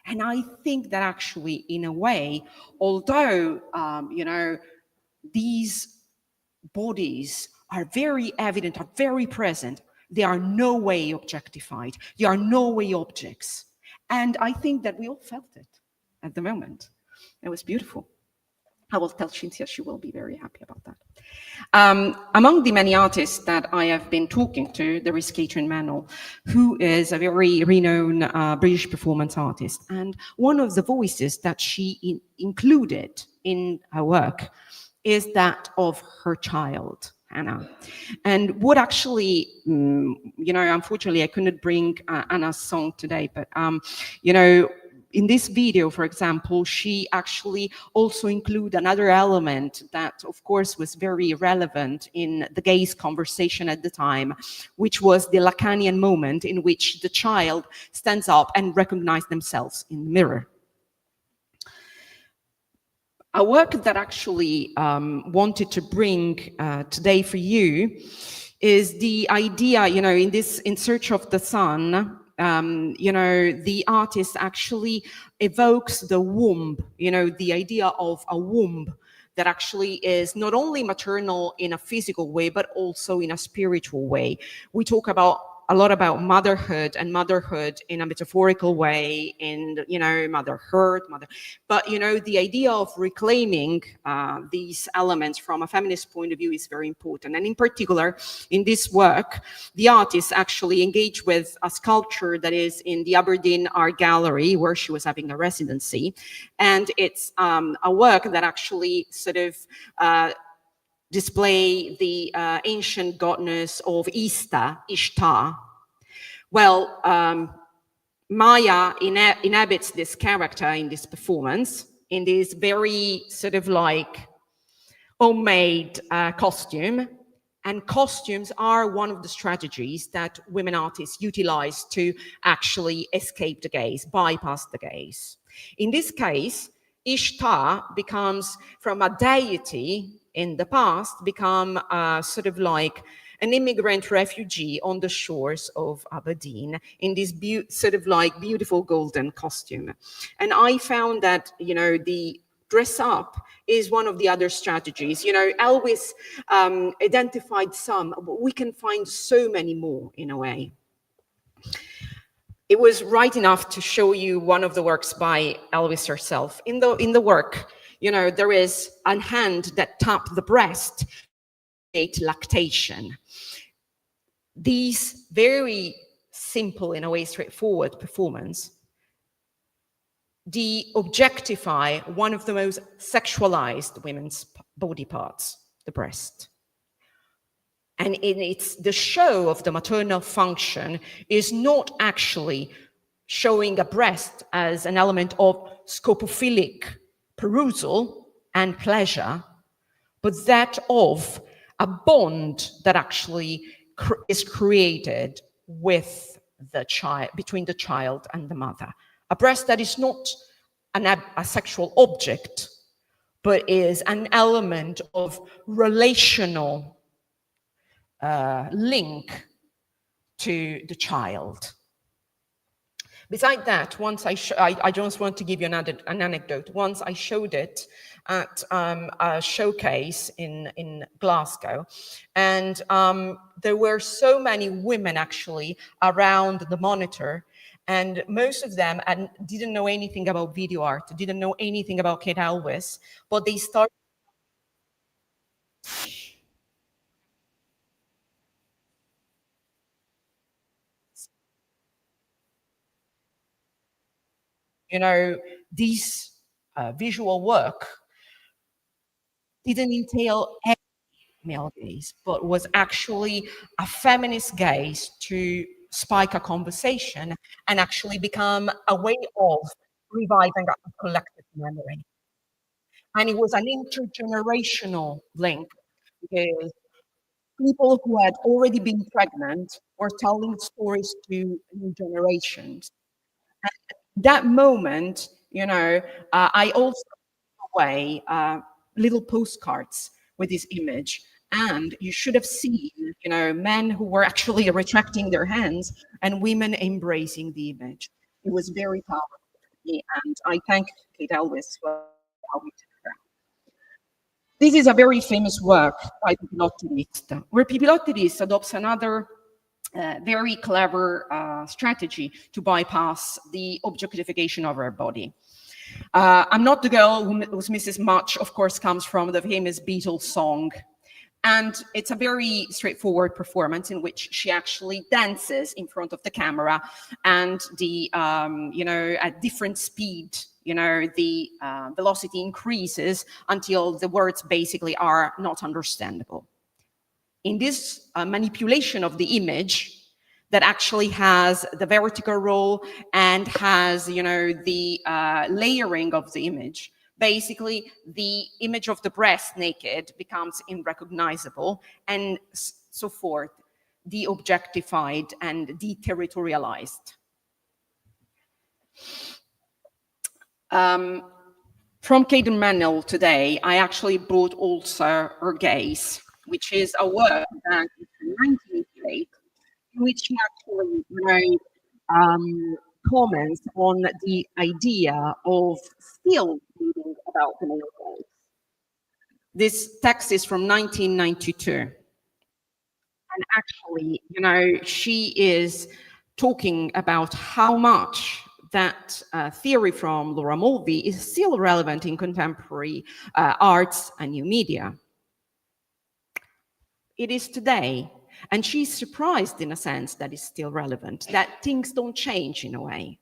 And I think that actually, in a way, although, these bodies are very evident, are very present, they are no way objectified. They are no way objects. And I think that we all felt it at the moment. It was beautiful. I will tell Cinzia, she will be very happy about that. Among the many artists that I have been talking to, there is Catherine Mantle, who is a very renowned British performance artist. And one of the voices that she included in her work is that of her child, Anna. And what actually, unfortunately I couldn't bring Anna's song today, but, in this video, for example, she actually also included another element that, of course, was very relevant in the gays conversation at the time, which was the Lacanian moment in which the child stands up and recognizes themselves in the mirror. A work that actually wanted to bring today for you is the idea, in Search of the Sun, the artist actually evokes the womb, the idea of a womb that actually is not only maternal in a physical way, but also in a spiritual way. We talk a lot about motherhood in a metaphorical way, in, motherhood, but, the idea of reclaiming these elements from a feminist point of view is very important. And in particular, in this work, the artist actually engaged with a sculpture that is in the Aberdeen Art Gallery, where she was having a residency. And it's a work that actually sort of display the ancient goddess of Ishtar. Well, Maya inhabits this character in this performance, in this very sort of like homemade costume. And costumes are one of the strategies that women artists utilize to actually escape the gaze, bypass the gaze. In this case, Ishtar becomes, from a deity in the past, become sort of like an immigrant refugee on the shores of Aberdeen in this sort of like beautiful golden costume. And I found that, the dress up is one of the other strategies. Elvis identified some, but we can find so many more in a way. It was right enough to show you one of the works by Elvis herself. In the work, there is a hand that tapped the breast, lactation. These very simple, in a way, straightforward performance, they objectify one of the most sexualized women's body parts, the breast. And it's the show of the maternal function is not actually showing a breast as an element of scopophilic perusal and pleasure, but that of a bond that actually is created with the child, between the child and the mother. A breast that is not a sexual object, but is an element of relational link to the child. Besides that, once I just want to give you an anecdote. Once I showed it at a showcase in Glasgow, and there were so many women actually around the monitor, and most of them didn't know anything about video art, didn't know anything about Kate Elvis, but they started this visual work didn't entail any male gaze, but was actually a feminist gaze to spike a conversation and actually become a way of reviving a collective memory. And it was an intergenerational link, because people who had already been pregnant were telling stories to new generations. And that moment, I also gave away little postcards with this image. And you should have seen, men who were actually retracting their hands and women embracing the image. It was very powerful to me, and I thank Kate Elvis for how we did her. This is a very famous work by Pipilotterist, where Pipilotterist adopts another very clever strategy to bypass the objectification of her body. I'm Not the Girl Who's Mrs. Much, of course, comes from the famous Beatles song. And it's a very straightforward performance in which she actually dances in front of the camera, and at different speed, the velocity increases until the words basically are not understandable. In this manipulation of the image that actually has the vertical roll and has, the layering of the image, basically the image of the breast naked becomes unrecognizable, and so forth, de-objectified and deterritorialized. From Caden Manel today, I actually brought also Her Gaze, which is a work that is from 1988, in which he actually comments on the idea of still reading about the male gaze. This text is from 1992. And actually, she is talking about how much that theory from Laura Mulvey is still relevant in contemporary arts and new media. It is today. And she's surprised, in a sense, that it's still relevant, that things don't change in a way.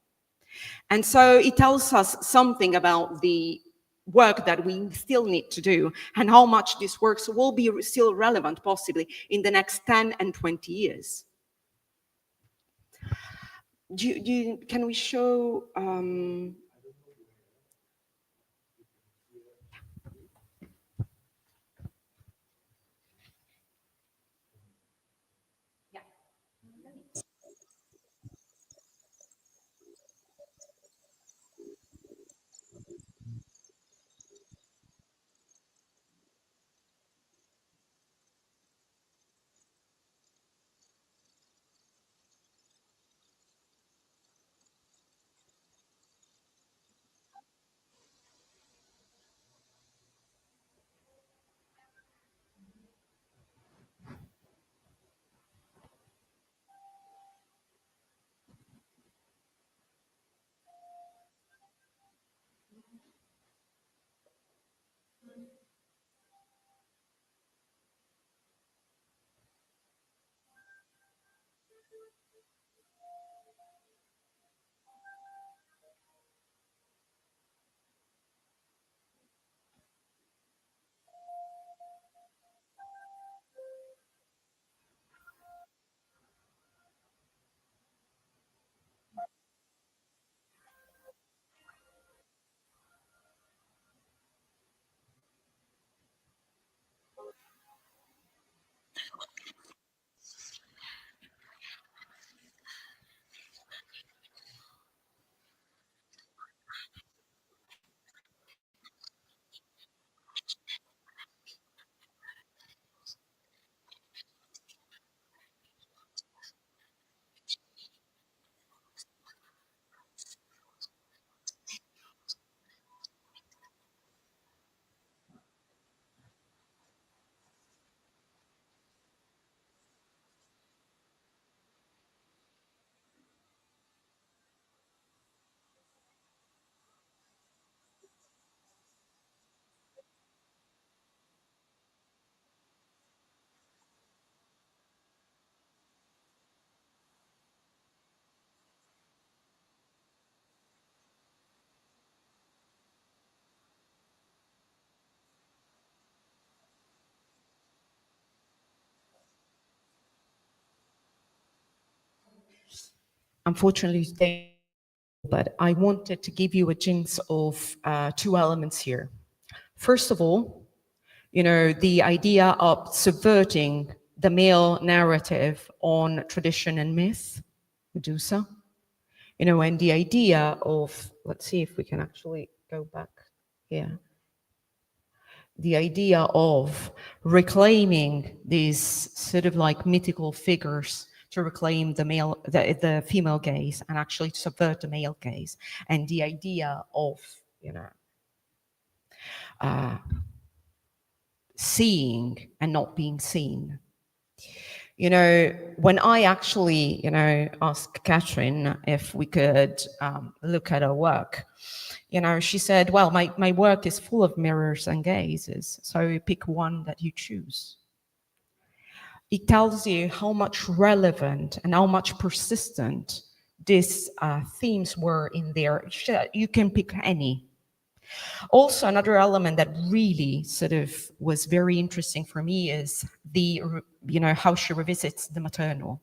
And so it tells us something about the work that we still need to do and how much this work will be still relevant, possibly, in the next 10 and 20 years. Can we show... Unfortunately, but I wanted to give you a glimpse of two elements here. First of all, the idea of subverting the male narrative on tradition and myth, Medusa, and the idea of, let's see if we can actually go back here. The idea of reclaiming these sort of like mythical figures to reclaim the female gaze and actually to subvert the male gaze and the idea of, seeing and not being seen. When I actually, asked Catherine if we could look at her work, she said, well, my work is full of mirrors and gazes, so pick one that you choose. It tells you how much relevant and how much persistent these themes were in there. You can pick any. Also, another element that really sort of was very interesting for me is how she revisits the maternal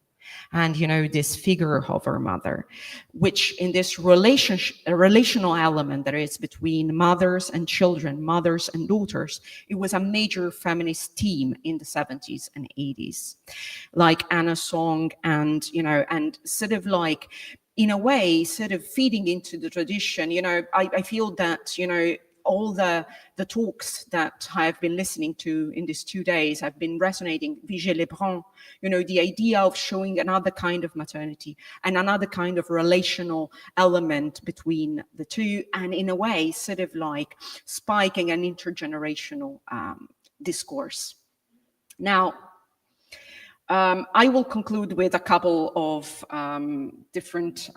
and, this figure of her mother, which in this relational element that is between mothers and children, mothers and daughters, it was a major feminist theme in the 70s and 80s, like Anna's song and, and sort of like, in a way, sort of feeding into the tradition. I feel that, all the talks that I've been listening to in these 2 days have been resonating, Vigée Lebrun, the idea of showing another kind of maternity and another kind of relational element between the two, and in a way, sort of like spiking an intergenerational discourse. Now, I will conclude with a couple of different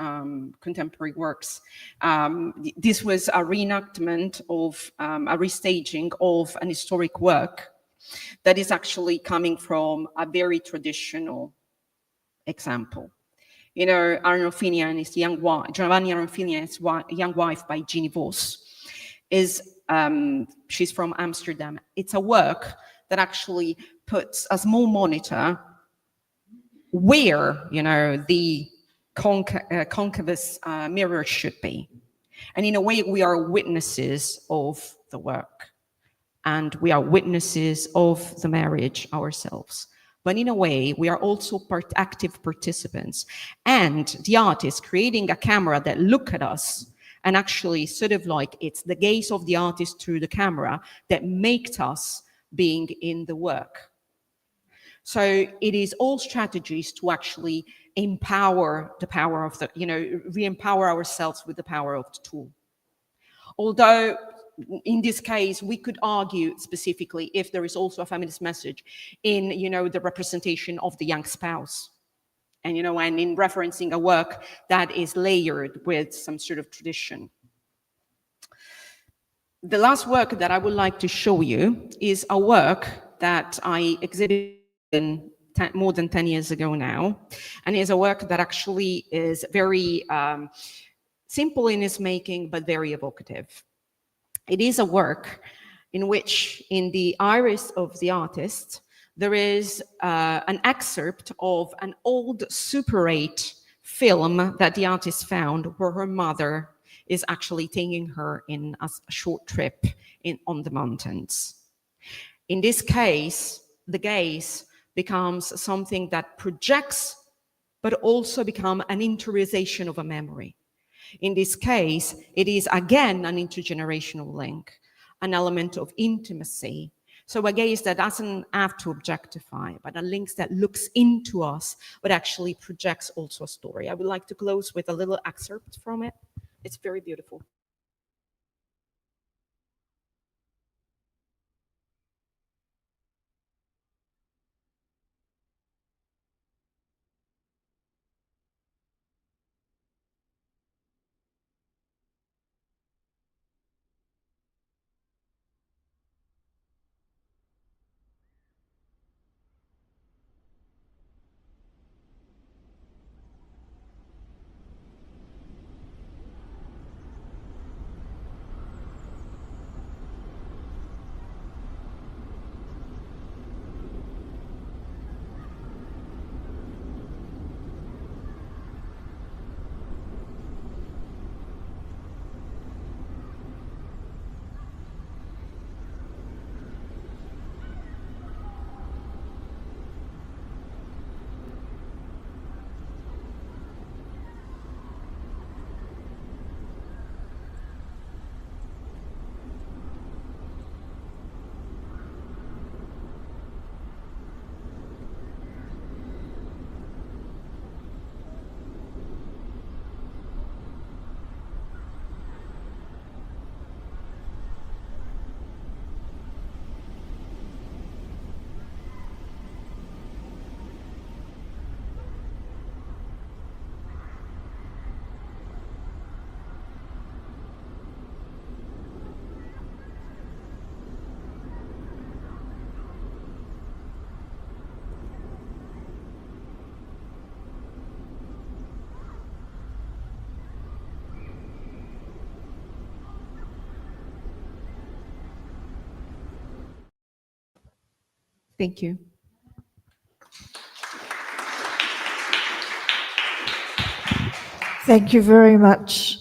contemporary works. This was a reenactment of a restaging of an historic work that is actually coming from a very traditional example. Arnolfini and his young wife, Giovanni Arnolfini and his young wife by Jeannie Vos, she's from Amsterdam. It's a work that actually puts a small monitor where, the concavous mirror should be. And in a way, we are witnesses of the work. And we are witnesses of the marriage ourselves. But in a way, we are also active participants. And the artist creating a camera that look at us and actually sort of like it's the gaze of the artist through the camera that makes us being in the work. So it is all strategies to actually empower the power of the, re-empower ourselves with the power of the tool. Although in this case, we could argue specifically if there is also a feminist message in, the representation of the young spouse. And, and in referencing a work that is layered with some sort of tradition. The last work that I would like to show you is a work that I exhibited more than 10 years ago now, and is a work that actually is very simple in its making, but very evocative. It is a work in which, in the iris of the artist, there is an excerpt of an old Super 8 film that the artist found, where her mother is actually taking her in a short trip on the mountains. In this case, the gaze becomes something that projects, but also become an interiorization of a memory. In this case, it is again an intergenerational link, an element of intimacy. So a gaze that doesn't have to objectify, but a link that looks into us, but actually projects also a story. I would like to close with a little excerpt from it. It's very beautiful. Thank you. Thank you very much.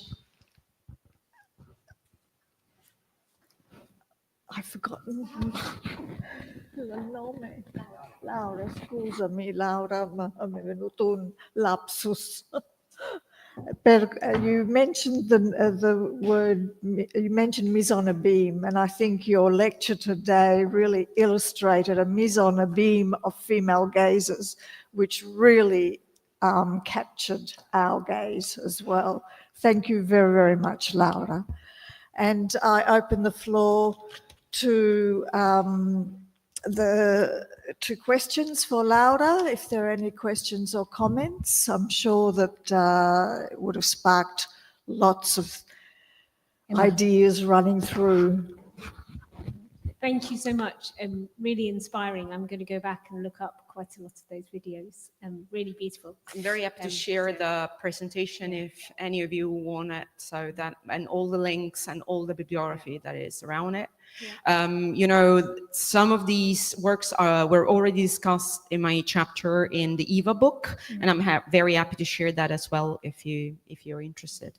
I've forgotten il nome. Laura, scusami, Laura, ma mi è venuto un lapsus. You mentioned the word, you mentioned mise on a beam, and I think your lecture today really illustrated a mise on a beam of female gazes, which really captured our gaze as well. Thank you very, very much, Laura. And I open the floor to questions for Laura, if there are any questions or comments. I'm sure that it would have sparked lots of ideas running through. Thank you so much. Really inspiring. I'm going to go back and look up quite a lot of those videos. Really beautiful. I'm very happy to share the presentation if any of you want it, so that, and all the links and all the bibliography that is around it. You know, some of these works were already discussed in my chapter in the Eva book, and I'm very happy to share that as well if you're interested.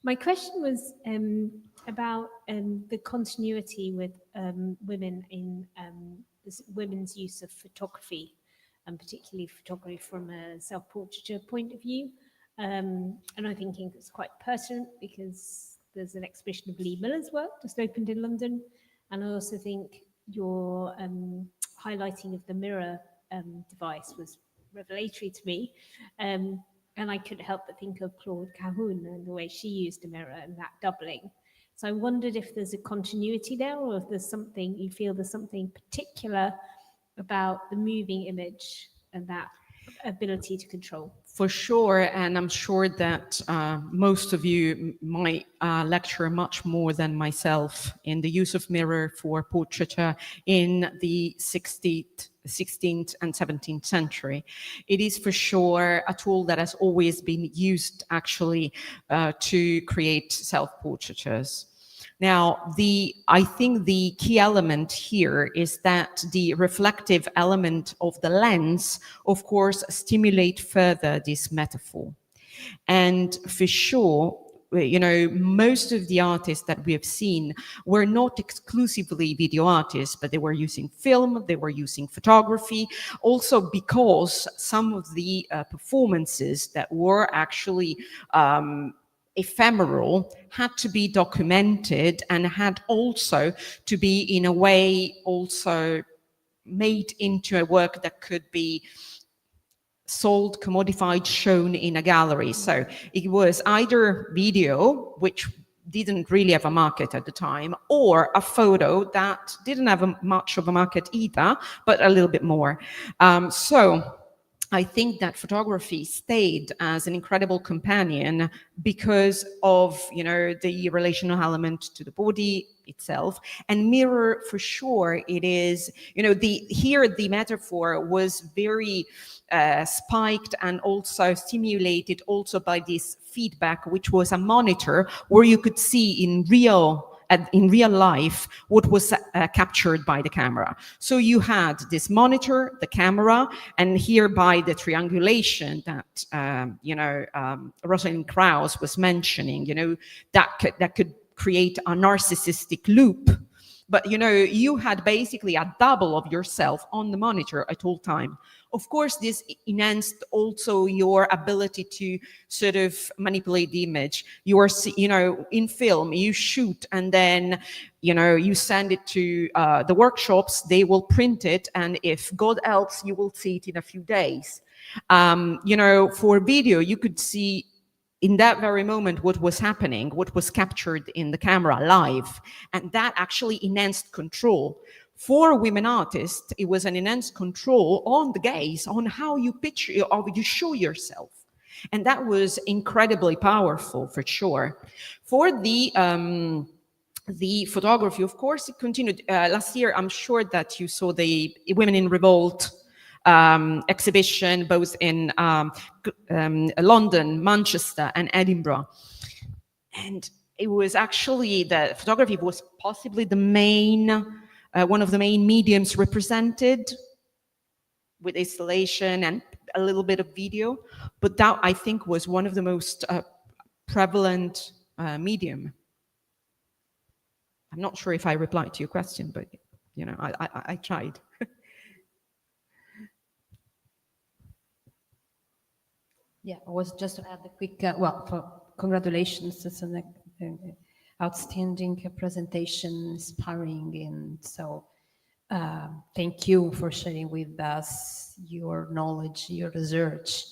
My question was about the continuity with women in women's use of photography, and particularly photography from a self-portraiture point of view. And I'm thinking it's quite pertinent because there's an exhibition of Lee Miller's work just opened in London. And I also think your highlighting of the mirror device was revelatory to me. And I couldn't help but think of Claude Cahun and the way she used a mirror and that doubling. So I wondered if there's a continuity there, or if there's something, you feel there's something particular about the moving image and that ability to control. For sure, and I'm sure that most of you might lecture much more than myself in the use of mirror for portraiture in the 16th and 17th century. It is for sure a tool that has always been used actually to create self-portraitures. Now, I think the key element here is that the reflective element of the lens, of course, stimulate further this metaphor. And for sure, you know, most of the artists that we have seen were not exclusively video artists, but they were using film, they were using photography, also because some of the performances that were actually ephemeral had to be documented and had also to be in a way also made into a work that could be sold, commodified, shown in a gallery. So it was either video, which didn't really have a market at the time, or a photo that didn't have much of a market either, but a little bit more. So I think that photography stayed as an incredible companion because of, you know, the relational element to the body itself. And mirror, for sure, it is, you know, here the metaphor was very spiked and also stimulated also by this feedback, which was a monitor where you could see in real life what was captured by the camera. So you had this monitor, the camera, and hereby the triangulation that Rosalind Krauss was mentioning, you know, that could create a narcissistic loop. But, you know, you had basically a double of yourself on the monitor at all time. Of course, this enhanced also your ability to sort of manipulate the image. You are, you know, in film, you shoot and then, you know, you send it to the workshops, they will print it. And if God helps, you will see it in a few days. You know, for video, you could see in that very moment what was happening, what was captured in the camera live. And that actually enhanced control. For women artists, it was an enhanced control on the gaze, on how you picture or you show yourself. And that was incredibly powerful, for sure. For the photography, of course, it continued. Last year, I'm sure that you saw the Women in Revolt exhibition, both in London, Manchester, and Edinburgh. And it was actually, the photography was possibly the main one of the main mediums represented with installation and a little bit of video, but that I think was one of the most prevalent medium. I'm not sure if I replied to your question, but you know, I tried. Yeah, I was just to add a quick, congratulations. It's an outstanding presentation, inspiring, and so thank you for sharing with us your knowledge, your research,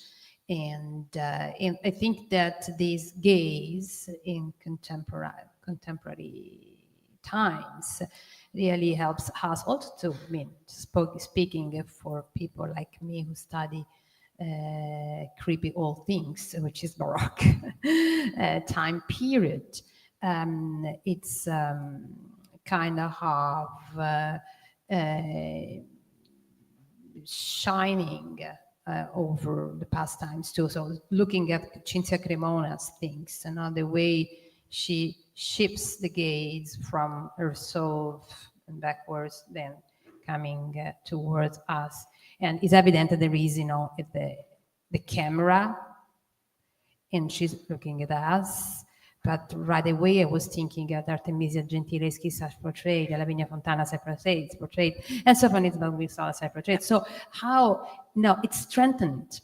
and I think that these gaze in contemporary times really helps us also to, I mean, speaking for people like me who study creepy old things, which is Baroque time period. It's kind of have shining over the past times too. So looking at Cinzia Cremona's things, and the way she shifts the gaze from herself and backwards, then coming towards us. And it's evident that there is, you know, the camera, and she's looking at us. But right away, I was thinking at Artemisia Gentileschi's self-portrait, Lavinia Fontana's self-portrait, and Stephanie Bagwissala's self-portrait. So how, no, it strengthened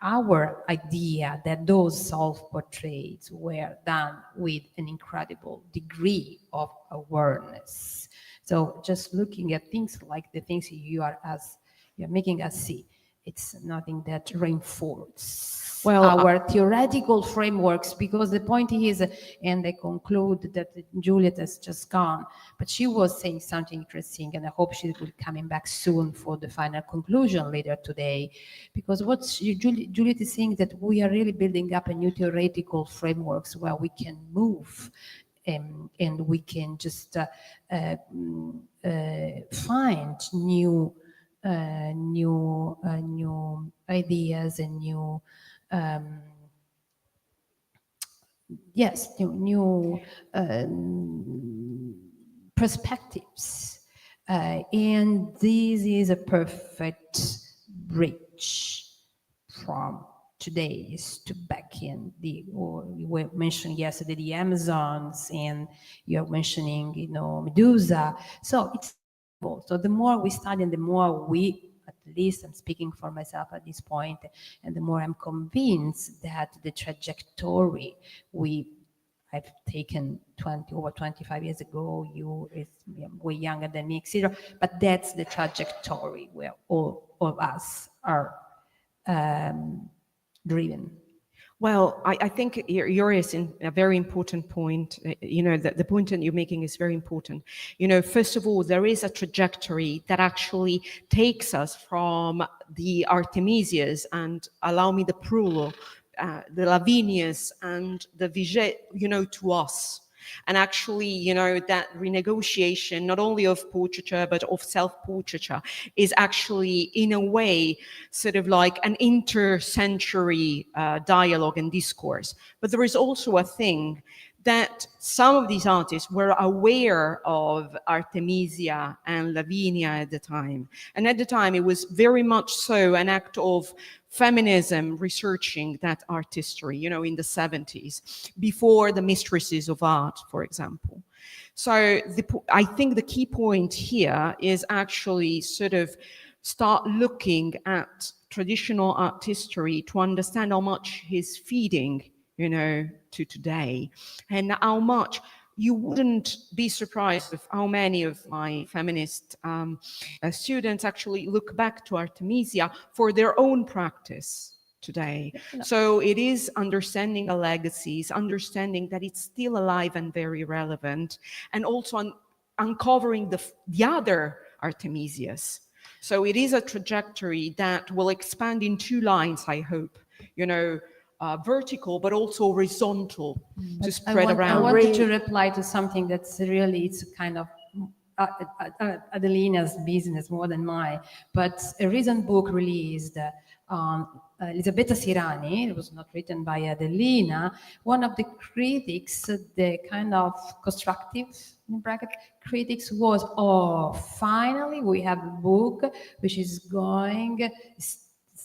our idea that those self-portraits were done with an incredible degree of awareness. So just looking at things like the things you're making us see, it's nothing that reinforces our theoretical frameworks, because the point is, and I conclude that Juliet has just gone, but she was saying something interesting, and I hope she will coming back soon for the final conclusion later today, because what Juliet is saying, that we are really building up a new theoretical frameworks where we can move and we can just find new ideas and new new perspectives, and this is a perfect bridge from today's to back in we were mentioning yesterday the Amazons, and you're mentioning, you know, Medusa. So it's so the more we study and the more we, at least I'm speaking for myself at this point, and the more I'm convinced that the trajectory I've taken over 25 years ago, you is way younger than me, etc. But that's the trajectory where all of us are driven. Well, I think you're in a very important point. You know, the point that you're making is very important. You know, first of all, there is a trajectory that actually takes us from the Artemisias, and allow me the plural, the Lavinias and the Vigée, you know, to us. And actually, you know, that renegotiation, not only of portraiture, but of self-portraiture, is actually, in a way, sort of like an inter-century dialogue and discourse. But there is also a thing that some of these artists were aware of Artemisia and Lavinia at the time. And at the time, it was very much so an act of feminism researching that artistry, you know, in the 70s, before the mistresses of art, for example. So I think the key point here is actually sort of start looking at traditional art history to understand how much is feeding, you know, to today, and how much you wouldn't be surprised with how many of my feminist students actually look back to Artemisia for their own practice today. So it is understanding the legacies, understanding that it's still alive and very relevant, and also uncovering the other Artemisias. So it is a trajectory that will expand in two lines, I hope, you know, vertical, but also horizontal, to spread around. I wanted to reply to something that's really, it's kind of Adelina's business more than mine, but a recent book released on Elisabetta Sirani, it was not written by Adelina. One of the critics, the kind of constructive in bracket, critics was, oh, finally we have a book which is going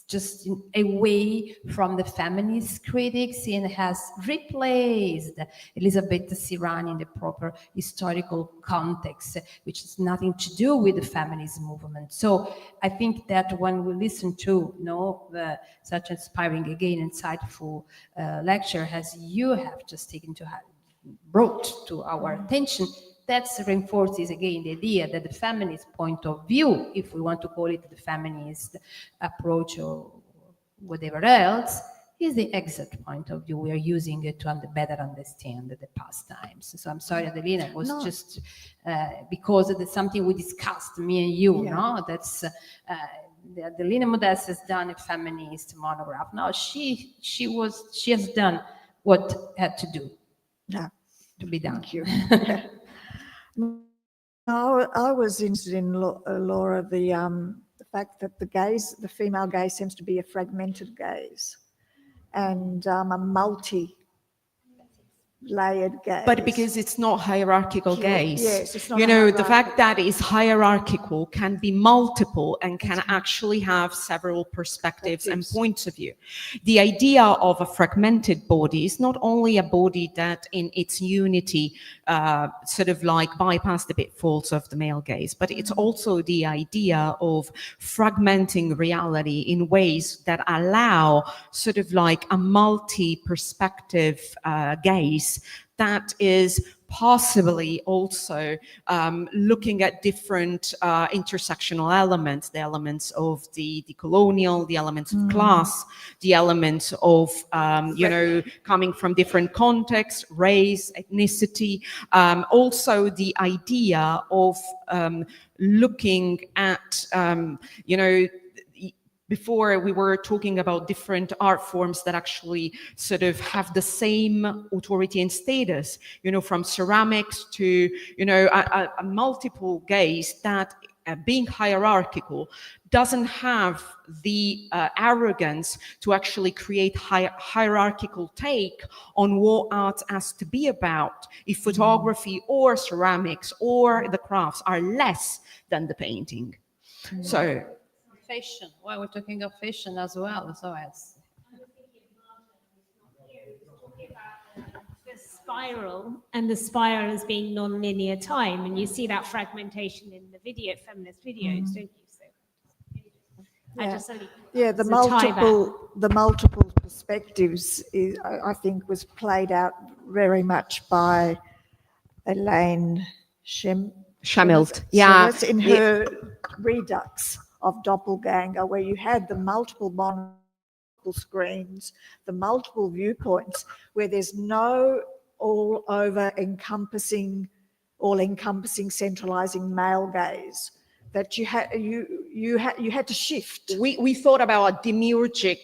just away from the feminist critics and has replaced Elizabeth Sirani in the proper historical context, which has nothing to do with the feminist movement. So I think that when we listen to such inspiring, again, insightful lecture as you have just taken to brought to our attention, that reinforces again the idea that the feminist point of view, if we want to call it the feminist approach or whatever else, is the exact point of view we are using it to better understand the past times. So I'm sorry, Adelina, it was just because it's something we discussed, me and you, no? That's Adelina Modeste has done a feminist monograph. Now she has done what had to do to be done. Thank you. I was interested in Laura, the fact that the female gaze seems to be a fragmented gaze and a multi-layered gaze. But because it's not hierarchical gaze. Yes, it's not. The fact that it's hierarchical can be multiple and can actually have several perspectives and points of view. The idea of a fragmented body is not only a body that in its unity sort of like bypass the pitfalls of the male gaze, but it's also the idea of fragmenting reality in ways that allow sort of like a multi-perspective gaze that is possibly also looking at different intersectional elements, the elements of the colonial, the elements of class, the elements of, coming from different contexts, race, ethnicity, also the idea of looking at, before we were talking about different art forms that actually sort of have the same authority and status, from ceramics to, a multiple gaze that being hierarchical doesn't have the arrogance to actually create hierarchical take on what art has to be about, if photography or ceramics or the crafts are less than the painting. So fashion. Well, we're talking of fashion as well. So as the spiral, and the spiral as being non-linear time, and you see that fragmentation in the feminist videos, don't you? So the multiple perspectives I think was played out very much by Elaine Schamilt, in her redux of Doppelganger, where you had the multiple screens, the multiple viewpoints, where there's no all-encompassing centralizing male gaze, that you had to shift. We thought about a demiurgic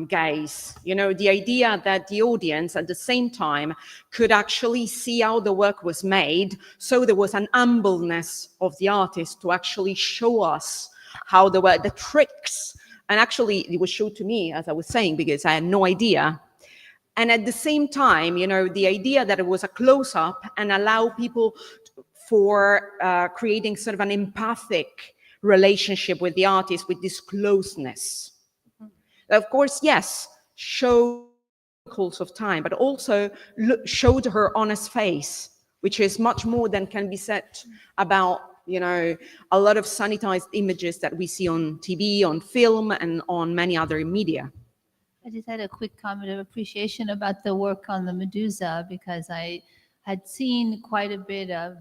gaze, the idea that the audience at the same time could actually see how the work was made, so there was an humbleness of the artist to actually show us how the tricks, and actually it was shown to me, as I was saying, because I had no idea. And at the same time, the idea that it was a close-up and allow people for creating sort of an empathic relationship with the artist, with this closeness. Of course, yes, show course of time, but also showed her honest face, which is much more than can be said about a lot of sanitized images that we see on TV, on film, and on many other media. I just had a quick comment of appreciation about the work on the Medusa, because I had seen quite a bit of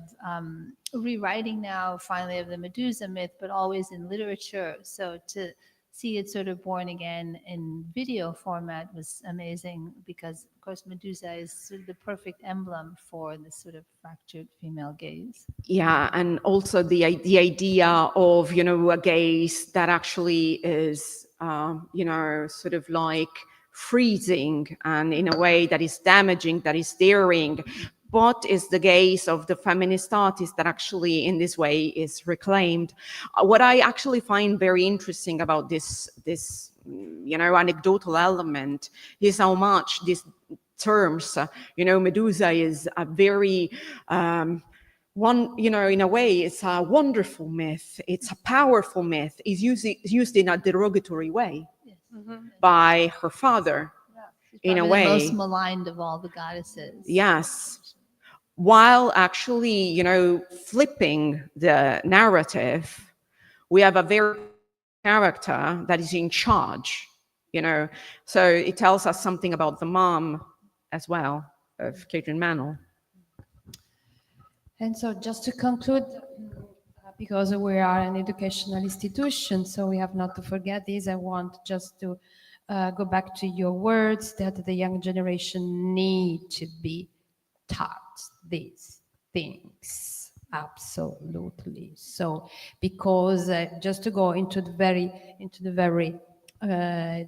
rewriting now, finally, of the Medusa myth, but always in literature. So to see it sort of born again in video format was amazing, because of course Medusa is sort of the perfect emblem for this sort of fractured female gaze. Yeah, and also the idea of a gaze that actually is sort of like freezing, and in a way that is damaging, that is daring. What is the gaze of the feminist artist that actually in this way is reclaimed? What I actually find very interesting about this anecdotal element is how much these terms, Medusa is a very one, you know, in a way, it's a wonderful myth. It's a powerful myth. It's used in a derogatory way by her father, in a Probably way. the most maligned of all the goddesses. Yes. While actually, you know, flipping the narrative, we have a very character that is in charge, you know. So it tells us something about the mom as well of Catherine Mantle. And so just to conclude, because we are an educational institution, so we have not to forget this, I want just to go back to your words that the young generation need to be taught these things. Absolutely. So, because just to go into the very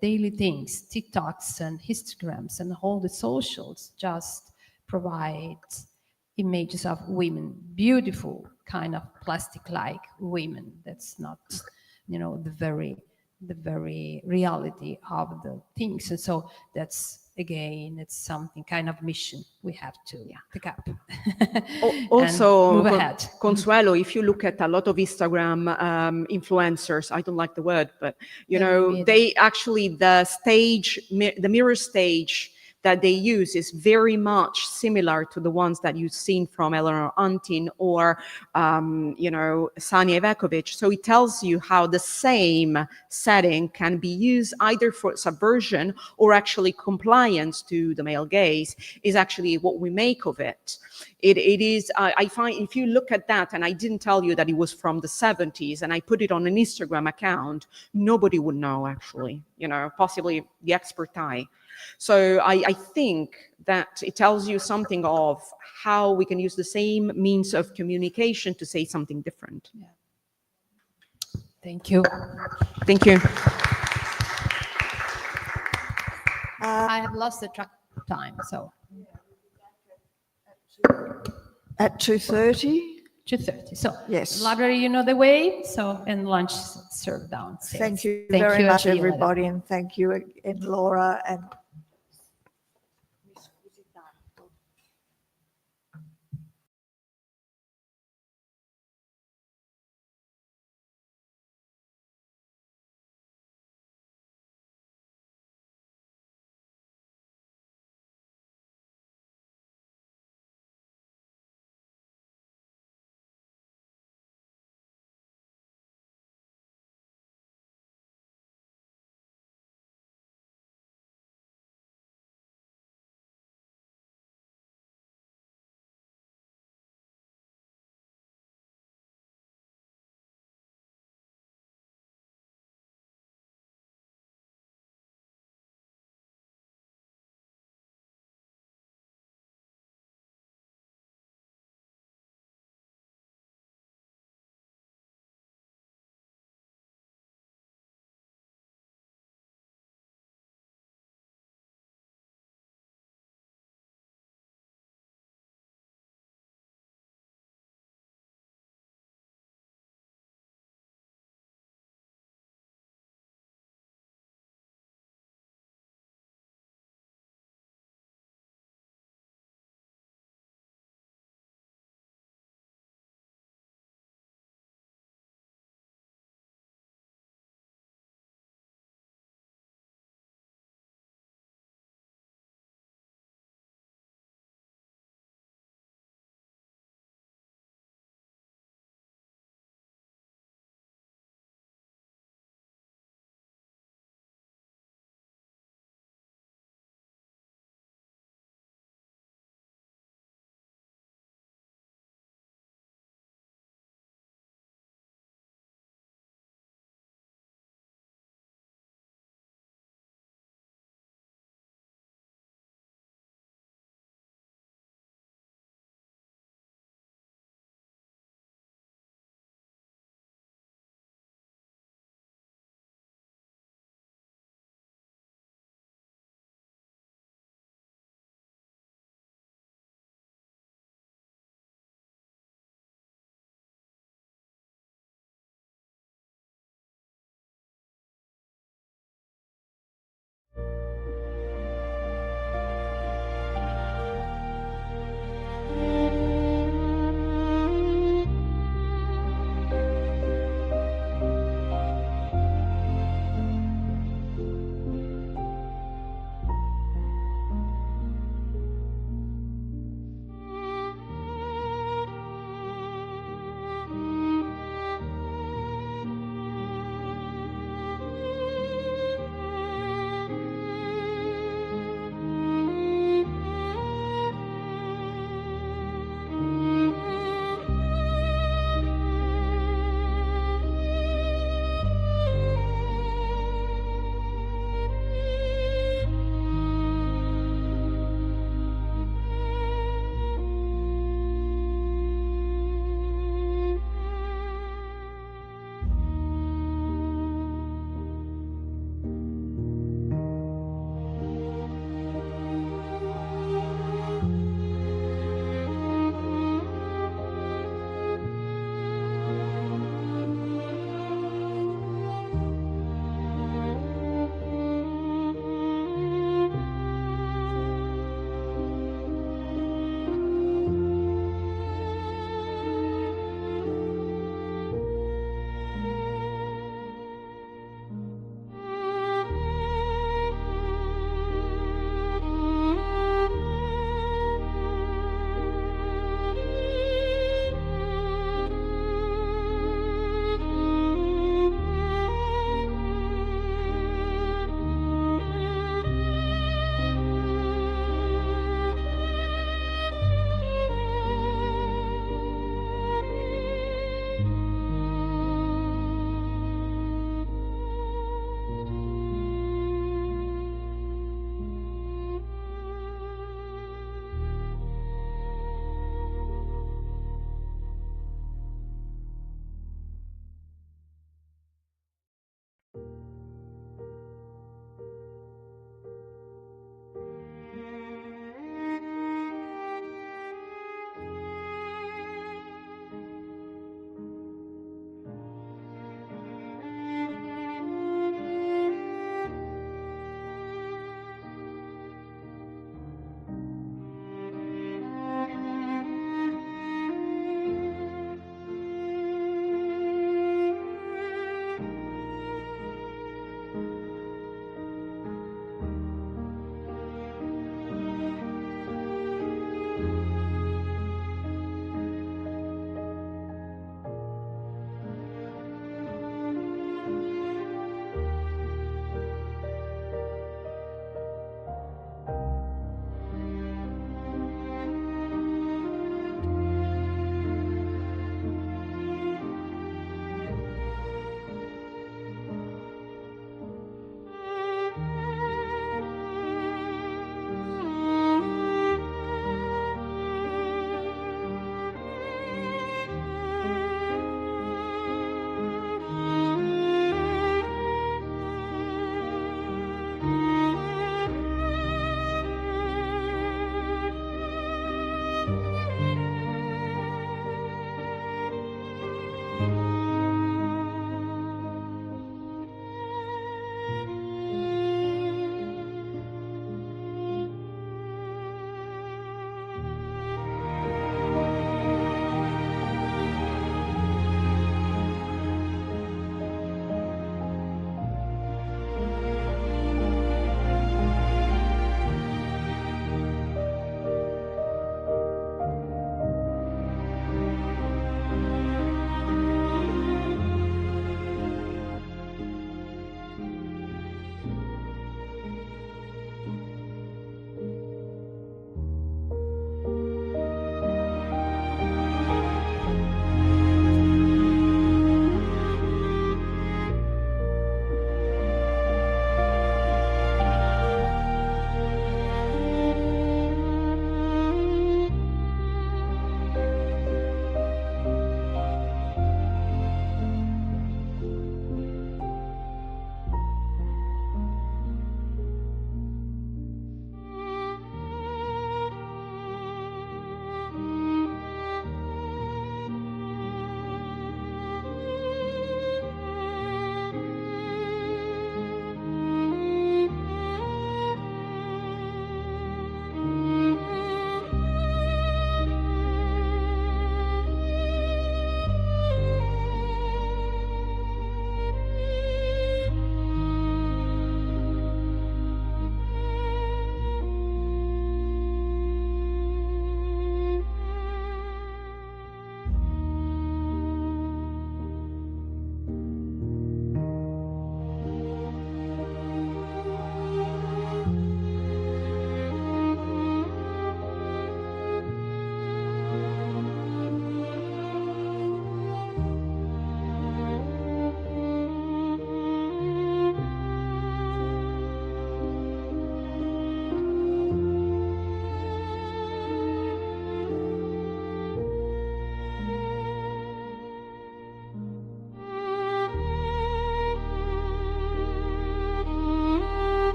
daily things, TikToks and Instagrams and all the socials just provide images of women, beautiful kind of plastic-like women. That's not, you know, the very reality of the things. And so that's, again, it's something kind of mission we have to pick up. Also, and move ahead. Consuelo, if you look at a lot of Instagram influencers, I don't like the word, but you know, they actually, the mirror stage that they use is very much similar to the ones that you've seen from Eleanor Antin or, you know, Sanja Ivekovic. So it tells you how the same setting can be used either for subversion or actually compliance to the male gaze is actually what we make of it. It is, I find, if you look at that, and I didn't tell you that it was from the 70s, and I put it on an Instagram account, nobody would know actually, you know, possibly the expert eye. So I think that it tells you something of how we can use the same means of communication to say something different. Yeah. Thank you. Thank you. I have lost the track of time, so. At 2:30? 2:30. So yes, library, you know the way. So and lunch served downstairs. Thank you very much, everybody, and thank you again, Laura and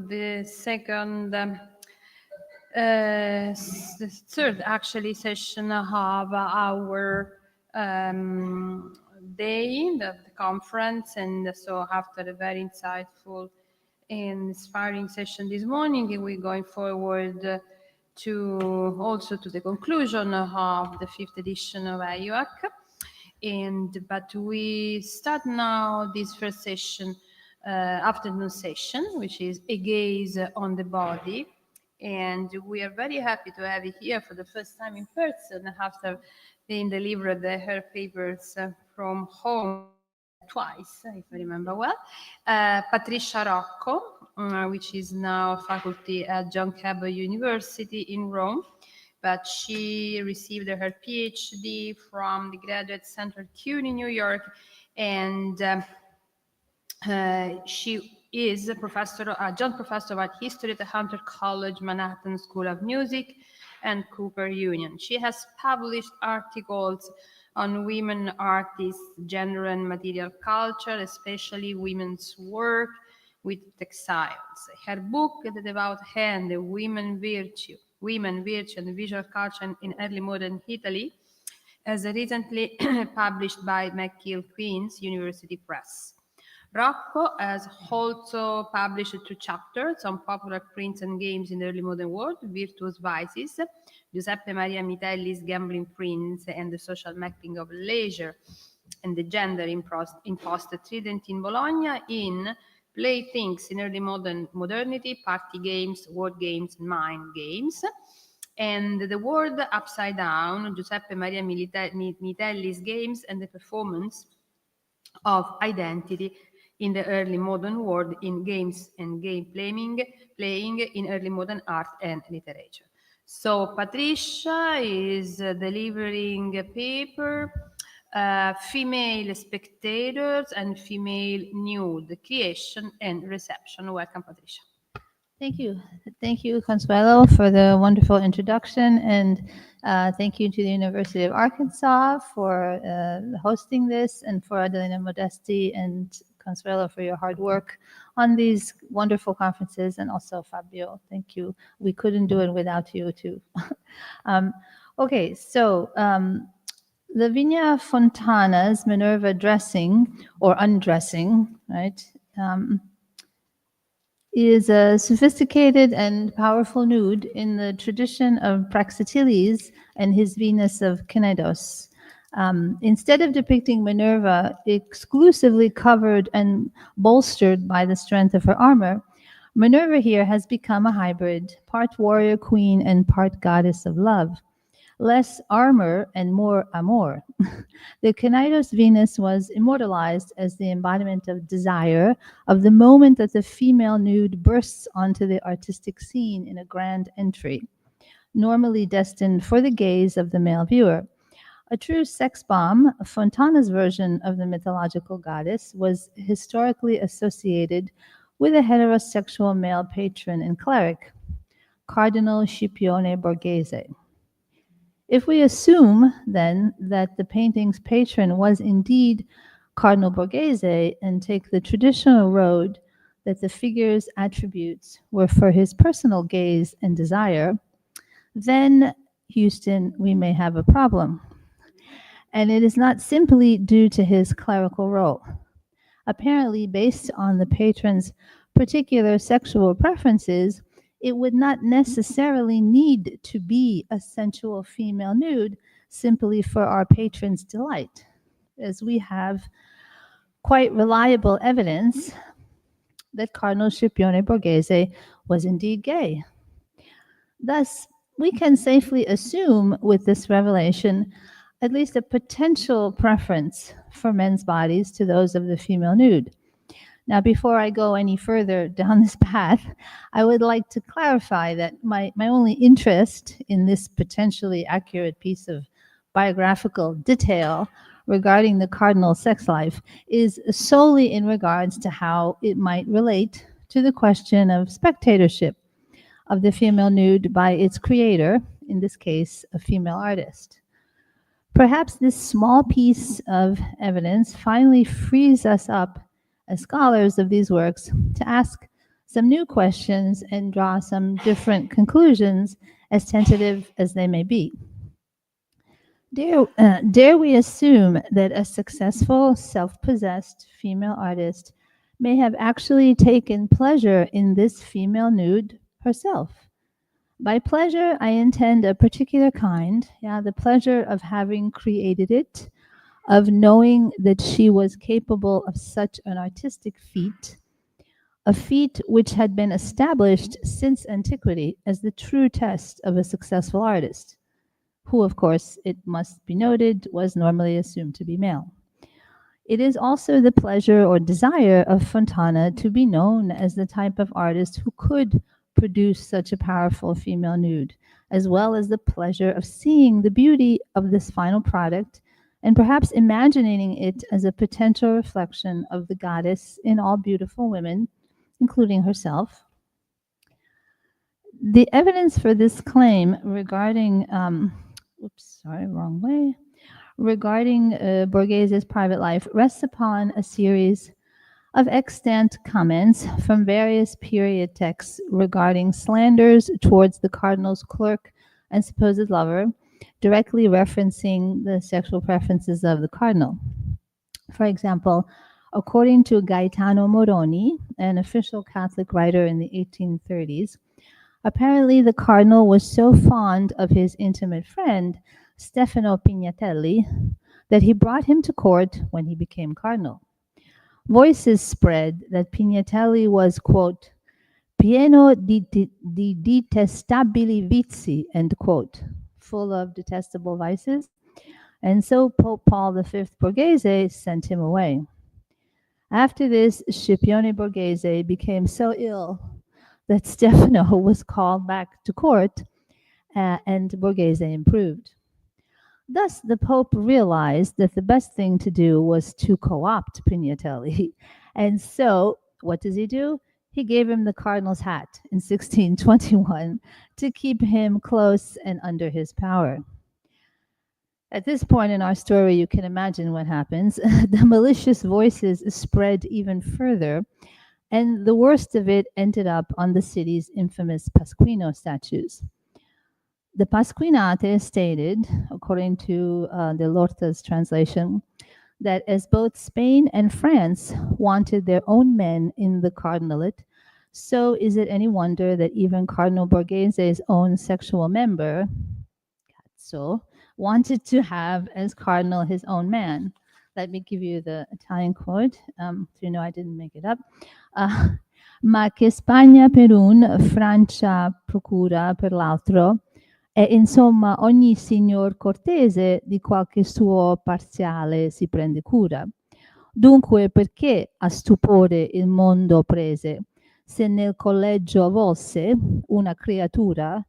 The second, the third actually session of our day, the conference, and so after a very insightful and inspiring session this morning, we're going forward to also to the conclusion of the 5th edition of AIWAC. But we start now this first session, afternoon session, which is a gaze on the body. And we are very happy to have you here for the first time in person after being delivered her papers from home twice, if I remember well. Patricia Rocco, which is now faculty at John Cabot University in Rome, but she received her PhD from the Graduate Center CUNY in New York, and she is a professor, adjunct professor of art history at the Hunter College, Manhattan School of Music, and Cooper Union. She has published articles on women artists, gender and material culture, especially women's work with textiles. Her book, The Devout Hand, Women, Virtue and Visual Culture in Early Modern Italy, is recently published by McGill Queen's University Press. Rocco has also published 2 chapters on popular prints and games in the early modern world, Virtuous Vices, Giuseppe Maria Mitelli's Gambling Prints and the Social Mapping of Leisure, and the Gender Impost Trident in Bologna, in Playthings in Early Modernity, Party Games, Word Games, Mind Games, and The World Upside Down, Giuseppe Maria Mitelli's Games and the Performance of Identity in the Early Modern World in Games and Game Playing in Early Modern Art and Literature. So Patricia is delivering a paper, Female Spectators and Female Nude, Creation and Reception. Welcome, Patricia. Thank you. Thank you, Consuelo, for the wonderful introduction, and thank you to the University of Arkansas for hosting this, and for Adelina Modesti and Consuelo for your hard work on these wonderful conferences, and also Fabio, thank you. We couldn't do it without you too. Okay, so Lavinia Fontana's Minerva Dressing or Undressing, right? is a sophisticated and powerful nude in the tradition of Praxiteles and his Venus of Cnidos. Instead of depicting Minerva exclusively covered and bolstered by the strength of her armor, Minerva here has become a hybrid, part warrior queen and part goddess of love. Less armor and more amour. The Cnidos Venus was immortalized as the embodiment of desire of the moment that the female nude bursts onto the artistic scene in a grand entry, normally destined for the gaze of the male viewer. A true sex bomb, Fontana's version of the mythological goddess, was historically associated with a heterosexual male patron and cleric, Cardinal Scipione Borghese. If we assume, then, that the painting's patron was indeed Cardinal Borghese and take the traditional road that the figure's attributes were for his personal gaze and desire, then, Houston, we may have a problem. And it is not simply due to his clerical role. Apparently, based on the patron's particular sexual preferences, it would not necessarily need to be a sensual female nude simply for our patron's delight, as we have quite reliable evidence that Cardinal Scipione Borghese was indeed gay. Thus, we can safely assume with this revelation at least a potential preference for men's bodies to those of the female nude. Now, before I go any further down this path, I would like to clarify that my only interest in this potentially accurate piece of biographical detail regarding the cardinal's sex life is solely in regards to how it might relate to the question of spectatorship of the female nude by its creator, in this case, a female artist. Perhaps this small piece of evidence finally frees us up as scholars of these works to ask some new questions and draw some different conclusions, as tentative as they may be. Dare we assume that a successful, self-possessed female artist may have actually taken pleasure in this female nude herself? By pleasure, I intend a particular kind, the pleasure of having created it, of knowing that she was capable of such an artistic feat, a feat which had been established since antiquity as the true test of a successful artist, who, of course, it must be noted, was normally assumed to be male. It is also the pleasure or desire of Fontana to be known as the type of artist who could produce such a powerful female nude, as well as the pleasure of seeing the beauty of this final product and perhaps imagining it as a potential reflection of the goddess in all beautiful women, including herself. The evidence for this claim regarding, regarding Borghese's private life rests upon a series of extant comments from various period texts regarding slanders towards the cardinal's clerk and supposed lover, directly referencing the sexual preferences of the cardinal. For example, according to Gaetano Moroni, an official Catholic writer in the 1830s, apparently the cardinal was so fond of his intimate friend, Stefano Pignatelli, that he brought him to court when he became cardinal. Voices spread that Pignatelli was, quote, pieno di detestabili vizi, end quote, full of detestable vices, and so Pope Paul V Borghese sent him away. After this, Scipione Borghese became so ill that Stefano was called back to court, and Borghese improved. Thus, the Pope realized that the best thing to do was to co-opt Pignatelli. And so, what does he do? He gave him the cardinal's hat in 1621 to keep him close and under his power. At this point in our story, you can imagine what happens. The malicious voices spread even further, and the worst of it ended up on the city's infamous Pasquino statues. The Pasquinate stated, according to the Lorta's translation, that as both Spain and France wanted their own men in the cardinalate, So is it any wonder that even Cardinal Borghese's own sexual member, Cazzo, wanted to have as cardinal his own man? Let me give you the Italian quote, so you know I didn't make it up. Ma che Spagna per un, Francia procura per l'altro, e insomma ogni signor cortese di qualche suo parziale si prende cura. Dunque perché a stupore il mondo prese, se nel collegio volse una creatura,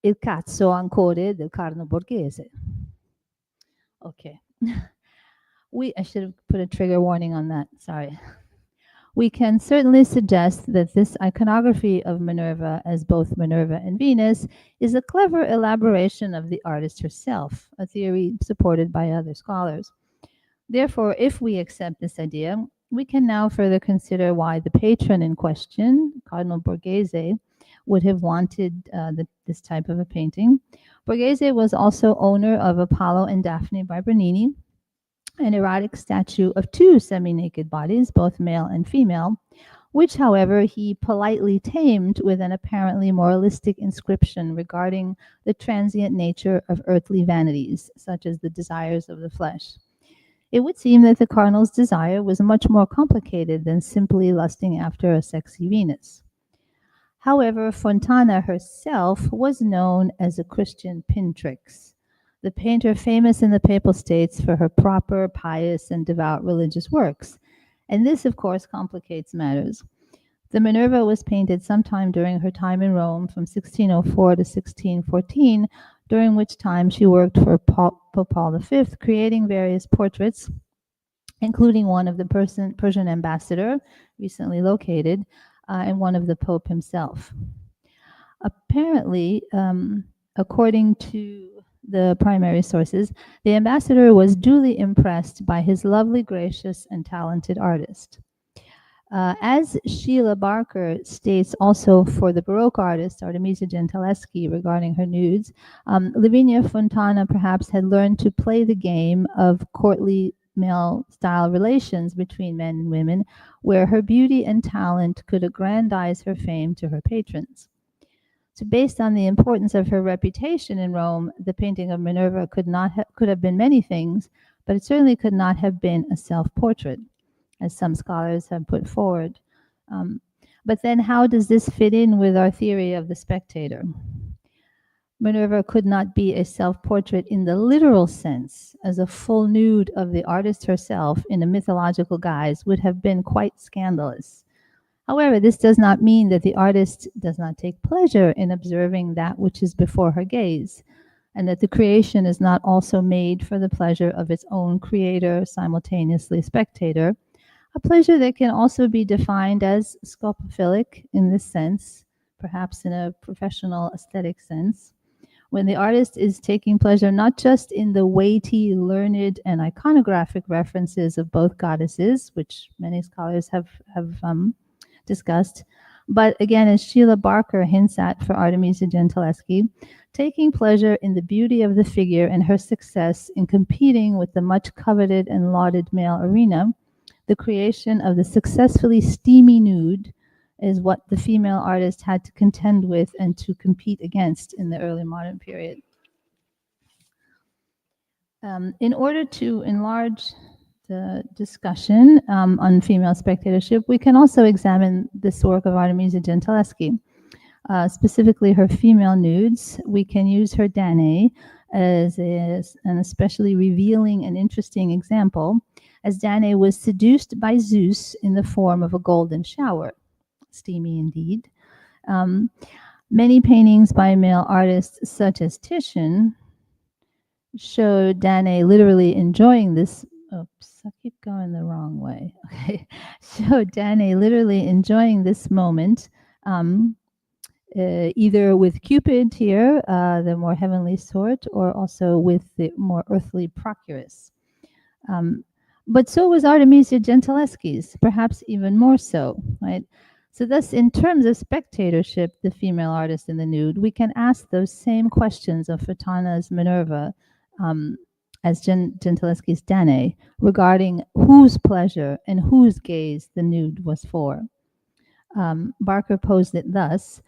il cazzo ancora del Cardinal Borghese? Okay. I should have put a trigger warning on that, sorry. We can certainly suggest that this iconography of Minerva as both Minerva and Venus is a clever elaboration of the artist herself, a theory supported by other scholars. Therefore, if we accept this idea, we can now further consider why the patron in question, Cardinal Borghese, would have wanted this type of a painting. Borghese was also owner of Apollo and Daphne by Bernini, an erotic statue of two semi-naked bodies, both male and female, which, however, he politely tamed with an apparently moralistic inscription regarding the transient nature of earthly vanities, such as the desires of the flesh. It would seem that the cardinal's desire was much more complicated than simply lusting after a sexy Venus. However, Fontana herself was known as a Christian pintrix, the painter famous in the Papal States for her proper, pious, and devout religious works. And this, of course, complicates matters. The Minerva was painted sometime during her time in Rome from 1604 to 1614, during which time she worked for Pope Paul V, creating various portraits, including one of the Persian ambassador, recently located, and one of the Pope himself. Apparently, according to the primary sources, the ambassador was duly impressed by his lovely, gracious, and talented artist. As Sheila Barker states also for the Baroque artist Artemisia Gentileschi regarding her nudes, Lavinia Fontana perhaps had learned to play the game of courtly male-style relations between men and women, where her beauty and talent could aggrandize her fame to her patrons. So based on the importance of her reputation in Rome, the painting of Minerva could have been many things, but it certainly could not have been a self-portrait, as some scholars have put forward. But then how does this fit in with our theory of the spectator? Minerva could not be a self-portrait in the literal sense, as a full nude of the artist herself in a mythological guise would have been quite scandalous. However, this does not mean that the artist does not take pleasure in observing that which is before her gaze, and that the creation is not also made for the pleasure of its own creator, simultaneously spectator, a pleasure that can also be defined as scopophilic in this sense, perhaps in a professional aesthetic sense, when the artist is taking pleasure not just in the weighty, learned, and iconographic references of both goddesses, which many scholars have discussed, but again, as Sheila Barker hints at for Artemisia Gentileschi, taking pleasure in the beauty of the figure and her success in competing with the much coveted and lauded male arena, the creation of the successfully steamy nude is what the female artist had to contend with and to compete against in the early modern period. In order to enlarge the discussion on female spectatorship, we can also examine this work of Artemisia Gentileschi, specifically her female nudes. We can use her Danae as an especially revealing and interesting example, as Danae was seduced by Zeus in the form of a golden shower. Steamy indeed. Many paintings by male artists, such as Titian, show Danae literally enjoying this. Oops, I keep going the wrong way. Okay, show Danae literally enjoying this moment, either with Cupid here, the more heavenly sort, or also with the more earthly Procurus. But so was Artemisia Gentileschi's, perhaps even more so, right? So thus, in terms of spectatorship, the female artist in the nude, we can ask those same questions of Fontana's Minerva as Gentileschi's Danae, regarding whose pleasure and whose gaze the nude was for. Barker posed it thus: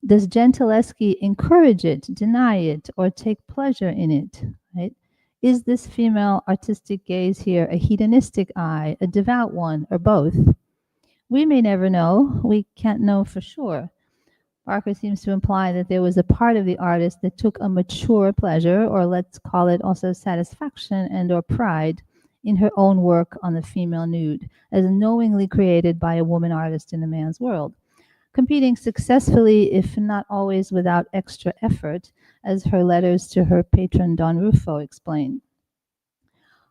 does Gentileschi encourage it, deny it, or take pleasure in it? Right? Is this female artistic gaze here a hedonistic eye, a devout one, or both? We may never know. We can't know for sure. Barker seems to imply that there was a part of the artist that took a mature pleasure, or let's call it also satisfaction and or pride, in her own work on the female nude, as knowingly created by a woman artist in a man's world, competing successfully, if not always without extra effort, as her letters to her patron Don Rufo explain.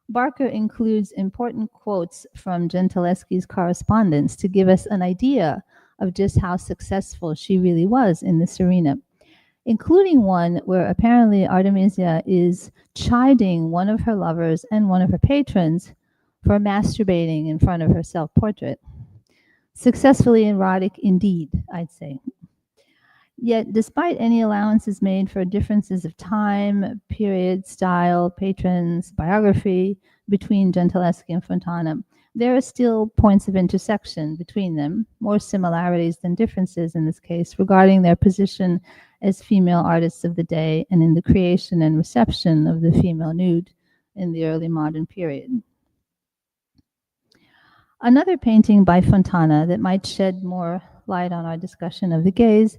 Barker includes important quotes from Gentileschi's correspondence to give us an idea of just how successful she really was in this arena, including one where apparently Artemisia is chiding one of her lovers and one of her patrons for masturbating in front of her self-portrait. Successfully erotic indeed, I'd say. Yet, despite any allowances made for differences of time, period, style, patrons, biography between Gentileschi and Fontana, there are still points of intersection between them, more similarities than differences in this case, regarding their position as female artists of the day and in the creation and reception of the female nude in the early modern period. Another painting by Fontana that might shed more light on our discussion of the gaze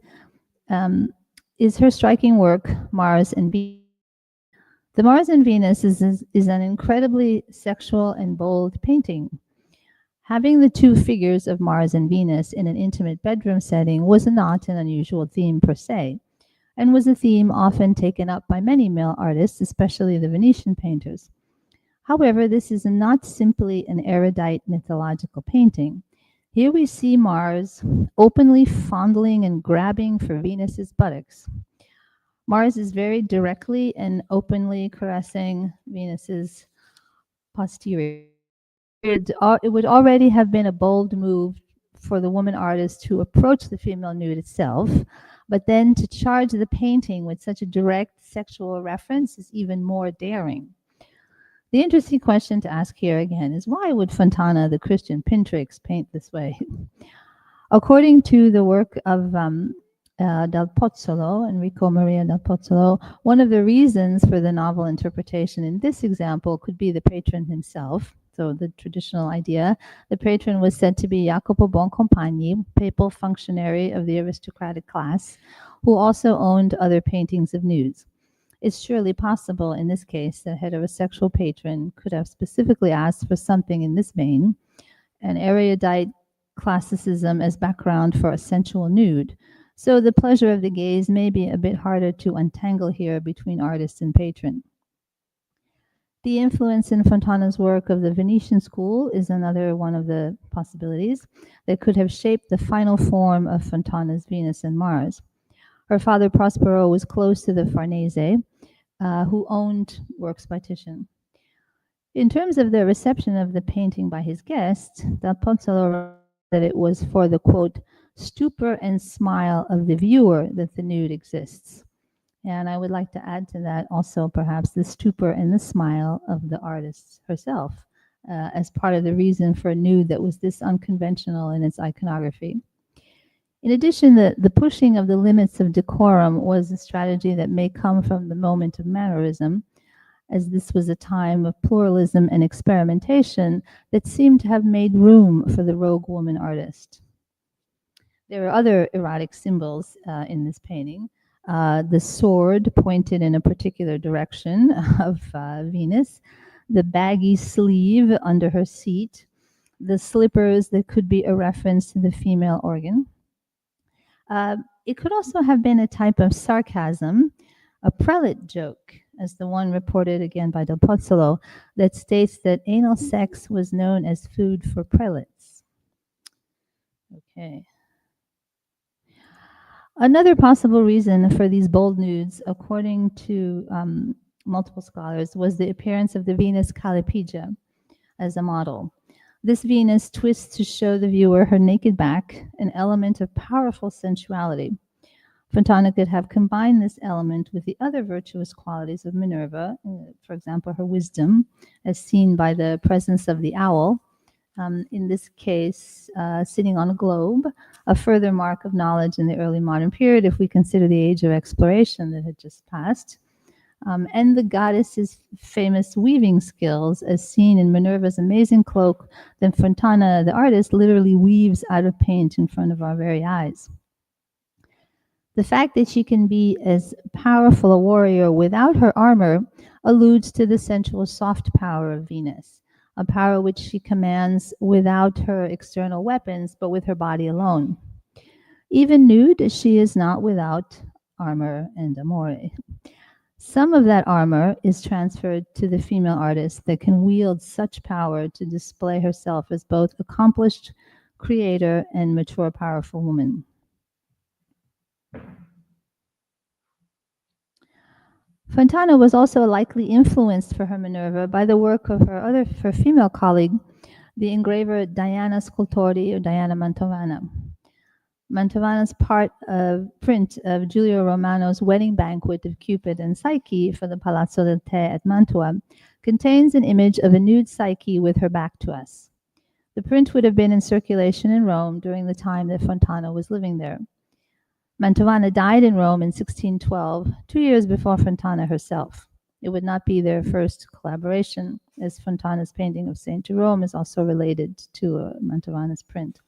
is her striking work, Mars and Venus. The Mars and Venus is an incredibly sexual and bold painting. Having the two figures of Mars and Venus in an intimate bedroom setting was not an unusual theme per se, and was a theme often taken up by many male artists, especially the Venetian painters. However, this is not simply an erudite mythological painting. Here we see Mars openly fondling and grabbing for Venus's buttocks. Mars is very directly and openly caressing Venus's posterior. It would already have been a bold move for the woman artist to approach the female nude itself, but then to charge the painting with such a direct sexual reference is even more daring. The interesting question to ask here again is, why would Fontana, the Christian Pintrix, paint this way? According to the work of Del Pozzolo, Enrico Maria Del Pozzolo, one of the reasons for the novel interpretation in this example could be the patron himself. So the traditional idea, the patron was said to be Jacopo Boncompagni, papal functionary of the aristocratic class, who also owned other paintings of nudes. It's surely possible in this case that a heterosexual patron could have specifically asked for something in this vein, an erudite classicism as background for a sensual nude. So the pleasure of the gaze may be a bit harder to untangle here between artist and patron. The influence in Fontana's work of the Venetian school is another one of the possibilities that could have shaped the final form of Fontana's Venus and Mars. Her father Prospero was close to the Farnese, who owned works by Titian. In terms of the reception of the painting by his guests, Del Pozzolo wrote that it was for the, quote, stupor and smile of the viewer that the nude exists. And I would like to add to that also perhaps the stupor and the smile of the artist herself as part of the reason for a nude that was this unconventional in its iconography. In addition, the pushing of the limits of decorum was a strategy that may come from the moment of mannerism, as this was a time of pluralism and experimentation that seemed to have made room for the rogue woman artist. There are other erotic symbols in this painting. The sword pointed in a particular direction of Venus, the baggy sleeve under her seat, the slippers that could be a reference to the female organ. It could also have been a type of sarcasm, a prelate joke, as the one reported again by Del Pozzolo, that states that anal sex was known as food for prelates. Okay. Another possible reason for these bold nudes, according to multiple scholars, was the appearance of the Venus Callipygia as a model. This Venus twists to show the viewer her naked back, an element of powerful sensuality. Fontana could have combined this element with the other virtuous qualities of Minerva, for example, her wisdom, as seen by the presence of the owl, in this case, sitting on a globe, a further mark of knowledge in the early modern period if we consider the age of exploration that had just passed. And the goddess's famous weaving skills, as seen in Minerva's amazing cloak that Fontana, the artist, literally weaves out of paint in front of our very eyes. The fact that she can be as powerful a warrior without her armor alludes to the sensual soft power of Venus, a power which she commands without her external weapons, but with her body alone. Even nude, she is not without armor and amore. Some of that armor is transferred to the female artist that can wield such power to display herself as both accomplished creator and mature, powerful woman. Fontana was also likely influenced for her Minerva by the work of her female colleague, the engraver Diana Scultori or Diana Mantovana. Mantovana's print of Giulio Romano's wedding banquet of Cupid and Psyche for the Palazzo del Te at Mantua contains an image of a nude Psyche with her back to us. The print would have been in circulation in Rome during the time that Fontana was living there. Mantovana died in Rome in 1612, 2 years before Fontana herself. It would not be their first collaboration, as Fontana's painting of Saint Jerome is also related to Mantovana's print.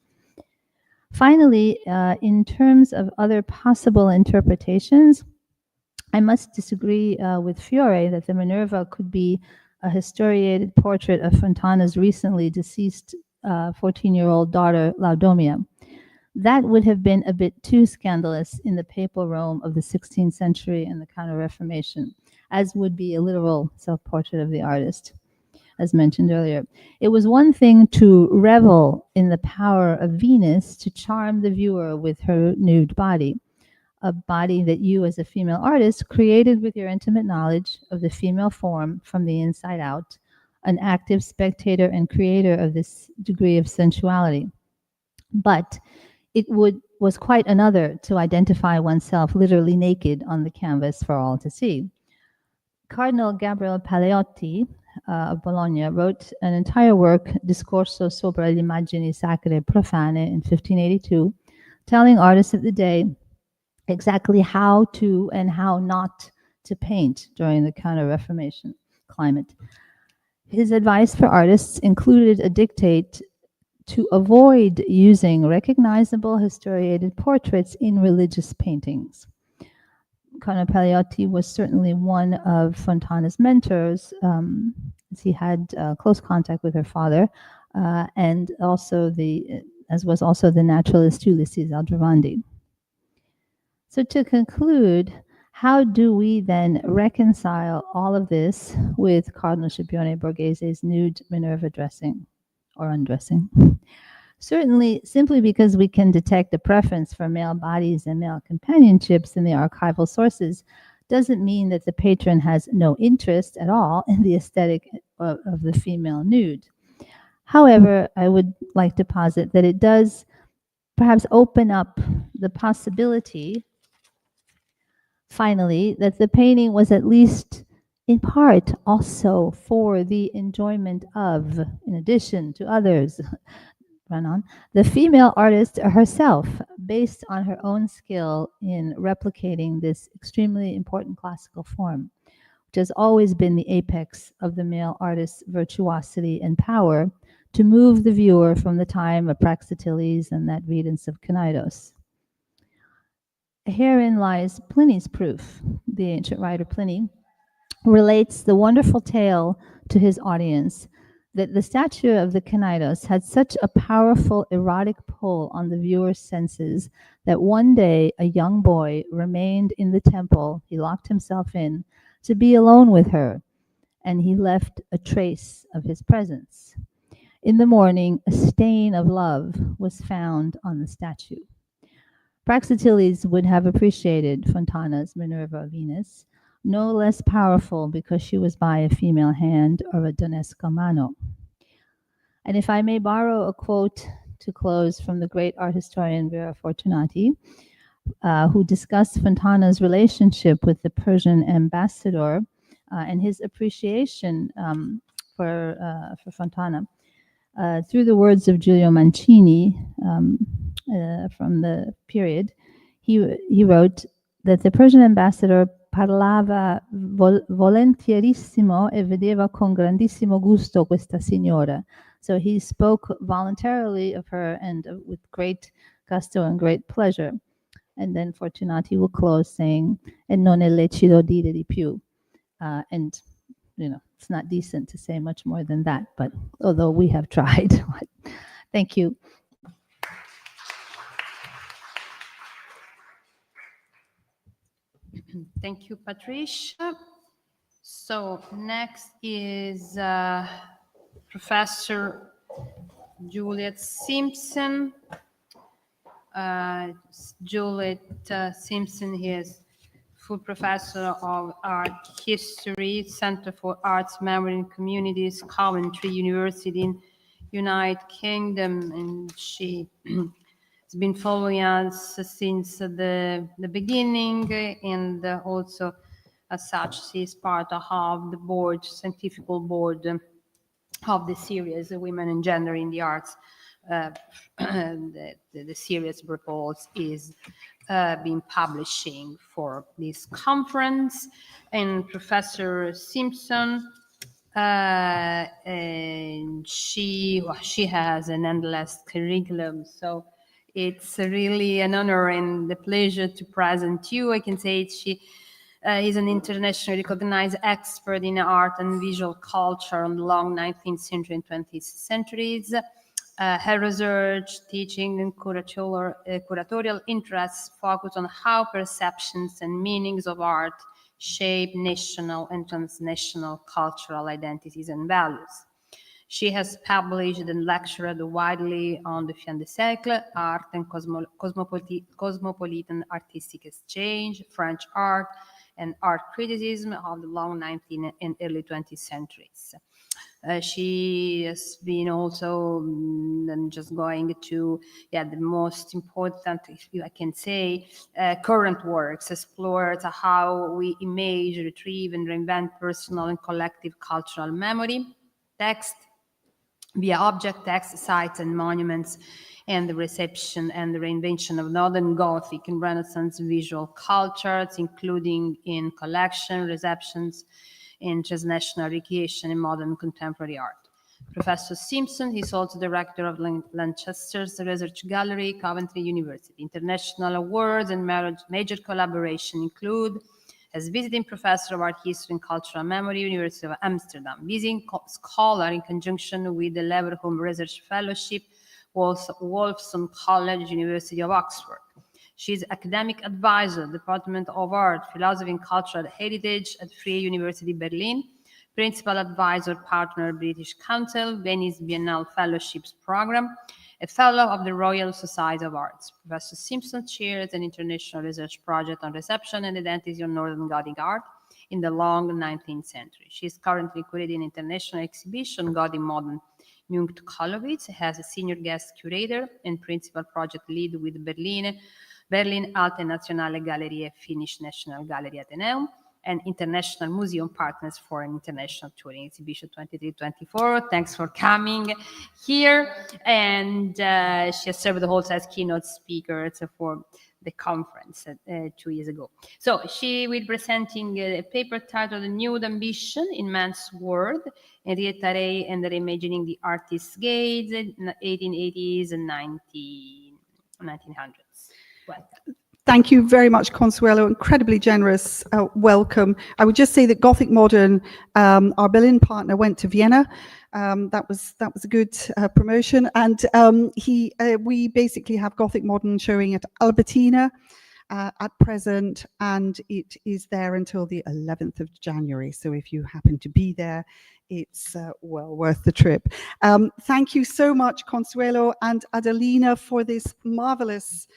Finally, in terms of other possible interpretations, I must disagree with Fiore that the Minerva could be a historiated portrait of Fontana's recently deceased 14-year-old daughter, Laodomia. That would have been a bit too scandalous in the papal Rome of the 16th century and the Counter-Reformation, as would be a literal self-portrait of the artist, as mentioned earlier. It was one thing to revel in the power of Venus to charm the viewer with her nude body, a body that you as a female artist created with your intimate knowledge of the female form from the inside out, an active spectator and creator of this degree of sensuality. But it was quite another to identify oneself literally naked on the canvas for all to see. Cardinal Gabriele Paleotti of Bologna wrote an entire work, Discorso sopra le immagini sacre profane, in 1582, telling artists of the day exactly how to and how not to paint during the Counter-Reformation climate. His advice for artists included a dictate to avoid using recognizable historiated portraits in religious paintings. Cardinal Paleotti was certainly one of Fontana's mentors, as he had close contact with her father, and also as was also the naturalist Ulysses Aldrovandi. So to conclude, how do we then reconcile all of this with Cardinal Scipione Borghese's nude Minerva dressing or undressing? Certainly, simply because we can detect a preference for male bodies and male companionships in the archival sources doesn't mean that the patron has no interest at all in the aesthetic of the female nude. However, I would like to posit that it does perhaps open up the possibility, finally, that the painting was at least in part also for the enjoyment of, in addition to others, the female artist herself, based on her own skill in replicating this extremely important classical form, which has always been the apex of the male artist's virtuosity and power to move the viewer from the time of Praxiteles and that Vedance of Cneidos. Herein lies Pliny's proof. The ancient writer Pliny relates the wonderful tale to his audience that the statue of the Cneidos had such a powerful erotic pull on the viewer's senses that one day a young boy remained in the temple, he locked himself in, to be alone with her, and he left a trace of his presence. In the morning, a stain of love was found on the statue. Praxiteles would have appreciated Fontana's Minerva Venus, no less powerful because she was by a female hand or a donesco mano. And if I may borrow a quote to close from the great art historian Vera Fortunati, who discussed Fontana's relationship with the Persian ambassador and his appreciation for Fontana. through the words of Giulio Mancini from the period, he wrote that the Persian ambassador parlava volentierissimo e vedeva con grandissimo gusto questa signora. So he spoke voluntarily of her and with great gusto and great pleasure. And then Fortunati will close saying, "E non è lecito dire di più." And, you know, it's not decent to say much more than that, but although we have tried. Thank you. Thank you, Patricia. So next is Professor Juliet Simpson. Juliet Simpson is full professor of art history, Center for Arts, Memory and Communities, Coventry University in United Kingdom, and she has been following us since the beginning, and also as such she is part of the board, scientific board of the series Women and Gender in the Arts. The series report is been publishing for this conference, and Professor Simpson, and she has an endless curriculum, so it's really an honor and a pleasure to present you. I can say she is an internationally recognized expert in art and visual culture on the long 19th century and 20th centuries. Her research, teaching, and curatorial interests focus on how perceptions and meanings of art shape national and transnational cultural identities and values. She has published and lectured widely on the fin de siècle, art and cosmopolitan artistic exchange, French art, and art criticism of the long 19th and early 20th centuries. She has been also, just going to, the most important, if I can say, current works, explored how we image, retrieve, and reinvent personal and collective cultural memory, text, via object, text, sites, and monuments, and the reception and the reinvention of Northern Gothic and Renaissance visual cultures, including in collection, receptions, in transnational recreation and modern contemporary art. Professor Simpson is also director of Lancaster's Research Gallery, Coventry University. International awards and major collaboration include as visiting professor of art history and cultural memory, University of Amsterdam, visiting scholar in conjunction with the Leverhulme Research Fellowship, Wolfson College, University of Oxford. She is academic advisor, Department of Art, Philosophy and Cultural Heritage at Free University Berlin, principal advisor, partner, British Council, Venice Biennale Fellowships Program, a fellow of the Royal Society of Arts. Professor Simpson chairs an international research project on reception and identity of Northern Gothic art in the long 19th century. She is currently curating an international exhibition, Gothic Modern Munkt Kolowitz, as a senior guest curator and principal project lead with Berlin Alte Nationale Gallerie, Finnish National Gallery Ateneum, and international museum partners for an international touring exhibition 23-24. Thanks for coming here. And she has served also as keynote speaker for the conference 2 years ago. So she will be presenting a paper titled Nude Ambition in Man's World, Rietare and Reimagining the Artist's Gaze, 1880s and 1900s. Welcome. Thank you very much, Consuelo. Incredibly generous welcome. I would just say that Gothic Modern, our Berlin partner, went to Vienna. That was a good promotion, and we basically have Gothic Modern showing at Albertina at present, and it is there until the 11th of January. So if you happen to be there, it's well worth the trip. Thank you so much, Consuelo and Adelina, for this marvelous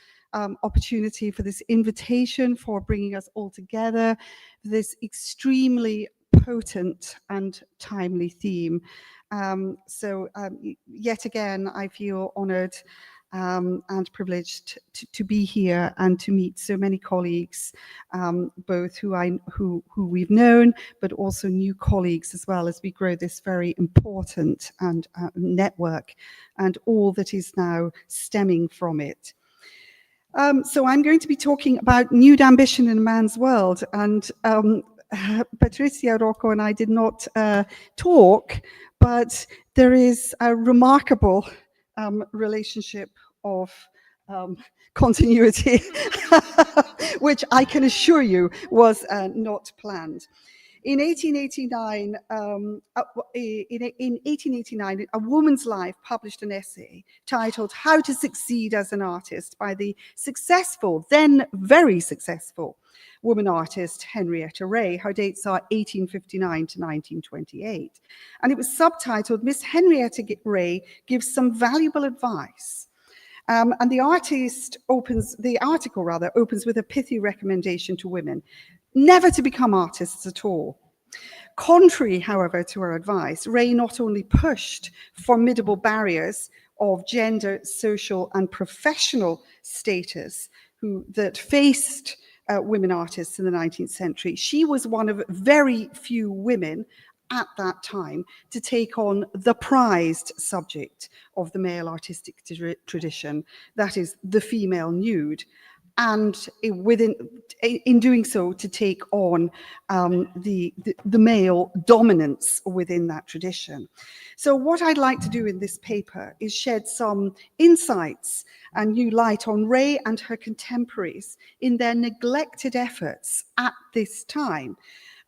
opportunity, for this invitation, for bringing us all together, this extremely potent and timely theme. So yet again, I feel honored and privileged to be here and to meet so many colleagues, both who we've known, but also new colleagues as well, as we grow this very important and network and all that is now stemming from it. So I'm going to be talking about nude ambition in a man's world, and Patricia, Rocco and I did not talk, but there is a remarkable relationship of continuity, which I can assure you was not planned. In 1889, A Woman's Life published an essay titled "How to Succeed as an Artist" by the successful, then very successful, woman artist Henrietta Ray. Her dates are 1859 to 1928. And it was subtitled "Miss Henrietta Ray Gives Some Valuable Advice." And the article opens with a pithy recommendation to women never to become artists at all. Contrary, however, to her advice, Ray not only pushed formidable barriers of gender, social, and professional status that faced women artists in the 19th century, she was one of very few women at that time to take on the prized subject of the male artistic tradition, that is, the female nude, and in doing so to take on the male dominance within that tradition. So what I'd like to do in this paper is shed some insights and new light on Ray and her contemporaries in their neglected efforts at this time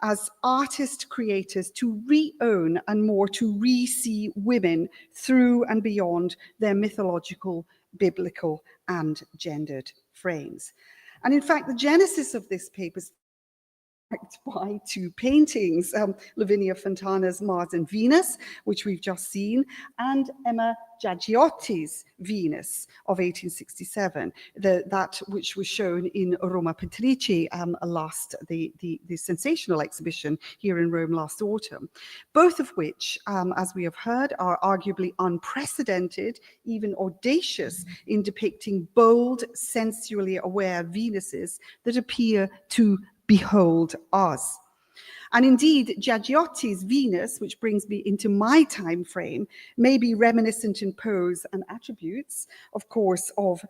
as artist creators to re-own and more to re-see women through and beyond their mythological, biblical, and gendered frames. And in fact, the genesis of this paper is by two paintings, Lavinia Fontana's Mars and Venus, which we've just seen, and Emma Giaggiotti's Venus of 1867, that which was shown in Roma Petrici the sensational exhibition here in Rome last autumn, both of which, as we have heard, are arguably unprecedented, even audacious in depicting bold, sensually aware Venuses that appear to behold us. And indeed, Giaggiotti's Venus, which brings me into my time frame, may be reminiscent in pose and attributes, of course, of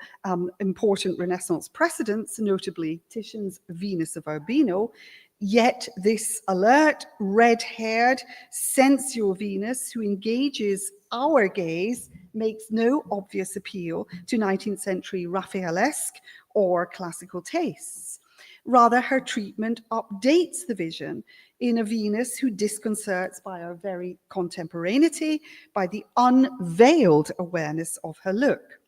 important Renaissance precedents, notably Titian's Venus of Urbino. Yet this alert, red-haired, sensual Venus who engages our gaze makes no obvious appeal to 19th century Raphaelesque or classical tastes. Rather, her treatment updates the vision in a Venus who disconcerts by her very contemporaneity, by the unveiled awareness of her look.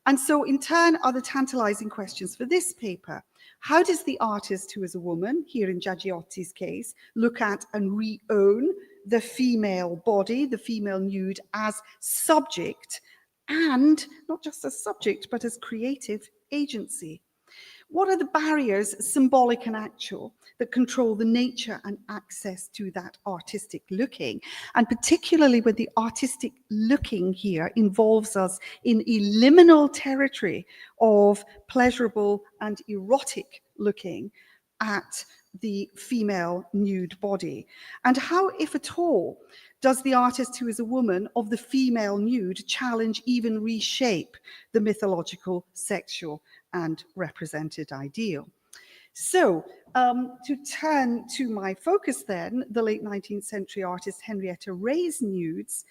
And so, in turn, are the tantalizing questions for this paper. How does the artist, who is a woman, here in Giaggiotti's case, look at and re-own the female body, the female nude, as subject, and not just as subject, but as creative agency? What are the barriers, symbolic and actual, that control the nature and access to that artistic looking? And particularly when the artistic looking here involves us in a liminal territory of pleasurable and erotic looking at the female nude body. And how, if at all, does the artist who is a woman of the female nude challenge, even reshape the mythological, sexual, and represented ideal? So to turn to my focus then, the late 19th century artist Henrietta Ray's nudes,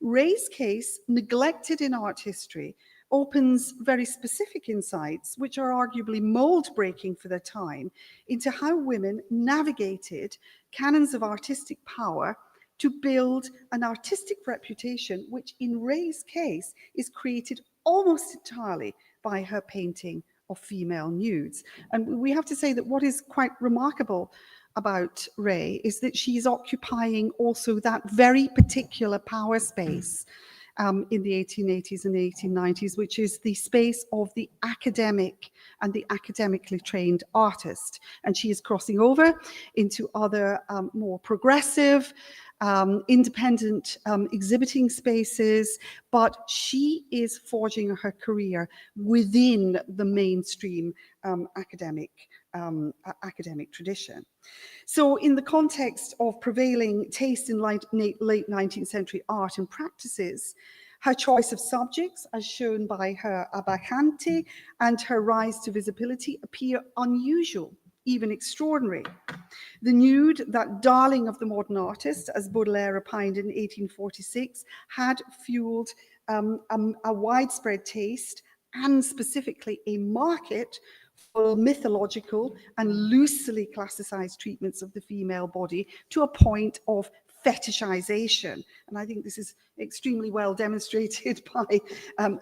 Ray's case, neglected in art history, opens very specific insights, which are arguably mold-breaking for their time, into how women navigated canons of artistic power to build an artistic reputation, which in Ray's case is created almost entirely by her painting of female nudes. And we have to say that what is quite remarkable about Ray is that she's occupying also that very particular power space in the 1880s and 1890s, which is the space of the academic and the academically trained artist. And she is crossing over into other more progressive independent exhibiting spaces, but she is forging her career within the mainstream academic tradition. So in the context of prevailing taste in late 19th century art and practices, her choice of subjects, as shown by her abbacante, and her rise to visibility appear unusual, even extraordinary. The nude, that darling of the modern artist, as Baudelaire opined in 1846, had fueled a widespread taste and specifically a market for mythological and loosely classicized treatments of the female body to a point of fetishization. And I think this is extremely well demonstrated by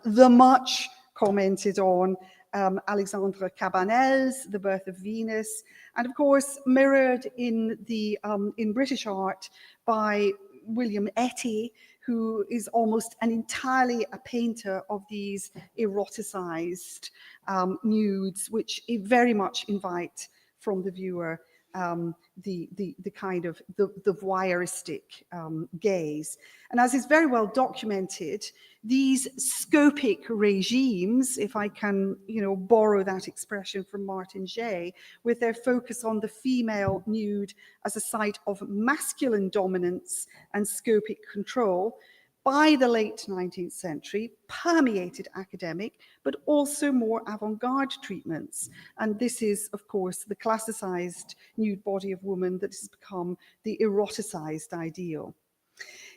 the much commented on Alexandre Cabanel's The Birth of Venus, and of course mirrored in British art by William Etty, who is almost entirely a painter of these eroticized nudes, which very much invite from the viewer the kind of the voyeuristic gaze. And as is very well documented, these scopic regimes, if I can, borrow that expression from Martin Jay, with their focus on the female nude as a site of masculine dominance and scopic control, by the late 19th century, permeated academic, but also more avant-garde treatments. And this is, of course, the classicized nude body of woman that has become the eroticized ideal.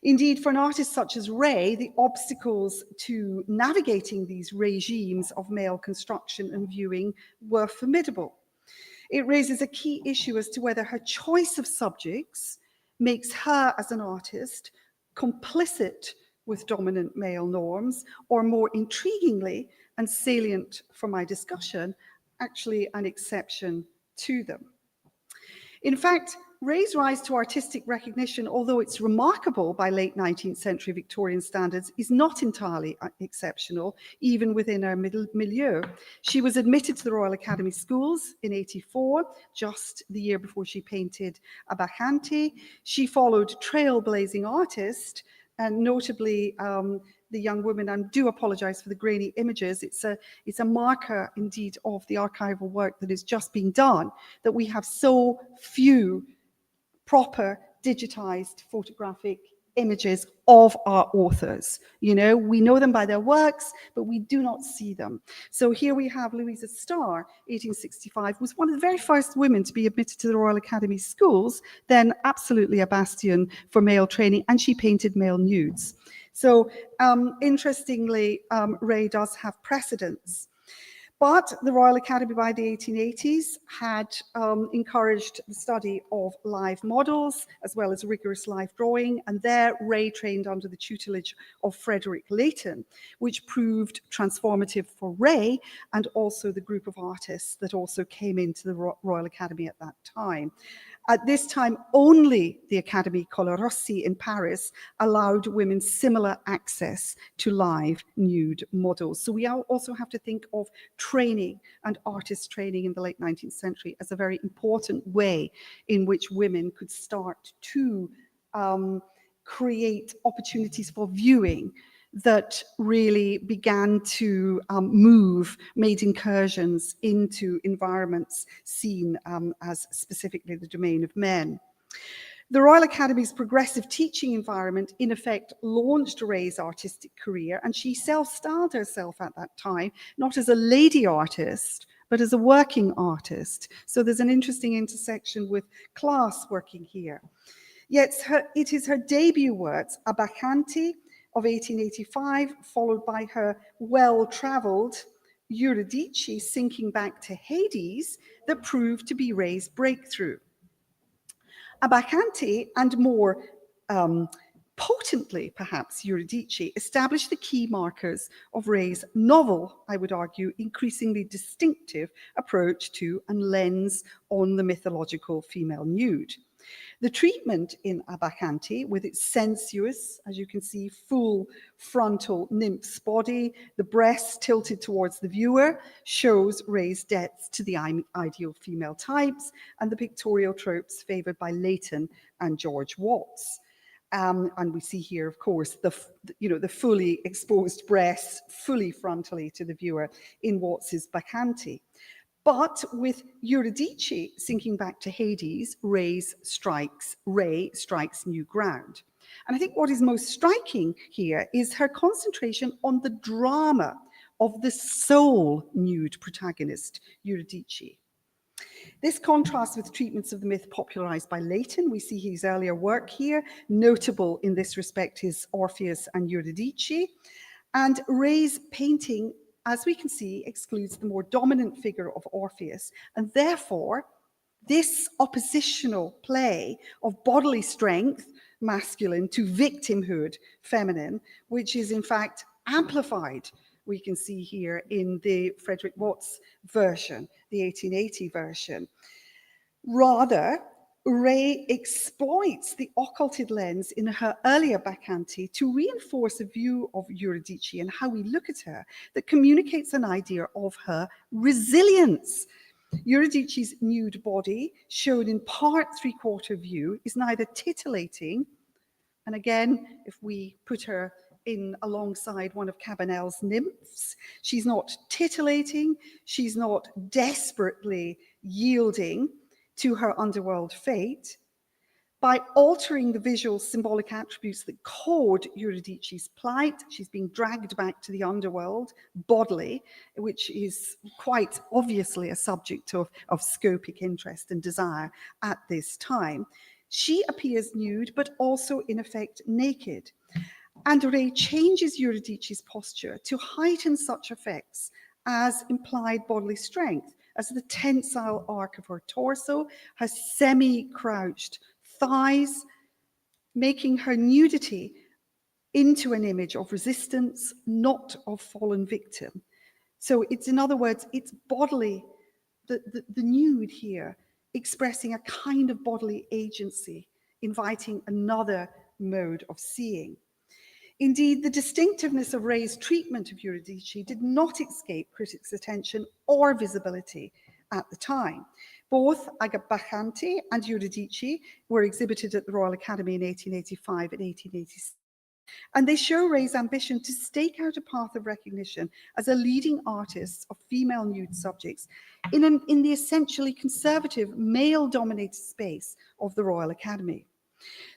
Indeed, for an artist such as Ray, the obstacles to navigating these regimes of male construction and viewing were formidable. It raises a key issue as to whether her choice of subjects makes her, as an artist, complicit with dominant male norms, or more intriguingly and salient for my discussion, actually an exception to them. In fact, Ray's rise to artistic recognition, although it's remarkable by late 19th century Victorian standards, is not entirely exceptional, even within our milieu. She was admitted to the Royal Academy Schools in '84, just the year before she painted a Bacchante. She followed trailblazing artists, and notably the young woman, and do apologize for the grainy images. It's a marker indeed of the archival work that is just being done, that we have so few proper digitized photographic images of our authors. We know them by their works, but we do not see them. So here we have Louisa Starr, 1865, was one of the very first women to be admitted to the Royal Academy Schools, then absolutely a bastion for male training, and she painted male nudes. So interestingly, Ray does have precedence. But the Royal Academy by the 1880s had encouraged the study of live models as well as rigorous live drawing, and there Ray trained under the tutelage of Frederick Leighton, which proved transformative for Ray and also the group of artists that also came into the Royal Academy at that time. At this time, only the Académie Colarossi in Paris allowed women similar access to live nude models. So we also have to think of training and artist training in the late 19th century as a very important way in which women could start to create opportunities for viewing that really began to made incursions into environments seen as specifically the domain of men. The Royal Academy's progressive teaching environment, in effect, launched Ray's artistic career, and she self-styled herself at that time, not as a lady artist, but as a working artist. So there's an interesting intersection with class working here. Yet it is her debut works, A Bacchante, of 1885, followed by her well-traveled Eurydice, Sinking Back to Hades, that proved to be Ray's breakthrough. A Bacchante, and more potently perhaps Eurydice, established the key markers of Ray's novel, I would argue, increasingly distinctive approach to and lens on the mythological female nude. The treatment in A Bacchante, with its sensuous, as you can see, full frontal nymph's body, the breasts tilted towards the viewer, shows Ray's depth to the ideal female types and the pictorial tropes favored by Leighton and George Watts. And we see here, of course, the fully exposed breasts, fully frontally to the viewer in Watts's Bacchante. But with Eurydice sinking back to Hades, Ray strikes new ground. And I think what is most striking here is her concentration on the drama of the sole nude protagonist, Eurydice. This contrasts with treatments of the myth popularized by Leighton. We see his earlier work here, notable in this respect his Orpheus and Eurydice. And Ray's painting, as we can see, excludes the more dominant figure of Orpheus, and therefore this oppositional play of bodily strength, masculine, to victimhood, feminine, which is in fact amplified, we can see here in the Frederick Watts version, the 1880 version. Rather, Ray exploits the occulted lens in her earlier Bacchante to reinforce a view of Eurydice and how we look at her that communicates an idea of her resilience. Eurydice's nude body, shown in part three-quarter view, is neither titillating, and again, if we put her in alongside one of Cabanel's nymphs, she's not titillating, she's not desperately yielding to her underworld fate. By altering the visual symbolic attributes that code Eurydice's plight, she's being dragged back to the underworld bodily, which is quite obviously a subject of scopic interest and desire at this time. She appears nude, but also in effect naked. And Ray changes Eurydice's posture to heighten such effects as implied bodily strength, as the tensile arc of her torso, her semi-crouched thighs, making her nudity into an image of resistance, not of fallen victim. So it's, in other words, it's bodily, the nude here, expressing a kind of bodily agency, inviting another mode of seeing. Indeed, the distinctiveness of Ray's treatment of Eurydice did not escape critics' attention or visibility at the time. Both Bacchante and Eurydice were exhibited at the Royal Academy in 1885 and 1886. And they show Ray's ambition to stake out a path of recognition as a leading artist of female nude subjects in the essentially conservative, male-dominated space of the Royal Academy.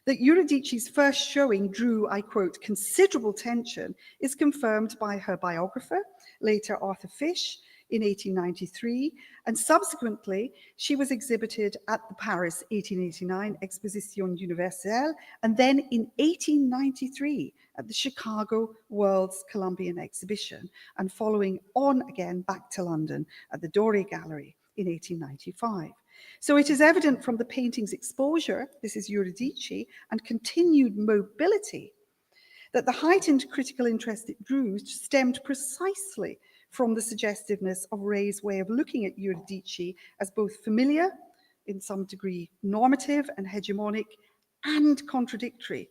That Eurydice's first showing drew, I quote, considerable attention is confirmed by her biographer, later Arthur Fish, in 1893, and subsequently she was exhibited at the Paris 1889 Exposition Universelle, and then in 1893 at the Chicago World's Columbian Exhibition, and following on again back to London at the Doré Gallery in 1895. So it is evident from the painting's exposure, this is Eurydice, and continued mobility, that the heightened critical interest it drew stemmed precisely from the suggestiveness of Ray's way of looking at Eurydice as both familiar, in some degree normative and hegemonic, and contradictory.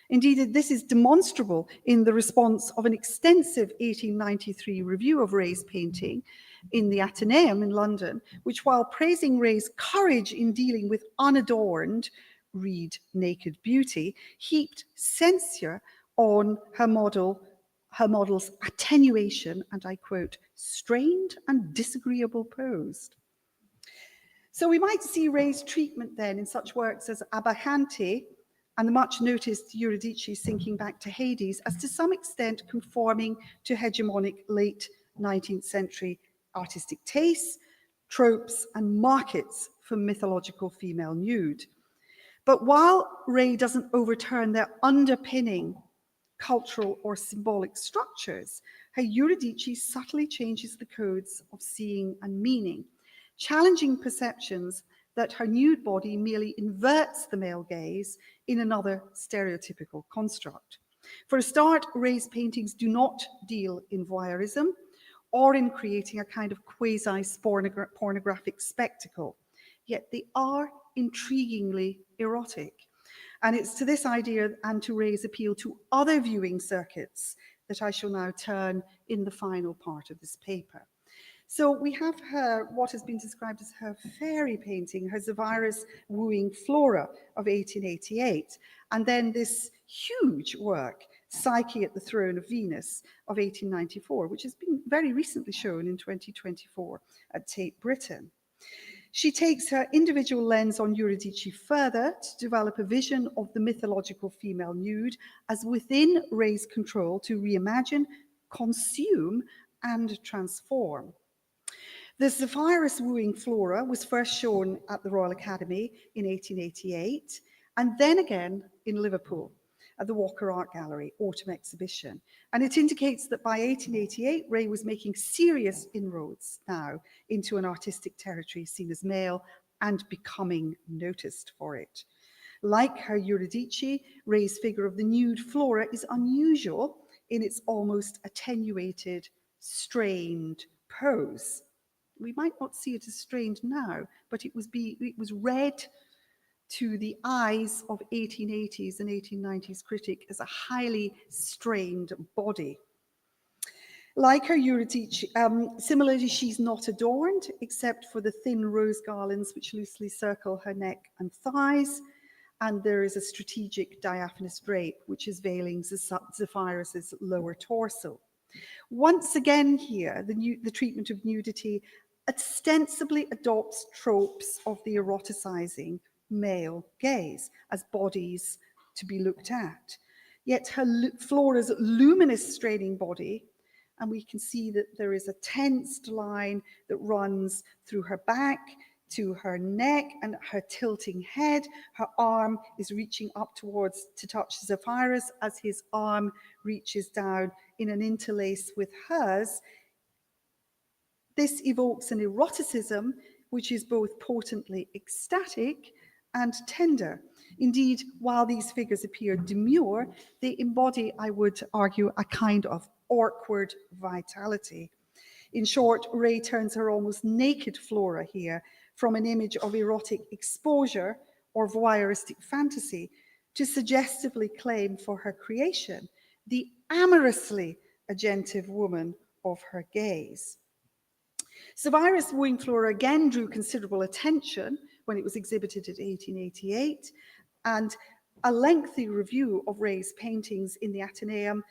Indeed, this is demonstrable in the response of an extensive 1893 review of Ray's painting in the Ateneum in London, which, while praising Ray's courage in dealing with unadorned, read naked beauty, heaped censure on her model's attenuation and, I quote, strained and disagreeable pose. So we might see Ray's treatment then in such works as Bacchante and the much noticed Eurydice sinking back to Hades as to some extent conforming to hegemonic late 19th century artistic tastes, tropes, and markets for mythological female nude. But while Ray doesn't overturn their underpinning cultural or symbolic structures, her Eurydice subtly changes the codes of seeing and meaning, challenging perceptions that her nude body merely inverts the male gaze in another stereotypical construct. For a start, Ray's paintings do not deal in voyeurism or in creating a kind of quasi-pornographic spectacle, yet they are intriguingly erotic. And it's to this idea and to Ray's appeal to other viewing circuits that I shall now turn in the final part of this paper. So we have her, what has been described as her fairy painting, her Zephyrus wooing Flora of 1888, and then this huge work, Psyche at the Throne of Venus of 1894, which has been very recently shown in 2024 at Tate Britain. She takes her individual lens on Eurydice further to develop a vision of the mythological female nude as within Ray's control to reimagine, consume, and transform. The Zephyrus wooing Flora was first shown at the Royal Academy in 1888, and then again in Liverpool at the Walker Art Gallery Autumn Exhibition. And it indicates that by 1888, Ray was making serious inroads now into an artistic territory seen as male and becoming noticed for it. Like her Eurydice, Ray's figure of the nude Flora is unusual in its almost attenuated, strained pose. We might not see it as strained now, but it was read to the eyes of 1880s and 1890s critic as a highly strained body. Like her Eurydice, similarly, she's not adorned except for the thin rose garlands which loosely circle her neck and thighs, and there is a strategic diaphanous drape which is veiling Zephyrus's lower torso. Once again here, the treatment of nudity ostensibly adopts tropes of the eroticizing male gaze as bodies to be looked at. Yet Flora's luminous straining body, and we can see that there is a tensed line that runs through her back to her neck and her tilting head. Her arm is reaching up towards to touch Zephyrus as his arm reaches down in an interlace with hers. This evokes an eroticism which is both potently ecstatic and tender. Indeed, while these figures appear demure, they embody, I would argue, a kind of awkward vitality. In short, Ray turns her almost naked Flora here from an image of erotic exposure or voyeuristic fantasy to suggestively claim for her creation the amorously agentive woman of her gaze. Zephyrus wooing Flora again drew considerable attention when it was exhibited at 1888, and a lengthy review of Ray's paintings in the Ateneum,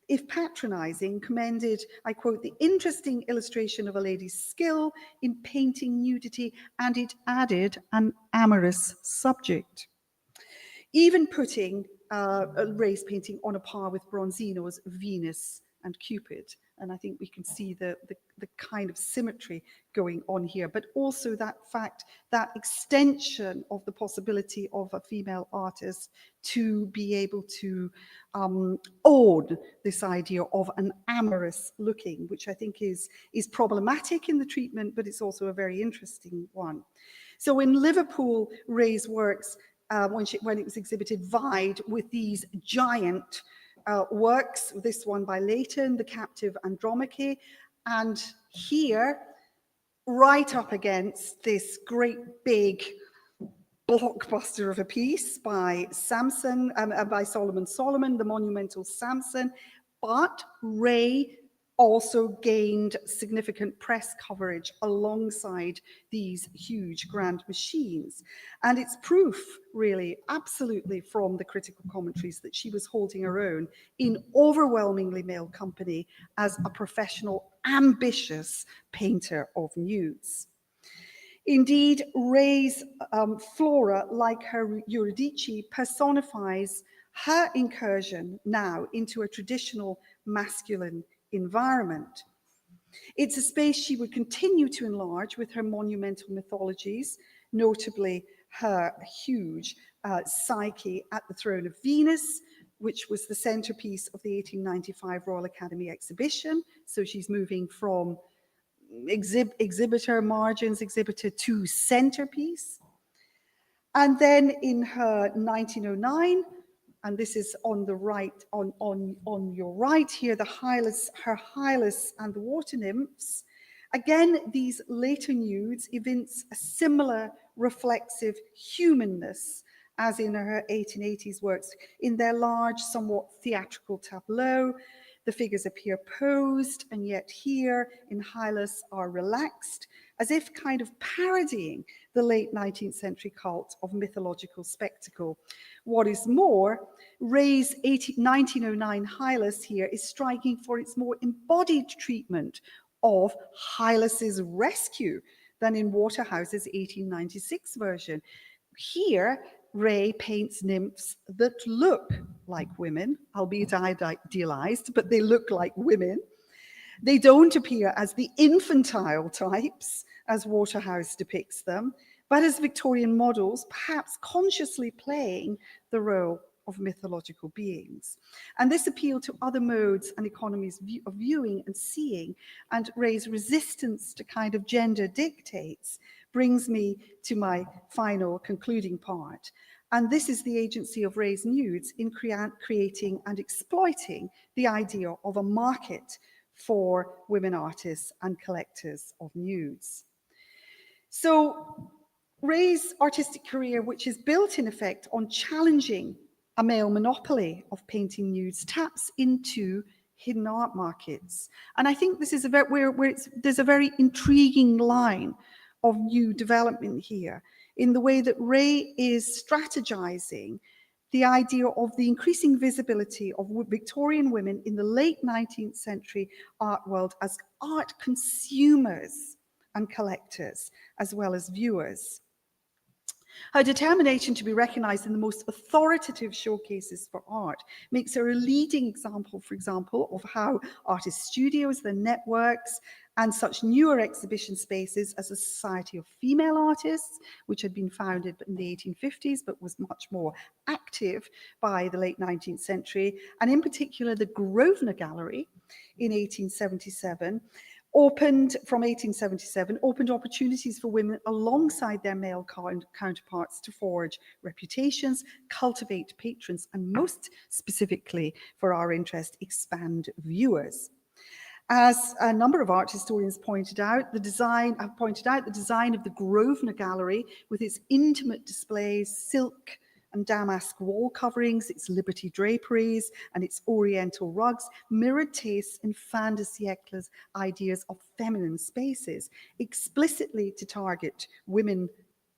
if patronizing, commended, I quote, the interesting illustration of a lady's skill in painting nudity, and it added an amorous subject. Even putting Ray's painting on a par with Bronzino's Venus and Cupid. And I think we can see the kind of symmetry going on here, but also that fact, that extension of the possibility of a female artist to be able to own this idea of an amorous looking, which I think is problematic in the treatment, but it's also a very interesting one. So in Liverpool, Ray's works, when it was exhibited, vied with these giant works, this one by Leighton, The Captive Andromache, and here, right up against this great big blockbuster of a piece by Samson, by Solomon, The Monumental Samson, but Ray also gained significant press coverage alongside these huge grand machines. And it's proof, really, absolutely from the critical commentaries that she was holding her own in overwhelmingly male company as a professional, ambitious painter of nudes. Indeed, Ray's Flora, like her Eurydice, personifies her incursion now into a traditional masculine environment. It's a space she would continue to enlarge with her monumental mythologies, notably her huge Psyche at the Throne of Venus, which was the centerpiece of the 1895 Royal Academy exhibition. So she's moving from exhibitor margins, exhibitor to centerpiece. And then in her 1909, and this is on the right, on your right here, the Hylas, her Hylas and the water nymphs. Again, these later nudes evince a similar reflexive humanness as in her 1880s works in their large, somewhat theatrical tableau. the figures appear posed, and yet here in Hylas are relaxed, as if kind of parodying the late 19th century cult of mythological spectacle. What is more, Ray's 1909 Hylas here is striking for its more embodied treatment of Hylas's rescue than in Waterhouse's 1896 version. Here, Ray paints nymphs that look like women, albeit idealized, but they look like women. They don't appear as the infantile types, as Waterhouse depicts them, but as Victorian models, perhaps consciously playing the role of mythological beings. And this appeal to other modes and economies of viewing and seeing, and Ray's resistance to kind of gender dictates, brings me to my final concluding part. And this is the agency of Ray's nudes in creating and exploiting the idea of a market for women artists and collectors of nudes. So Ray's artistic career, which is built in effect on challenging a male monopoly of painting nudes, taps into hidden art markets. And I think this is there's a very intriguing line of new development here in the way that Ray is strategizing the idea of the increasing visibility of Victorian women in the late 19th century art world as art consumers and collectors, as well as viewers. Her determination to be recognized in the most authoritative showcases for art makes her a leading example, for example, of how artist studios, their networks, and such newer exhibition spaces as the Society of Female Artists, which had been founded in the 1850s, but was much more active by the late 19th century, and in particular the Grosvenor Gallery in 1877, opened opportunities for women alongside their male counterparts to forge reputations, cultivate patrons, and most specifically for our interest, expand viewers. As a number of art historians pointed out, the design of the Grosvenor Gallery, with its intimate displays, silk and damask wall coverings, its Liberty draperies, and its oriental rugs, mirrored tastes in fin de siècle's ideas of feminine spaces, explicitly to target women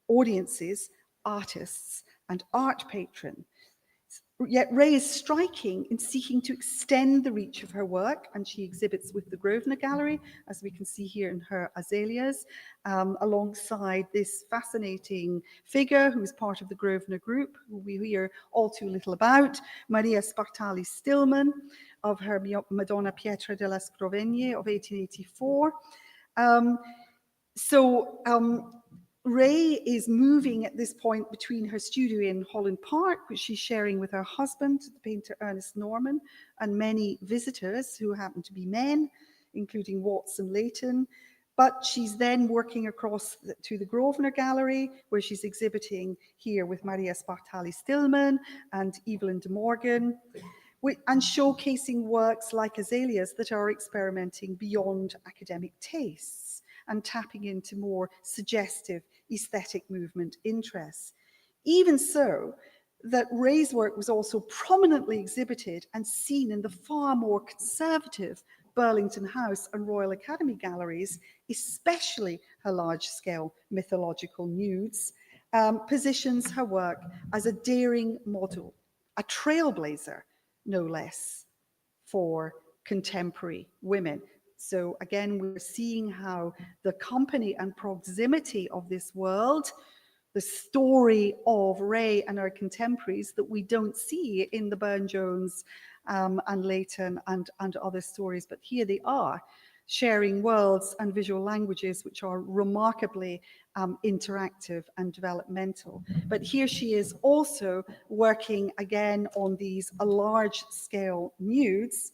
audiences, artists, and art patrons. Yet Ray is striking in seeking to extend the reach of her work, and she exhibits with the Grosvenor Gallery, as we can see here in her azaleas, alongside this fascinating figure who is part of the Grosvenor group, who we hear all too little about, Maria Spartali Stillman, of her Madonna Pietra della Scrovegna of 1884. Ray is moving at this point between her studio in Holland Park, which she's sharing with her husband, the painter Ernest Norman, and many visitors who happen to be men, including Watson Layton. But she's then working across to the Grosvenor Gallery, where she's exhibiting here with Maria Spartali Stillman and Evelyn de Morgan, and showcasing works like azaleas that are experimenting beyond academic tastes and tapping into more suggestive aesthetic movement interests. Even so, that Ray's work was also prominently exhibited and seen in the far more conservative Burlington House and Royal Academy galleries, especially her large-scale mythological nudes, positions her work as a daring model, a trailblazer, no less, for contemporary women. So again, we're seeing how the company and proximity of this world, the story of Ray and her contemporaries that we don't see in the Burne-Jones and Layton and other stories, but here they are, sharing worlds and visual languages which are remarkably interactive and developmental. But here she is also working again on these large-scale nudes.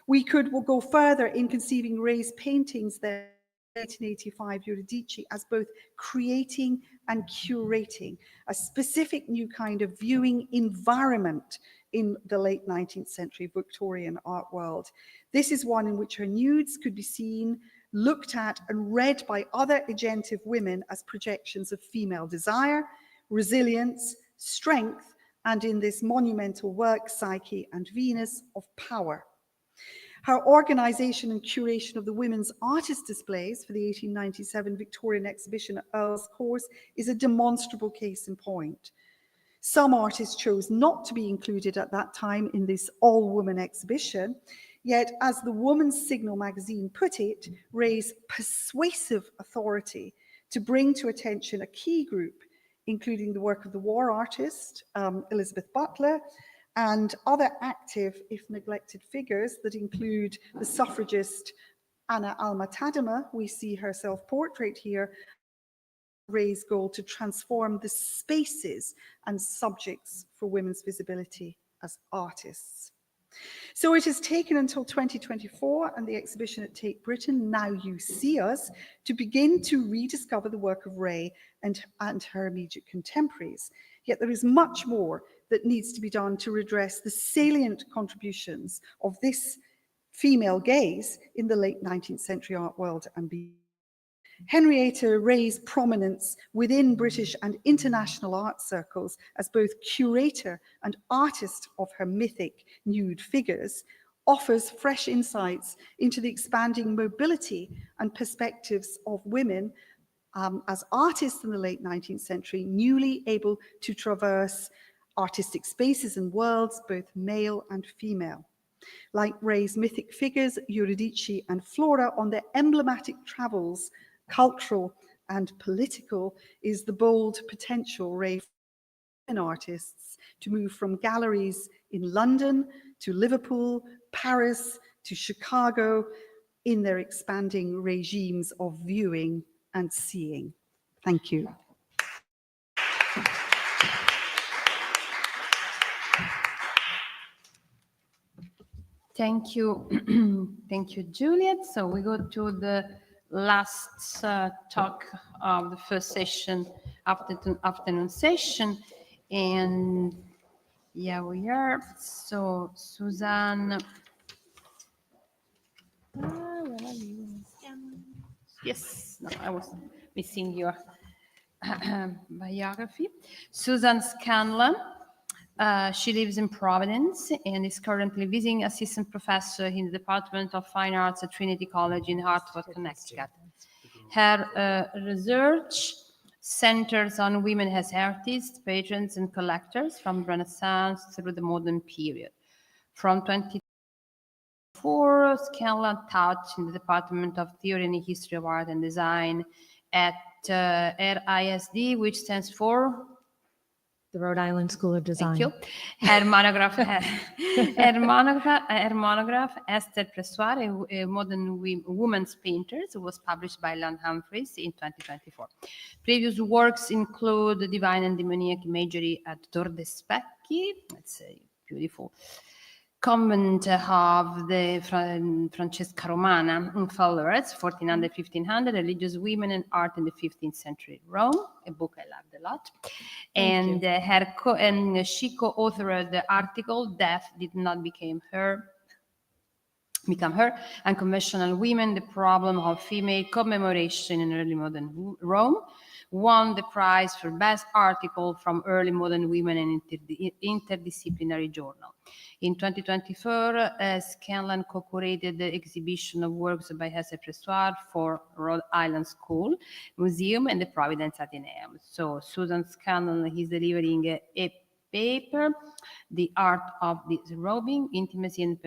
We'll go further in conceiving Ray's paintings there, 1885 Eurydice, as both creating and curating a specific new kind of viewing environment in the late 19th century Victorian art world. This is one in which her nudes could be seen, looked at, and read by other agentive women as projections of female desire, resilience, strength, and in this monumental work, Psyche and Venus, of power. Her organisation and curation of the women's artist displays for the 1897 Victorian exhibition at Earl's Course is a demonstrable case in point. Some artists chose not to be included at that time in this all-woman exhibition, yet, as the Woman's Signal magazine put it, Ray's persuasive authority to bring to attention a key group, including the work of the war artist, Elizabeth Butler, and other active, if neglected figures that include the suffragist Anna Alma Tadema. We see her self-portrait here. Ray's goal to transform the spaces and subjects for women's visibility as artists. So it has taken until 2024 and the exhibition at Tate Britain, Now You See Us, to begin to rediscover the work of Ray and her immediate contemporaries. Yet there is much more that needs to be done to redress the salient contributions of this female gaze in the late 19th century art world and beyond. Henrietta Ray's prominence within British and international art circles as both curator and artist of her mythic nude figures offers fresh insights into the expanding mobility and perspectives of women as artists in the late 19th century, newly able to traverse artistic spaces and worlds, both male and female. Like Ray's mythic figures, Eurydice and Flora, on their emblematic travels, cultural and political, is the bold potential Ray and artists to move from galleries in London to Liverpool, Paris to Chicago in their expanding regimes of viewing and seeing. Thank you. Thank you. Thank you, Juliet. So we go to the last talk of the first session, afternoon session. And yeah, we are. So Suzanne. Where are you? Yes, no, I was missing your biography. Susan Scanlon. She lives in Providence and is currently visiting assistant professor in the Department of Fine Arts at Trinity College in Hartford, Connecticut. Her research centers on women as artists, patrons, and collectors from Renaissance through the modern period. From 2004, Scanlon taught in the Department of Theory and History of Art and Design at RISD, which stands for the Rhode Island School of Design. Thank you. Her monograph, Esther Pressoir, a modern woman's painters, was published by Land Humphreys in 2024. Previous works include Divine and Demoniac Imagery at Tor de Specchi. That's a beautiful convent of the Francesca Romana followers, 1400-1500, Religious Women and Art in the 15th Century Rome, a book I loved a lot. And she co-authored the article, Death Did Not Become Her, Unconventional Women, the Problem of Female Commemoration in Early Modern Rome, won the prize for Best Article from Early Modern Women in Interdisciplinary Journal. In 2024, Scanlon co-curated the exhibition of works by Esther Pressoir for Rhode Island School Museum and the Providence Ateneum. So Susan Scanlon is delivering a paper, The Art of Disrobing, Intimacy and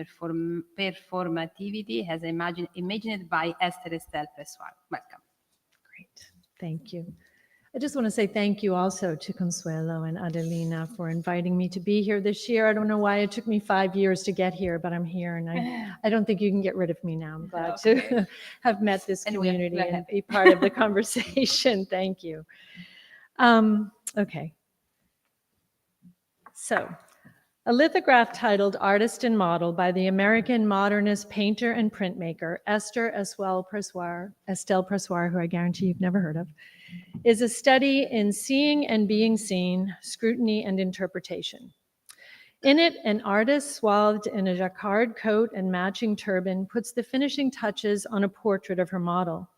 Performativity, as imagined by Esther Estelle Pressoir. Welcome. Great, thank you. I just want to say thank you also to Consuelo and Adelina for inviting me to be here this year. I don't know why it took me 5 years to get here, but I'm here, and I don't think you can get rid of me now. I'm glad to have met this community and be part of the conversation. Thank you. Okay. So, a lithograph titled Artist and Model by the American modernist painter and printmaker Esther Estelle Pressoir, who I guarantee you've never heard of, is a study in seeing and being seen, scrutiny and interpretation. In it, an artist swathed in a jacquard coat and matching turban puts the finishing touches on a portrait of her model.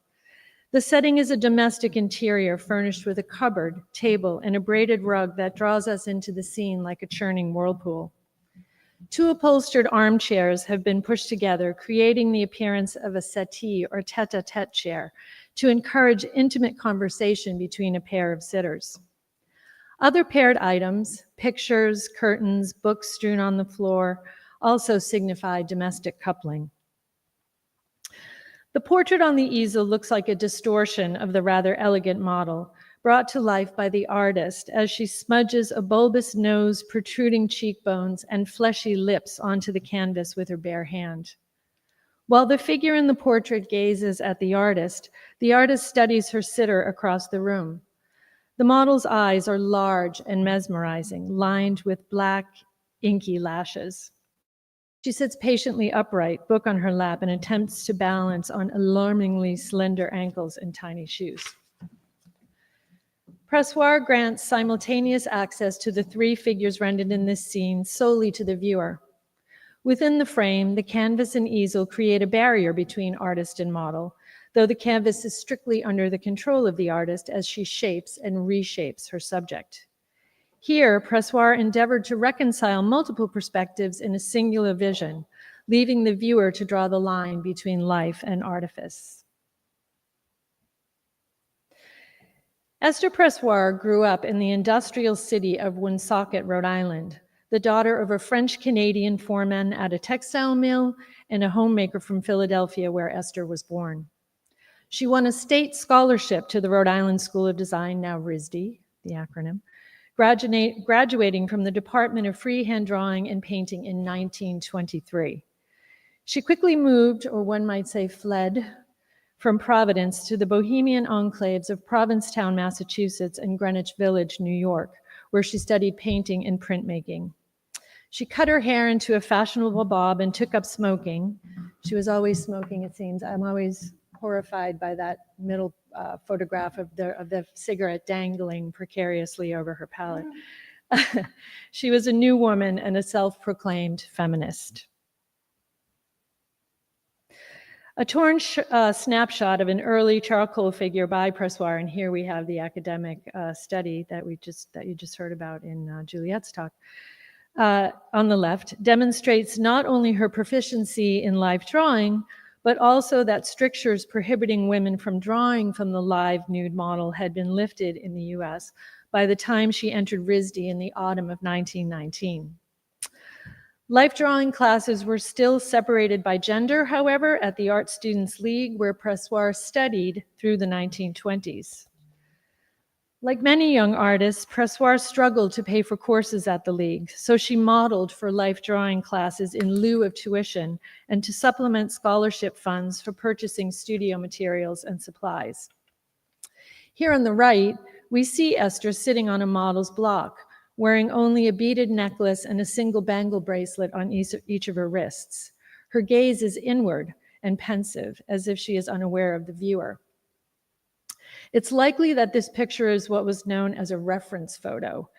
The setting is a domestic interior furnished with a cupboard, table, and a braided rug that draws us into the scene like a churning whirlpool. Two upholstered armchairs have been pushed together, creating the appearance of a settee or tete-a-tete chair to encourage intimate conversation between a pair of sitters. Other paired items, pictures, curtains, books strewn on the floor, also signify domestic coupling. The portrait on the easel looks like a distortion of the rather elegant model, brought to life by the artist as she smudges a bulbous nose, protruding cheekbones, and fleshy lips onto the canvas with her bare hand. While the figure in the portrait gazes at the artist studies her sitter across the room. The model's eyes are large and mesmerizing, lined with black, inky lashes. She sits patiently upright, book on her lap, and attempts to balance on alarmingly slender ankles and tiny shoes. Pressoir grants simultaneous access to the three figures rendered in this scene solely to the viewer. Within the frame, the canvas and easel create a barrier between artist and model, though the canvas is strictly under the control of the artist as she shapes and reshapes her subject. Here, Pressoir endeavored to reconcile multiple perspectives in a singular vision, leaving the viewer to draw the line between life and artifice. Esther Pressoir grew up in the industrial city of Woonsocket, Rhode Island, the daughter of a French-Canadian foreman at a textile mill and a homemaker from Philadelphia, where Esther was born. She won a state scholarship to the Rhode Island School of Design, now RISD, the acronym, graduating from the Department of Freehand Drawing and Painting in 1923. She quickly moved, or one might say fled, from Providence to the bohemian enclaves of Provincetown, Massachusetts, and Greenwich Village, New York, where she studied painting and printmaking. She cut her hair into a fashionable bob and took up smoking. She was always smoking, it seems. I'm always horrified by that middle photograph of the cigarette dangling precariously over her palate. She was a new woman and a self-proclaimed feminist. A torn snapshot of an early charcoal figure by Pressoir, and here we have the academic study that you just heard about in Juliette's talk, on the left, demonstrates not only her proficiency in life drawing, but also that strictures prohibiting women from drawing from the live nude model had been lifted in the US by the time she entered RISD in the autumn of 1919. Life drawing classes were still separated by gender, however, at the Art Students League, where Pressoir studied through the 1920s. Like many young artists, Pressoir struggled to pay for courses at the League, so she modeled for life drawing classes in lieu of tuition and to supplement scholarship funds for purchasing studio materials and supplies. Here on the right, we see Esther sitting on a model's block, wearing only a beaded necklace and a single bangle bracelet on each of her wrists. Her gaze is inward and pensive, as if she is unaware of the viewer. It's likely that this picture is what was known as a reference photo.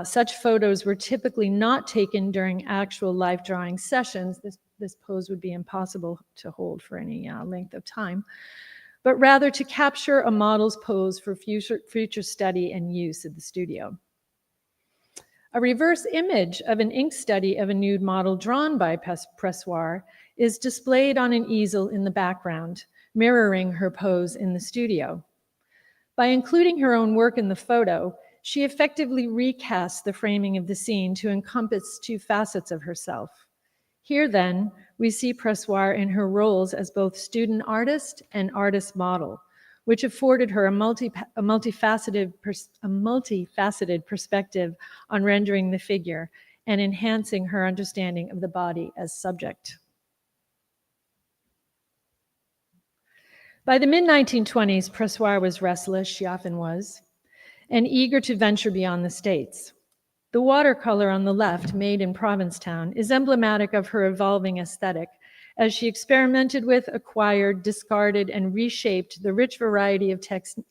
Such photos were typically not taken during actual life drawing sessions. This pose would be impossible to hold for any length of time, but rather to capture a model's pose for future study and use in the studio. A reverse image of an ink study of a nude model drawn by Pressoir is displayed on an easel in the background, mirroring her pose in the studio. By including her own work in the photo, she effectively recasts the framing of the scene to encompass two facets of herself. Here, then, we see Pressoir in her roles as both student artist and artist model, which afforded her a multifaceted perspective on rendering the figure and enhancing her understanding of the body as subject. By the mid-1920s, Pressoir was restless, she often was, and eager to venture beyond the States. The watercolor on the left, made in Provincetown, is emblematic of her evolving aesthetic, as she experimented with, acquired, discarded, and reshaped the rich variety of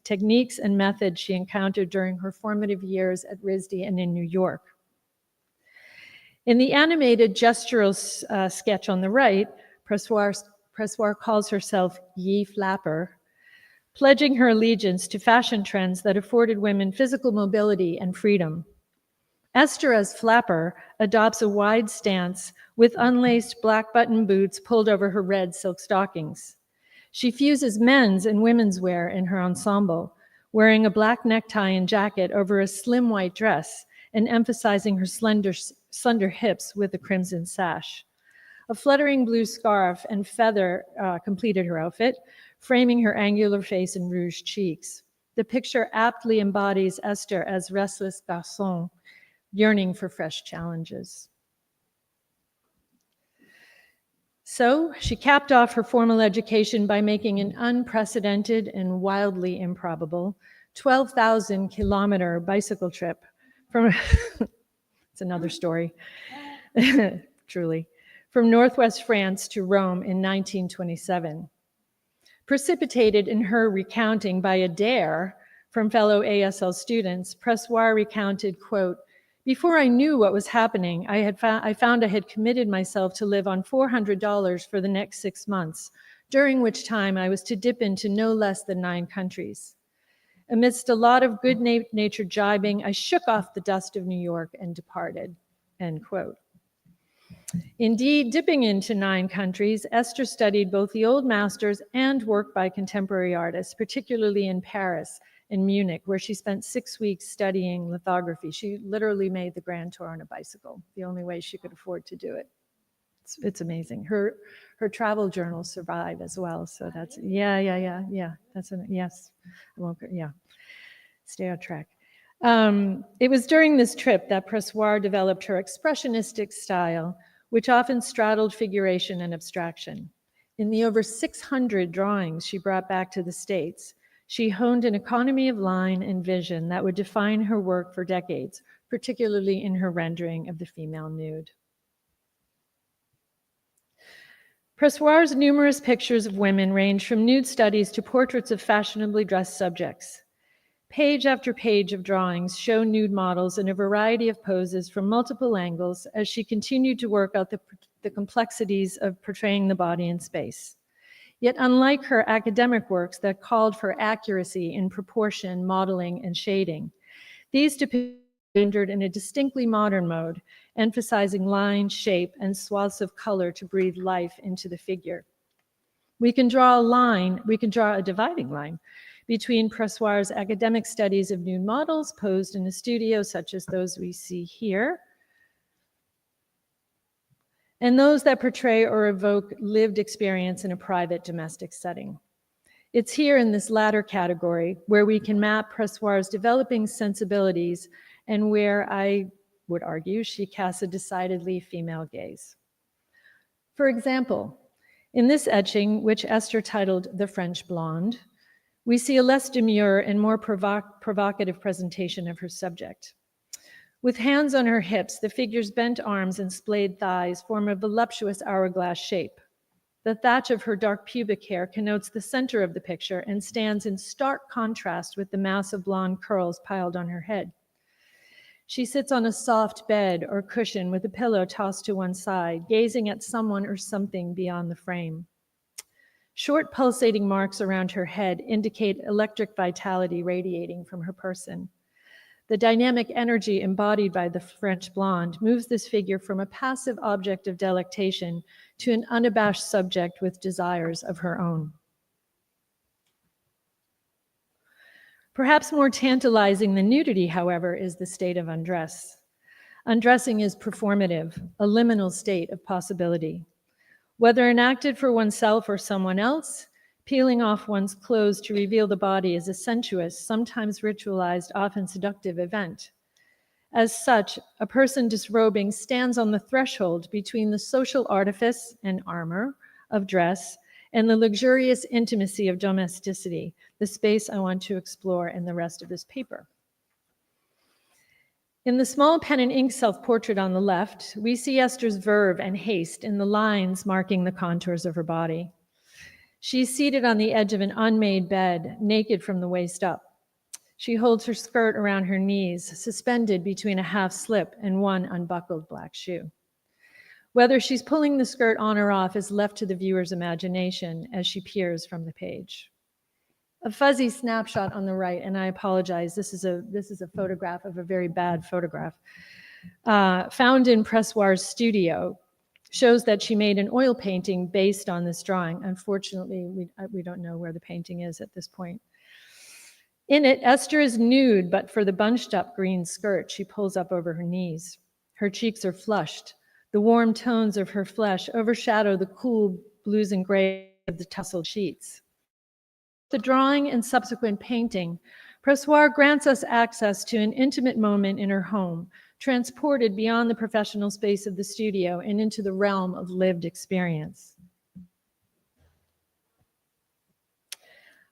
techniques and methods she encountered during her formative years at RISD and in New York. In the animated gestural sketch on the right, Pressoir calls herself Ye Flapper, pledging her allegiance to fashion trends that afforded women physical mobility and freedom. Esther, as flapper, adopts a wide stance with unlaced black button boots pulled over her red silk stockings. She fuses men's and women's wear in her ensemble, wearing a black necktie and jacket over a slim white dress and emphasizing her slender hips with a crimson sash. A fluttering blue scarf and feather completed her outfit, framing her angular face and rouged cheeks. The picture aptly embodies Esther as restless garçon, yearning for fresh challenges. So she capped off her formal education by making an unprecedented and wildly improbable 12,000-kilometer bicycle trip from, it's another story, truly, from Northwest France to Rome in 1927. Precipitated in her recounting by a dare from fellow ASL students, Pressoir recounted, quote, "Before I knew what was happening, I found I had committed myself to live on $400 for the next 6 months, during which time I was to dip into no less than 9 countries. Amidst a lot of good-natured jibing, I shook off the dust of New York and departed," end quote. Indeed, dipping into 9 countries, Esther studied both the old masters and work by contemporary artists, particularly in Paris and Munich, where she spent 6 weeks studying lithography. She literally made the Grand Tour on a bicycle, the only way she could afford to do it. It's amazing. Her travel journals survive as well. So that's, yeah. That's, yes. I won't, yeah. Stay on track. It was during this trip that Pressoir developed her expressionistic style, which often straddled figuration and abstraction. In the over 600 drawings she brought back to the States, she honed an economy of line and vision that would define her work for decades, particularly in her rendering of the female nude. Pressoir's numerous pictures of women range from nude studies to portraits of fashionably dressed subjects. Page after page of drawings show nude models in a variety of poses from multiple angles as she continued to work out the complexities of portraying the body in space. Yet unlike her academic works that called for accuracy in proportion, modeling, and shading, these depictions were rendered in a distinctly modern mode, emphasizing line, shape, and swaths of color to breathe life into the figure. We can draw a dividing line between Pressoir's academic studies of nude models posed in a studio such as those we see here, and those that portray or evoke lived experience in a private domestic setting. It's here in this latter category where we can map Pressoir's developing sensibilities and where I would argue she casts a decidedly female gaze. For example, in this etching, which Esther titled The French Blonde, we see a less demure and more provocative presentation of her subject. With hands on her hips, the figure's bent arms and splayed thighs form a voluptuous hourglass shape. The thatch of her dark pubic hair connotes the center of the picture and stands in stark contrast with the mass of blonde curls piled on her head. She sits on a soft bed or cushion with a pillow tossed to one side, gazing at someone or something beyond the frame. Short pulsating marks around her head indicate electric vitality radiating from her person. The dynamic energy embodied by the French blonde moves this figure from a passive object of delectation to an unabashed subject with desires of her own. Perhaps more tantalizing than nudity, however, is the state of undress. Undressing is performative, a liminal state of possibility. Whether enacted for oneself or someone else, peeling off one's clothes to reveal the body is a sensuous, sometimes ritualized, often seductive event. As such, a person disrobing stands on the threshold between the social artifice and armor of dress and the luxurious intimacy of domesticity, the space I want to explore in the rest of this paper. In the small pen and ink self-portrait on the left, we see Esther's verve and haste in the lines marking the contours of her body. She's seated on the edge of an unmade bed, naked from the waist up. She holds her skirt around her knees, suspended between a half slip and one unbuckled black shoe. Whether she's pulling the skirt on or off is left to the viewer's imagination as she peers from the page. A fuzzy snapshot on the right, and I apologize, this is a photograph of a very bad photograph. found in Pressoir's studio shows that she made an oil painting based on this drawing. Unfortunately, we don't know where the painting is at this point. In it, Esther is nude, but for the bunched up green skirt she pulls up over her knees. Her cheeks are flushed. The warm tones of her flesh overshadow the cool blues and grays of the tussled sheets. The drawing and subsequent painting, Pressoir grants us access to an intimate moment in her home, transported beyond the professional space of the studio and into the realm of lived experience.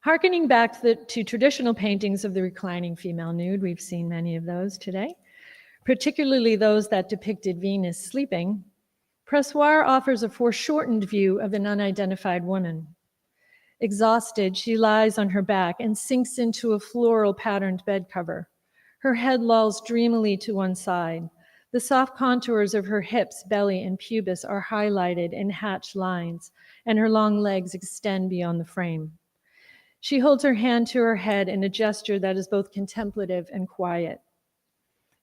Harkening back to traditional paintings of the reclining female nude, we've seen many of those today, particularly those that depicted Venus sleeping, Pressoir offers a foreshortened view of an unidentified woman. Exhausted, she lies on her back and sinks into a floral patterned bed cover. Her head lolls dreamily to one side. The soft contours of her hips, belly, and pubis are highlighted in hatched lines, and her long legs extend beyond the frame. She holds her hand to her head in a gesture that is both contemplative and quiet.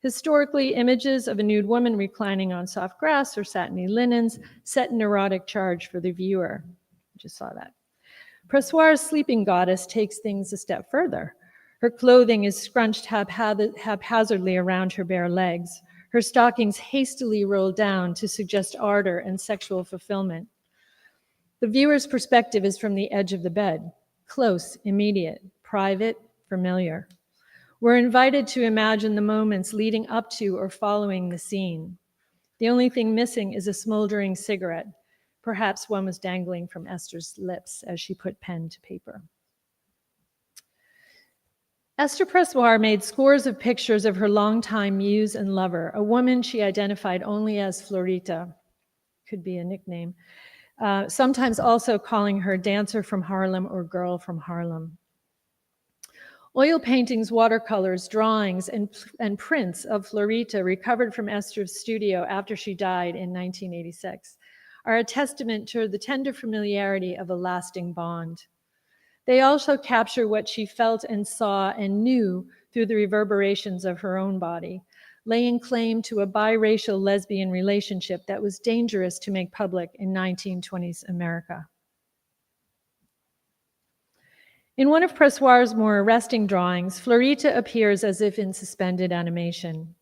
Historically, images of a nude woman reclining on soft grass or satiny linens set an erotic charge for the viewer. Just saw that. Pressoir's sleeping goddess takes things a step further. Her clothing is scrunched haphazardly around her bare legs. Her stockings hastily roll down to suggest ardor and sexual fulfillment. The viewer's perspective is from the edge of the bed, close, immediate, private, familiar. We're invited to imagine the moments leading up to or following the scene. The only thing missing is a smoldering cigarette. Perhaps one was dangling from Esther's lips as she put pen to paper. Esther Pressoir made scores of pictures of her longtime muse and lover, a woman she identified only as Florita, could be a nickname, sometimes also calling her dancer from Harlem or girl from Harlem. Oil paintings, watercolors, drawings, and prints of Florita recovered from Esther's studio after she died in 1986 are a testament to the tender familiarity of a lasting bond. They also capture what she felt and saw and knew through the reverberations of her own body, laying claim to a biracial lesbian relationship that was dangerous to make public in 1920s America. In one of Pressoir's more arresting drawings, Florita appears as if in suspended animation.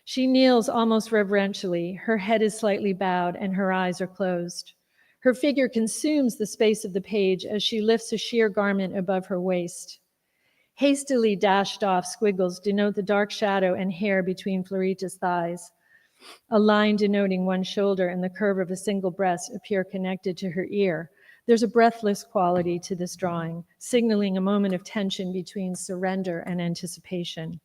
She kneels almost reverentially, her head is slightly bowed and her eyes are closed. Her figure consumes the space of the page as she lifts a sheer garment above her waist. Hastily dashed off squiggles denote the dark shadow and hair between Florita's thighs. A line denoting one shoulder and the curve of a single breast appear connected to her ear. There's a breathless quality to this drawing, signaling a moment of tension between surrender and anticipation.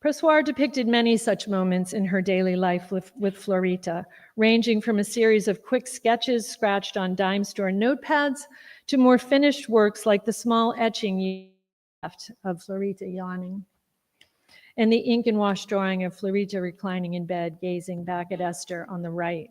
Pressoir depicted many such moments in her daily life with Florita, ranging from a series of quick sketches scratched on dime store notepads to more finished works like the small etching left of Florita yawning, and the ink and wash drawing of Florita reclining in bed, gazing back at Esther on the right.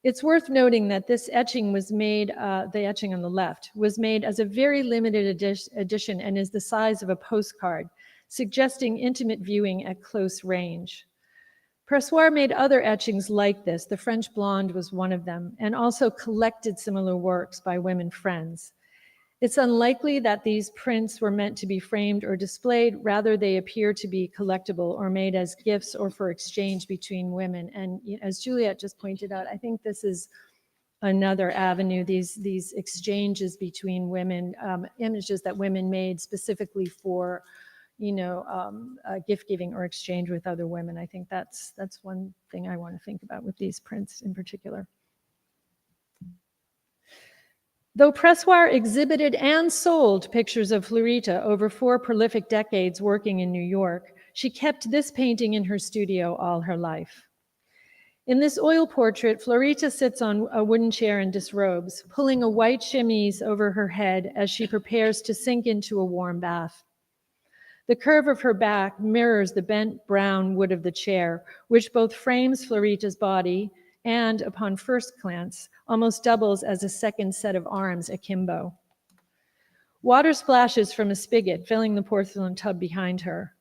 It's worth noting that this etching was made, the etching on the left, was made as a very limited edition and is the size of a postcard, suggesting intimate viewing at close range. Pressoir made other etchings like this. The French Blonde was one of them, and also collected similar works by women friends. It's unlikely that these prints were meant to be framed or displayed. Rather, they appear to be collectible or made as gifts or for exchange between women. And as Juliet just pointed out, I think this is another avenue, these exchanges between women, images that women made specifically for gift giving or exchange with other women. I think that's one thing I want to think about with these prints in particular. Though Pressoir exhibited and sold pictures of Florita over 4 prolific decades working in New York, she kept this painting in her studio all her life. In this oil portrait, Florita sits on a wooden chair and disrobes, pulling a white chemise over her head as she prepares to sink into a warm bath. The curve of her back mirrors the bent brown wood of the chair, which both frames Florita's body and, upon first glance, almost doubles as a second set of arms akimbo. Water splashes from a spigot, filling the porcelain tub behind her.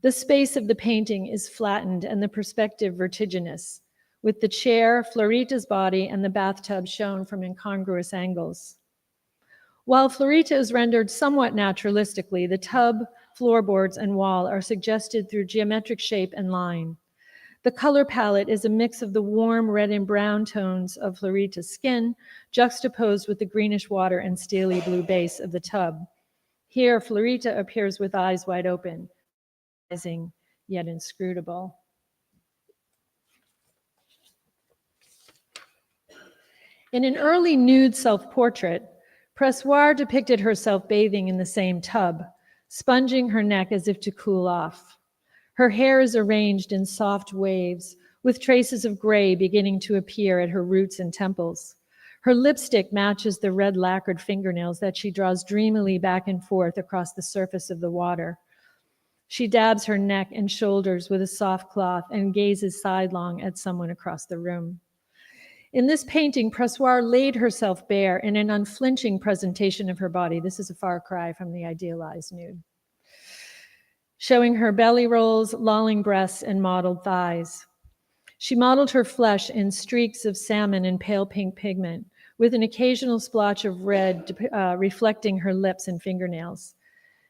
The space of the painting is flattened and the perspective vertiginous, with the chair, Florita's body, and the bathtub shown from incongruous angles. While Florita is rendered somewhat naturalistically, the tub, floorboards, and wall are suggested through geometric shape and line. The color palette is a mix of the warm red and brown tones of Florita's skin, juxtaposed with the greenish water and steely blue base of the tub. Here, Florita appears with eyes wide open, yet inscrutable. In an early nude self-portrait, Pressoir depicted herself bathing in the same tub, sponging her neck as if to cool off. Her hair is arranged in soft waves, with traces of gray beginning to appear at her roots and temples. Her lipstick matches the red lacquered fingernails that she draws dreamily back and forth across the surface of the water. She dabs her neck and shoulders with a soft cloth and gazes sidelong at someone across the room. In this painting, Pressoir laid herself bare in an unflinching presentation of her body. This is a far cry from the idealized nude, showing her belly rolls, lolling breasts, and modeled thighs. She modeled her flesh in streaks of salmon and pale pink pigment, with an occasional splotch of red reflecting her lips and fingernails.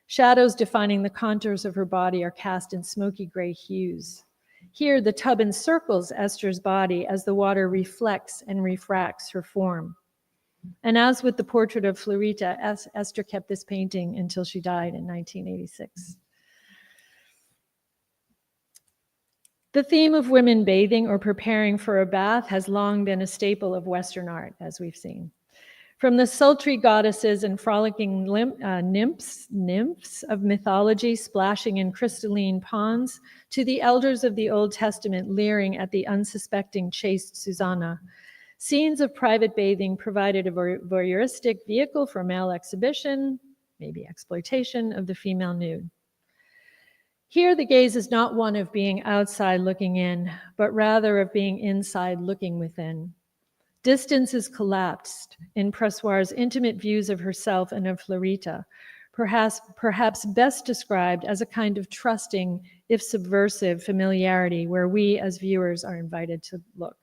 Shadows defining the contours of her body are cast in smoky gray hues. Here, the tub encircles Esther's body as the water reflects and refracts her form. And as with the portrait of Florita, Esther kept this painting until she died in 1986. The theme of women bathing or preparing for a bath has long been a staple of Western art, as we've seen. From the sultry goddesses and frolicking nymphs of mythology splashing in crystalline ponds, to the elders of the Old Testament leering at the unsuspecting chaste Susanna, scenes of private bathing provided a voyeuristic vehicle for male exhibition, maybe exploitation of the female nude. Here, the gaze is not one of being outside looking in, but rather of being inside looking within. Distance is collapsed in Pressoir's intimate views of herself and of Florita, perhaps best described as a kind of trusting, if subversive, familiarity where we as viewers are invited to look.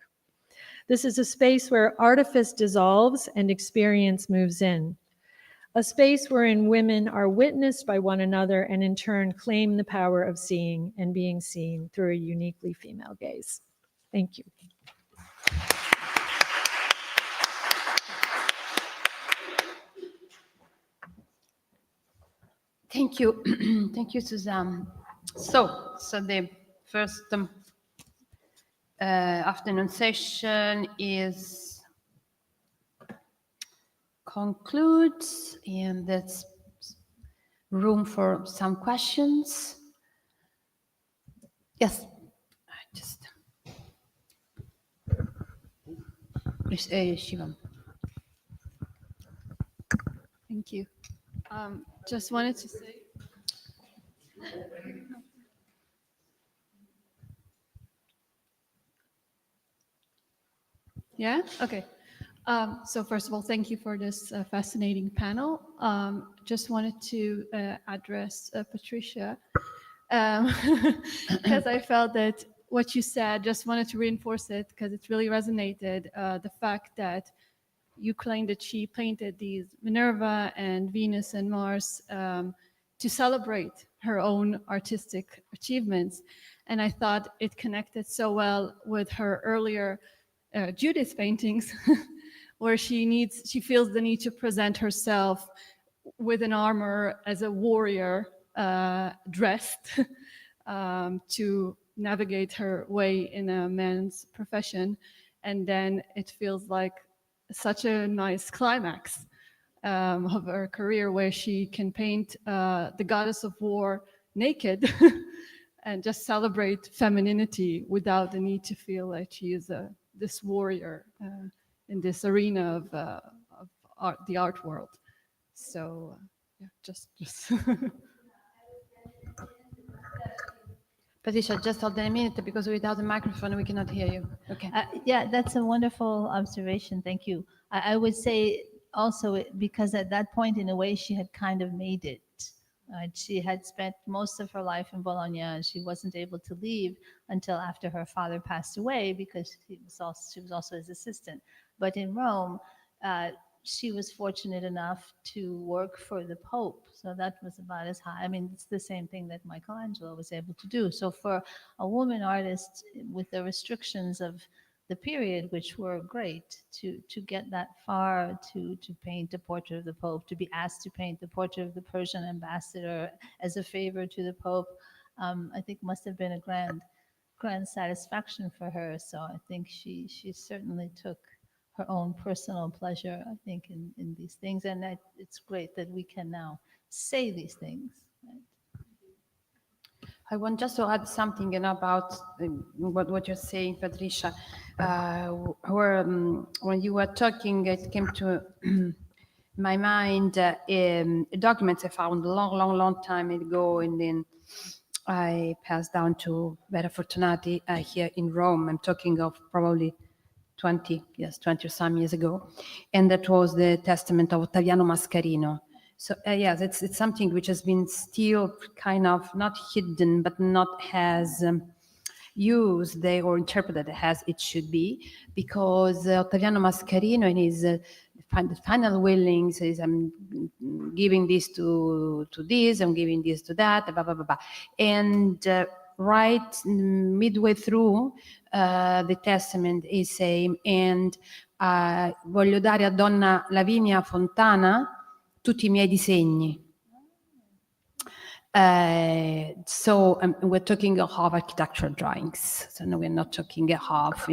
This is a space where artifice dissolves and experience moves in, a space wherein women are witnessed by one another and in turn claim the power of seeing and being seen through a uniquely female gaze. Thank you. Thank you. Thank you, Suzanne. So the first afternoon session is concludes, and that's room for some questions. Yes, Shivam. Thank you. Just wanted to say. Yeah? Okay. So first of all, thank you for this fascinating panel. Just wanted to address Patricia because I felt that what you said, just wanted to reinforce it because it really resonated. The fact that you claimed that she painted these Minerva and Venus and Mars to celebrate her own artistic achievements. And I thought it connected so well with her earlier Judith paintings, where she feels the need to present herself with an armor as a warrior dressed to navigate her way in a man's profession. And then it feels like such a nice climax of her career where she can paint the goddess of war naked and just celebrate femininity without the need to feel like she is this warrior in this arena of art, the art world. So yeah, just. Patricia, just hold on a minute because without the microphone we cannot hear you. Okay. Yeah, that's a wonderful observation. Thank you. I would say also because at that point, in a way, she had kind of made it She had spent most of her life in Bologna, and she wasn't able to leave until after her father passed away because she was also his assistant. But in Rome, she was fortunate enough to work for the Pope. So that was about as high. I mean, it's the same thing that Michelangelo was able to do. So for a woman artist with the restrictions of the period, which were great, to get that far, to paint a portrait of the Pope, to be asked to paint the portrait of the Persian ambassador as a favor to the Pope, I think must have been a grand satisfaction for her. So I think she certainly took her own personal pleasure, I think, in these things. And it's great that we can now say these things. Right? I want just to add something about what you're saying, Patricia. When you were talking, it came to my mind documents I found a long time ago, and then I passed down to Vera Fortunati here in Rome. I'm talking of probably 20 or some years ago, and that was the testament of Ottaviano Mascarino. So yes, it's something which has been still kind of not hidden, but not as used or interpreted as it should be, because Ottaviano Mascarino in his final willings says, I'm giving this to this, I'm giving this to that, blah, blah, blah, blah. And right midway through the testament is saying, and voglio dare a Donna Lavinia Fontana tutti I miei disegni. So we're talking of architectural drawings. So no, we're not talking of,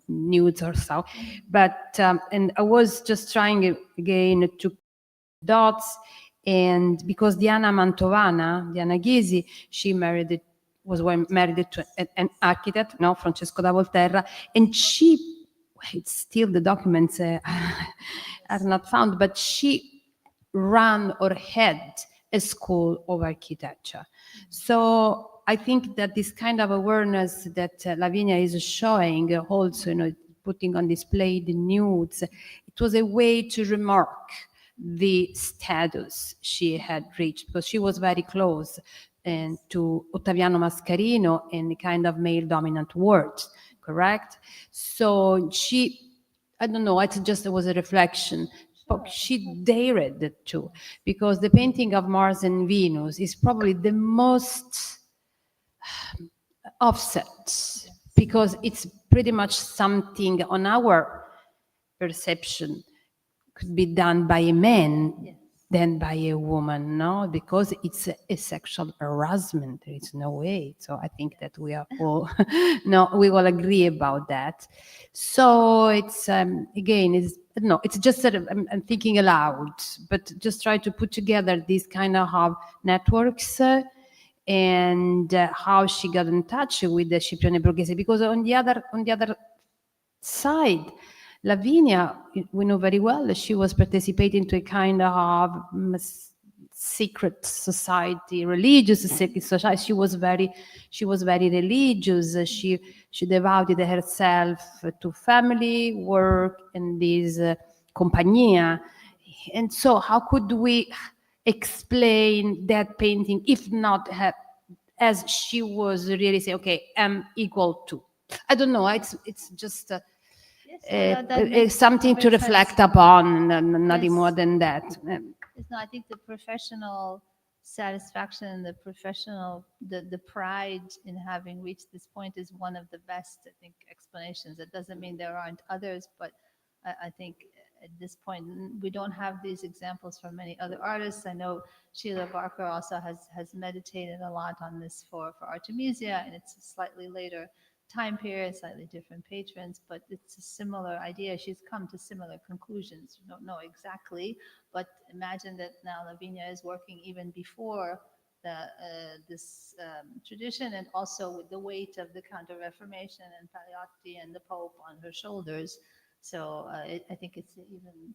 nudes or so. But, and I was just trying again to dots, and because Diana Ghisi, she was married to an architect, Francesco da Volterra, and it's still the documents are not found, but she ran or had a school of architecture. So I think that this kind of awareness that Lavinia is showing, also, putting on display the nudes, it was a way to remark the status she had reached, because she was very close to Ottaviano Mascarino in the kind of male dominant world, correct? So I don't know, it was a reflection. But she dared it too, because the painting of Mars and Venus is probably the most offset, because it's pretty much something on our perception could be done by a man than by a woman, no? Because it's a sexual harassment. There is no way. So I think that we are all, we all agree about that. So it's, again, it's just that I'm thinking aloud, but just try to put together these kind of networks and how she got in touch with the Scipione Borghese, because on the other side, Lavinia, we know very well that she was participating to a kind of secret society, religious secret society. She was very religious. She devoted herself to family, work, and this compagnia. And so how could we explain that painting if not as she was really saying, okay, I'm equal to. I don't know, it's just something to reflect upon, nothing more than that. I think the professional satisfaction, the pride in having reached this point is one of the best, I think, explanations. It doesn't mean there aren't others, but I think at this point, we don't have these examples from many other artists. I know Sheila Barker also has meditated a lot on this for Artemisia, and it's a slightly later time period, slightly different patrons, but it's a similar idea. She's come to similar conclusions. You don't know exactly, but imagine that now Lavinia is working even before this tradition, and also with the weight of the Counter-Reformation and Pagliotti and the Pope on her shoulders. So I think it's even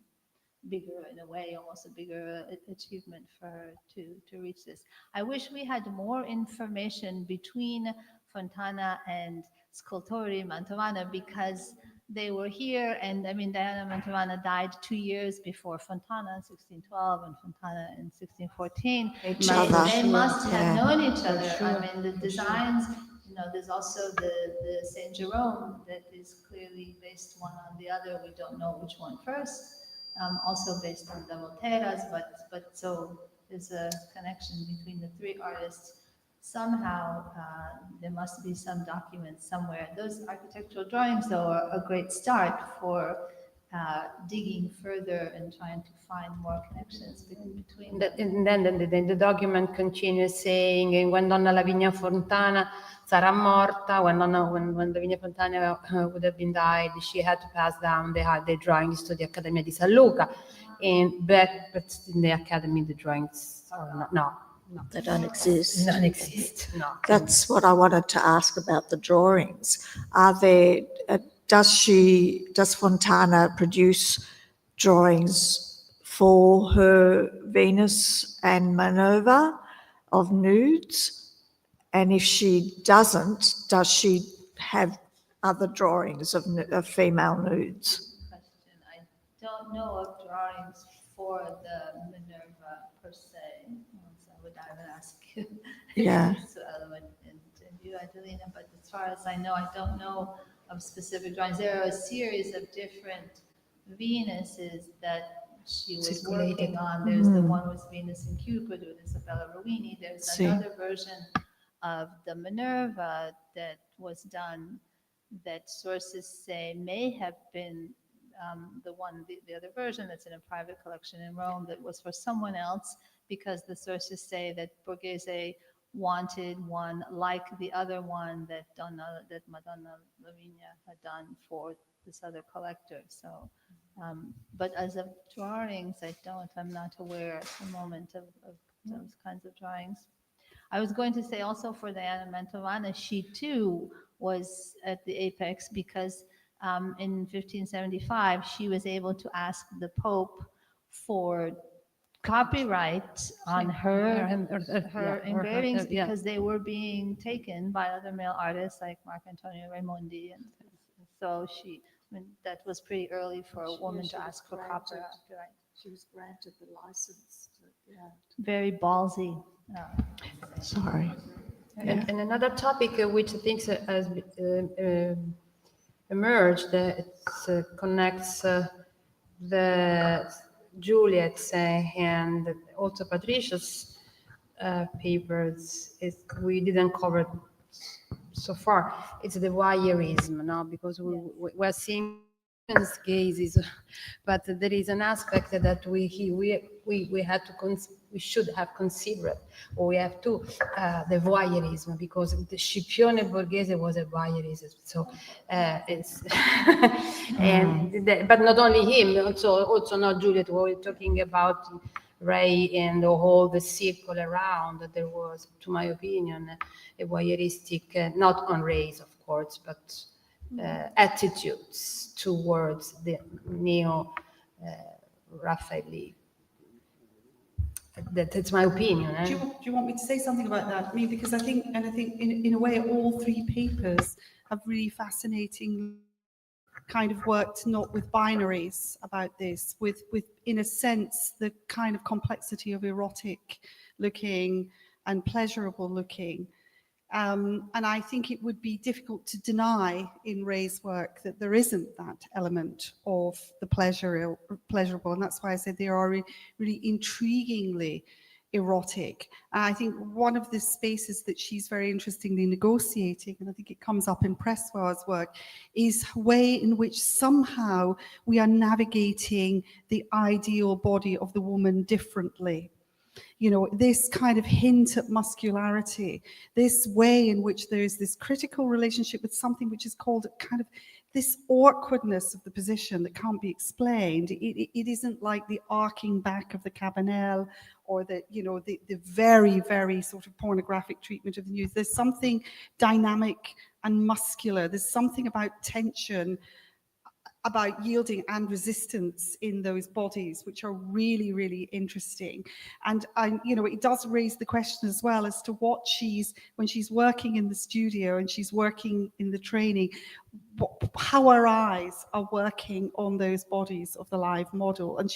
bigger, in a way, almost a bigger achievement for her to reach this. I wish we had more information between Fontana and Scultori Mantovano, because they were here, and I mean, Diana Mantovana died 2 years before Fontana in 1612 and Fontana in 1614. They must have known each other. I mean, the designs, you know, there's also the Saint Jerome that is clearly based one on the other. We don't know which one first. Also based on the Volterras, but so there's a connection between the three artists. Somehow there must be some document somewhere. Those architectural drawings, though, are a great start for digging further and trying to find more connections between them. And then the document continues saying, when Donna Lavinia Fontana sarà morta, when Lavinia Fontana would have been died, she had to pass down the drawings to the Accademia di San Luca. But in the Academy, the drawings are not, no. They don't exist. Don't exist, no. That's what I wanted to ask about the drawings. Are there, does Fontana produce drawings for her Venus and Minerva of nudes? And if she doesn't, does she have other drawings of female nudes? I don't know of drawings for the Minerva per se. I would ask Yeah. and you, Adelina, but as far as I know, I don't know of specific drawings. There are a series of different Venuses that she was working on. There's the one with Venus in Cupid with Isabella Ruini. There's another version of the Minerva that was done that sources say may have been the other version that's in a private collection in Rome that was for someone else, because the sources say that Borghese wanted one like the other one that Madonna Lavinia had done for this other collector. So, but as of drawings, I'm not aware at the moment of those kinds of drawings. I was going to say also for Diana Mantovana, she too was at the apex because in 1575, she was able to ask the Pope for copyright on her engravings because they were being taken by other male artists like Marcantonio Raimondi, and so that was pretty early for a woman to ask for copyright. She was granted the license. Very ballsy. Sorry. And another topic which I think has emerged that connects the Juliet's and also Patricia's papers we didn't cover so far. It's the voyeurism, no? Because we're seeing women's gazes, but there is an aspect that we should have considered, or we have to, the voyeurism, because the Scipione Borghese was a voyeurism. So it's but not only him, also not Juliet. We're talking about Ray and all the circle around. There was, to my opinion, a voyeuristic, not on Ray's, of course, but attitudes towards the neo-Raphaelite. That's my opinion. Do you want me to say something about that? I mean, because I think in a way, all three papers have really fascinating kind of worked not with binaries about this, with in a sense the kind of complexity of erotic looking and pleasurable looking. And I think it would be difficult to deny in Ray's work that there isn't that element of the pleasurable, and that's why I said they are really intriguingly erotic. And I think one of the spaces that she's very interestingly negotiating, and I think it comes up in Pressoir's work, is a way in which somehow we are navigating the ideal body of the woman differently. You know, this kind of hint at muscularity, this way in which there is this critical relationship with something which is called kind of this awkwardness of the position that can't be explained. It isn't like the arcing back of the cabanelle or the very, very sort of pornographic treatment of the nude. There's something dynamic and muscular. There's something about tension about yielding and resistance in those bodies, which are really, really interesting. And it does raise the question as well as to what when she's working in the studio and she's working in the training, how her eyes are working on those bodies of the live model. And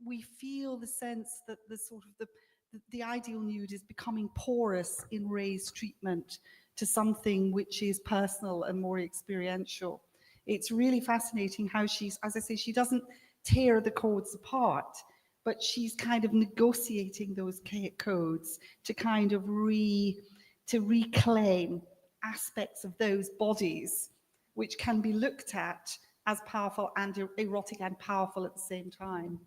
we feel the sense that the ideal nude is becoming porous in Ray's treatment to something which is personal and more experiential. It's really fascinating how she's, as I say, she doesn't tear the codes apart, but she's kind of negotiating those codes to kind of reclaim aspects of those bodies, which can be looked at as powerful and erotic and powerful at the same time.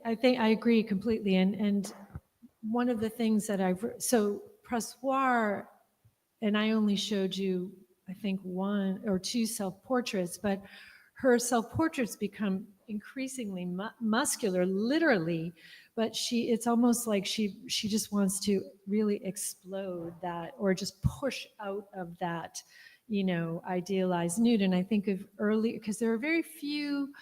I think I agree completely. And one of the things that so Pressoir, and I only showed you, I think, 1 or 2 self-portraits, but her self-portraits become increasingly muscular, literally, but it's almost like she just wants to really explode that, or just push out of that, idealized nude. And I think of early, because there are very few,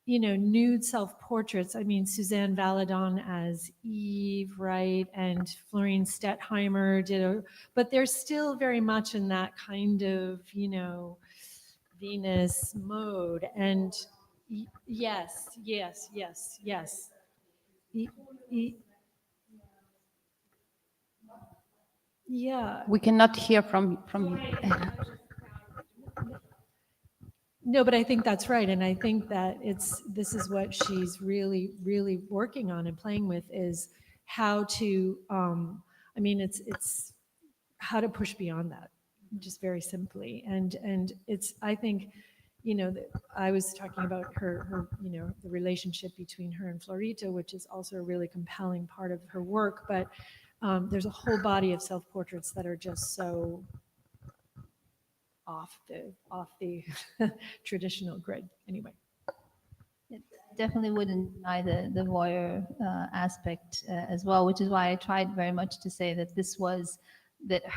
nude self-portraits. I mean, Suzanne Valadon as Eve, right? And Florine Stettheimer but they're still very much in that kind of, Venus mode. And yes. Yeah. We cannot hear from No, but I think that's right. And I think that this is what she's really, really working on and playing with, is how to, it's how to push beyond that, just very simply. And it's, I think, I was talking about her, the relationship between her and Florito, which is also a really compelling part of her work. But there's a whole body of self-portraits that are just so off the traditional grid. Anyway, it definitely wouldn't deny the voyeur aspect as well, which is why I tried very much to say that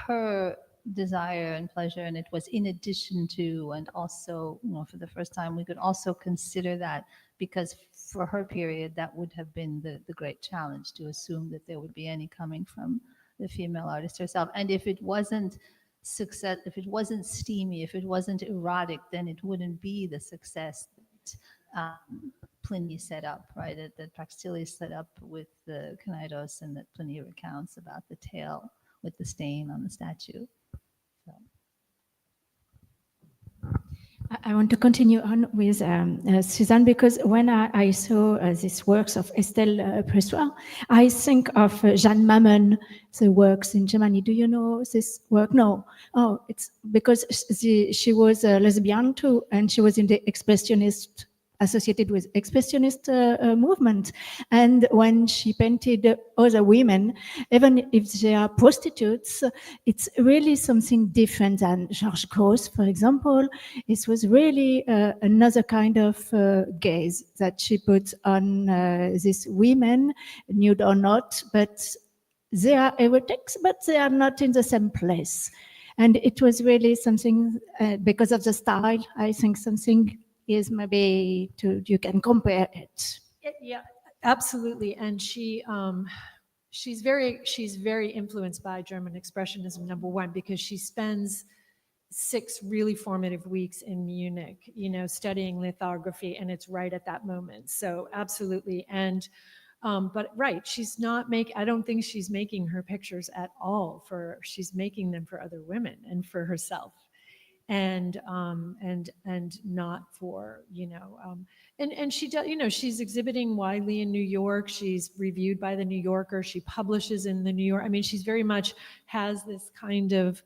her desire and pleasure, and it was in addition to, and also, for the first time we could also consider that, because for her period that would have been the great challenge, to assume that there would be any coming from the female artist herself. And if it wasn't success, if it wasn't steamy, if it wasn't erotic, then it wouldn't be the success that Pliny set up, right? That Praxiteles set up with the Cneidos, and that Pliny recounts about the tail with the stain on the statue. So. I want to continue on with Suzanne, because when I saw these works of Estelle Pressoir, I think of Jeanne Mammon, the works in Germany. Do you know this work? No. Oh, it's because she was a lesbian too, and she was in the expressionist, associated with expressionist movement. And when she painted other women, even if they are prostitutes, it's really something different than Georges Grosz, for example. It was really another kind of gaze that she put on these women, nude or not, but they are erotics, but they are not in the same place. And it was really something, because of the style, I think something is maybe you can compare it. Yeah, absolutely. And she's very influenced by German expressionism, number one, because she spends 6 really formative weeks in Munich, studying lithography, and it's right at that moment. So absolutely. And but right, I don't think she's making her pictures at all she's making them for other women and for herself. And not for, and she does, she's exhibiting widely in New York. She's reviewed by the New Yorker. She publishes in the New York. I mean, she's very much has this kind of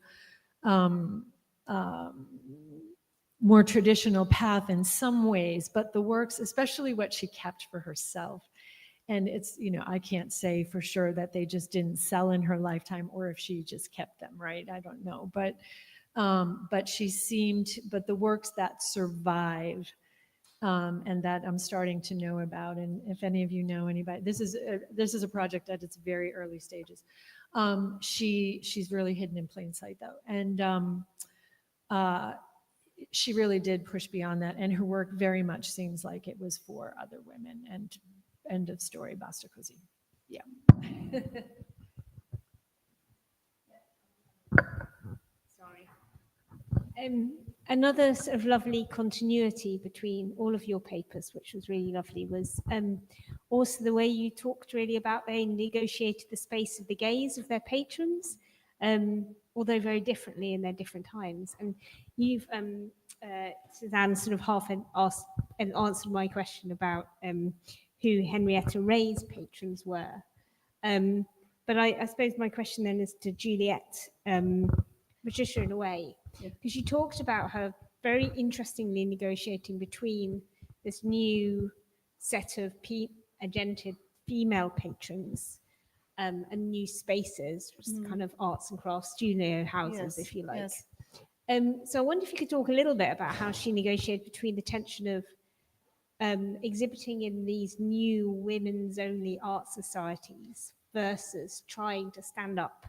more traditional path in some ways, but the works, especially what she kept for herself. And it's, I can't say for sure that they just didn't sell in her lifetime, or if she just kept them, right? I don't know, but the works that survive, and that I'm starting to know about, and if any of you know anybody, this is a project at its very early stages. She's really hidden in plain sight, though, and she really did push beyond that, and her work very much seems like it was for other women. And end of story, basta così. Yeah. Sorry. Another sort of lovely continuity between all of your papers, which was really lovely, was also the way you talked really about they negotiated the space of the gaze of their patrons, although very differently in their different times. And you've, Suzanne, sort of half answered my question about who Henrietta Ray's patrons were. But I suppose my question then is to Juliet, Patricia in a way, because you talked about her very interestingly negotiating between this new set of agented female patrons and new spaces, kind of arts and crafts studio houses, if you like. Yes. So I wonder if you could talk a little bit about how she negotiated between the tension of exhibiting in these new women's only art societies versus trying to stand up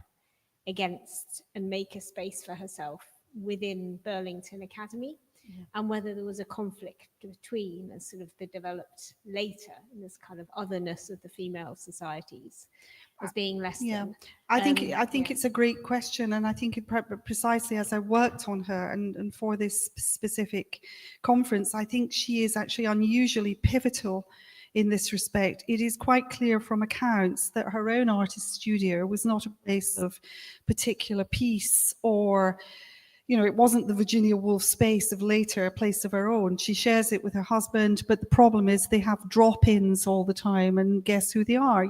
against and make a space for herself within Burlington Academy, and whether there was a conflict between as sort of the developed later in this kind of otherness of the female societies as being less than. I think it's a great question, and I think precisely as I worked on her and for this specific conference, I think she is actually unusually pivotal in this respect. It is quite clear from accounts that her own artist studio was not a place of particular peace, or it wasn't the Virginia Woolf space of later, a place of her own. She shares it with her husband, but the problem is they have drop-ins all the time, and guess who they are?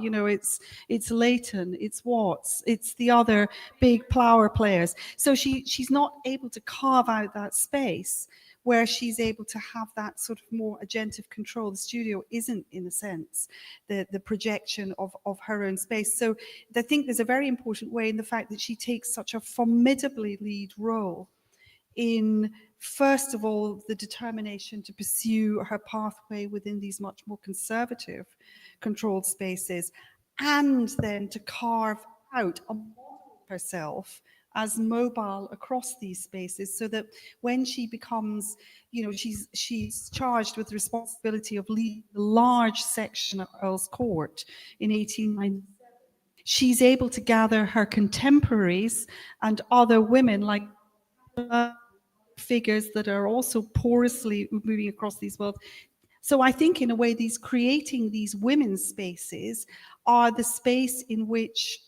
It's Leighton, it's Watts, it's the other big flower players. So she's not able to carve out that space where she's able to have that sort of more agentive control. The studio isn't, in a sense, the projection of her own space. So I think there's a very important way in the fact that she takes such a formidably lead role in, first of all, the determination to pursue her pathway within these much more conservative controlled spaces, and then to carve out a model of herself as mobile across these spaces, so that when she becomes, she's charged with the responsibility of leading a large section of Earl's Court in 1897. She's able to gather her contemporaries and other women like figures that are also porously moving across these worlds. So I think in a way creating these women's spaces are the space in which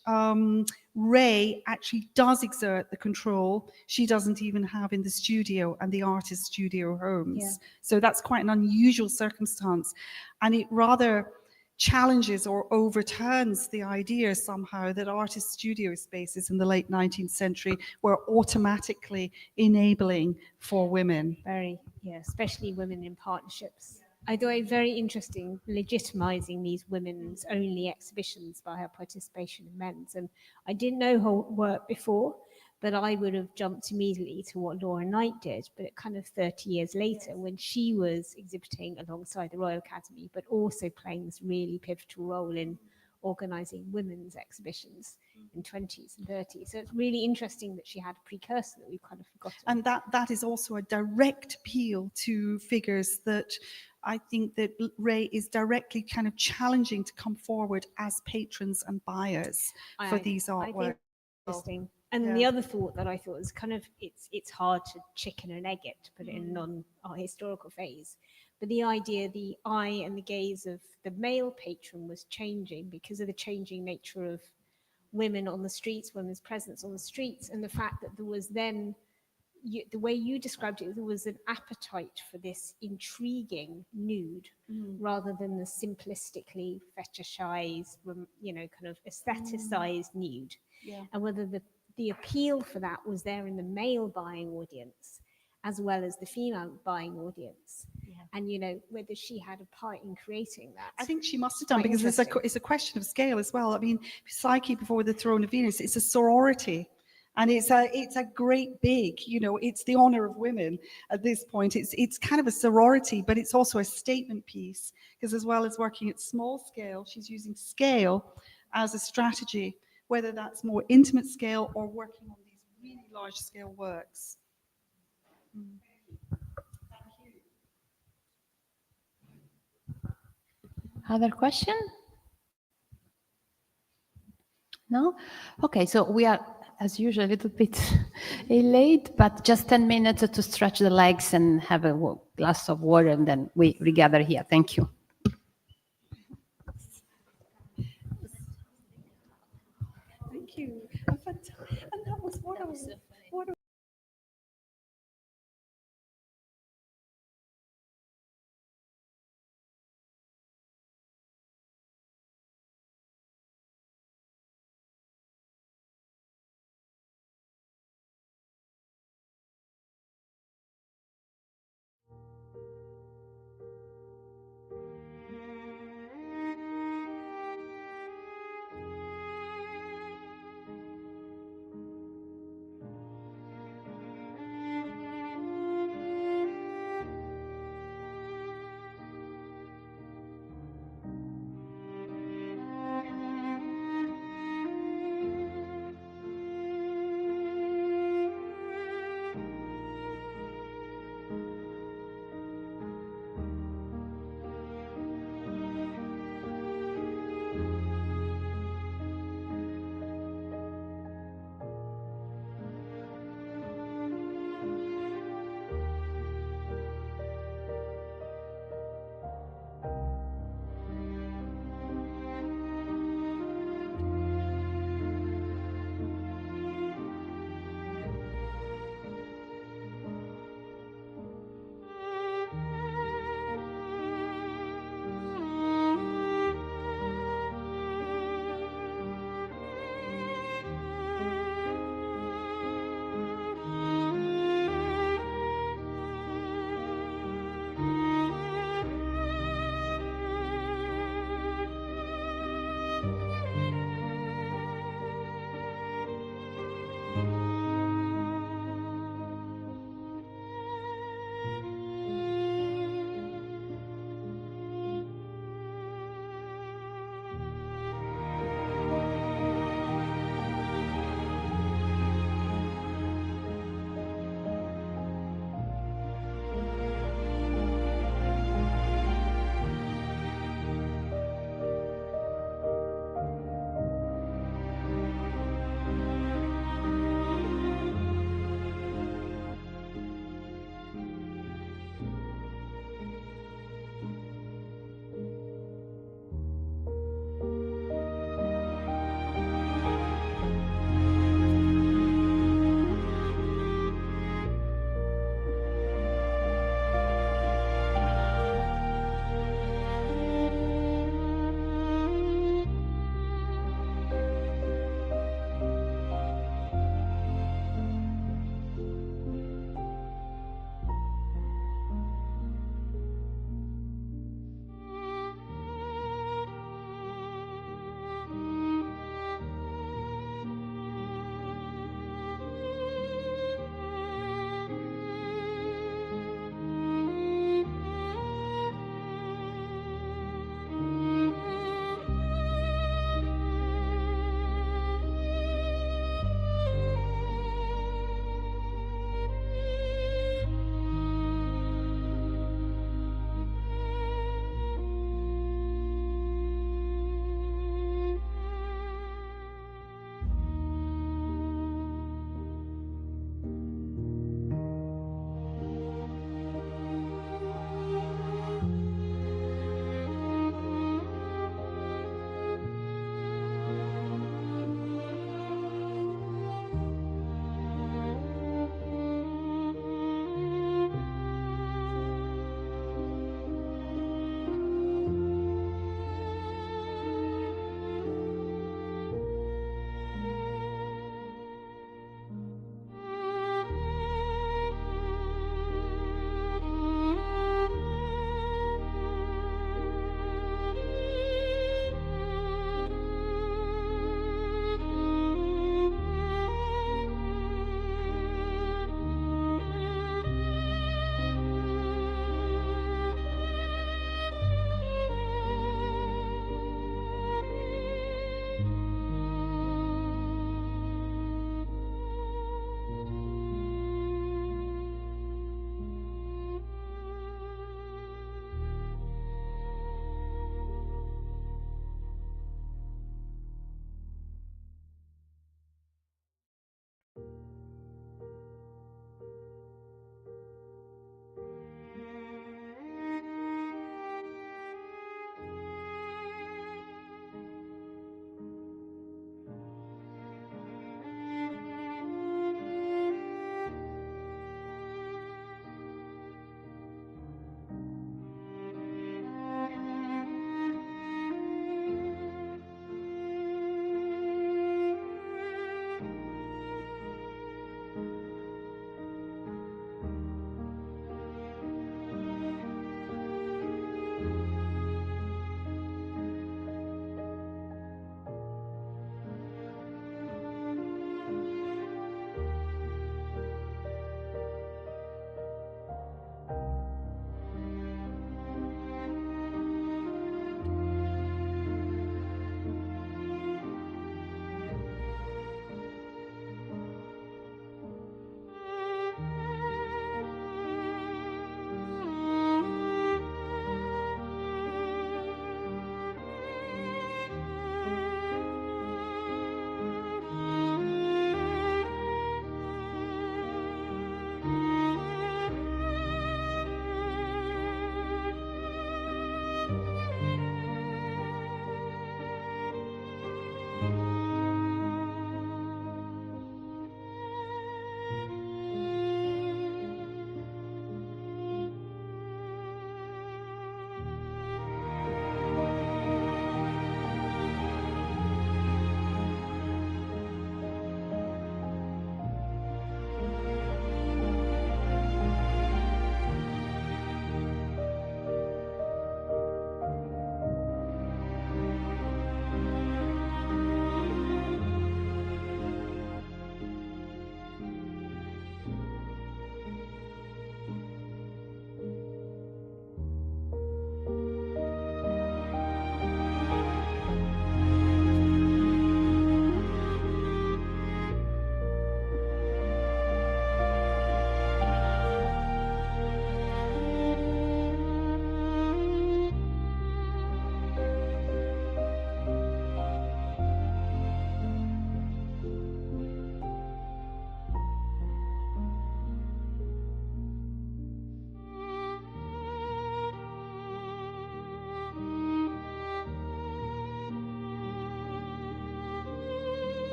Ray actually does exert the control she doesn't even have in the studio and the artist studio homes. Yeah. So that's quite an unusual circumstance. And it rather challenges or overturns the idea somehow that artist studio spaces in the late 19th century were automatically enabling for women. Very, especially women in partnerships. I thought it very interesting legitimizing these women's only exhibitions by her participation in men's. And I didn't know her work before, but I would have jumped immediately to what Laura Knight did, but kind of 30 years later when she was exhibiting alongside the Royal Academy, but also playing this really pivotal role in organizing women's exhibitions in 20s and 30s. So it's really interesting that she had a precursor that we've kind of forgotten. And that is also a direct appeal to figures that I think that Ray is directly kind of challenging to come forward as patrons and buyers for these artworks. I think interesting. And the other thought that I thought was kind of, it's hard to chicken and egg it, to put it in a non-art historical phase. But the idea, the eye and the gaze of the male patron was changing because of the changing nature of women on the streets, women's presence on the streets, and the fact that there was then, the way you described it, there was an appetite for this intriguing nude rather than the simplistically fetishized, kind of aestheticized nude. Yeah. And whether the appeal for that was there in the male buying audience as well as the female buying audience. Yeah. And, whether she had a part in creating that. I think she must have done, because it's a question of scale as well. I mean, Psyche before the Throne of Venus, it's a sorority. And it's a great big, it's the honor of women at this point. It's kind of a sorority, but it's also a statement piece, because as well as working at small scale, she's using scale as a strategy, whether that's more intimate scale or working on these really large scale works. Other question? No? Okay, so we are, as usual, a little bit late, but just 10 minutes to stretch the legs and have a glass of water, and then we regather here. Thank you. Thank you. And that was what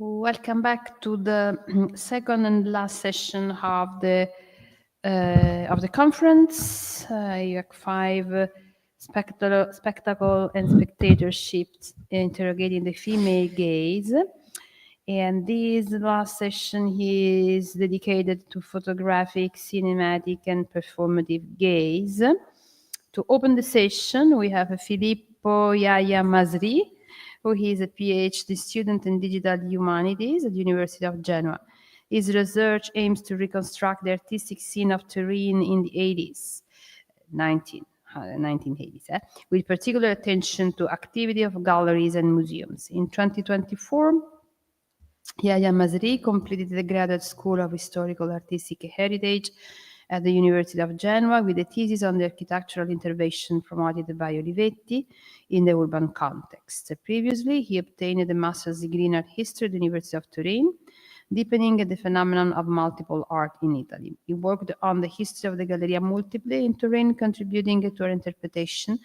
Welcome back to the second and last session of the conference. AIWAC 5 spectacle and spectatorship, interrogating the female gaze. And this last session is dedicated to photographic, cinematic, and performative gaze. To open the session, we have Filippo Yaya Masri, who is a PhD student in digital humanities at the University of Genoa. His research aims to reconstruct the artistic scene of Turin in the 1980s, with particular attention to activity of galleries and museums. In 2024, Yaya Masri completed the Graduate School of Historical Artistic Heritage at the University of Genoa with a thesis on the architectural intervention promoted by Olivetti in the urban context. Previously, he obtained a master's degree in art history at the University of Turin, deepening the phenomenon of multiple art in Italy. He worked on the history of the Galleria Multiple in Turin, contributing to her interpretation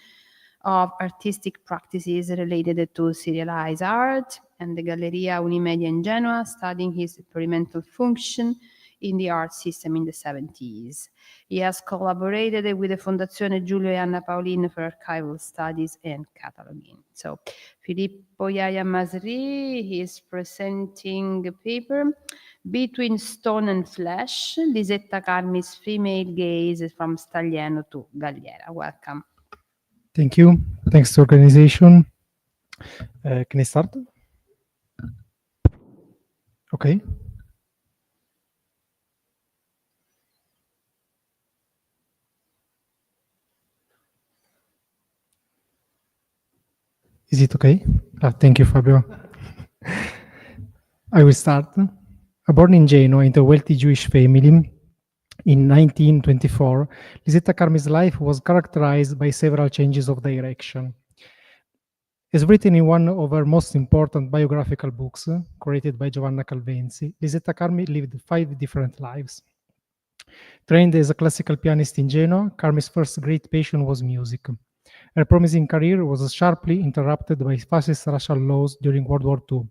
of artistic practices related to serialized art, and the Galleria Unimedia in Genoa, studying his experimental function in the art system in the 70s. He has collaborated with the Fondazione Giulio e Anna Paolin for archival studies and cataloging. So Filippo Yaya Masri, he is presenting a paper, Between Stone and Flesh, Lisetta Carmi's Female Gaze from Staglieno to Galliera. Welcome. Thank you. Thanks to organization. Can I start? Okay. Is it okay? Thank you, Fabio. I will start. Born in Genoa into a wealthy Jewish family in 1924, Lisetta Carmi's life was characterized by several changes of direction. As written in one of her most important biographical books, created by Giovanna Calvenzi, Lisetta Carmi lived 5 different lives. Trained as a classical pianist in Genoa, Carmi's first great passion was music. Her promising career was sharply interrupted by fascist racial laws during World War II,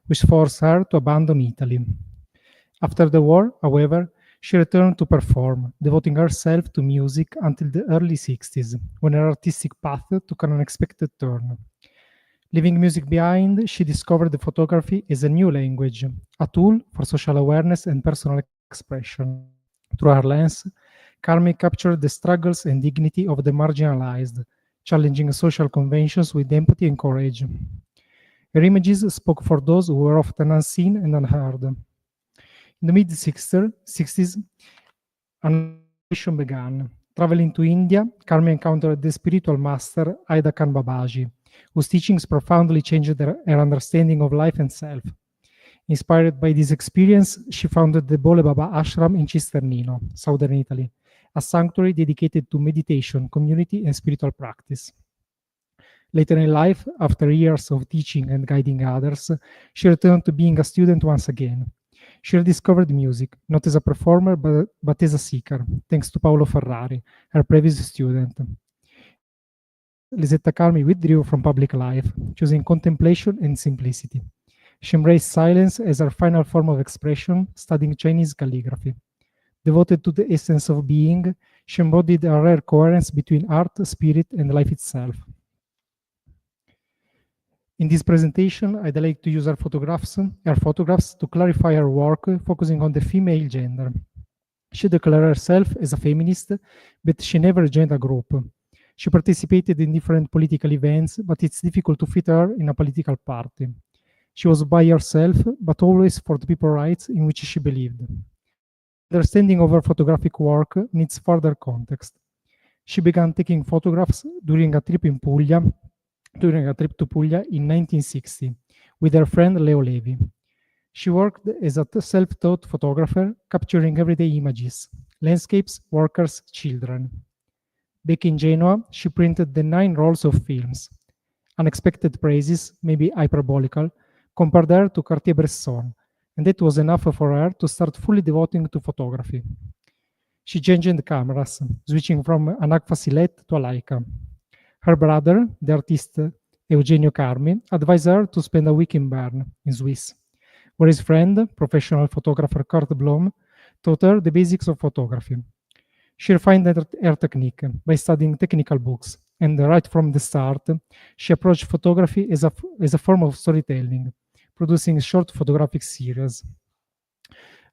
which forced her to abandon Italy. After the war, however, she returned to perform, devoting herself to music until the early 60s, when her artistic path took an unexpected turn. Leaving music behind, she discovered the photography as a new language, a tool for social awareness and personal expression. Through her lens, Carmi captured the struggles and dignity of the marginalized, challenging social conventions with empathy and courage. Her images spoke for those who were often unseen and unheard. In the mid-60s, an mission began. Traveling to India, Carmi encountered the spiritual master Aida Khan Babaji, whose teachings profoundly changed her understanding of life and self. Inspired by this experience, she founded the Bole Baba Ashram in Cisternino, southern Italy, a sanctuary dedicated to meditation, community, and spiritual practice. Later in life, after years of teaching and guiding others, she returned to being a student once again. She rediscovered music, not as a performer, but as a seeker, thanks to Paolo Ferrari, her previous student. Lisetta Carmi withdrew from public life, choosing contemplation and simplicity. She embraced silence as her final form of expression, studying Chinese calligraphy. Devoted to the essence of being, she embodied a rare coherence between art, spirit, and life itself. In this presentation, I'd like to use her photographs to clarify her work, focusing on the female gender. She declared herself as a feminist, but she never joined a group. She participated in different political events, but it's difficult to fit her in a political party. She was by herself, but always for the people's rights in which she believed. Understanding of her photographic work needs further context. She began taking photographs during a trip to Puglia in 1960 with her friend Leo Levi. She worked as a self-taught photographer, capturing everyday images, landscapes, workers, children. Back in Genoa, she printed the 9 rolls of films. Unexpected praises, maybe hyperbolical, compared her to Cartier-Bresson, and that was enough for her to start fully devoting to photography. She changed cameras, switching from an Agfa Silette to a Leica. Her brother, the artist Eugenio Carmi, advised her to spend a week in Bern, in Swiss, where his friend, professional photographer Kurt Blom, taught her the basics of photography. She refined her technique by studying technical books, and right from the start, she approached photography as a form of storytelling, producing short photographic series.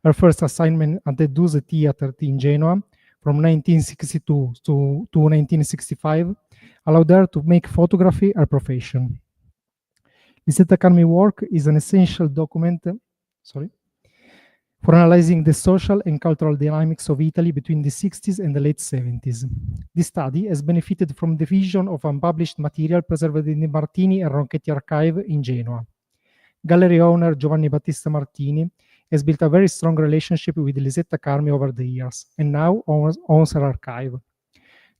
Her first assignment at the Duse Theatre in Genoa from 1962 to 1965 allowed her to make photography her profession. Lisetta Carmi's work is an essential document for analyzing the social and cultural dynamics of Italy between the 60s and the late 70s. This study has benefited from the vision of unpublished material preserved in the Martini and Ronchetti archive in Genoa. Gallery owner Giovanni Battista Martini has built a very strong relationship with Lisetta Carmi over the years, and now owns her archive.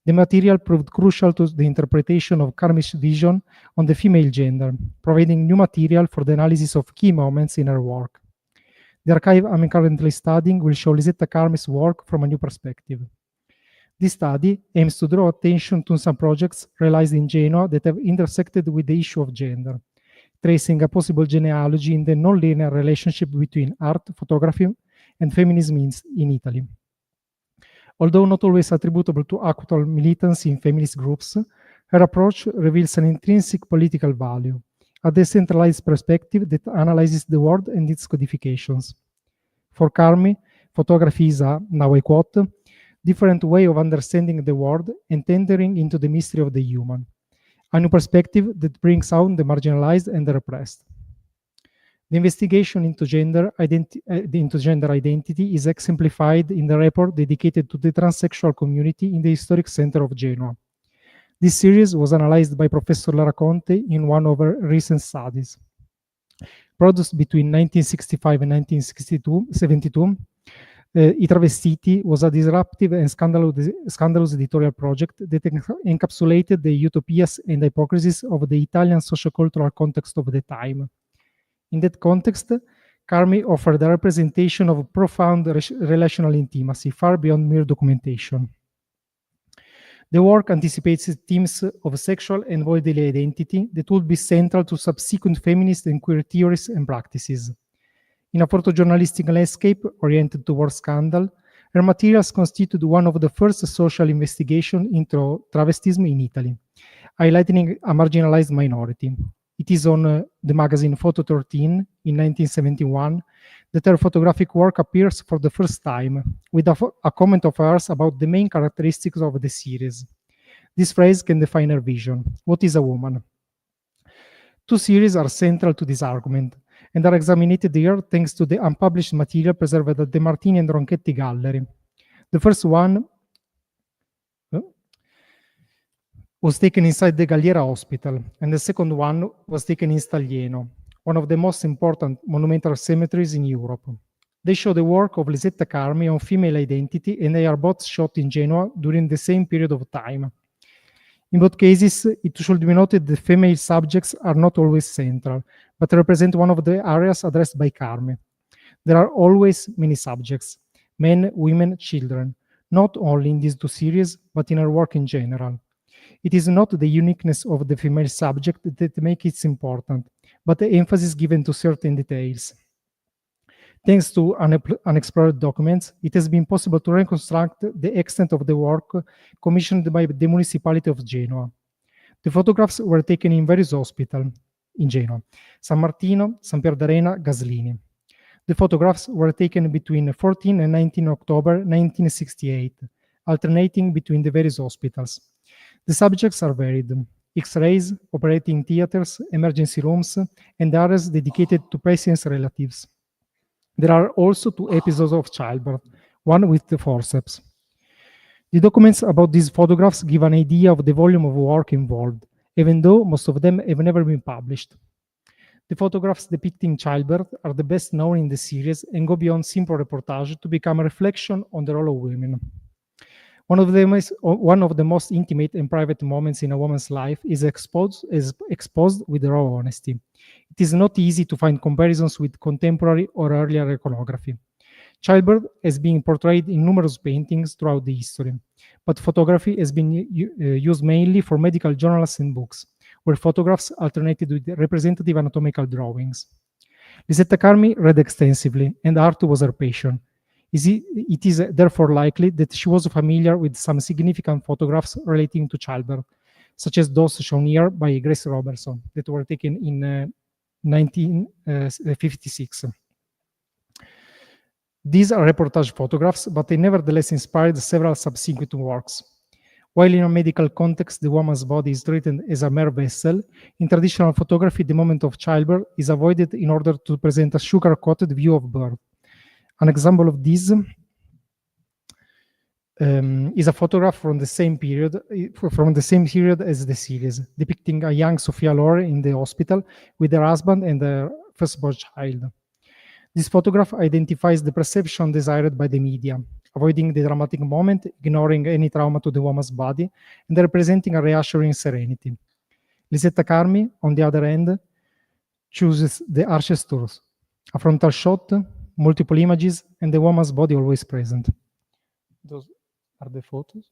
The material proved crucial to the interpretation of Carmi's vision on the female gender, providing new material for the analysis of key moments in her work. The archive I'm currently studying will show Lisetta Carmi's work from a new perspective. This study aims to draw attention to some projects realized in Genoa that have intersected with the issue of gender, tracing a possible genealogy in the non-linear relationship between art, photography, and feminism in Italy. Although not always attributable to actual militancy in feminist groups, her approach reveals an intrinsic political value, a decentralized perspective that analyzes the world and its codifications. For Carmi, photography is a, now I quote, different way of understanding the world and entering into the mystery of the human, a new perspective that brings out the marginalized and the repressed. The investigation into gender identity is exemplified in the report dedicated to the transsexual community in the historic center of Genoa. This series was analyzed by Professor Lara Conte in one of her recent studies. Produced between 1965 and 1972, I Travestiti was a disruptive and scandalous editorial project that encapsulated the utopias and hypocrisies of the Italian sociocultural context of the time. In that context, Carmi offered a representation of profound relational intimacy, far beyond mere documentation. The work anticipates themes of sexual and bodily identity that would be central to subsequent feminist and queer theories and practices. In a photojournalistic landscape oriented towards scandal, her materials constitute one of the first social investigations into travestism in Italy, highlighting a marginalized minority. It is on the magazine Photo 13 in 1971 that her photographic work appears for the first time, with a comment of hers about the main characteristics of the series. This phrase can define her vision. What is a woman? Two series are central to this argument, and are examined here thanks to the unpublished material preserved at the Martini and Ronchetti Gallery. The first one was taken inside the Galliera Hospital, and the second one was taken in Staglieno, one of the most important monumental cemeteries in Europe. They show the work of Lisetta Carmi on female identity, and they are both shot in Genoa during the same period of time. In both cases, it should be noted that female subjects are not always central, but represent one of the areas addressed by Carmi. There are always many subjects, men, women, children, not only in these two series, but in her work in general. It is not the uniqueness of the female subject that makes it important, but the emphasis given to certain details. Thanks to unexplored documents, it has been possible to reconstruct the extent of the work commissioned by the municipality of Genoa. The photographs were taken in various hospitals in Genoa: San Martino, San Pierdarena, Gaslini. The photographs were taken between 14 and 19 October 1968, alternating between the various hospitals. The subjects are varied: X-rays, operating theaters, emergency rooms, and areas dedicated to patients' relatives. There are also two episodes of childbirth, one with the forceps. The documents about these photographs give an idea of the volume of work involved, even though most of them have never been published. The photographs depicting childbirth are the best known in the series and go beyond simple reportage to become a reflection on the role of women. One of the most intimate and private moments in a woman's life is exposed with raw honesty. It is not easy to find comparisons with contemporary or earlier iconography. Childbirth has been portrayed in numerous paintings throughout the history, but photography has been used mainly for medical journals and books, where photographs alternated with representative anatomical drawings. Lisetta Carmi read extensively, and art was her passion. It is therefore likely that she was familiar with some significant photographs relating to childbirth, such as those shown here by Grace Robertson, that were taken in 1956. These are reportage photographs, but they nevertheless inspired several subsequent works. While in a medical context, the woman's body is treated as a mere vessel, in traditional photography, the moment of childbirth is avoided in order to present a sugar-coated view of birth. An example of this is a photograph from the same period as the series, depicting a young Sophia Loren in the hospital with her husband and their firstborn child. This photograph identifies the perception desired by the media, avoiding the dramatic moment, ignoring any trauma to the woman's body, and representing a reassuring serenity. Lisetta Carmi, on the other hand, chooses the harshest truth: a frontal shot, multiple images, and the woman's body always present. Those are the photos.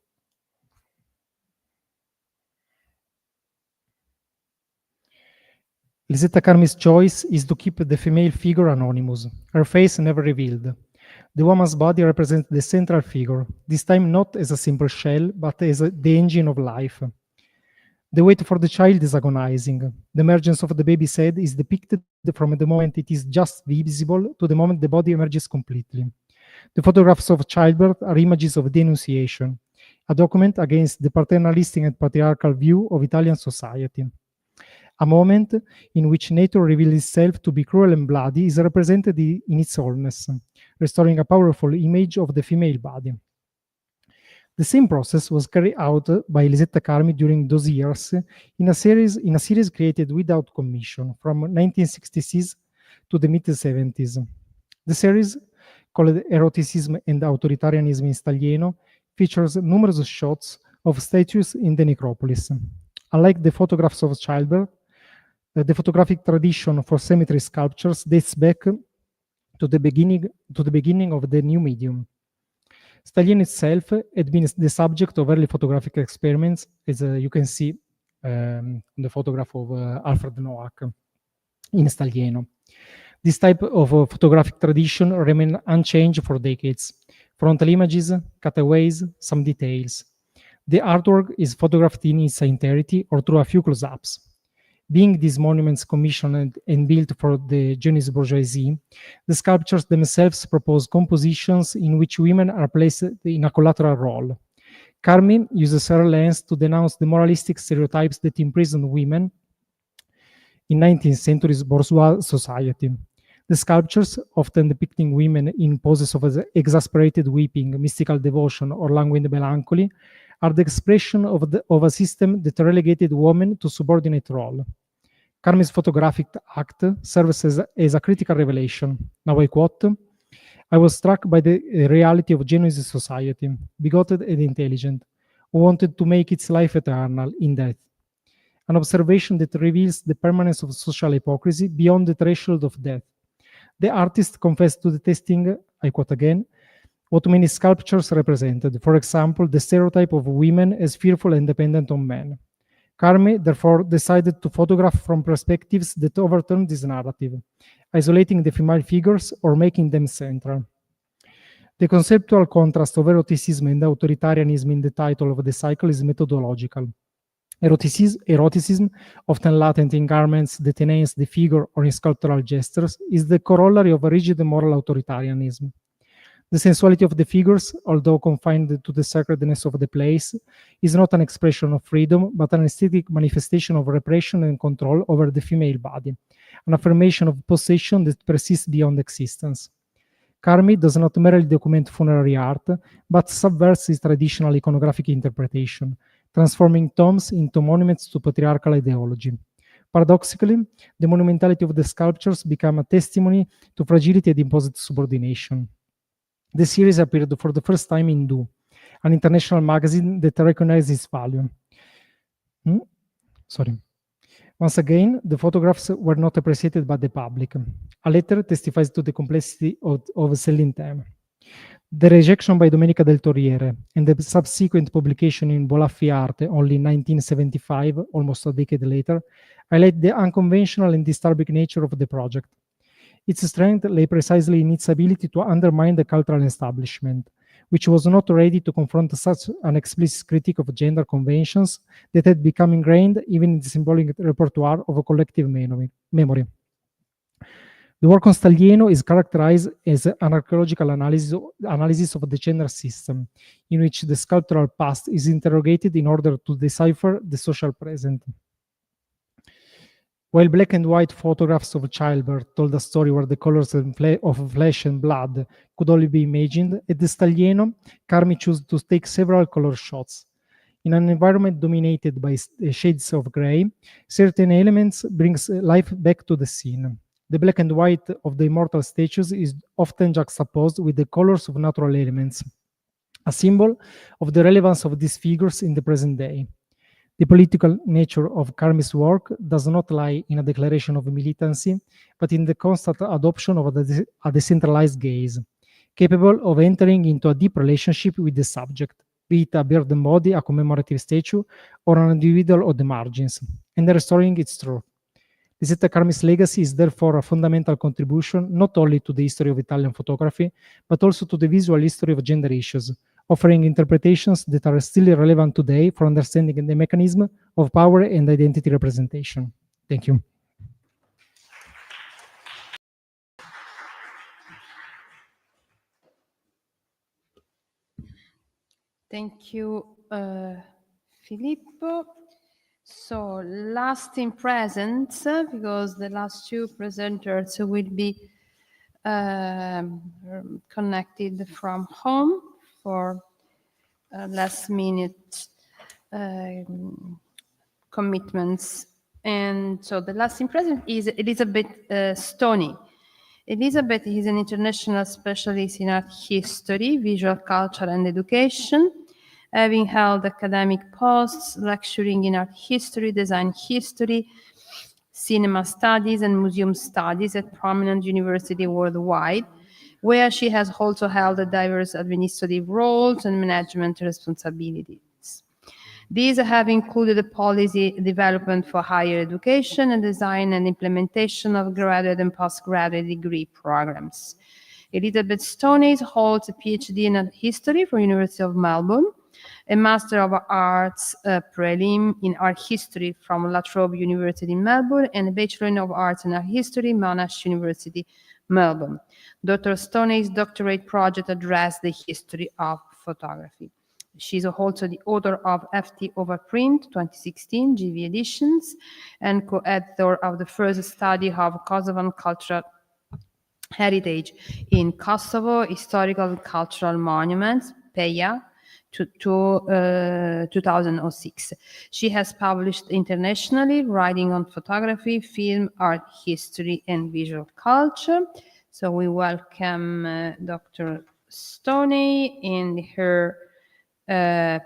Lisetta Carmi's choice is to keep the female figure anonymous, her face never revealed. The woman's body represents the central figure, this time not as a simple shell, but as the engine of life. The wait for the child is agonizing. The emergence of the baby's head is depicted from the moment it is just visible to the moment the body emerges completely. The photographs of childbirth are images of denunciation, a document against the paternalistic and patriarchal view of Italian society. A moment in which nature reveals itself to be cruel and bloody is represented in its wholeness, restoring a powerful image of the female body. The same process was carried out by Lisetta Carmi during those years in a series created without commission from 1966 to the mid-70s. The series, called Eroticism and Authoritarianism in Staglieno, features numerous shots of statues in the necropolis. Unlike the photographs of childbirth, the photographic tradition for cemetery sculptures dates back to the beginning of the new medium. Staglieno itself had been the subject of early photographic experiments, as you can see on the photograph of Alfred Noack in Staglieno. This type of photographic tradition remained unchanged for decades. Frontal images, cutaways, some details. The artwork is photographed in its entirety or through a few close-ups. Being these monuments commissioned and built for the Genoese bourgeoisie, the sculptures themselves propose compositions in which women are placed in a collateral role. Carmi uses her lens to denounce the moralistic stereotypes that imprisoned women in 19th century bourgeois society. The sculptures, often depicting women in poses of exasperated weeping, mystical devotion, or languid melancholy, are the expression of a system that relegated women to subordinate role. Carmi's photographic act serves as a critical revelation. Now I quote, "I was struck by the reality of Genoese society, bigoted and intelligent, who wanted to make its life eternal in death. An observation that reveals the permanence of social hypocrisy beyond the threshold of death. The artist confessed to detesting, I quote again, what many sculptures represented, for example, the stereotype of women as fearful and dependent on men. Carmi therefore decided to photograph from perspectives that overturned this narrative, isolating the female figures or making them central. The conceptual contrast of eroticism and authoritarianism in the title of the cycle is methodological. Eroticism, often latent in garments that enhance the figure or in sculptural gestures, is the corollary of a rigid moral authoritarianism. The sensuality of the figures, although confined to the sacredness of the place, is not an expression of freedom, but an aesthetic manifestation of repression and control over the female body, an affirmation of possession that persists beyond existence. Carmi does not merely document funerary art, but subverts its traditional iconographic interpretation, transforming tombs into monuments to patriarchal ideology. Paradoxically, the monumentality of the sculptures became a testimony to fragility and imposed subordination. The series appeared for the first time in Do, an international magazine that recognized its value. Once again, the photographs were not appreciated by the public. A letter testifies to the complexity of selling them. The rejection by Domenica del Torriere and the subsequent publication in Bolaffi Arte only in 1975, almost a decade later, highlight the unconventional and disturbing nature of the project. Its strength lay precisely in its ability to undermine the cultural establishment, which was not ready to confront such an explicit critique of gender conventions that had become ingrained even in the symbolic repertoire of a collective memory. The work on Staglieno is characterized as an archaeological analysis of the gender system, in which the sculptural past is interrogated in order to decipher the social present. While black and white photographs of childbirth told a story where the colors of flesh and blood could only be imagined, at the Staglieno, Carmi chose to take several color shots. In an environment dominated by shades of gray, certain elements brings life back to the scene. The black and white of the immortal statues is often juxtaposed with the colors of natural elements, a symbol of the relevance of these figures in the present day. The political nature of Carmi's work does not lie in a declaration of militancy, but in the constant adoption of a decentralized gaze, capable of entering into a deep relationship with the subject, be it a burdened body, a commemorative statue, or an individual on the margins, and restoring its truth. Lisetta Carmi's legacy is therefore a fundamental contribution not only to the history of Italian photography, but also to the visual history of gender issues, offering interpretations that are still relevant today for understanding the mechanism of power and identity representation. Thank you. Thank you, Filippo. So last in presence, because the last two presenters will be connected from home for last minute commitments. And so the last in presence is Elizabeth Stoney. Elizabeth is an international specialist in art history, visual culture and education, having held academic posts lecturing in art history, design history, cinema studies and museum studies at prominent universities worldwide, where she has also held diverse administrative roles and management responsibilities. These have included the policy development for higher education and design and implementation of graduate and postgraduate degree programs. Elizabeth Stoney holds a PhD in art history from University of Melbourne, a Master of Arts prelim in art history from La Trobe University in Melbourne, and a Bachelor of Arts in art history, Monash University, Melbourne. Dr. Stoney's doctorate project addressed the history of photography. She's also the author of FT Overprint 2016 GV editions and co-editor of the first study of Kosovan cultural heritage in Kosovo, historical and cultural monuments, PEA, to 2006. She has published internationally, writing on photography, film, art history, and visual culture. So we welcome Dr. Stoney. In her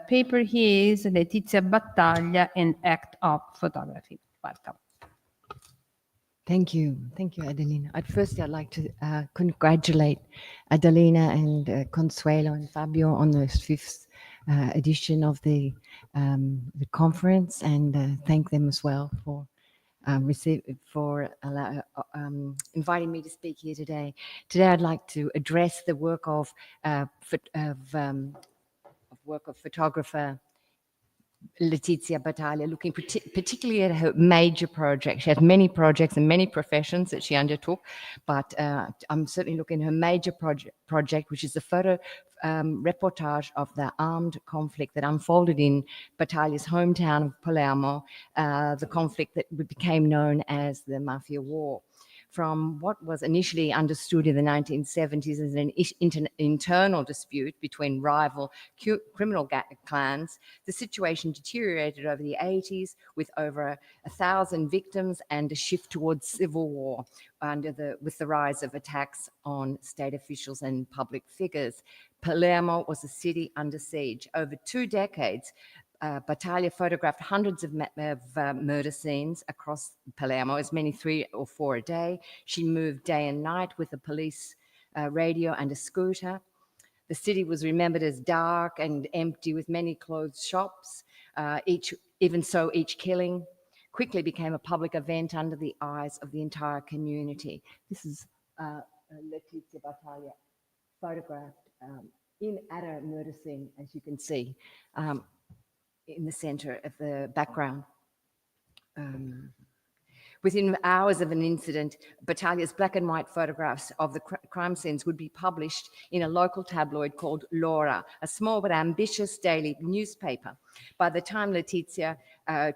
paper here is Letizia Battaglia, an Act of Photography. Welcome. Thank you, Adelina. At first, I'd like to congratulate Adelina and Consuelo and Fabio on the 5th edition of the conference, and thank them as well for inviting me to speak here today. Today, I'd like to address the work of photographer Letizia Battaglia, looking particularly at her major project. She had many projects and many professions that she undertook, but I'm certainly looking at her major project, which is the photo reportage of the armed conflict that unfolded in Battaglia's hometown of Palermo, the conflict that became known as the Mafia War. From what was initially understood in the 1970s as an internal dispute between rival criminal clans, the situation deteriorated over the 80s with over 1,000 victims and a shift towards civil war with the rise of attacks on state officials and public figures. Palermo was a city under siege. Over 2 decades, Battaglia photographed hundreds of murder scenes across Palermo, as many 3 or 4 a day. She moved day and night with a police radio and a scooter. The city was remembered as dark and empty, with many closed shops. Each killing quickly became a public event under the eyes of the entire community. This is Letizia Battaglia photographed at a murder scene, as you can see, in the center of the background. Within hours of an incident, Battaglia's black and white photographs of the crime scenes would be published in a local tabloid called L'Ora, a small but ambitious daily newspaper. By the time Letizia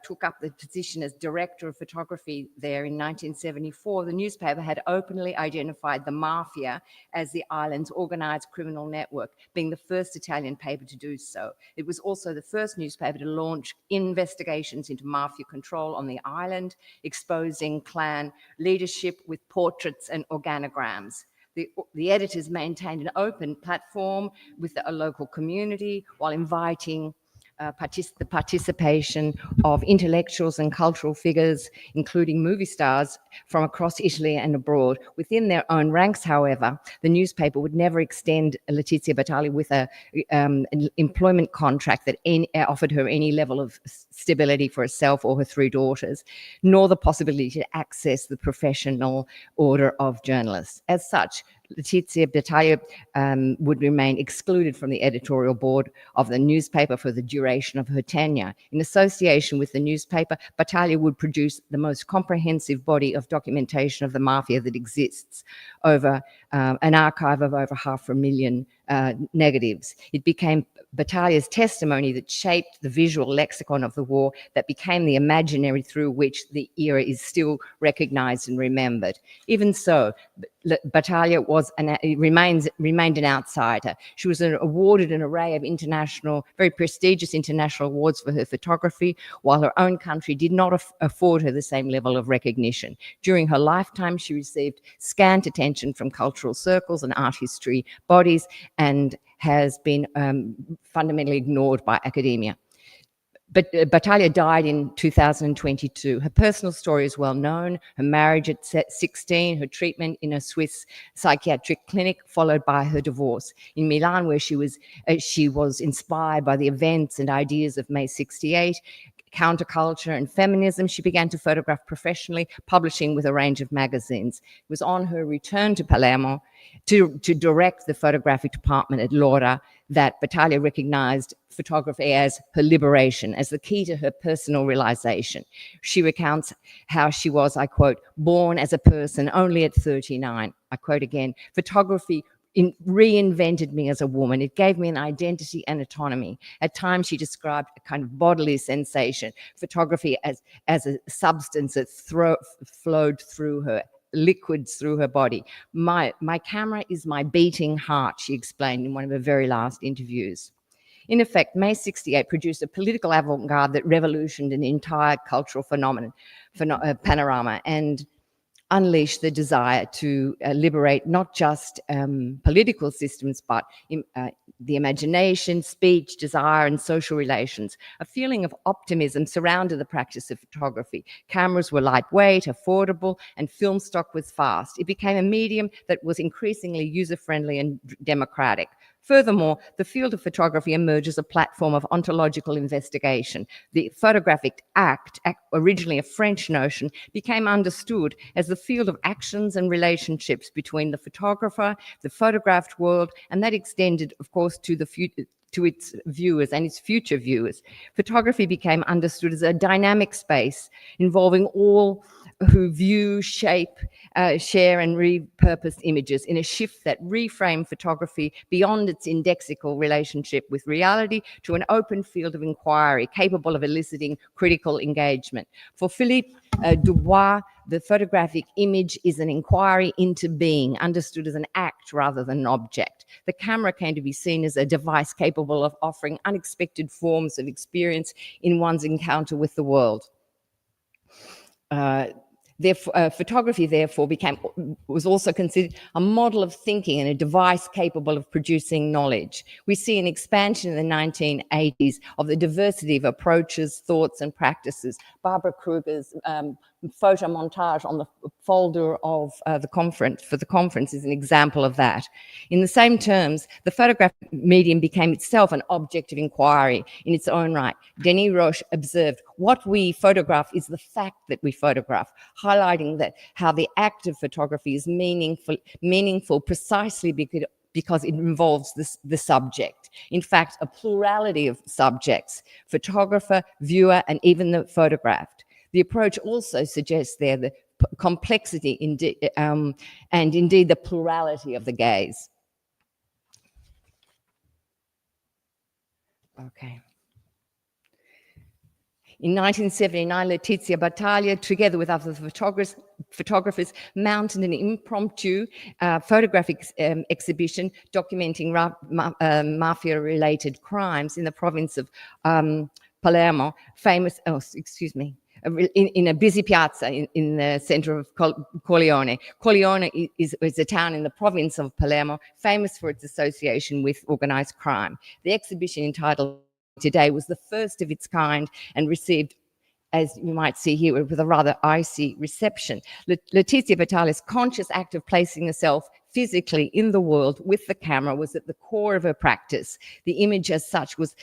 took up the position as director of photography there in 1974, the newspaper had openly identified the mafia as the island's organized criminal network, being the first Italian paper to do so. It was also the first newspaper to launch investigations into mafia control on the island, exposing clan leadership with portraits and organograms. The editors maintained an open platform with a local community while inviting the participation of intellectuals and cultural figures, including movie stars from across Italy and abroad. Within their own ranks, however, the newspaper would never extend Letizia Battaglia with an employment contract that offered her any level of stability for herself or her 3 daughters, nor the possibility to access the professional order of journalists. As such, Letizia Battaglia would remain excluded from the editorial board of the newspaper for the duration of her tenure. In association with the newspaper, Battaglia would produce the most comprehensive body of documentation of the mafia that exists, over an archive of over 500,000 negatives. It became Battaglia's testimony that shaped the visual lexicon of the war, that became the imaginary through which the era is still recognized and remembered. Even so, Battaglia remained an outsider. She was awarded an array of very prestigious international awards for her photography, while her own country did not afford her the same level of recognition. During her lifetime, she received scant attention from cultural circles and art history bodies, and has been fundamentally ignored by academia. But Battaglia died in 2022. Her personal story is well known. Her marriage at 16, her treatment in a Swiss psychiatric clinic, followed by her divorce. In Milan, where she was inspired by the events and ideas of May 68, counterculture and feminism, she began to photograph professionally, publishing with a range of magazines. It was on her return to Palermo to direct the photographic department at L'Ora that Battaglia recognized photography as her liberation, as the key to her personal realization. She recounts how she was, I quote, born as a person only at 39. I quote again, photography reinvented me as a woman. It gave me an identity and autonomy. At times, she described a kind of bodily sensation, photography as a substance that flowed through her, liquids through her body. My camera is my beating heart, she explained in one of her very last interviews. In effect, May 68 produced a political avant-garde that revolutioned an entire cultural panorama, and unleash the desire to liberate not just political systems, but the imagination, speech, desire, and social relations. A feeling of optimism surrounded the practice of photography. Cameras were lightweight, affordable, and film stock was fast. It became a medium that was increasingly user-friendly and democratic. Furthermore, the field of photography emerged as a platform of ontological investigation. The photographic act, originally a French notion, became understood as the field of actions and relationships between the photographer, the photographed world, and that extended, of course, to its viewers and its future viewers. Photography became understood as a dynamic space involving all who view, shape, share, and repurpose images in a shift that reframed photography beyond its indexical relationship with reality to an open field of inquiry capable of eliciting critical engagement. For Philippe Dubois, the photographic image is an inquiry into being, understood as an act rather than an object. The camera came to be seen as a device capable of offering unexpected forms of experience in one's encounter with the world. Photography, therefore, was also considered a model of thinking and a device capable of producing knowledge. We see an expansion in the 1980s of the diversity of approaches, thoughts, and practices. Barbara Kruger's photo montage on the folder of the conference is an example of that. In the same terms, the photographic medium became itself an object of inquiry in its own right. Denis Roche observed, what we photograph is the fact that we photograph, highlighting that how the act of photography is meaningful precisely because it involves the subject. In fact, a plurality of subjects, photographer, viewer, and even the photographed. The approach also suggests there the complexity and indeed the plurality of the gaze. Okay. In 1979, Letizia Battaglia, together with other photographers, mounted an impromptu photographic exhibition documenting mafia-related crimes in the province of Palermo, in a busy piazza in the center of Corleone. Corleone is a town in the province of Palermo, famous for its association with organized crime. The exhibition, entitled Today, was the first of its kind and received, as you might see here, with a rather icy reception. Letizia Battaglia's conscious act of placing herself physically in the world with the camera was at the core of her practice. The image as such was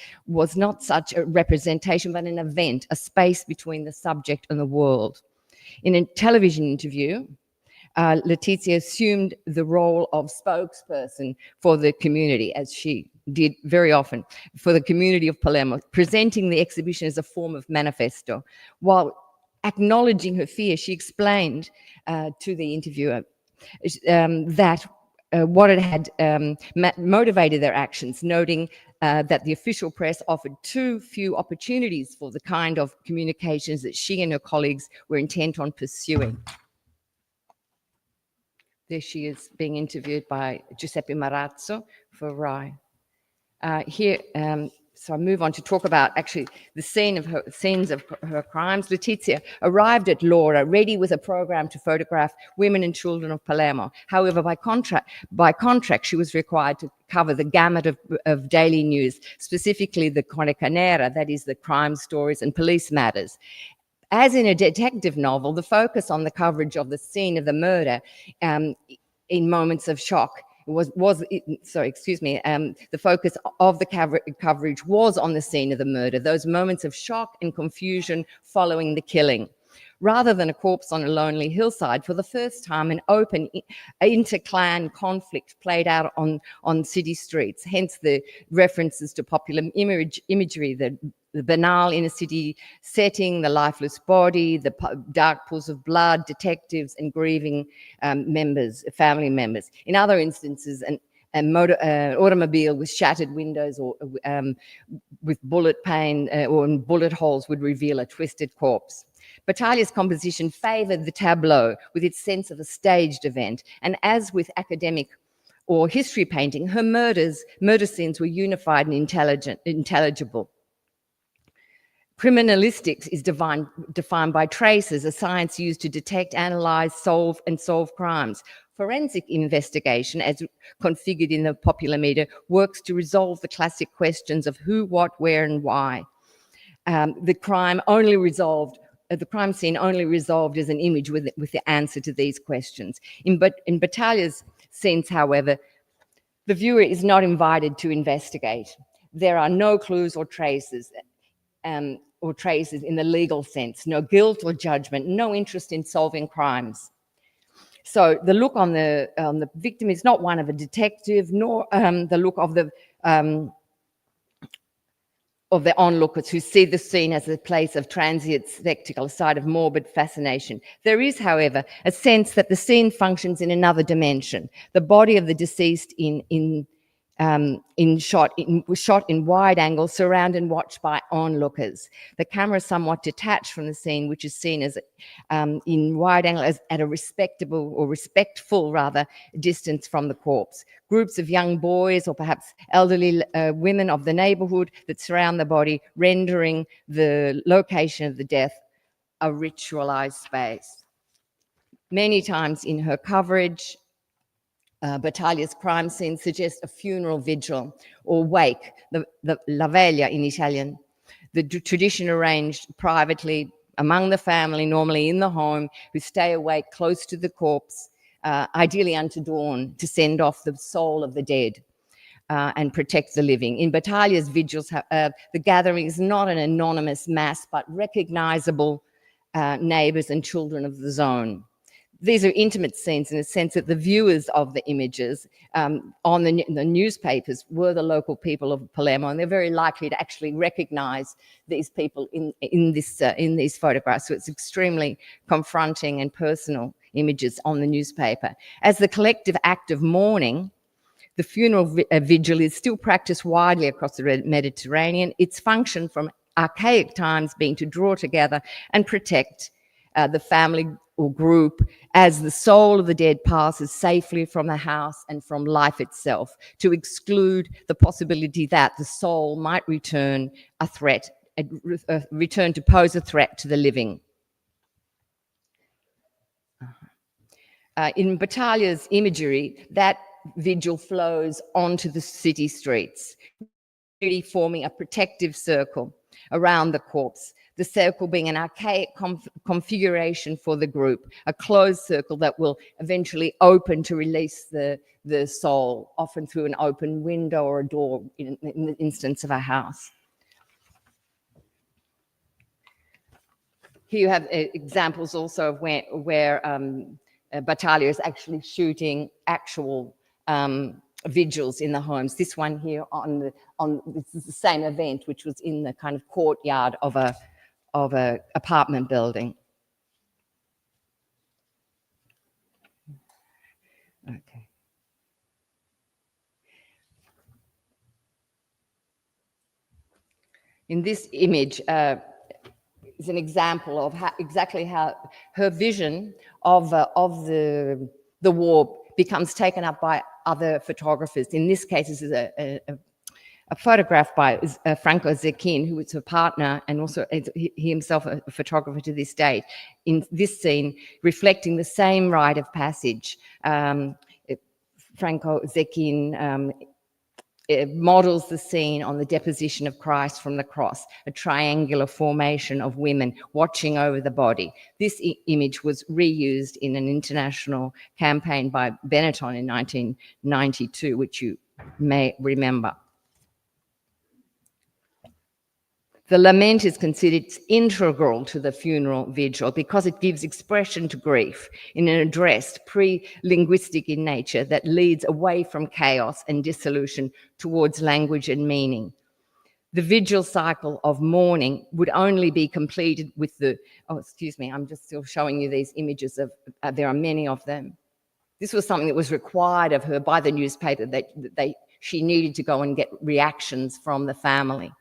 not such a representation, but an event, a space between the subject and the world. In a television interview, Letizia assumed the role of spokesperson for the community, as she did very often, for the community of Palermo, presenting the exhibition as a form of manifesto. While acknowledging her fear, she explained to the interviewer that what had motivated their actions, noting that the official press offered too few opportunities for the kind of communications that she and her colleagues were intent on pursuing. There she is being interviewed by Giuseppe Marazzo for Rai. So I move on to talk about actually the scenes of her crimes. Letizia arrived at Laura ready with a program to photograph women and children of Palermo. However, by contract, she was required to cover the gamut of daily news, specifically the cronaca nera, that is the crime stories and police matters. As in a detective novel, the focus on the coverage of the scene of the murder in moments of shock the focus of the coverage was on the scene of the murder, those moments of shock and confusion following the killing. Rather than a corpse on a lonely hillside, for the first time an open inter-clan conflict played out on city streets, hence the references to popular imagery, the banal inner city setting, the lifeless body, the dark pools of blood, detectives and grieving family members. In other instances, an automobile with shattered windows or with bullet pain or bullet holes would reveal a twisted corpse. Battaglia's composition favored the tableau with its sense of a staged event, and as with academic or history painting, her murder scenes were unified and intelligible. Criminalistics is defined by traces, a science used to detect, analyze, solve crimes. Forensic investigation, as configured in the popular media, works to resolve the classic questions of who, what, where, and why. The crime scene only resolved as an image with the answer to these questions. In Battaglia's scenes, however, the viewer is not invited to investigate. There are no clues or traces in the legal sense, no guilt or judgment, no interest in solving crimes. So the look on the victim is not one of a detective, nor the look of the onlookers who see the scene as a place of transient spectacle, a site of morbid fascination. There is, however, a sense that the scene functions in another dimension. The body of the deceased shot in wide angle, surrounded and watched by onlookers. The camera is somewhat detached from the scene, which is seen as in wide angle as at a respectful distance from the corpse. Groups of young boys or perhaps elderly women of the neighborhood that surround the body, rendering the location of the death a ritualized space. Many times in her coverage, Battaglia's crime scenes suggest a funeral vigil or wake, the la veglia in Italian, the tradition arranged privately among the family, normally in the home, who stay awake close to the corpse, ideally unto dawn, to send off the soul of the dead and protect the living. In Battalia's vigils, the gathering is not an anonymous mass, but recognizable neighbors and children of the zone. These are intimate scenes in the sense that the viewers of the images on the newspapers were the local people of Palermo, and they're very likely to actually recognize these people in these photographs. So it's extremely confronting and personal images on the newspaper. As the collective act of mourning, the funeral vigil is still practiced widely across the Mediterranean, its function from archaic times being to draw together and protect the family or group as the soul of the dead passes safely from the house and from life itself, to exclude the possibility that the soul might return return to pose a threat to the living. In Battalia's imagery, that vigil flows onto the city streets, really forming a protective circle around the corpse, the circle being an archaic configuration for the group, a closed circle that will eventually open to release the soul, often through an open window or a door in the instance of a house. Here you have examples also of where Battaglia is actually shooting actual vigils in the homes. This one here this is the same event, which was in the kind of courtyard of a apartment building. Okay. In this image is an example of exactly how her vision of the war becomes taken up by other photographers. In this case, this is a photograph by Franco Zecchin, who was her partner and also he himself a photographer to this date. In this scene, reflecting the same rite of passage, Franco Zecchin models the scene on the deposition of Christ from the cross, a triangular formation of women watching over the body. This image was reused in an international campaign by Benetton in 1992, which you may remember. The lament is considered integral to the funeral vigil because it gives expression to grief in an addressed, pre-linguistic in nature that leads away from chaos and dissolution towards language and meaning. The vigil cycle of mourning would only be completed with the, oh, excuse me, I'm just still showing you these images of, there are many of them. This was something that was required of her by the newspaper, that she needed to go and get reactions from the family.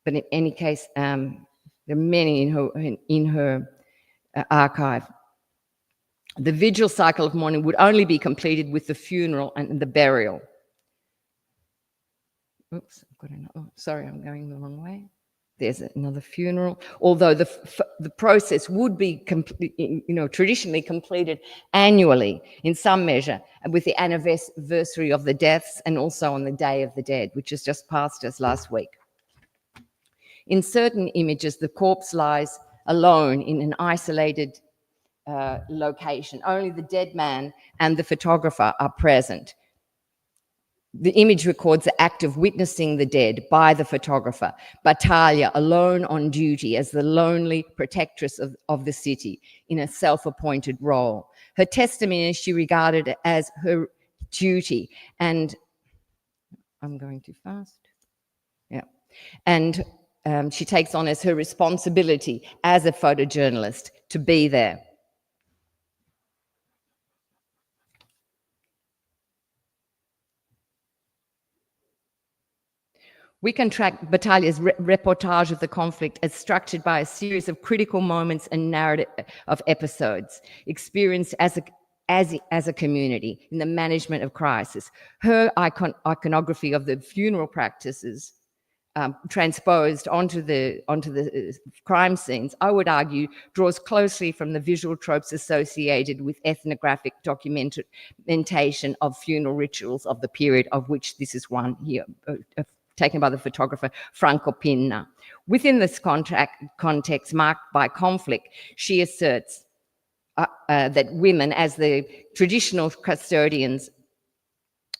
But in any case, there are many in her archive. The vigil cycle of mourning would only be completed with the funeral and the burial. Oops, sorry, I'm going the wrong way. There's another funeral. Although the process would be traditionally completed annually in some measure, with the anniversary of the deaths and also on the Day of the Dead, which has just passed us last week. In certain images, the corpse lies alone in an isolated location. Only the dead man and the photographer are present. The image records the act of witnessing the dead by the photographer, Battaglia alone on duty as the lonely protectress of the city in a self-appointed role. Her testimony she regarded as her duty, and I'm going too fast. Yeah. And she takes on as her responsibility as a photojournalist to be there. We can track Battaglia's reportage of the conflict as structured by a series of critical moments and narrative of episodes experienced as a community in the management of crisis. Her iconography of the funeral practices transposed onto the crime scenes, I would argue, draws closely from the visual tropes associated with ethnographic documentation of funeral rituals of the period, of which this is one here, taken by the photographer Franco Pinna. Within this context marked by conflict, she asserts that women, as the traditional custodians,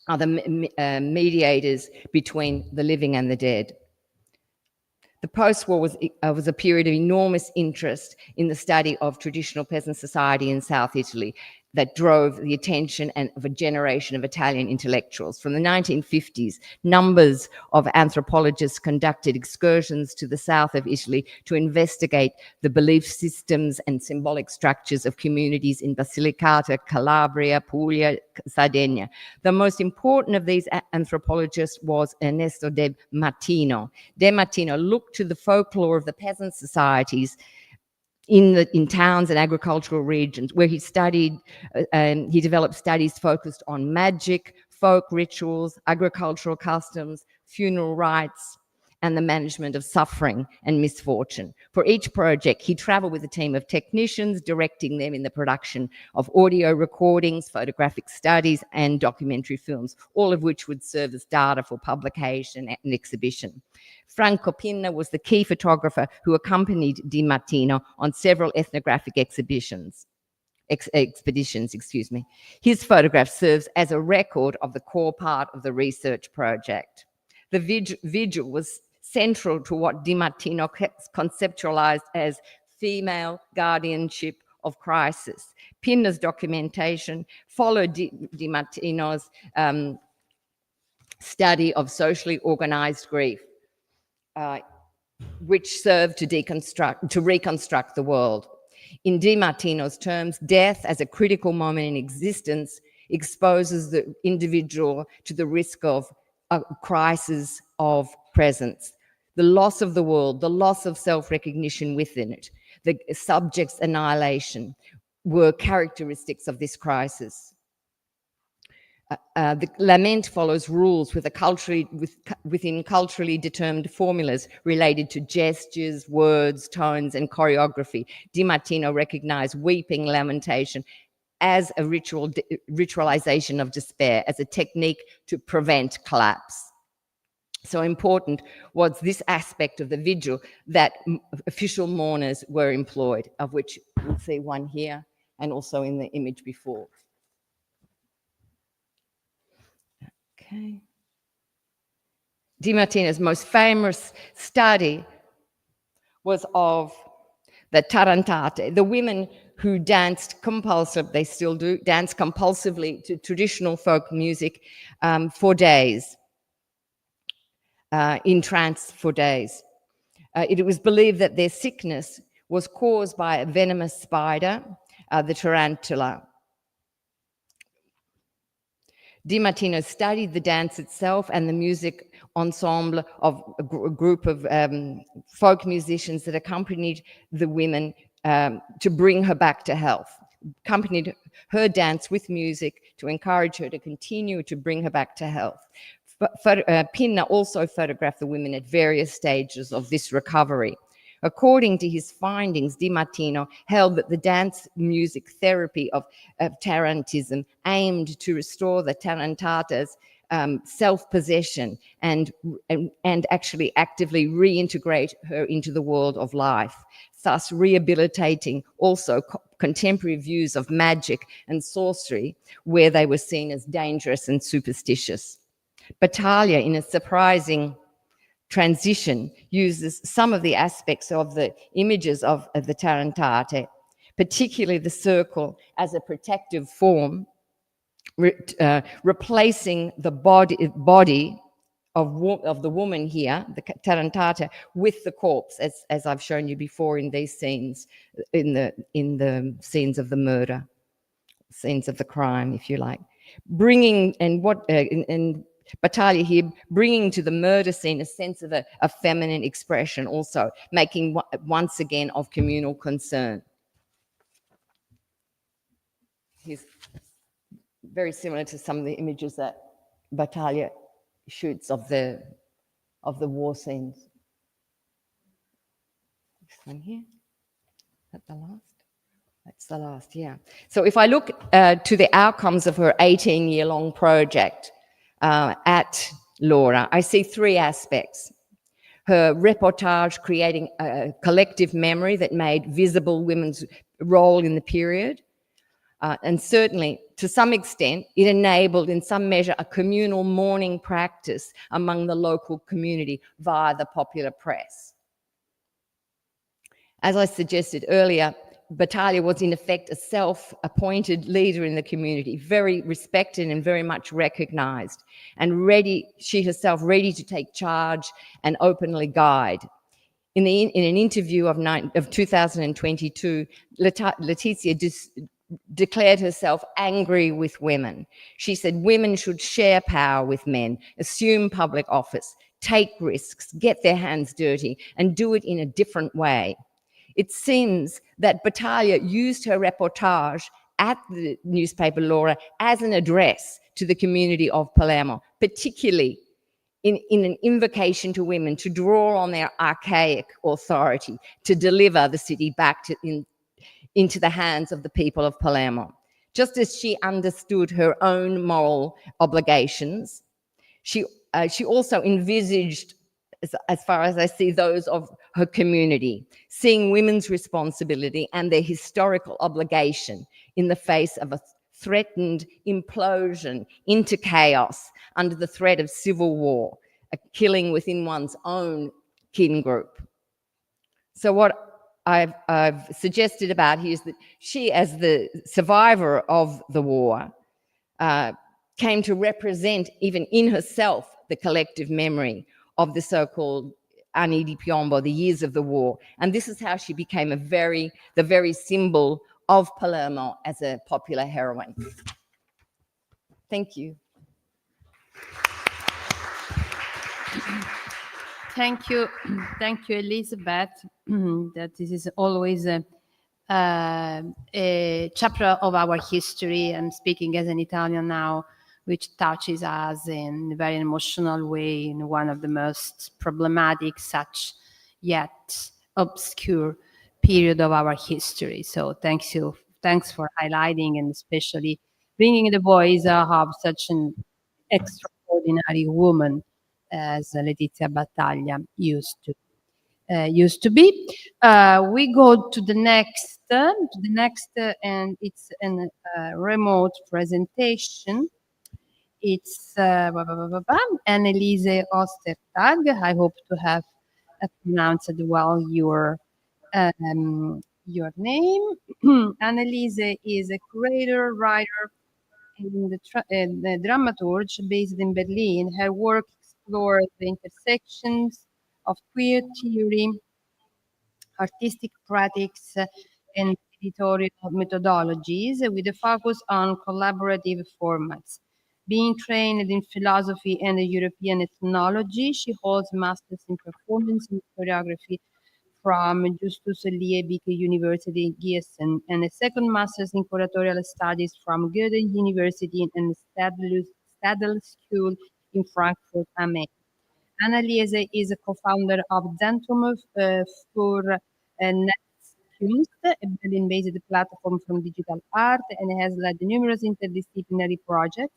are the mediators between the living and the dead. The post-war was a period of enormous interest in the study of traditional peasant society in South Italy that drove the attention of a generation of Italian intellectuals. From the 1950s, numbers of anthropologists conducted excursions to the south of Italy to investigate the belief systems and symbolic structures of communities in Basilicata, Calabria, Puglia, Sardinia. The most important of these anthropologists was Ernesto De Martino. De Martino looked to the folklore of the peasant societies in towns and agricultural regions, where he developed studies focused on magic, folk rituals, agricultural customs, funeral rites, and the management of suffering and misfortune. For each project, he traveled with a team of technicians, directing them in the production of audio recordings, photographic studies, and documentary films, all of which would serve as data for publication and exhibition. Franco Pinna was the key photographer who accompanied Di Martino on several ethnographic expeditions. His photograph serves as a record of the core part of the research project. The vigil was central to what Di Martino conceptualized as female guardianship of crisis. Pinna's documentation followed Di Martino's study of socially organized grief, which served to reconstruct the world. In Di Martino's terms, death as a critical moment in existence exposes the individual to the risk of a crisis of presence. The loss of the world, the loss of self-recognition within it, the subject's annihilation were characteristics of this crisis. The lament follows rules within culturally determined formulas related to gestures, words, tones, and choreography. Di Martino recognized weeping lamentation as a ritualization of despair, as a technique to prevent collapse. So important was this aspect of the vigil that official mourners were employed, of which you'll see one here and also in the image before. Okay. Di Martino's most famous study was of the tarantate, the women who danced compulsively, they still do, dance compulsively to traditional folk music for days, in trance for days. It was believed that their sickness was caused by a venomous spider, the tarantula. Di Martino studied the dance itself and the music ensemble of a group of folk musicians that accompanied the women to bring her back to health, accompanied her dance with music to encourage her to continue to bring her back to health. Pinna also photographed the women at various stages of this recovery. According to his findings, Di Martino held that the dance music therapy of tarantism aimed to restore the tarantata's self-possession and actually actively reintegrate her into the world of life, thus rehabilitating also contemporary views of magic and sorcery where they were seen as dangerous and superstitious. Battaglia, in a surprising transition, uses some of the aspects of the images of the tarantate, particularly the circle as a protective form, replacing the body of the woman here, the tarantata, with the corpse, as I've shown you before in these scenes, in the scenes of the murder, scenes of the crime, if you like, bringing and Battaglia here bringing to the murder scene a sense of a feminine expression, also making once again of communal concern. He's very similar to some of the images that Battaglia shoots of the war scenes. This one here, is that the last? That's the last, yeah. So if I look to the outcomes of her 18-year-long project at Laura, I see three aspects. Her reportage creating a collective memory that made visible women's role in the period. And certainly, to some extent, it enabled, in some measure, a communal mourning practice among the local community via the popular press. As I suggested earlier, Battaglia was in effect a self-appointed leader in the community, very respected and very much recognized, and ready, she herself ready to take charge and openly guide. In an interview of 2022, Letizia declared herself angry with women. She said women should share power with men, assume public office, take risks, get their hands dirty, and do it in a different way. It seems that Battaglia used her reportage at the newspaper Laura as an address to the community of Palermo, particularly in an invocation to women to draw on their archaic authority to deliver the city back into the hands of the people of Palermo. Just as she understood her own moral obligations, she also envisaged, as far as I see, those of her community, seeing women's responsibility and their historical obligation in the face of a threatened implosion into chaos under the threat of civil war, a killing within one's own kin group. So what I've suggested about here is that she, as the survivor of the war, came to represent, even in herself, the collective memory of the so-called anni di piombo, the years of the war. And this is how she became the very symbol of Palermo as a popular heroine. Thank you. Thank you, Elizabeth. That this is always a chapter of our history. I'm speaking as an Italian now, which touches us in a very emotional way in one of the most problematic, such yet obscure period of our history. So thanks for highlighting and especially bringing the voice of such an extraordinary woman as Letizia Battaglia used to be. We go to the next, and it's a remote presentation. It's Anneliese Ostertag. I hope to have pronounced well your name. Anneliese is a curator, writer, and the dramaturge based in Berlin. Her work explores the intersections of queer theory, artistic practice, and editorial methodologies with a focus on collaborative formats. Being trained in philosophy and European ethnology, she holds masters in performance and choreography from Justus Liebig University, Gießen, and a second master's in curatorial studies from Goethe University and Stadler School in Frankfurt am Main. Anneliese is a co-founder of Zentrum für Netzkunst, a Berlin-based platform from digital art, and has led numerous interdisciplinary projects,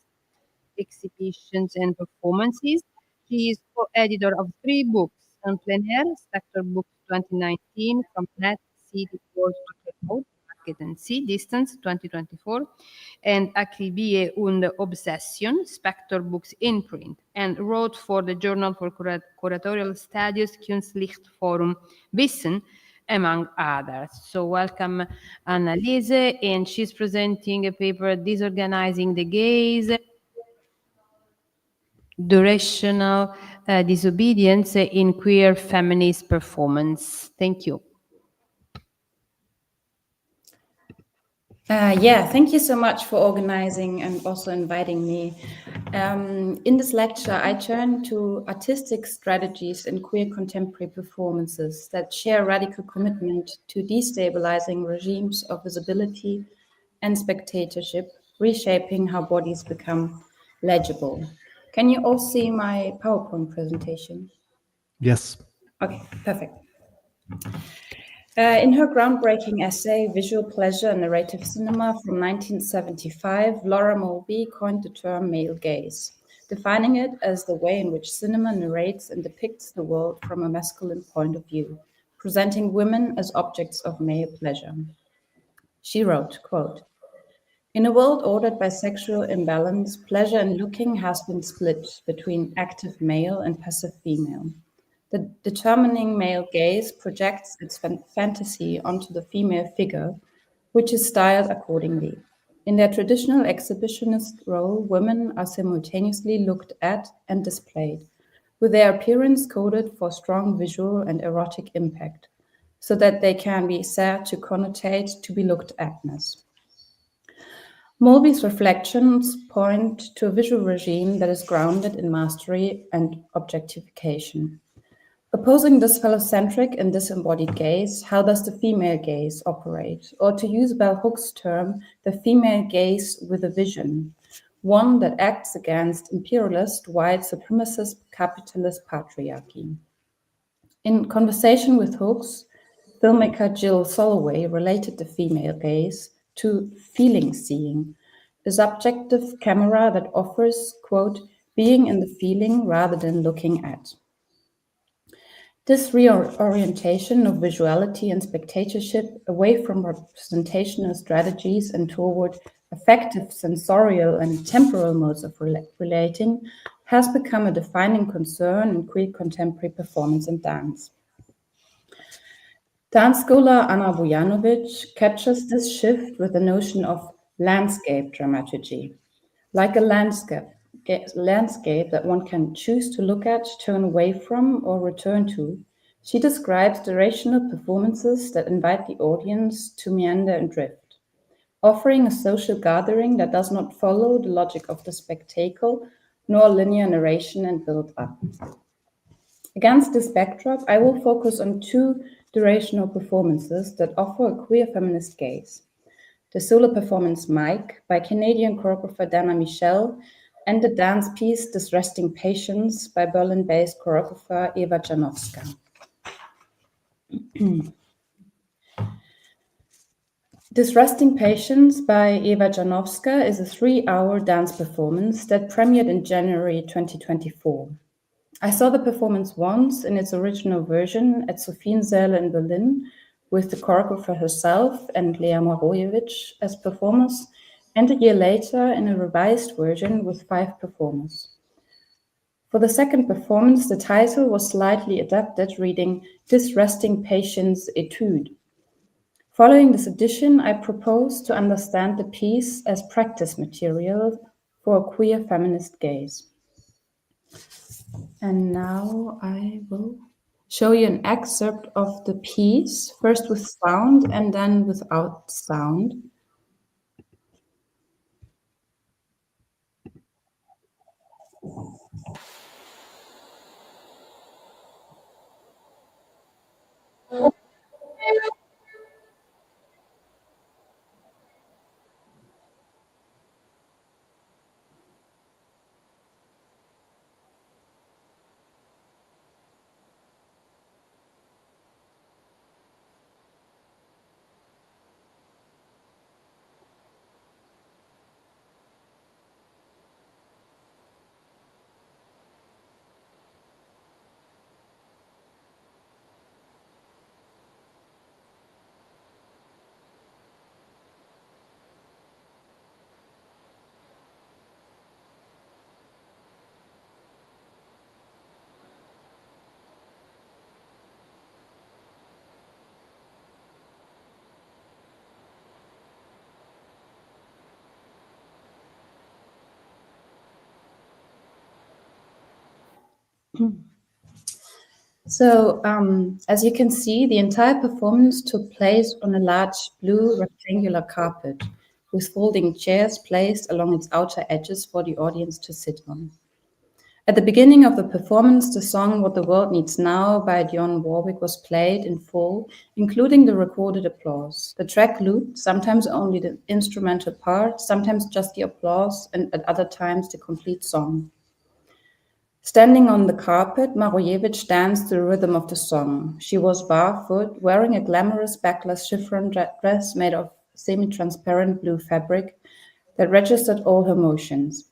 exhibitions, and performances. She is co-editor of 3 books on plein air, Spectre Books 2019, From Net, See the World to Cloud, Market and See, Distance 2024, and Akribie und Obsession, Spectre Books in print, and wrote for the Journal for Curatorial Studies, Kunstlichtforum Wissen, among others. So welcome Anneliese, and she's presenting a paper, Disorganizing the Gaze, Durational Disobedience in Queer Feminist Performance. Thank you. Thank you so much for organizing and also inviting me. In this lecture, I turn to artistic strategies in queer contemporary performances that share radical commitment to destabilizing regimes of visibility and spectatorship, reshaping how bodies become legible. Can you all see my PowerPoint presentation? Yes. Okay, perfect. In her groundbreaking essay, Visual Pleasure and Narrative Cinema from 1975, Laura Mulvey coined the term male gaze. defining it as the way in which cinema narrates and depicts the world from a masculine point of view, presenting women as objects of male pleasure. She wrote, quote, "In a world ordered by sexual imbalance, pleasure in looking has been split between active male and passive female. The determining male gaze projects its fantasy onto the female figure, which is styled accordingly. In their traditional exhibitionist role, women are simultaneously looked at and displayed, with their appearance coded for strong visual and erotic impact, so that they can be said to connotate to be looked at-ness. Mulvey's reflections point to a visual regime that is grounded in mastery and objectification. Opposing this phallocentric and disembodied gaze, how does the female gaze operate? Or to use Bell Hook's term, the female gaze with a vision, one that acts against imperialist, white supremacist, capitalist patriarchy. In conversation with Hooks, filmmaker Jill Soloway related the female gaze to feeling seeing, a subjective camera that offers, quote, being in the feeling rather than looking at. This reorientation of visuality and spectatorship away from representational strategies and toward affective, sensorial, and temporal modes of relating has become a defining concern in queer contemporary performance and dance. Dance scholar Anna Vujanovic captures this shift with the notion of landscape dramaturgy, like a landscape that one can choose to look at, turn away from, or return to. She describes durational performances that invite the audience to meander and drift, offering a social gathering that does not follow the logic of the spectacle, nor linear narration and build-up. Against this backdrop, I will focus on two durational performances that offer a queer feminist gaze. The solo performance Mike by Canadian choreographer Dana Michel, and the dance piece This Resting Patience by Berlin-based choreographer Eva Janowska. This Resting Patience by Eva Janowska is a 3-hour dance performance that premiered in January 2024. I saw the performance once in its original version at Sophiensäle in Berlin with the choreographer herself and Lea Marojewicz as performers, and a year later in a revised version with 5 performers. For the second performance, the title was slightly adapted, reading This Resting Patience Etude. Following this edition, I propose to understand the piece as practice material for a queer feminist gaze. And now I will show you an excerpt of the piece, first with sound and then without sound. So, as you can see, the entire performance took place on a large blue rectangular carpet with folding chairs placed along its outer edges for the audience to sit on. At the beginning of the performance, the song What the World Needs Now by Dionne Warwick was played in full, including the recorded applause. The track looped, sometimes only the instrumental part, sometimes just the applause, and at other times the complete song. Standing on the carpet, Marojewicz danced to the rhythm of the song. She was barefoot, wearing a glamorous backless chiffon dress made of semi-transparent blue fabric that registered all her motions.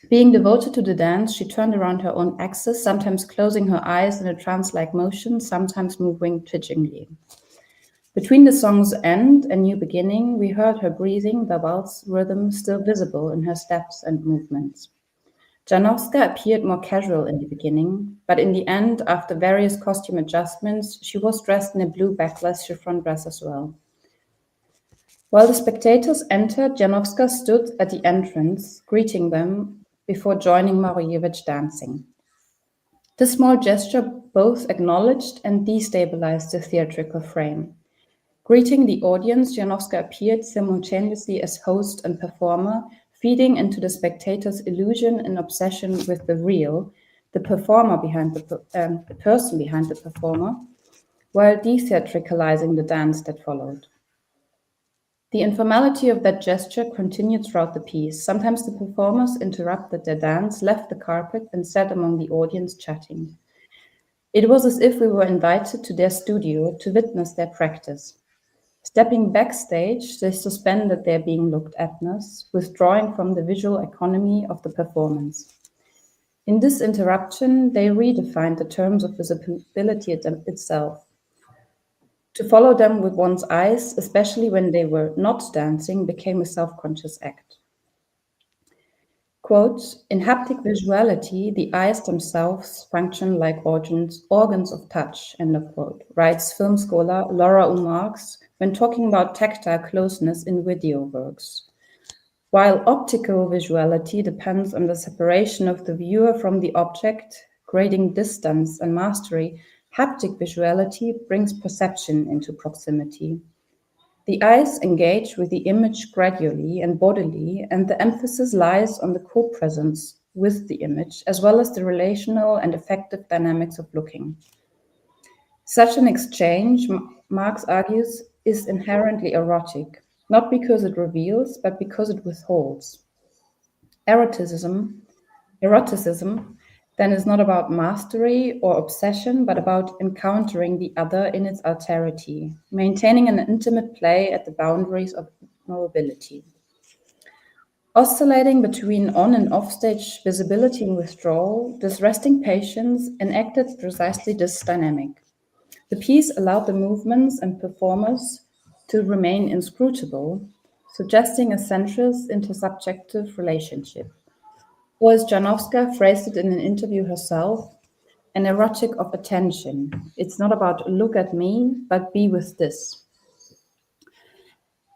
Being devoted to the dance, she turned around her own axis, sometimes closing her eyes in a trance-like motion, sometimes moving twitchingly. Between the song's end and new beginning, we heard her breathing, the waltz rhythm still visible in her steps and movements. Janowska appeared more casual in the beginning, but in the end, after various costume adjustments, she was dressed in a blue backless chiffon dress as well. While the spectators entered, Janowska stood at the entrance, greeting them before joining Marojevich dancing. This small gesture both acknowledged and destabilized the theatrical frame. Greeting the audience, Janowska appeared simultaneously as host and performer, feeding into the spectators' illusion and obsession with the real, the performer behind the person behind the performer, while de-theatricalizing the dance that followed. The informality of that gesture continued throughout the piece. Sometimes the performers interrupted their dance, left the carpet, and sat among the audience chatting. It was as if we were invited to their studio to witness their practice. Stepping backstage, they suspended their being looked atness, withdrawing from the visual economy of the performance. In this interruption, they redefined the terms of visibility itself. To follow them with one's eyes, especially when they were not dancing, became a self-conscious act. Quote, in haptic visuality, the eyes themselves function like organs of touch, end of quote, writes film scholar Laura Marx when talking about tactile closeness in video works. While optical visuality depends on the separation of the viewer from the object, grading distance and mastery, haptic visuality brings perception into proximity. The eyes engage with the image gradually and bodily, and the emphasis lies on the co-presence with the image, as well as the relational and affective dynamics of looking. Such an exchange, Marx argues, is inherently erotic, not because it reveals, but because it withholds. Eroticism then is not about mastery or obsession, but about encountering the other in its alterity, maintaining an intimate play at the boundaries of knowability. Oscillating between on and off-stage visibility and withdrawal, this resting patience enacted precisely this dynamic. The piece allowed the movements and performers to remain inscrutable, suggesting a sensuous intersubjective relationship. Or as Janowska phrased it in an interview herself, an erotic of attention. It's not about look at me, but be with this.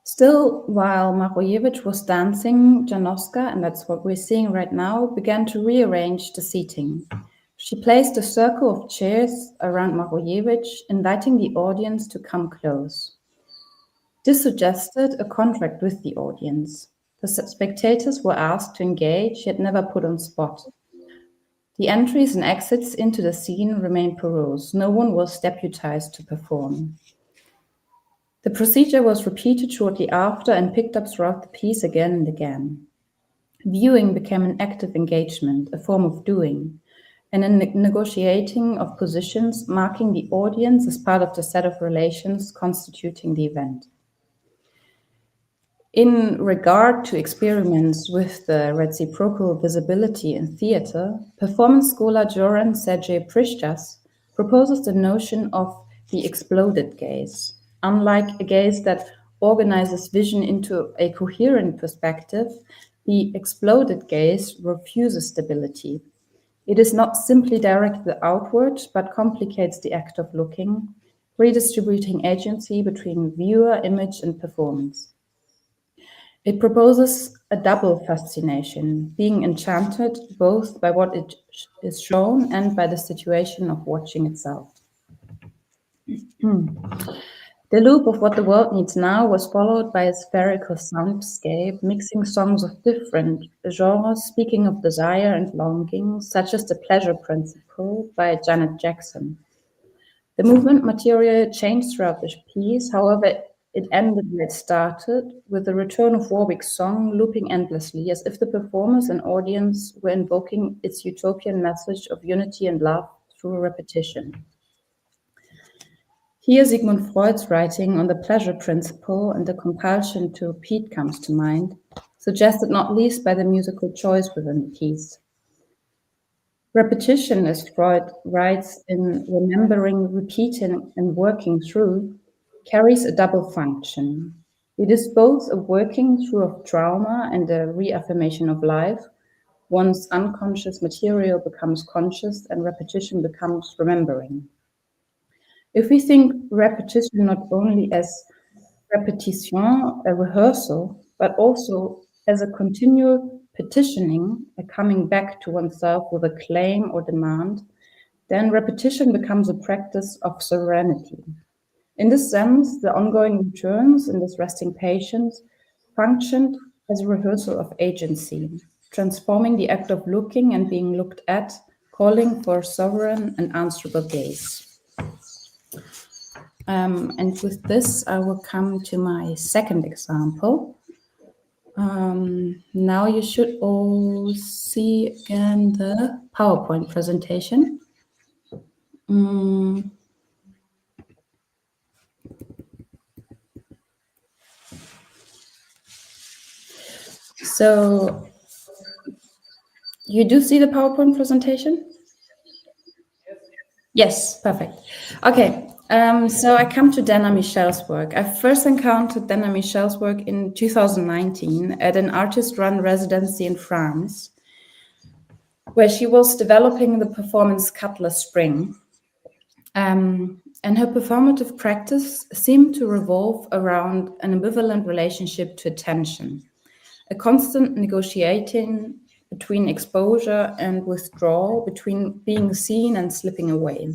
Still, while Marojevich was dancing, Janowska, and that's what we're seeing right now, began to rearrange the seating. She placed a circle of chairs around Marojevich, inviting the audience to come close. This suggested a contract with the audience. The spectators were asked to engage, yet never put on spot. The entries and exits into the scene remained porous. No one was deputized to perform. The procedure was repeated shortly after and picked up throughout the piece again and again. Viewing became an active engagement, a form of doing, and a negotiating of positions, marking the audience as part of the set of relations constituting the event. In regard to experiments with the reciprocal visibility in theater, performance scholar Joran Sergej Pristas proposes the notion of the exploded gaze. Unlike a gaze that organizes vision into a coherent perspective, the exploded gaze refuses stability. It is not simply directed outward, but complicates the act of looking, redistributing agency between viewer, image, and performance. It proposes a double fascination, being enchanted both by what it is shown and by the situation of watching itself. The loop of what the world needs now was followed by a spherical soundscape, mixing songs of different genres, speaking of desire and longing, such as The Pleasure Principle by Janet Jackson. The movement material changed throughout the piece, however, it ended where it started, with the return of Warwick's song looping endlessly, as if the performers and audience were invoking its utopian message of unity and love through repetition. Here, Sigmund Freud's writing on the pleasure principle and the compulsion to repeat comes to mind, suggested not least by the musical choice within the piece. Repetition, as Freud writes in Remembering, Repeating, and Working Through, carries a double function. It is both a working through of trauma and a reaffirmation of life. Once unconscious material becomes conscious and repetition becomes remembering. If we think repetition not only as repetition, a rehearsal, but also as a continual petitioning, a coming back to oneself with a claim or demand, then repetition becomes a practice of serenity. In this sense, the ongoing returns in this resting patience functioned as a rehearsal of agency, transforming the act of looking and being looked at, calling for sovereign and answerable gaze. And with this, I will come to my second example. Now you should all see again the PowerPoint presentation. So you do see the PowerPoint presentation? Yes, perfect. Okay, so I come to Dana Michel's work. I first encountered Dana Michel's work in 2019 at an artist-run residency in France, where she was developing the performance Cutlass Spring. And her performative practice seemed to revolve around an ambivalent relationship to attention, a constant negotiating between exposure and withdrawal, between being seen and slipping away.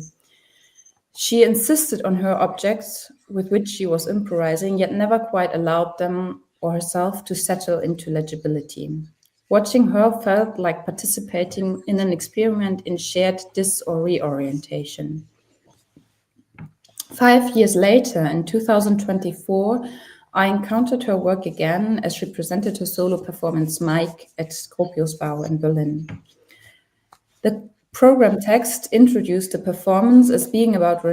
She insisted on her objects with which she was improvising, yet never quite allowed them or herself to settle into legibility. Watching her felt like participating in an experiment in shared dis or reorientation. 5 years later, in 2024, I encountered her work again as she presented her solo performance Mike at Scorpiosbau in Berlin. The program text introduced the performance as being about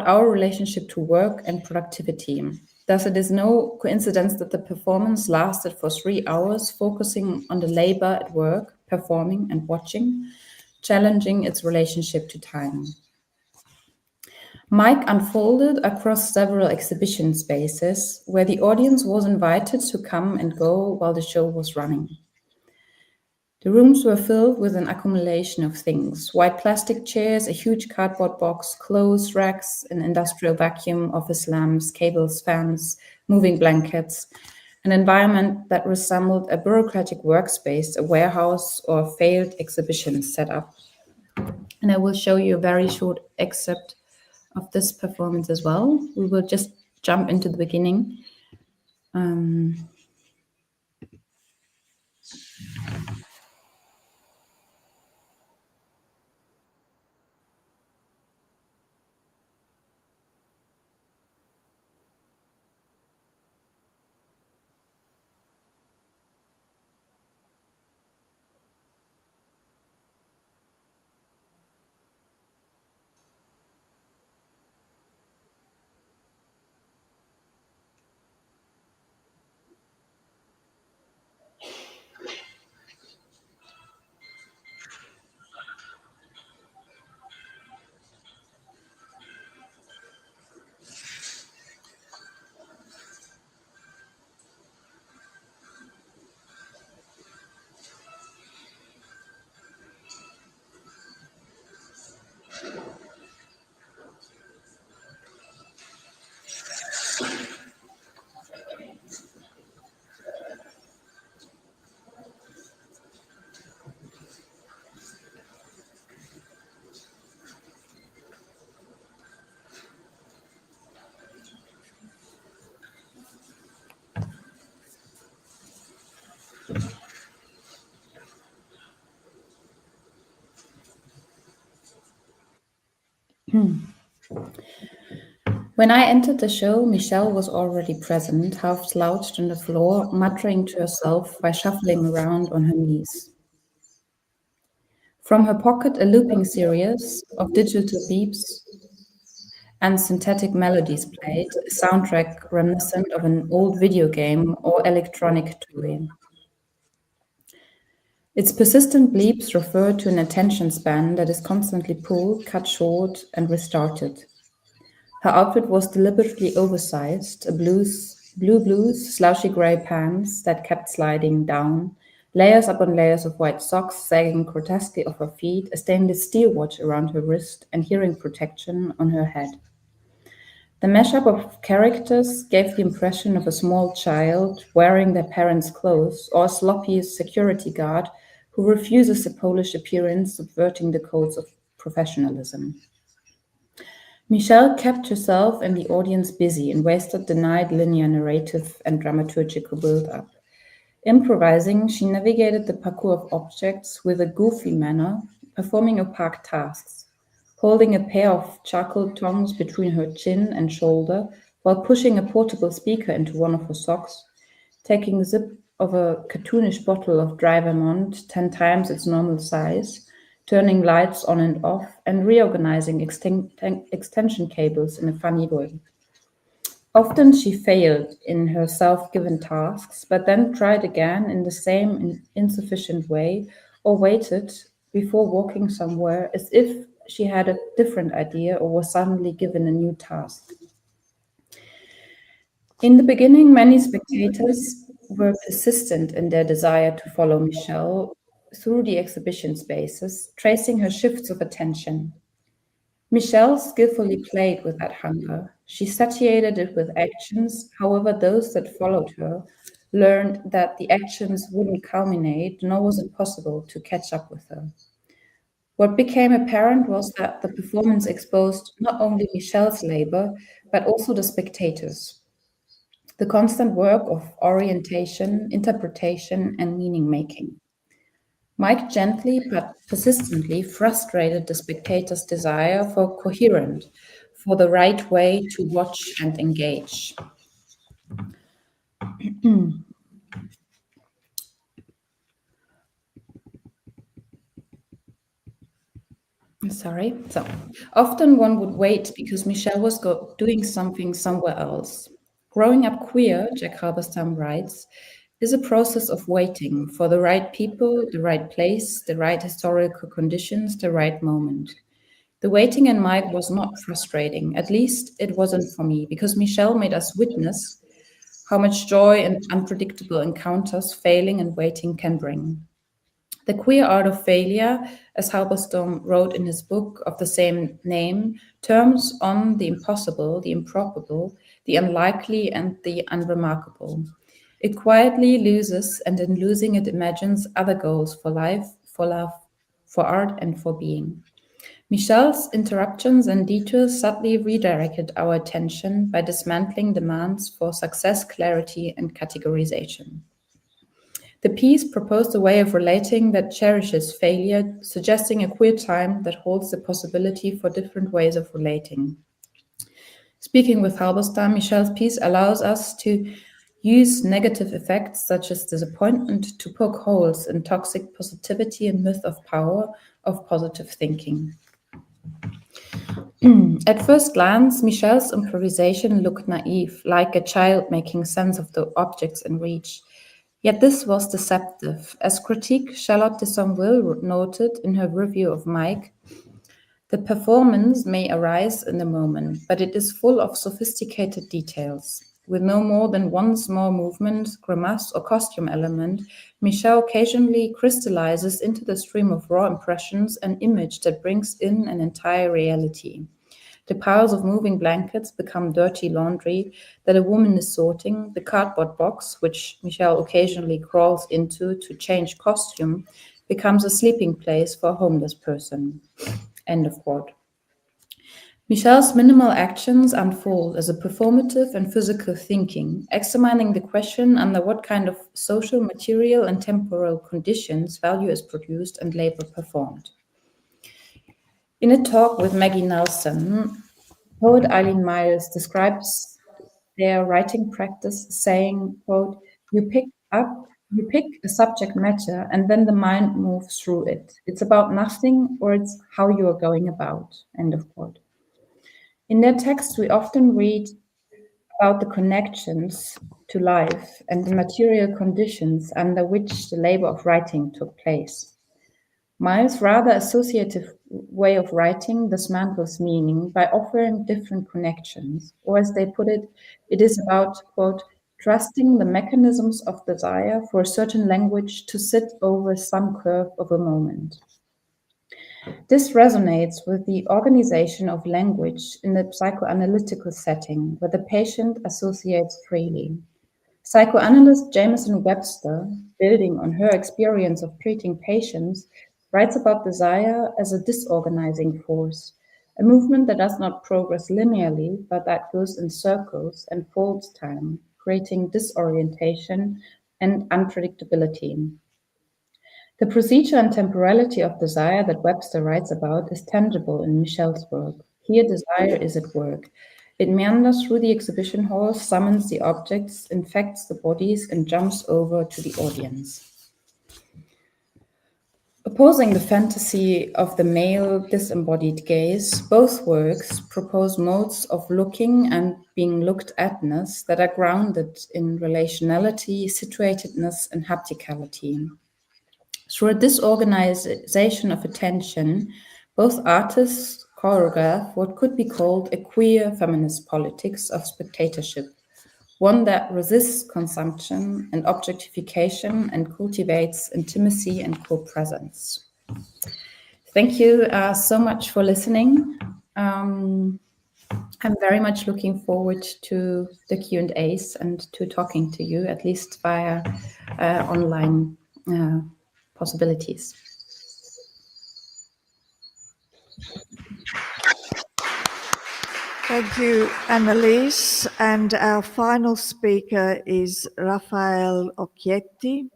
our relationship to work and productivity. Thus, it is no coincidence that the performance lasted for 3 hours, focusing on the labor at work, performing and watching, challenging its relationship to time. Mike unfolded across several exhibition spaces where the audience was invited to come and go while the show was running. The rooms were filled with an accumulation of things: white plastic chairs, a huge cardboard box, clothes racks, an industrial vacuum, office lamps, cables, fans, moving blankets, an environment that resembled a bureaucratic workspace, a warehouse, or a failed exhibition setup. And I will show you a very short excerpt of this performance as well. We will just jump into the beginning. When I entered the show, Michel was already present, half slouched on the floor, muttering to herself while shuffling around on her knees. From her pocket, a looping series of digital beeps and synthetic melodies played, a soundtrack reminiscent of an old video game or electronic toy. Its persistent bleeps refer to an attention span that is constantly pulled, cut short, and restarted. Her outfit was deliberately oversized, blue blues, slouchy grey pants that kept sliding down, layers upon layers of white socks sagging grotesquely off her feet, a stainless steel watch around her wrist, and hearing protection on her head. The mashup of characters gave the impression of a small child wearing their parents' clothes or a sloppy security guard who refuses a Polish appearance, subverting the codes of professionalism. Michelle kept herself and the audience busy in ways that denied linear narrative and dramaturgical build-up. Improvising, she navigated the parcours of objects with a goofy manner, performing opaque tasks, holding a pair of charcoal tongs between her chin and shoulder while pushing a portable speaker into one of her socks, taking a sip of a cartoonish bottle of dry Vermont 10 times its normal size, turning lights on and off, and reorganizing extension cables in a funny way. Often she failed in her self-given tasks, but then tried again in the same insufficient way, or waited before walking somewhere as if she had a different idea or was suddenly given a new task. In the beginning, many spectators were persistent in their desire to follow Michelle through the exhibition spaces, tracing her shifts of attention. Michelle skillfully played with that hunger. She satiated it with actions, however those that followed her learned that the actions wouldn't culminate, nor was it possible to catch up with her. What became apparent was that the performance exposed not only Michelle's labor, but also the spectators. The constant work of orientation, interpretation, and meaning-making. Mike gently but persistently frustrated the spectator's desire for coherent, for the right way to watch and engage. Sorry. So often one would wait because Michelle was doing something somewhere else. Growing up queer, Jack Halberstam writes, is a process of waiting for the right people, the right place, the right historical conditions, the right moment. The waiting in Mike was not frustrating, at least it wasn't for me, because Michelle made us witness how much joy and unpredictable encounters failing and waiting can bring. The queer art of failure, as Halberstam wrote in his book of the same name, turns on the impossible, the improbable, the unlikely, and the unremarkable. It quietly loses, and in losing it imagines other goals for life, for love, for art, and for being. Michelle's interruptions and detours subtly redirected our attention by dismantling demands for success, clarity, and categorization. The piece proposed a way of relating that cherishes failure, suggesting a queer time that holds the possibility for different ways of relating. Speaking with Halberstam, Michelle's piece allows us to use negative effects such as disappointment to poke holes in toxic positivity and myth of power of positive thinking. At first glance, Michelle's improvisation looked naive, like a child making sense of the objects in reach. Yet this was deceptive. As critique Charlotte de Somville noted in her review of Mike, the performance may arise in a moment, but it is full of sophisticated details. With no more than one small movement, grimace, or costume element, Michelle occasionally crystallizes into the stream of raw impressions an image that brings in an entire reality. The piles of moving blankets become dirty laundry that a woman is sorting. The cardboard box, which Michelle occasionally crawls into to change costume, becomes a sleeping place for a homeless person. End of quote. Michelle's minimal actions unfold as a performative and physical thinking, examining the question under what kind of social, material, and temporal conditions value is produced and labor performed. In a talk with Maggie Nelson, poet Eileen Myers describes their writing practice saying, quote, you pick a subject matter and then the mind moves through it. It's about nothing, or it's how you are going about, end of quote. In their texts, we often read about the connections to life and the material conditions under which the labor of writing took place. Miles' rather associative way of writing dismantles meaning by offering different connections, or as they put it, it is about, quote, trusting the mechanisms of desire for a certain language to sit over some curve of a moment. This resonates with the organization of language in the psychoanalytical setting, where the patient associates freely. Psychoanalyst Jameson Webster, building on her experience of treating patients, writes about desire as a disorganizing force, a movement that does not progress linearly, but that goes in circles and folds time, creating disorientation and unpredictability. The procedure and temporality of desire that Webster writes about is tangible in Michel's work. Here, desire is at work. It meanders through the exhibition halls, summons the objects, infects the bodies, and jumps over to the audience. Opposing the fantasy of the male disembodied gaze, both works propose modes of looking and being looked atness that are grounded in relationality, situatedness, and hapticality. Through a disorganization of attention, both artists choreograph what could be called a queer feminist politics of spectatorship, one that resists consumption and objectification and cultivates intimacy and co-presence. Thank you so much for listening. I'm very much looking forward to the Q&As and to talking to you, at least via online possibilities. Thank you, Annalise. And our final speaker is Raffaele Occhietti,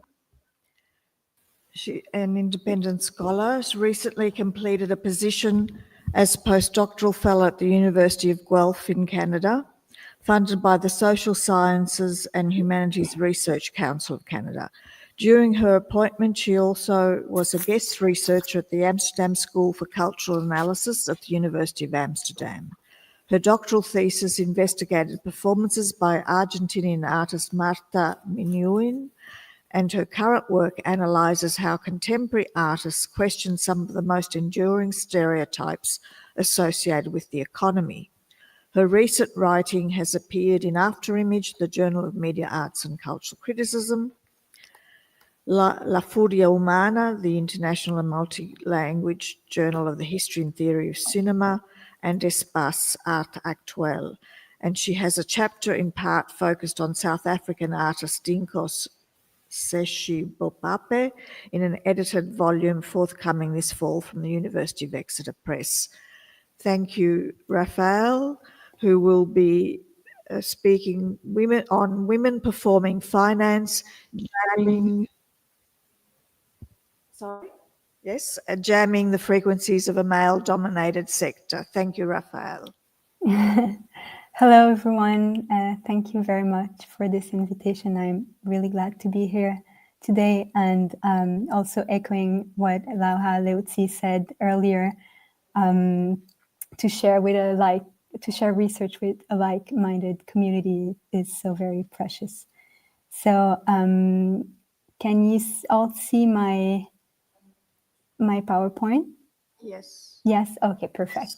an independent scholar. She recently completed a position as postdoctoral fellow at the University of Guelph in Canada, funded by the Social Sciences and Humanities Research Council of Canada. During her appointment, she also was a guest researcher at the Amsterdam School for Cultural Analysis at the University of Amsterdam. Her doctoral thesis investigated performances by Argentinian artist Marta Minuin, and her current work analyses how contemporary artists question some of the most enduring stereotypes associated with the economy. Her recent writing has appeared in Afterimage, the Journal of Media Arts and Cultural Criticism, La Furia Umana, the International and Multi-Language Journal of the History and Theory of Cinema, and Espace Art Actuel. And she has a chapter in part focused on South African artist Dinkos Seshi Bopape in an edited volume forthcoming this fall from the University of Exeter Press. Thank you, Raphael, who will be speaking on women performing finance, jamming the frequencies of a male-dominated sector. Thank you, Raphael. Hello, everyone. Thank you very much for this invitation. I'm really glad to be here today, and also echoing what Lauha Leutzi said earlier, to share research with a like-minded community is so very precious. So, can you all see my PowerPoint? Yes. Yes. Okay. Perfect.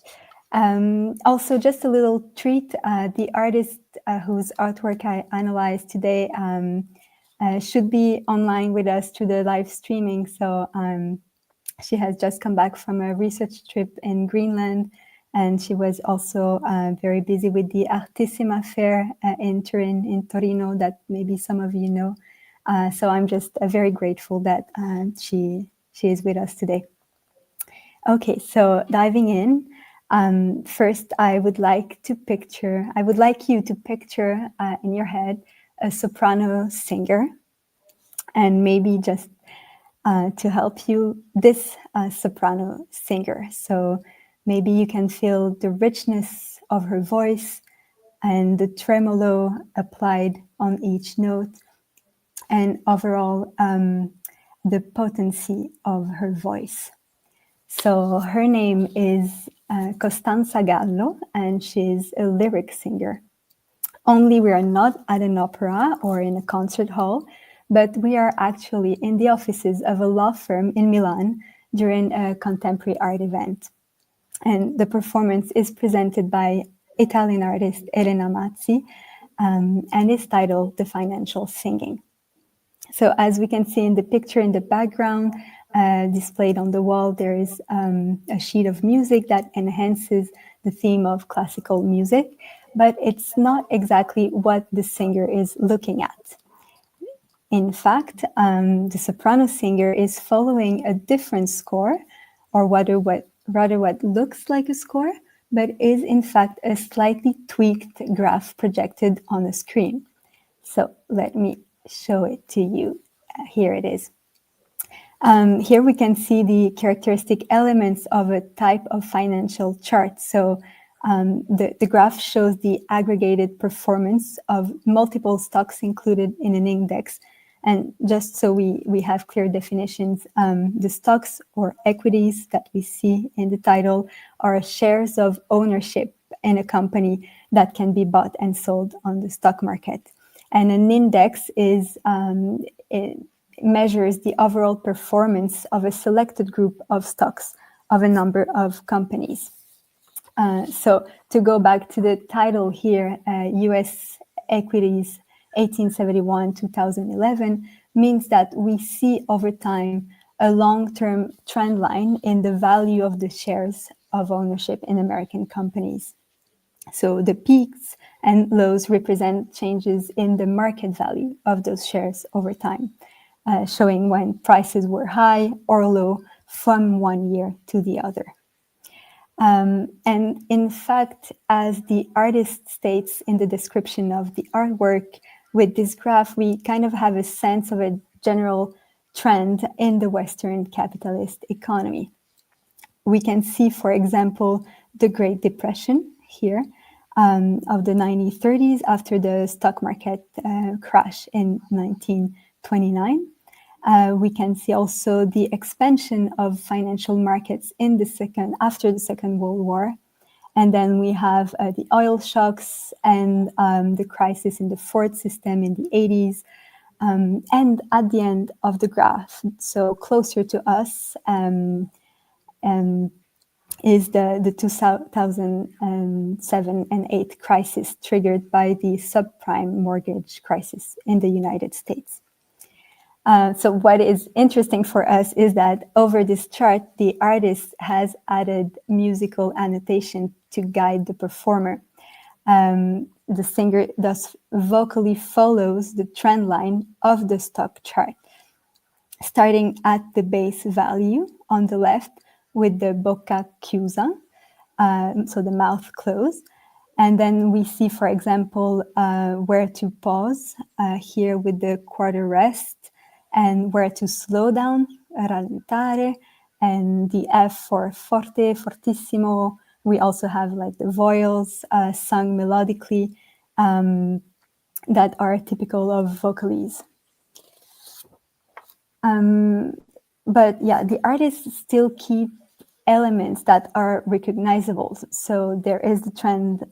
Also, just a little treat, the artist whose artwork I analyzed today should be online with us through the live streaming. So she has just come back from a research trip in Greenland, and she was also very busy with the Artissima Fair in Turin, in Torino, that maybe some of you know. So I'm just very grateful that she is with us today. Okay, so diving in. First, I would like you to picture in your head a soprano singer, and maybe just to help you, this soprano singer. So maybe you can feel the richness of her voice and the tremolo applied on each note, and overall the potency of her voice. So her name is Costanza Gallo, and she's a lyric singer. Only we are not at an opera or in a concert hall, but we are actually in the offices of a law firm in Milan during a contemporary art event. And the performance is presented by Italian artist Elena Mazzi, and is titled The Financial Singing. So as we can see in the picture in the background, displayed on the wall, there is a sheet of music that enhances the theme of classical music, but it's not exactly what the singer is looking at. In fact, the soprano singer is following a different score, or rather what looks like a score, but is in fact a slightly tweaked graph projected on a screen. So let me show it to you. Here it is. Here we can see the characteristic elements of a type of financial chart. So the graph shows the aggregated performance of multiple stocks included in an index. And just so we have clear definitions, the stocks or equities that we see in the title are shares of ownership in a company that can be bought and sold on the stock market. And an index is it measures the overall performance of a selected group of stocks of a number of companies. So to go back to the title here, US equities 1871-2011 means that we see over time a long-term trend line in the value of the shares of ownership in American companies. So the peaks and lows represent changes in the market value of those shares over time, showing when prices were high or low from one year to the other. And in fact, as the artist states in the description of the artwork, with this graph, we kind of have a sense of a general trend in the Western capitalist economy. We can see, for example, the Great Depression here of the 1930s after the stock market crash in 1929. We can see also the expansion of financial markets after the Second World War. And then we have the oil shocks and the crisis in the Ford system in the 80s. And at the end of the graph, so closer to us, is the 2007 and 8 crisis triggered by the subprime mortgage crisis in the United States. So what is interesting for us is that over this chart, the artist has added musical annotation to guide the performer. The singer thus vocally follows the trend line of the stock chart, starting at the base value on the left with the bocca chiusa, so the mouth closed. And then we see, for example, where to pause here with the quarter rest, and where to slow down, rallentare, and the F for forte, fortissimo. We also have like the voyelles sung melodically that are typical of vocalese. But yeah, the artists still keep elements that are recognizable. So there is the trend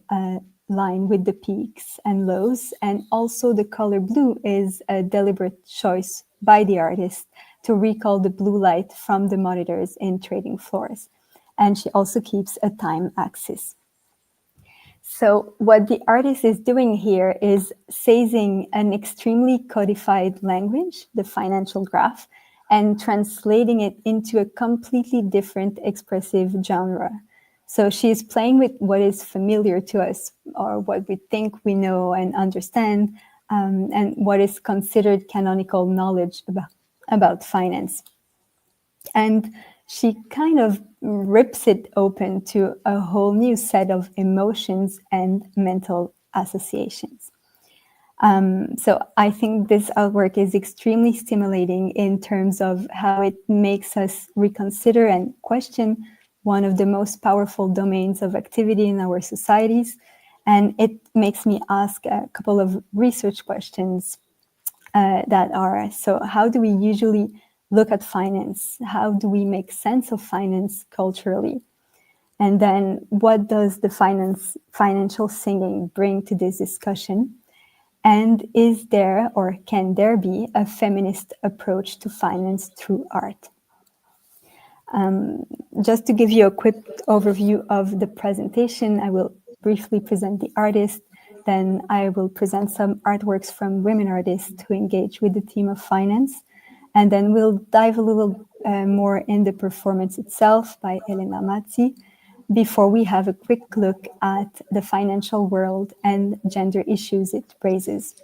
line with the peaks and lows, and also the color blue is a deliberate choice by the artist to recall the blue light from the monitors in trading floors. And she also keeps a time axis. So what the artist is doing here is seizing an extremely codified language, the financial graph, and translating it into a completely different expressive genre. So she's playing with what is familiar to us, or what we think we know and understand, and what is considered canonical knowledge about finance. And she kind of rips it open to a whole new set of emotions and mental associations. So I think this artwork is extremely stimulating in terms of how it makes us reconsider and question one of the most powerful domains of activity in our societies. And it makes me ask a couple of research questions that are, so how do we usually look at finance? How do we make sense of finance culturally? And then what does the financial singing bring to this discussion? And is there, or can there be, a feminist approach to finance through art? Just to give you a quick overview of the presentation, I will briefly present the artist, then I will present some artworks from women artists who engage with the theme of finance, and then we'll dive a little more in the performance itself by Elena Mazzi, before we have a quick look at the financial world and gender issues it raises.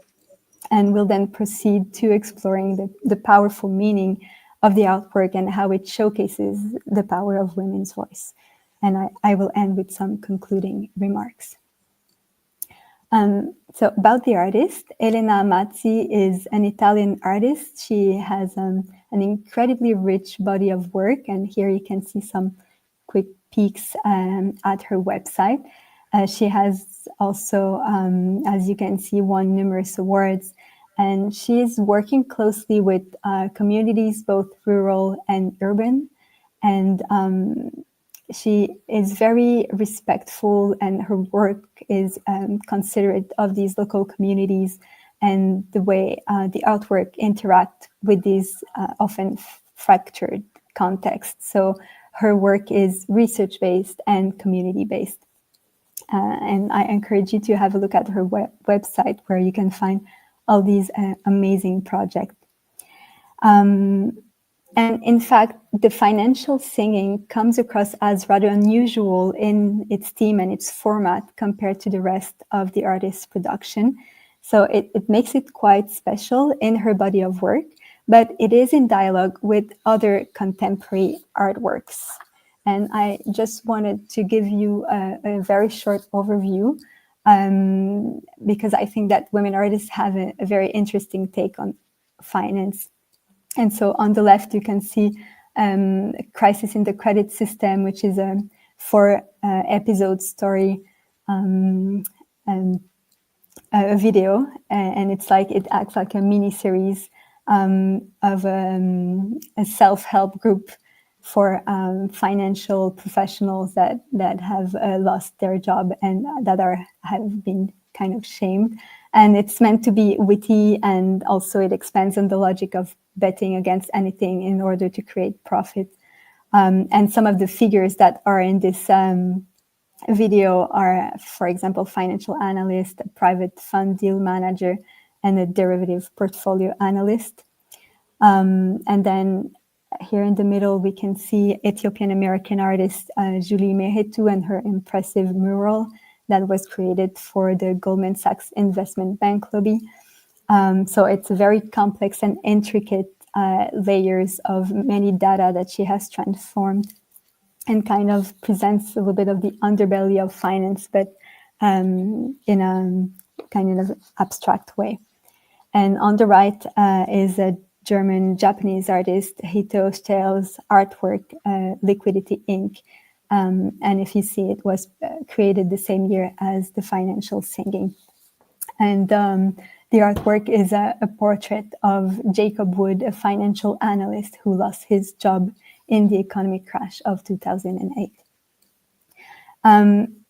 And we'll then proceed to exploring the powerful meaning of the artwork and how it showcases the power of women's voice. And I will end with some concluding remarks. So about the artist, Elena Mazzi is an Italian artist. She has an incredibly rich body of work, and here you can see some quick peeks at her website. She has also, as you can see, won numerous awards, and she is working closely with communities, both rural and urban. And she is very respectful, and her work is considerate of these local communities and the way the artwork interact with these often fractured contexts. So her work is research-based and community-based. And I encourage you to have a look at her website, where you can find all these amazing projects. And in fact, the financial singing comes across as rather unusual in its theme and its format compared to the rest of the artist's production. So it makes it quite special in her body of work, but it is in dialogue with other contemporary artworks. And I just wanted to give you a very short overview, because I think that women artists have a very interesting take on finance. And so on the left, you can see Crisis in the Credit System, which is a 4-episode story, a video, and it's like, it acts like a mini series of a self-help group for financial professionals that have lost their job and that have been kind of shamed. And it's meant to be witty, and also it expands on the logic of betting against anything in order to create profit. And some of the figures that are in this video are, for example, financial analyst, a private fund deal manager, and a derivative portfolio analyst. And then here in the middle, we can see Ethiopian-American artist Julie Mehetu and her impressive mural that was created for the Goldman Sachs investment bank lobby. So it's a very complex and intricate layers of many data that she has transformed, and kind of presents a little bit of the underbelly of finance, but in a kind of abstract way. And on the right is a German-Japanese artist, Hito Stehl's artwork, Liquidity Inc. And if you see, it was created the same year as the financial singing. And the artwork is a portrait of Jacob Wood, a financial analyst who lost his job in the economic crash of 2008.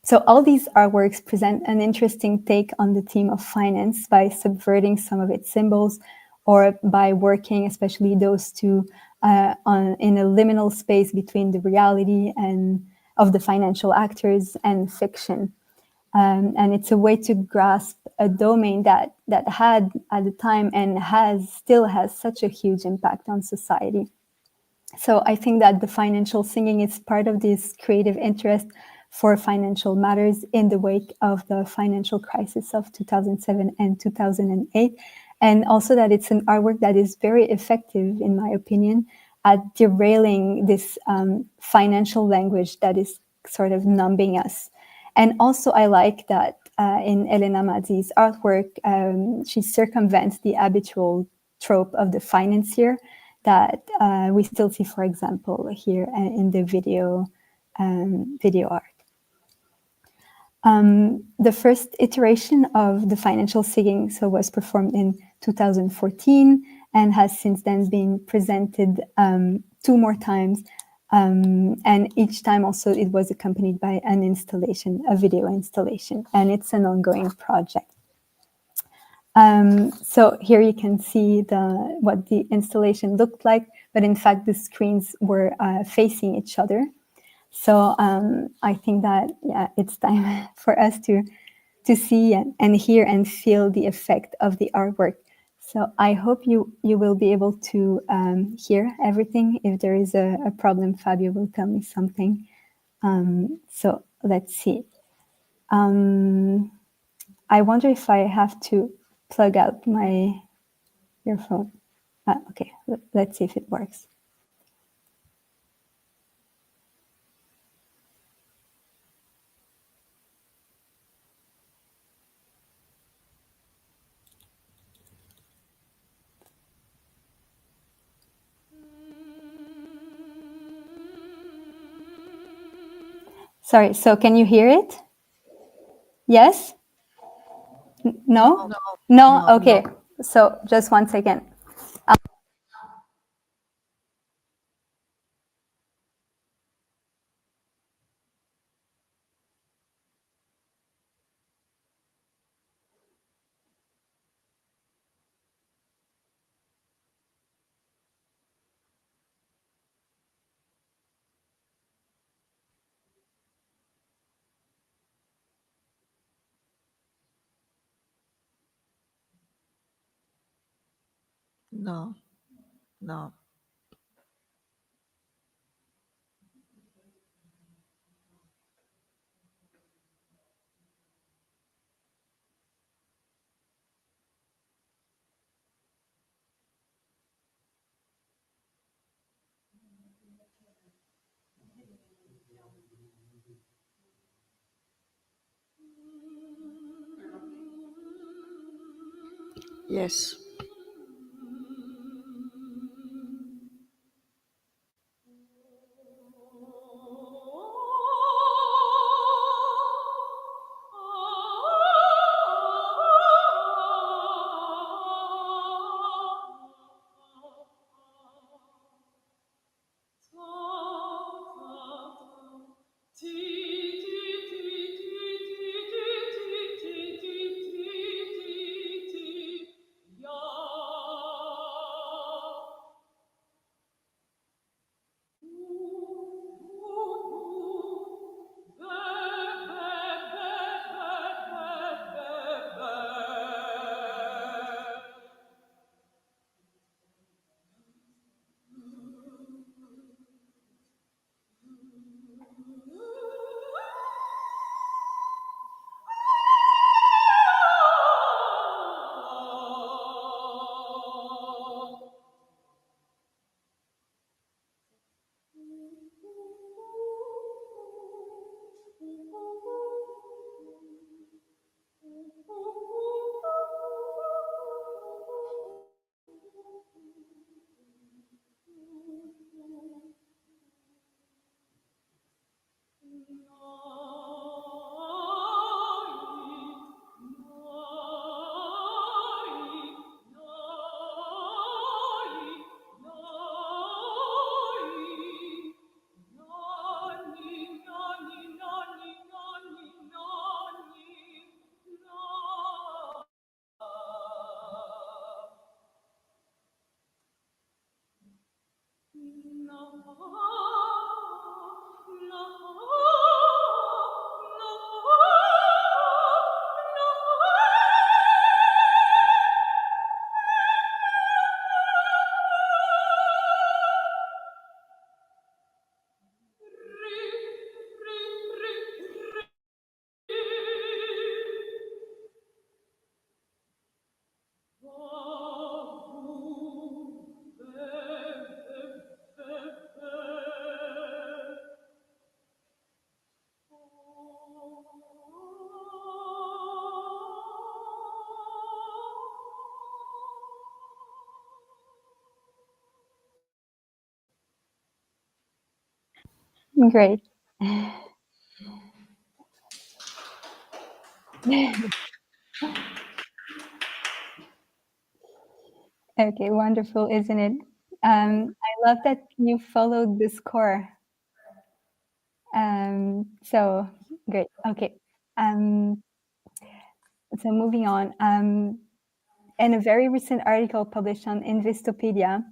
So all these artworks present an interesting take on the theme of finance by subverting some of its symbols, or by working, especially those two, in a liminal space between the reality and of the financial actors and fiction. And it's a way to grasp a domain that had at the time and still has such a huge impact on society. So I think that the financial singing is part of this creative interest for financial matters in the wake of the financial crisis of 2007 and 2008. And also that it's an artwork that is very effective, in my opinion, at derailing this financial language that is sort of numbing us. And also I like that in Elena Mazzi's artwork, she circumvents the habitual trope of the financier that we still see, for example, here in the video art. The first iteration of the financial singing was performed in 2014 and has since then been presented 2 more times And each time also it was accompanied by an installation, a video installation, and it's an ongoing project. So here you can see what the installation looked like, but in fact the screens were facing each other. So I think that it's time for us to see and hear and feel the effect of the artwork. So I hope you will be able to hear everything. If there is a problem, Fabio will tell me something. So let's see. I wonder if I have to plug out my earphone. Okay, let's see if it works. Sorry, so can you hear it? Yes? No? No? Okay, so just one second. No, no. Yes. Great. Okay, wonderful, isn't it? I love that you followed the score So great. Okay. So moving on. In a very recent article published on Investopedia,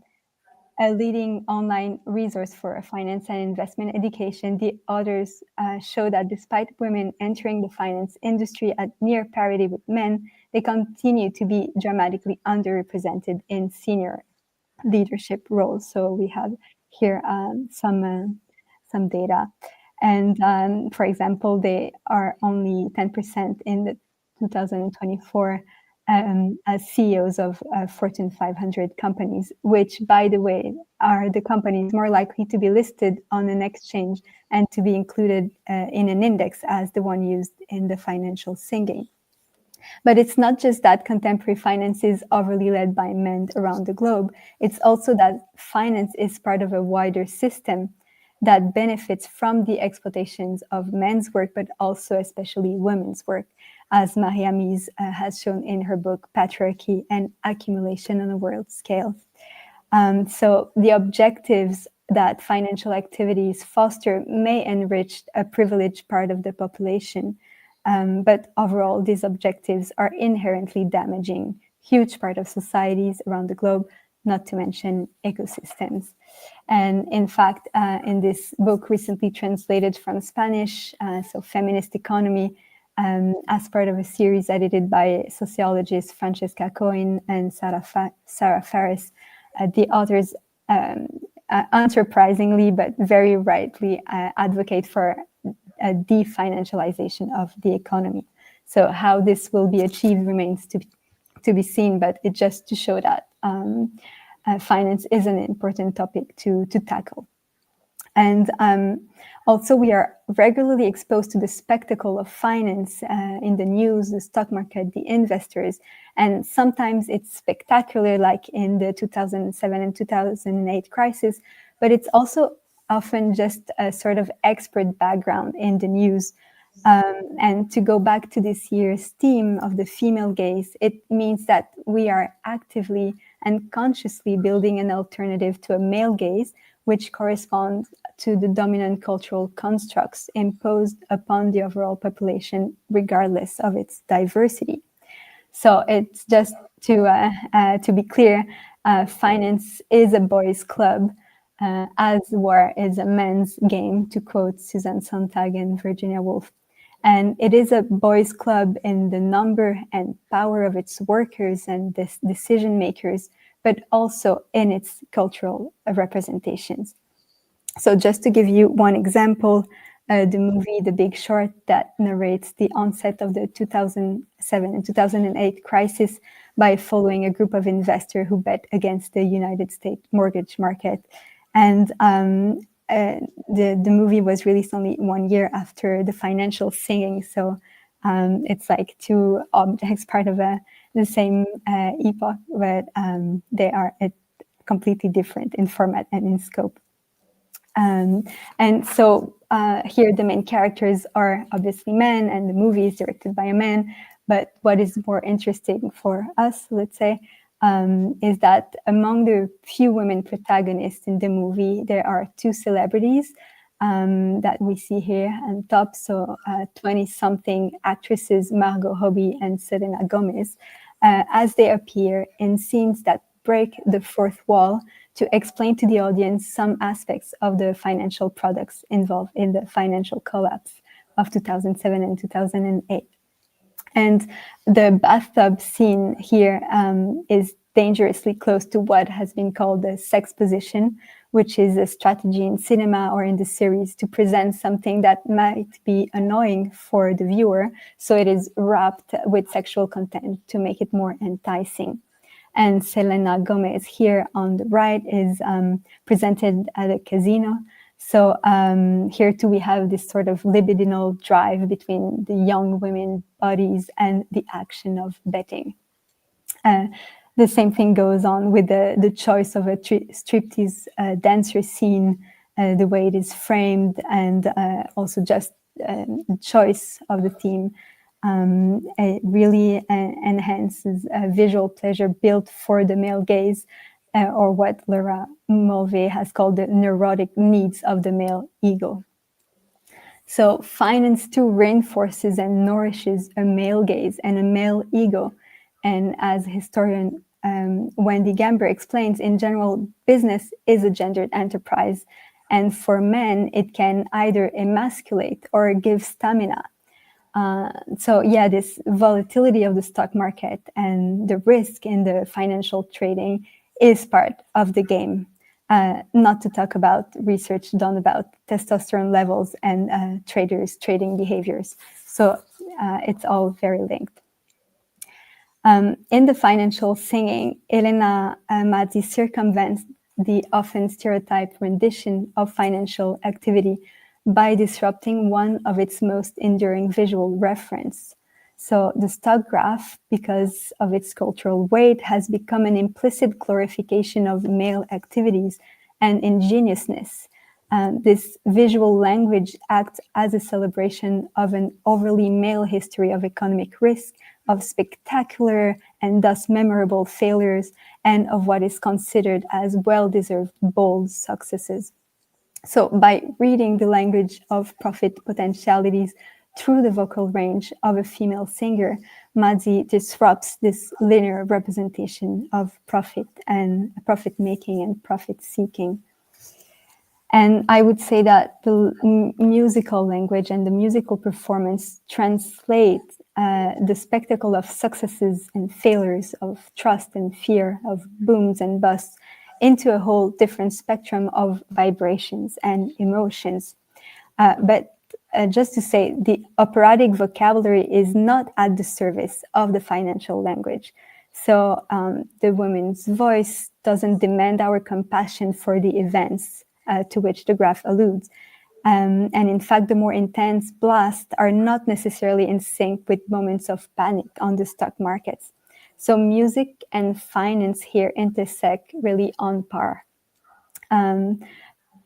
a leading online resource for finance and investment education, the authors show that despite women entering the finance industry at near parity with men, they continue to be dramatically underrepresented in senior leadership roles. So we have here some data. And for example, they are only 10% in the 2024 as CEOs of Fortune 500 companies, which, by the way, are the companies more likely to be listed on an exchange and to be included in an index as the one used in the financial singing. But it's not just that contemporary finance is overly led by men around the globe. It's also that finance is part of a wider system that benefits from the exploitations of men's work, but also especially women's work, as Marja has shown in her book, Patriarchy and Accumulation on a World Scale. So the objectives that financial activities foster may enrich a privileged part of the population, but overall, these objectives are inherently damaging huge part of societies around the globe, not to mention ecosystems. And in fact, in this book recently translated from Spanish, so Feminist Economy, as part of a series edited by sociologists Francesca Cohen and Sarah Ferris, the authors, unsurprisingly but very rightly, advocate for a definancialization of the economy. So how this will be achieved remains to be seen, but it just to show that finance is an important topic to tackle. And also we are regularly exposed to the spectacle of finance in the news, the stock market, the investors, and sometimes it's spectacular, like in the 2007 and 2008 crisis, but it's also often just a sort of expert background in the news. And to go back to this year's theme of the female gaze, it means that we are actively and consciously building an alternative to a male gaze, which corresponds to the dominant cultural constructs imposed upon the overall population, regardless of its diversity. So it's just to be clear, finance is a boys' club, as war is a men's game, to quote Susan Sontag and Virginia Woolf. And it is a boys' club in the number and power of its workers and decision makers, but also in its cultural representations. So just to give you one example, the movie The Big Short, that narrates the onset of the 2007 and 2008 crisis by following a group of investors who bet against the United States mortgage market. And the movie was released only 1 year after the financial singing. So it's like two objects, part of the same epoch, but they are completely different in format and in scope. And so here the main characters are obviously men, and the movie is directed by a man. But what is more interesting for us, let's say, is that among the few women protagonists in the movie, there are two celebrities that we see here on top. So 20-something actresses, Margot Robbie and Selena Gomez, as they appear in scenes that break the fourth wall to explain to the audience some aspects of the financial products involved in the financial collapse of 2007 and 2008. And the bathtub scene here is dangerously close to what has been called the sex position, which is a strategy in cinema or in the series to present something that might be annoying for the viewer, so it is wrapped with sexual content to make it more enticing. And Selena Gomez here on the right is presented at a casino. So here too we have this sort of libidinal drive between the young women bodies and the action of betting. The same thing goes on with the choice of a striptease dancer scene, the way it is framed, and also just the choice of the theme. It really enhances visual pleasure built for the male gaze, or what Laura Mulvey has called the neurotic needs of the male ego. So finance too reinforces and nourishes a male gaze and a male ego. And as historian Wendy Gamber explains, in general, business is a gendered enterprise. And for men, it can either emasculate or give stamina. So yeah, this volatility of the stock market and the risk in the financial trading is part of the game. Not to talk about research done about testosterone levels and traders' trading behaviors. So it's all very linked. In the financial singing, Elena Mazzi circumvents the often stereotyped rendition of financial activity by disrupting one of its most enduring visual reference. So the stock graph, because of its cultural weight, has become an implicit glorification of male activities and ingeniousness. This visual language acts as a celebration of an overly male history of economic risk, of spectacular and thus memorable failures, and of what is considered as well-deserved bold successes. So by reading the language of profit potentialities through the vocal range of a female singer, Mazzi disrupts this linear representation of profit and profit-making and profit-seeking. And I would say that the musical language and the musical performance translate the spectacle of successes and failures, of trust and fear, of booms and busts, into a whole different spectrum of vibrations and emotions. But just to say, the operatic vocabulary is not at the service of the financial language. So the woman's voice doesn't demand our compassion for the events to which the graph alludes. And in fact, the more intense blasts are not necessarily in sync with moments of panic on the stock markets. So music and finance here intersect really on par.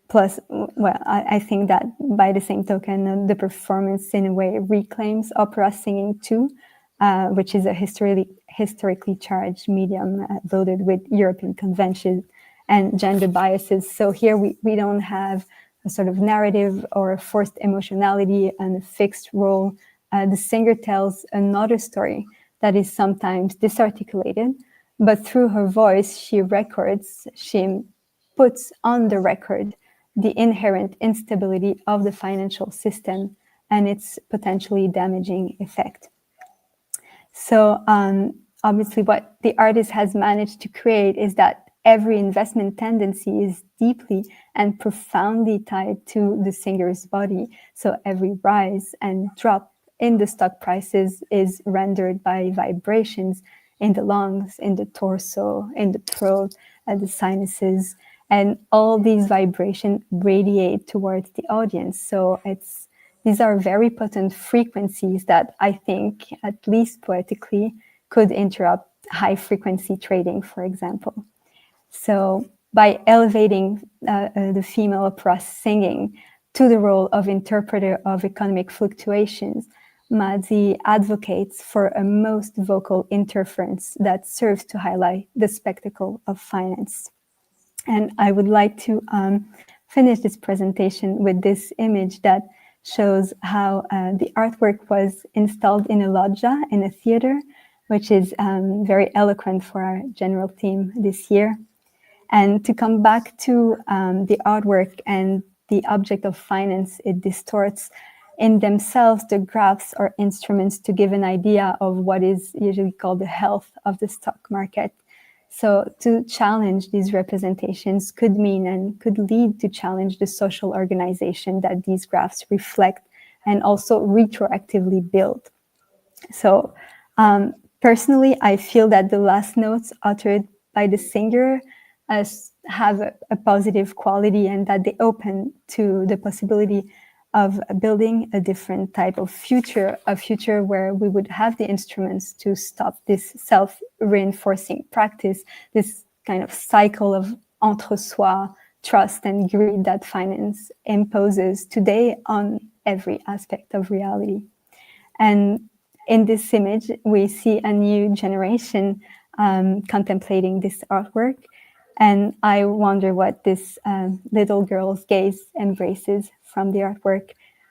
Plus, well, I think that by the same token, the performance in a way reclaims opera singing too, which is a historically charged medium loaded with European conventions and gender biases. So here we don't have a sort of narrative or a forced emotionality and a fixed role. The singer tells another story that is sometimes disarticulated, but through her voice, she puts on the record the inherent instability of the financial system and its potentially damaging effect. So obviously what the artist has managed to create is that every investment tendency is deeply and profoundly tied to the singer's body. So every rise and drop in the stock prices is rendered by vibrations in the lungs, in the torso, in the throat, the sinuses, and all these vibrations radiate towards the audience. So these are very potent frequencies that I think, at least poetically, could interrupt high frequency trading, for example. So by elevating the female opera singing to the role of interpreter of economic fluctuations, Mazzi advocates for a most vocal interference that serves to highlight the spectacle of finance. And I would like to finish this presentation with this image that shows how the artwork was installed in a loggia, in a theater, which is very eloquent for our general theme this year. And to come back to the artwork and the object of finance, it distorts in themselves the graphs or instruments to give an idea of what is usually called the health of the stock market. So to challenge these representations could mean and could lead to challenge the social organization that these graphs reflect and also retroactively build. So personally, I feel that the last notes uttered by the singer have a positive quality and that they open to the possibility of building a different type of future, a future where we would have the instruments to stop this self-reinforcing practice, this kind of cycle of entre-soi, trust and greed that finance imposes today on every aspect of reality. And in this image, we see a new generation contemplating this artwork. And I wonder what this little girl's gaze embraces from the artwork.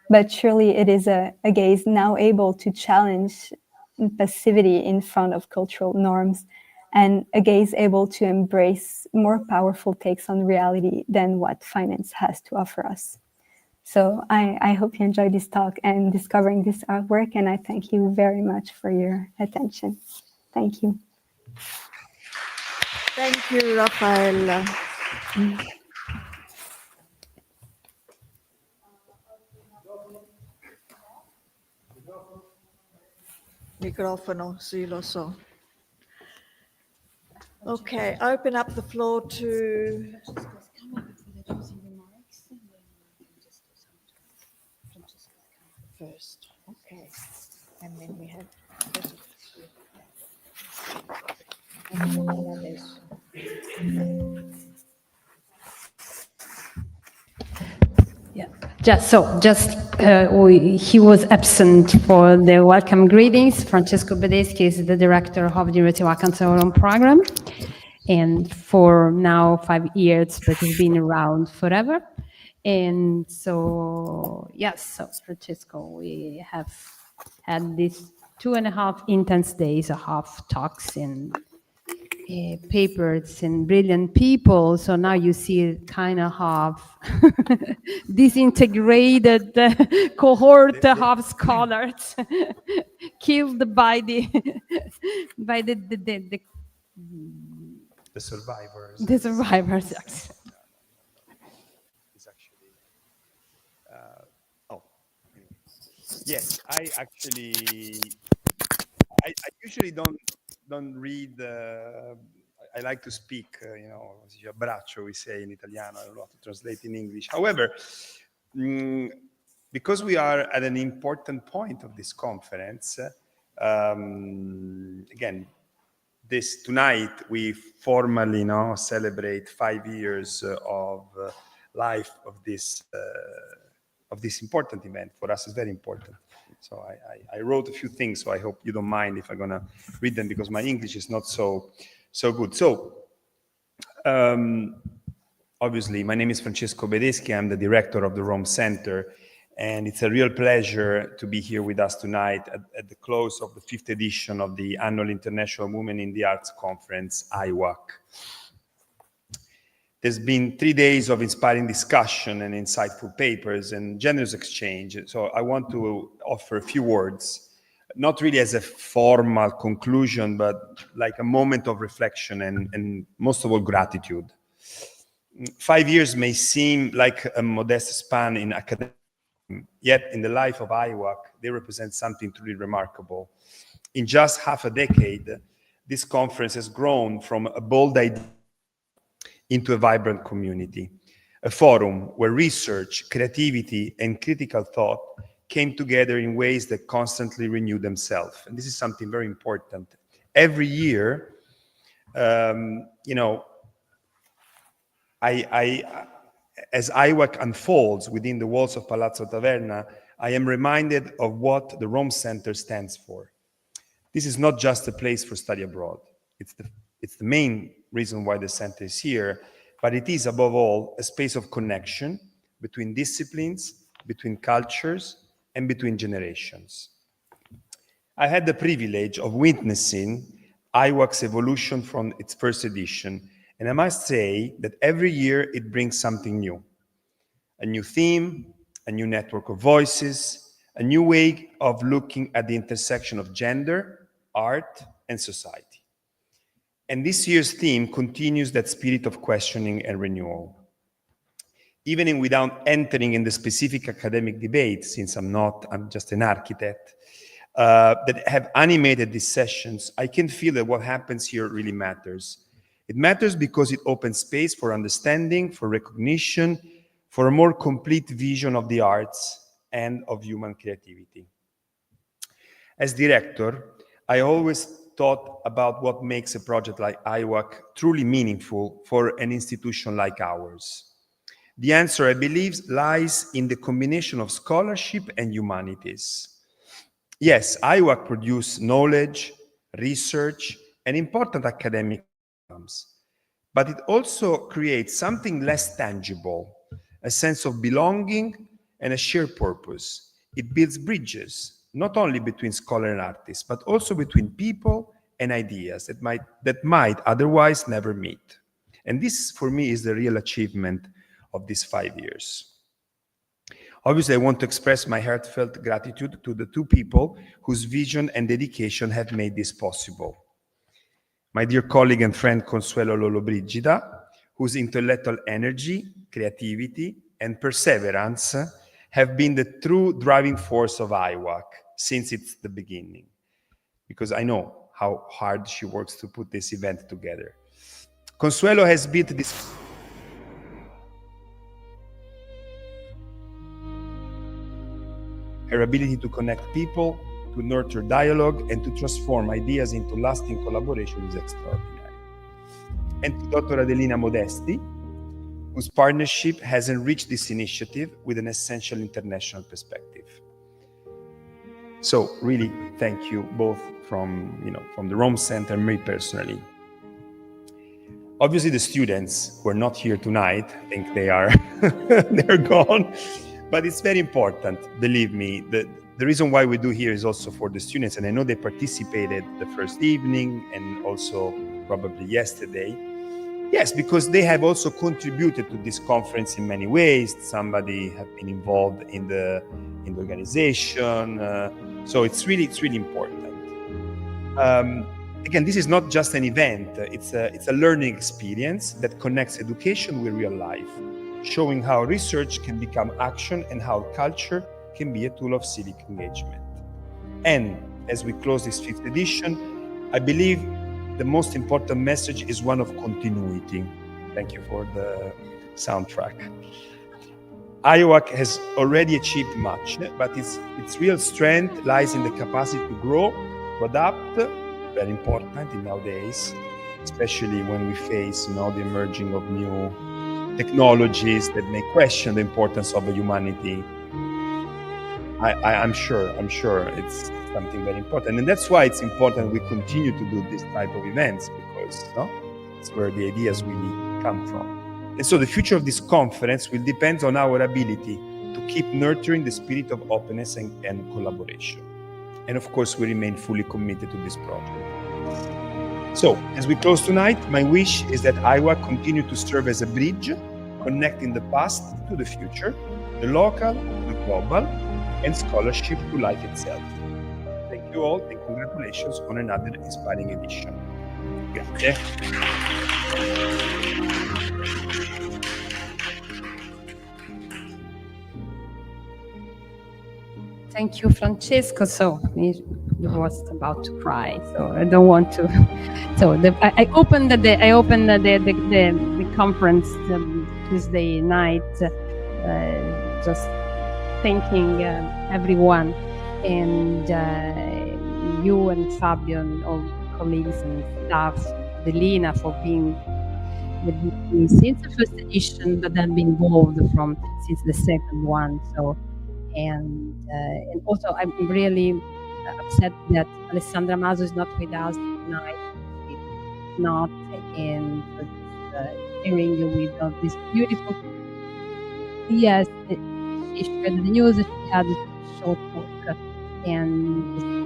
but surely it is a gaze now able to challenge passivity in front of cultural norms, and a gaze able to embrace more powerful takes on reality than what finance has to offer us. So I hope you enjoyed this talk and discovering this artwork, and I thank you very much for your attention. Thank you. Thank you, Raffaella. Microfono, sì, lo so. Okay, open up the floor to... First, okay. And then we have... He was absent for the welcome greetings. Francesco Bedeschi is the director of the AIWAC program, and for now 5 years, but he's been around forever. And so, yes, so Francesco, we have had these 2.5 intense days of talks and papers and brilliant people. So now you see kind of disintegrated cohort of scholars killed by the survivors. The survivors. Yes. It's actually, yes, I usually don't read. I like to speak, abbraccio, we say in Italiano. I don't know how to translate in English. However, because we are at an important point of this conference, again, tonight we formally celebrate 5 years of life of this important event. For us, it's very important. So I wrote a few things, so I hope you don't mind if I'm gonna read them, because my English is not so good. So obviously, my name is Francesco Bedeschi. I'm the director of the Rome Center, and it's a real pleasure to be here with us tonight at the close of the 5th edition of the annual International Women in the Arts Conference, AIWAC. There's been 3 days of inspiring discussion and insightful papers and generous exchange. So I want to offer a few words, not really as a formal conclusion, but like a moment of reflection and most of all, gratitude. 5 years may seem like a modest span in academic, yet in the life of AIWAC, they represent something truly remarkable. In just half a decade, this conference has grown from a bold idea into a vibrant community, a forum where research, creativity, and critical thought came together in ways that constantly renew themselves. And this is something very important. Every year, as AIWAC unfolds within the walls of Palazzo Taverna, I am reminded of what the Rome Center stands for. This is not just a place for study abroad. It's the main reason why the center is here, but it is above all a space of connection between disciplines, between cultures, and between generations. I had the privilege of witnessing AIWAC's evolution from its first edition, and I must say that every year it brings something new. A new theme, a new network of voices, a new way of looking at the intersection of gender, art, and society. And this year's theme continues that spirit of questioning and renewal. Even without entering in the specific academic debate, since I'm just an architect, that have animated these sessions, I can feel that what happens here really matters. It matters because it opens space for understanding, for recognition, for a more complete vision of the arts and of human creativity. As director, I always thought about what makes a project like AIWAC truly meaningful for an institution like ours. The answer, I believe, lies in the combination of scholarship and humanities. Yes, AIWAC produces knowledge, research, and important academic outcomes, but it also creates something less tangible, a sense of belonging and a shared purpose. It builds bridges, not only between scholar and artists, but also between people and ideas that might otherwise never meet. And this, for me, is the real achievement of these 5 years. Obviously, I want to express my heartfelt gratitude to the two people whose vision and dedication have made this possible. My dear colleague and friend Consuelo Lollobrigida, whose intellectual energy, creativity, and perseverance have been the true driving force of AIWAC since its the beginning, because I know how hard she works to put this event together. Consuelo has built this her ability to connect people, to nurture dialogue, and to transform ideas into lasting collaboration is extraordinary. And to Dr. Adelina Modesti, whose partnership has enriched this initiative with an essential international perspective. So really, thank you both from the Rome Center and me personally. Obviously, the students who are not here tonight, I think they are they're gone. But it's very important, believe me. The reason why we do here is also for the students, and I know they participated the first evening and also probably yesterday. Yes, because they have also contributed to this conference in many ways. Somebody have been involved in the organization, so it's really important. Again, this is not just an event; it's a learning experience that connects education with real life, showing how research can become action and how culture can be a tool of civic engagement. And as we close this 5th edition, I believe the most important message is one of continuity. Thank you for the soundtrack. AIWAC has already achieved much, but its real strength lies in the capacity to grow, to adapt, very important in nowadays, especially when we face the emerging of new technologies that may question the importance of humanity. I'm sure it's something very important, and that's why it's important we continue to do this type of events, because it's where the ideas really come from. And so the future of this conference will depend on our ability to keep nurturing the spirit of openness and collaboration. And of course, we remain fully committed to this project. So, as we close tonight, my wish is that AIWAC continue to serve as a bridge, connecting the past to the future, the local, the global, and scholarship to life itself. Thank you all, and congratulations on another inspiring edition. Grazie. Thank you, Francesco. So he was about to cry, so I don't want to. So I opened the conference Tuesday night, just thanking everyone, and you and Fabio and all colleagues and staff, Adelina, for being with me since the first edition, but then being involved since the second one. So. And also, I'm really upset that Alessandra Maso is not with us tonight. She's not, and hearing with this beautiful. Yes, she shared the news. She had a short talk, and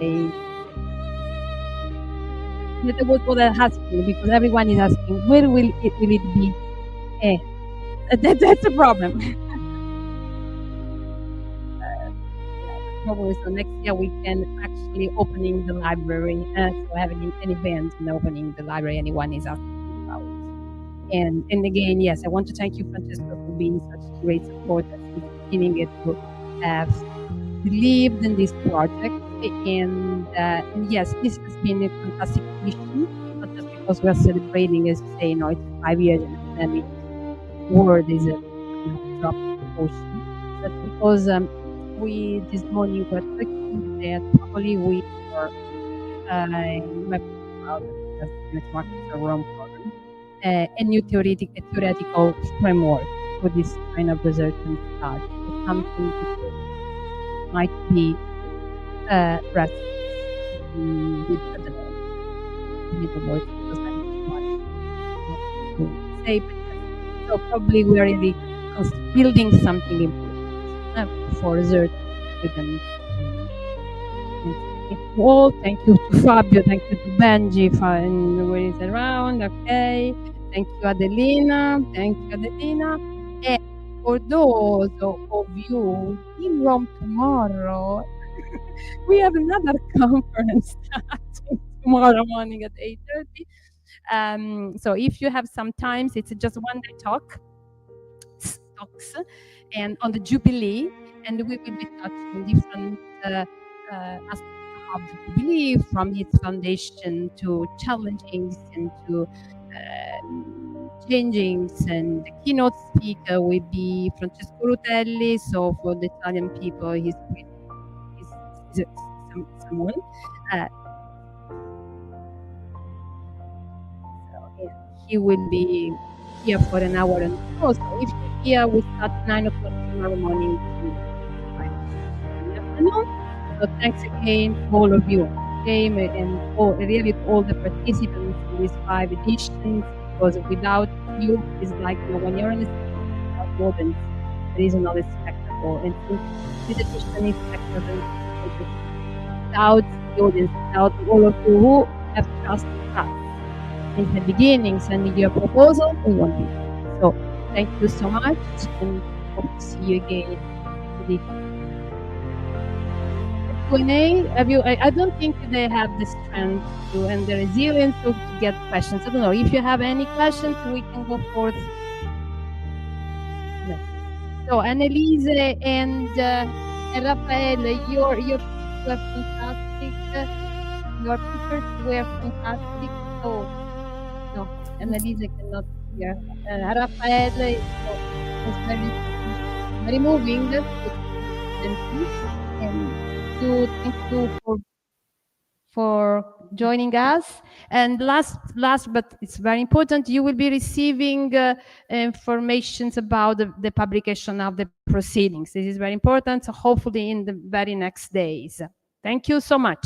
that was what I'm asking, because everyone is asking, where will it be? That's a problem. Probably so next year we can actually opening the library, so having an event and opening the library anyone is asking about. And again, yes, I want to thank you, Francesco, for being such great support and beginning it to have believed in this project. And yes, this has been a fantastic edition, not just because we are celebrating, as you say, it's 5 years in the pandemic, world is a drop in proportion, but because this morning we're talking that probably we are a Rome program, a new theoretical framework for this kind of research and study. It's something that might be rest with the words because I'm much to say, but so probably we're really building something important. for research with them. Thank you all. Thank you to Fabio. Thank you to Benji and where is around. Okay. Thank you, Adelina. Thank you, Adelina. And for those of you in Rome tomorrow, we have another conference starting tomorrow morning at 8:30. So if you have some time, it's just one-day talks and on the Jubilee, and we will be touching different aspects of the Jubilee, from its foundation to challengings and to changings. And the keynote speaker will be Francesco Rutelli. So for the Italian people, he's someone. He will be here for an hour and so. So if you're here, we start 9 o'clock tomorrow morning to 5 in the afternoon. So thanks again to all of you who came, and really to all the participants in these 5 editions, because without you, it's like when you're in the without audience, there is another spectacle. And since this edition is spectacle, without the audience, without all of you who have trusted us in the beginnings and in your proposal, we won't be. So thank you so much, and hope to see you again. Q&A, I don't think they have the strength to, and the resilience to get questions. I don't know, if you have any questions, we can go forth. No. So Annelise and Raffaele, your pictures were fantastic. Your pictures were fantastic. So no, Annalisa cannot hear. Raffaele is very moving. And thank you for joining us. And last, but it's very important, you will be receiving information about the publication of the proceedings. This is very important. So hopefully in the very next days. Thank you so much.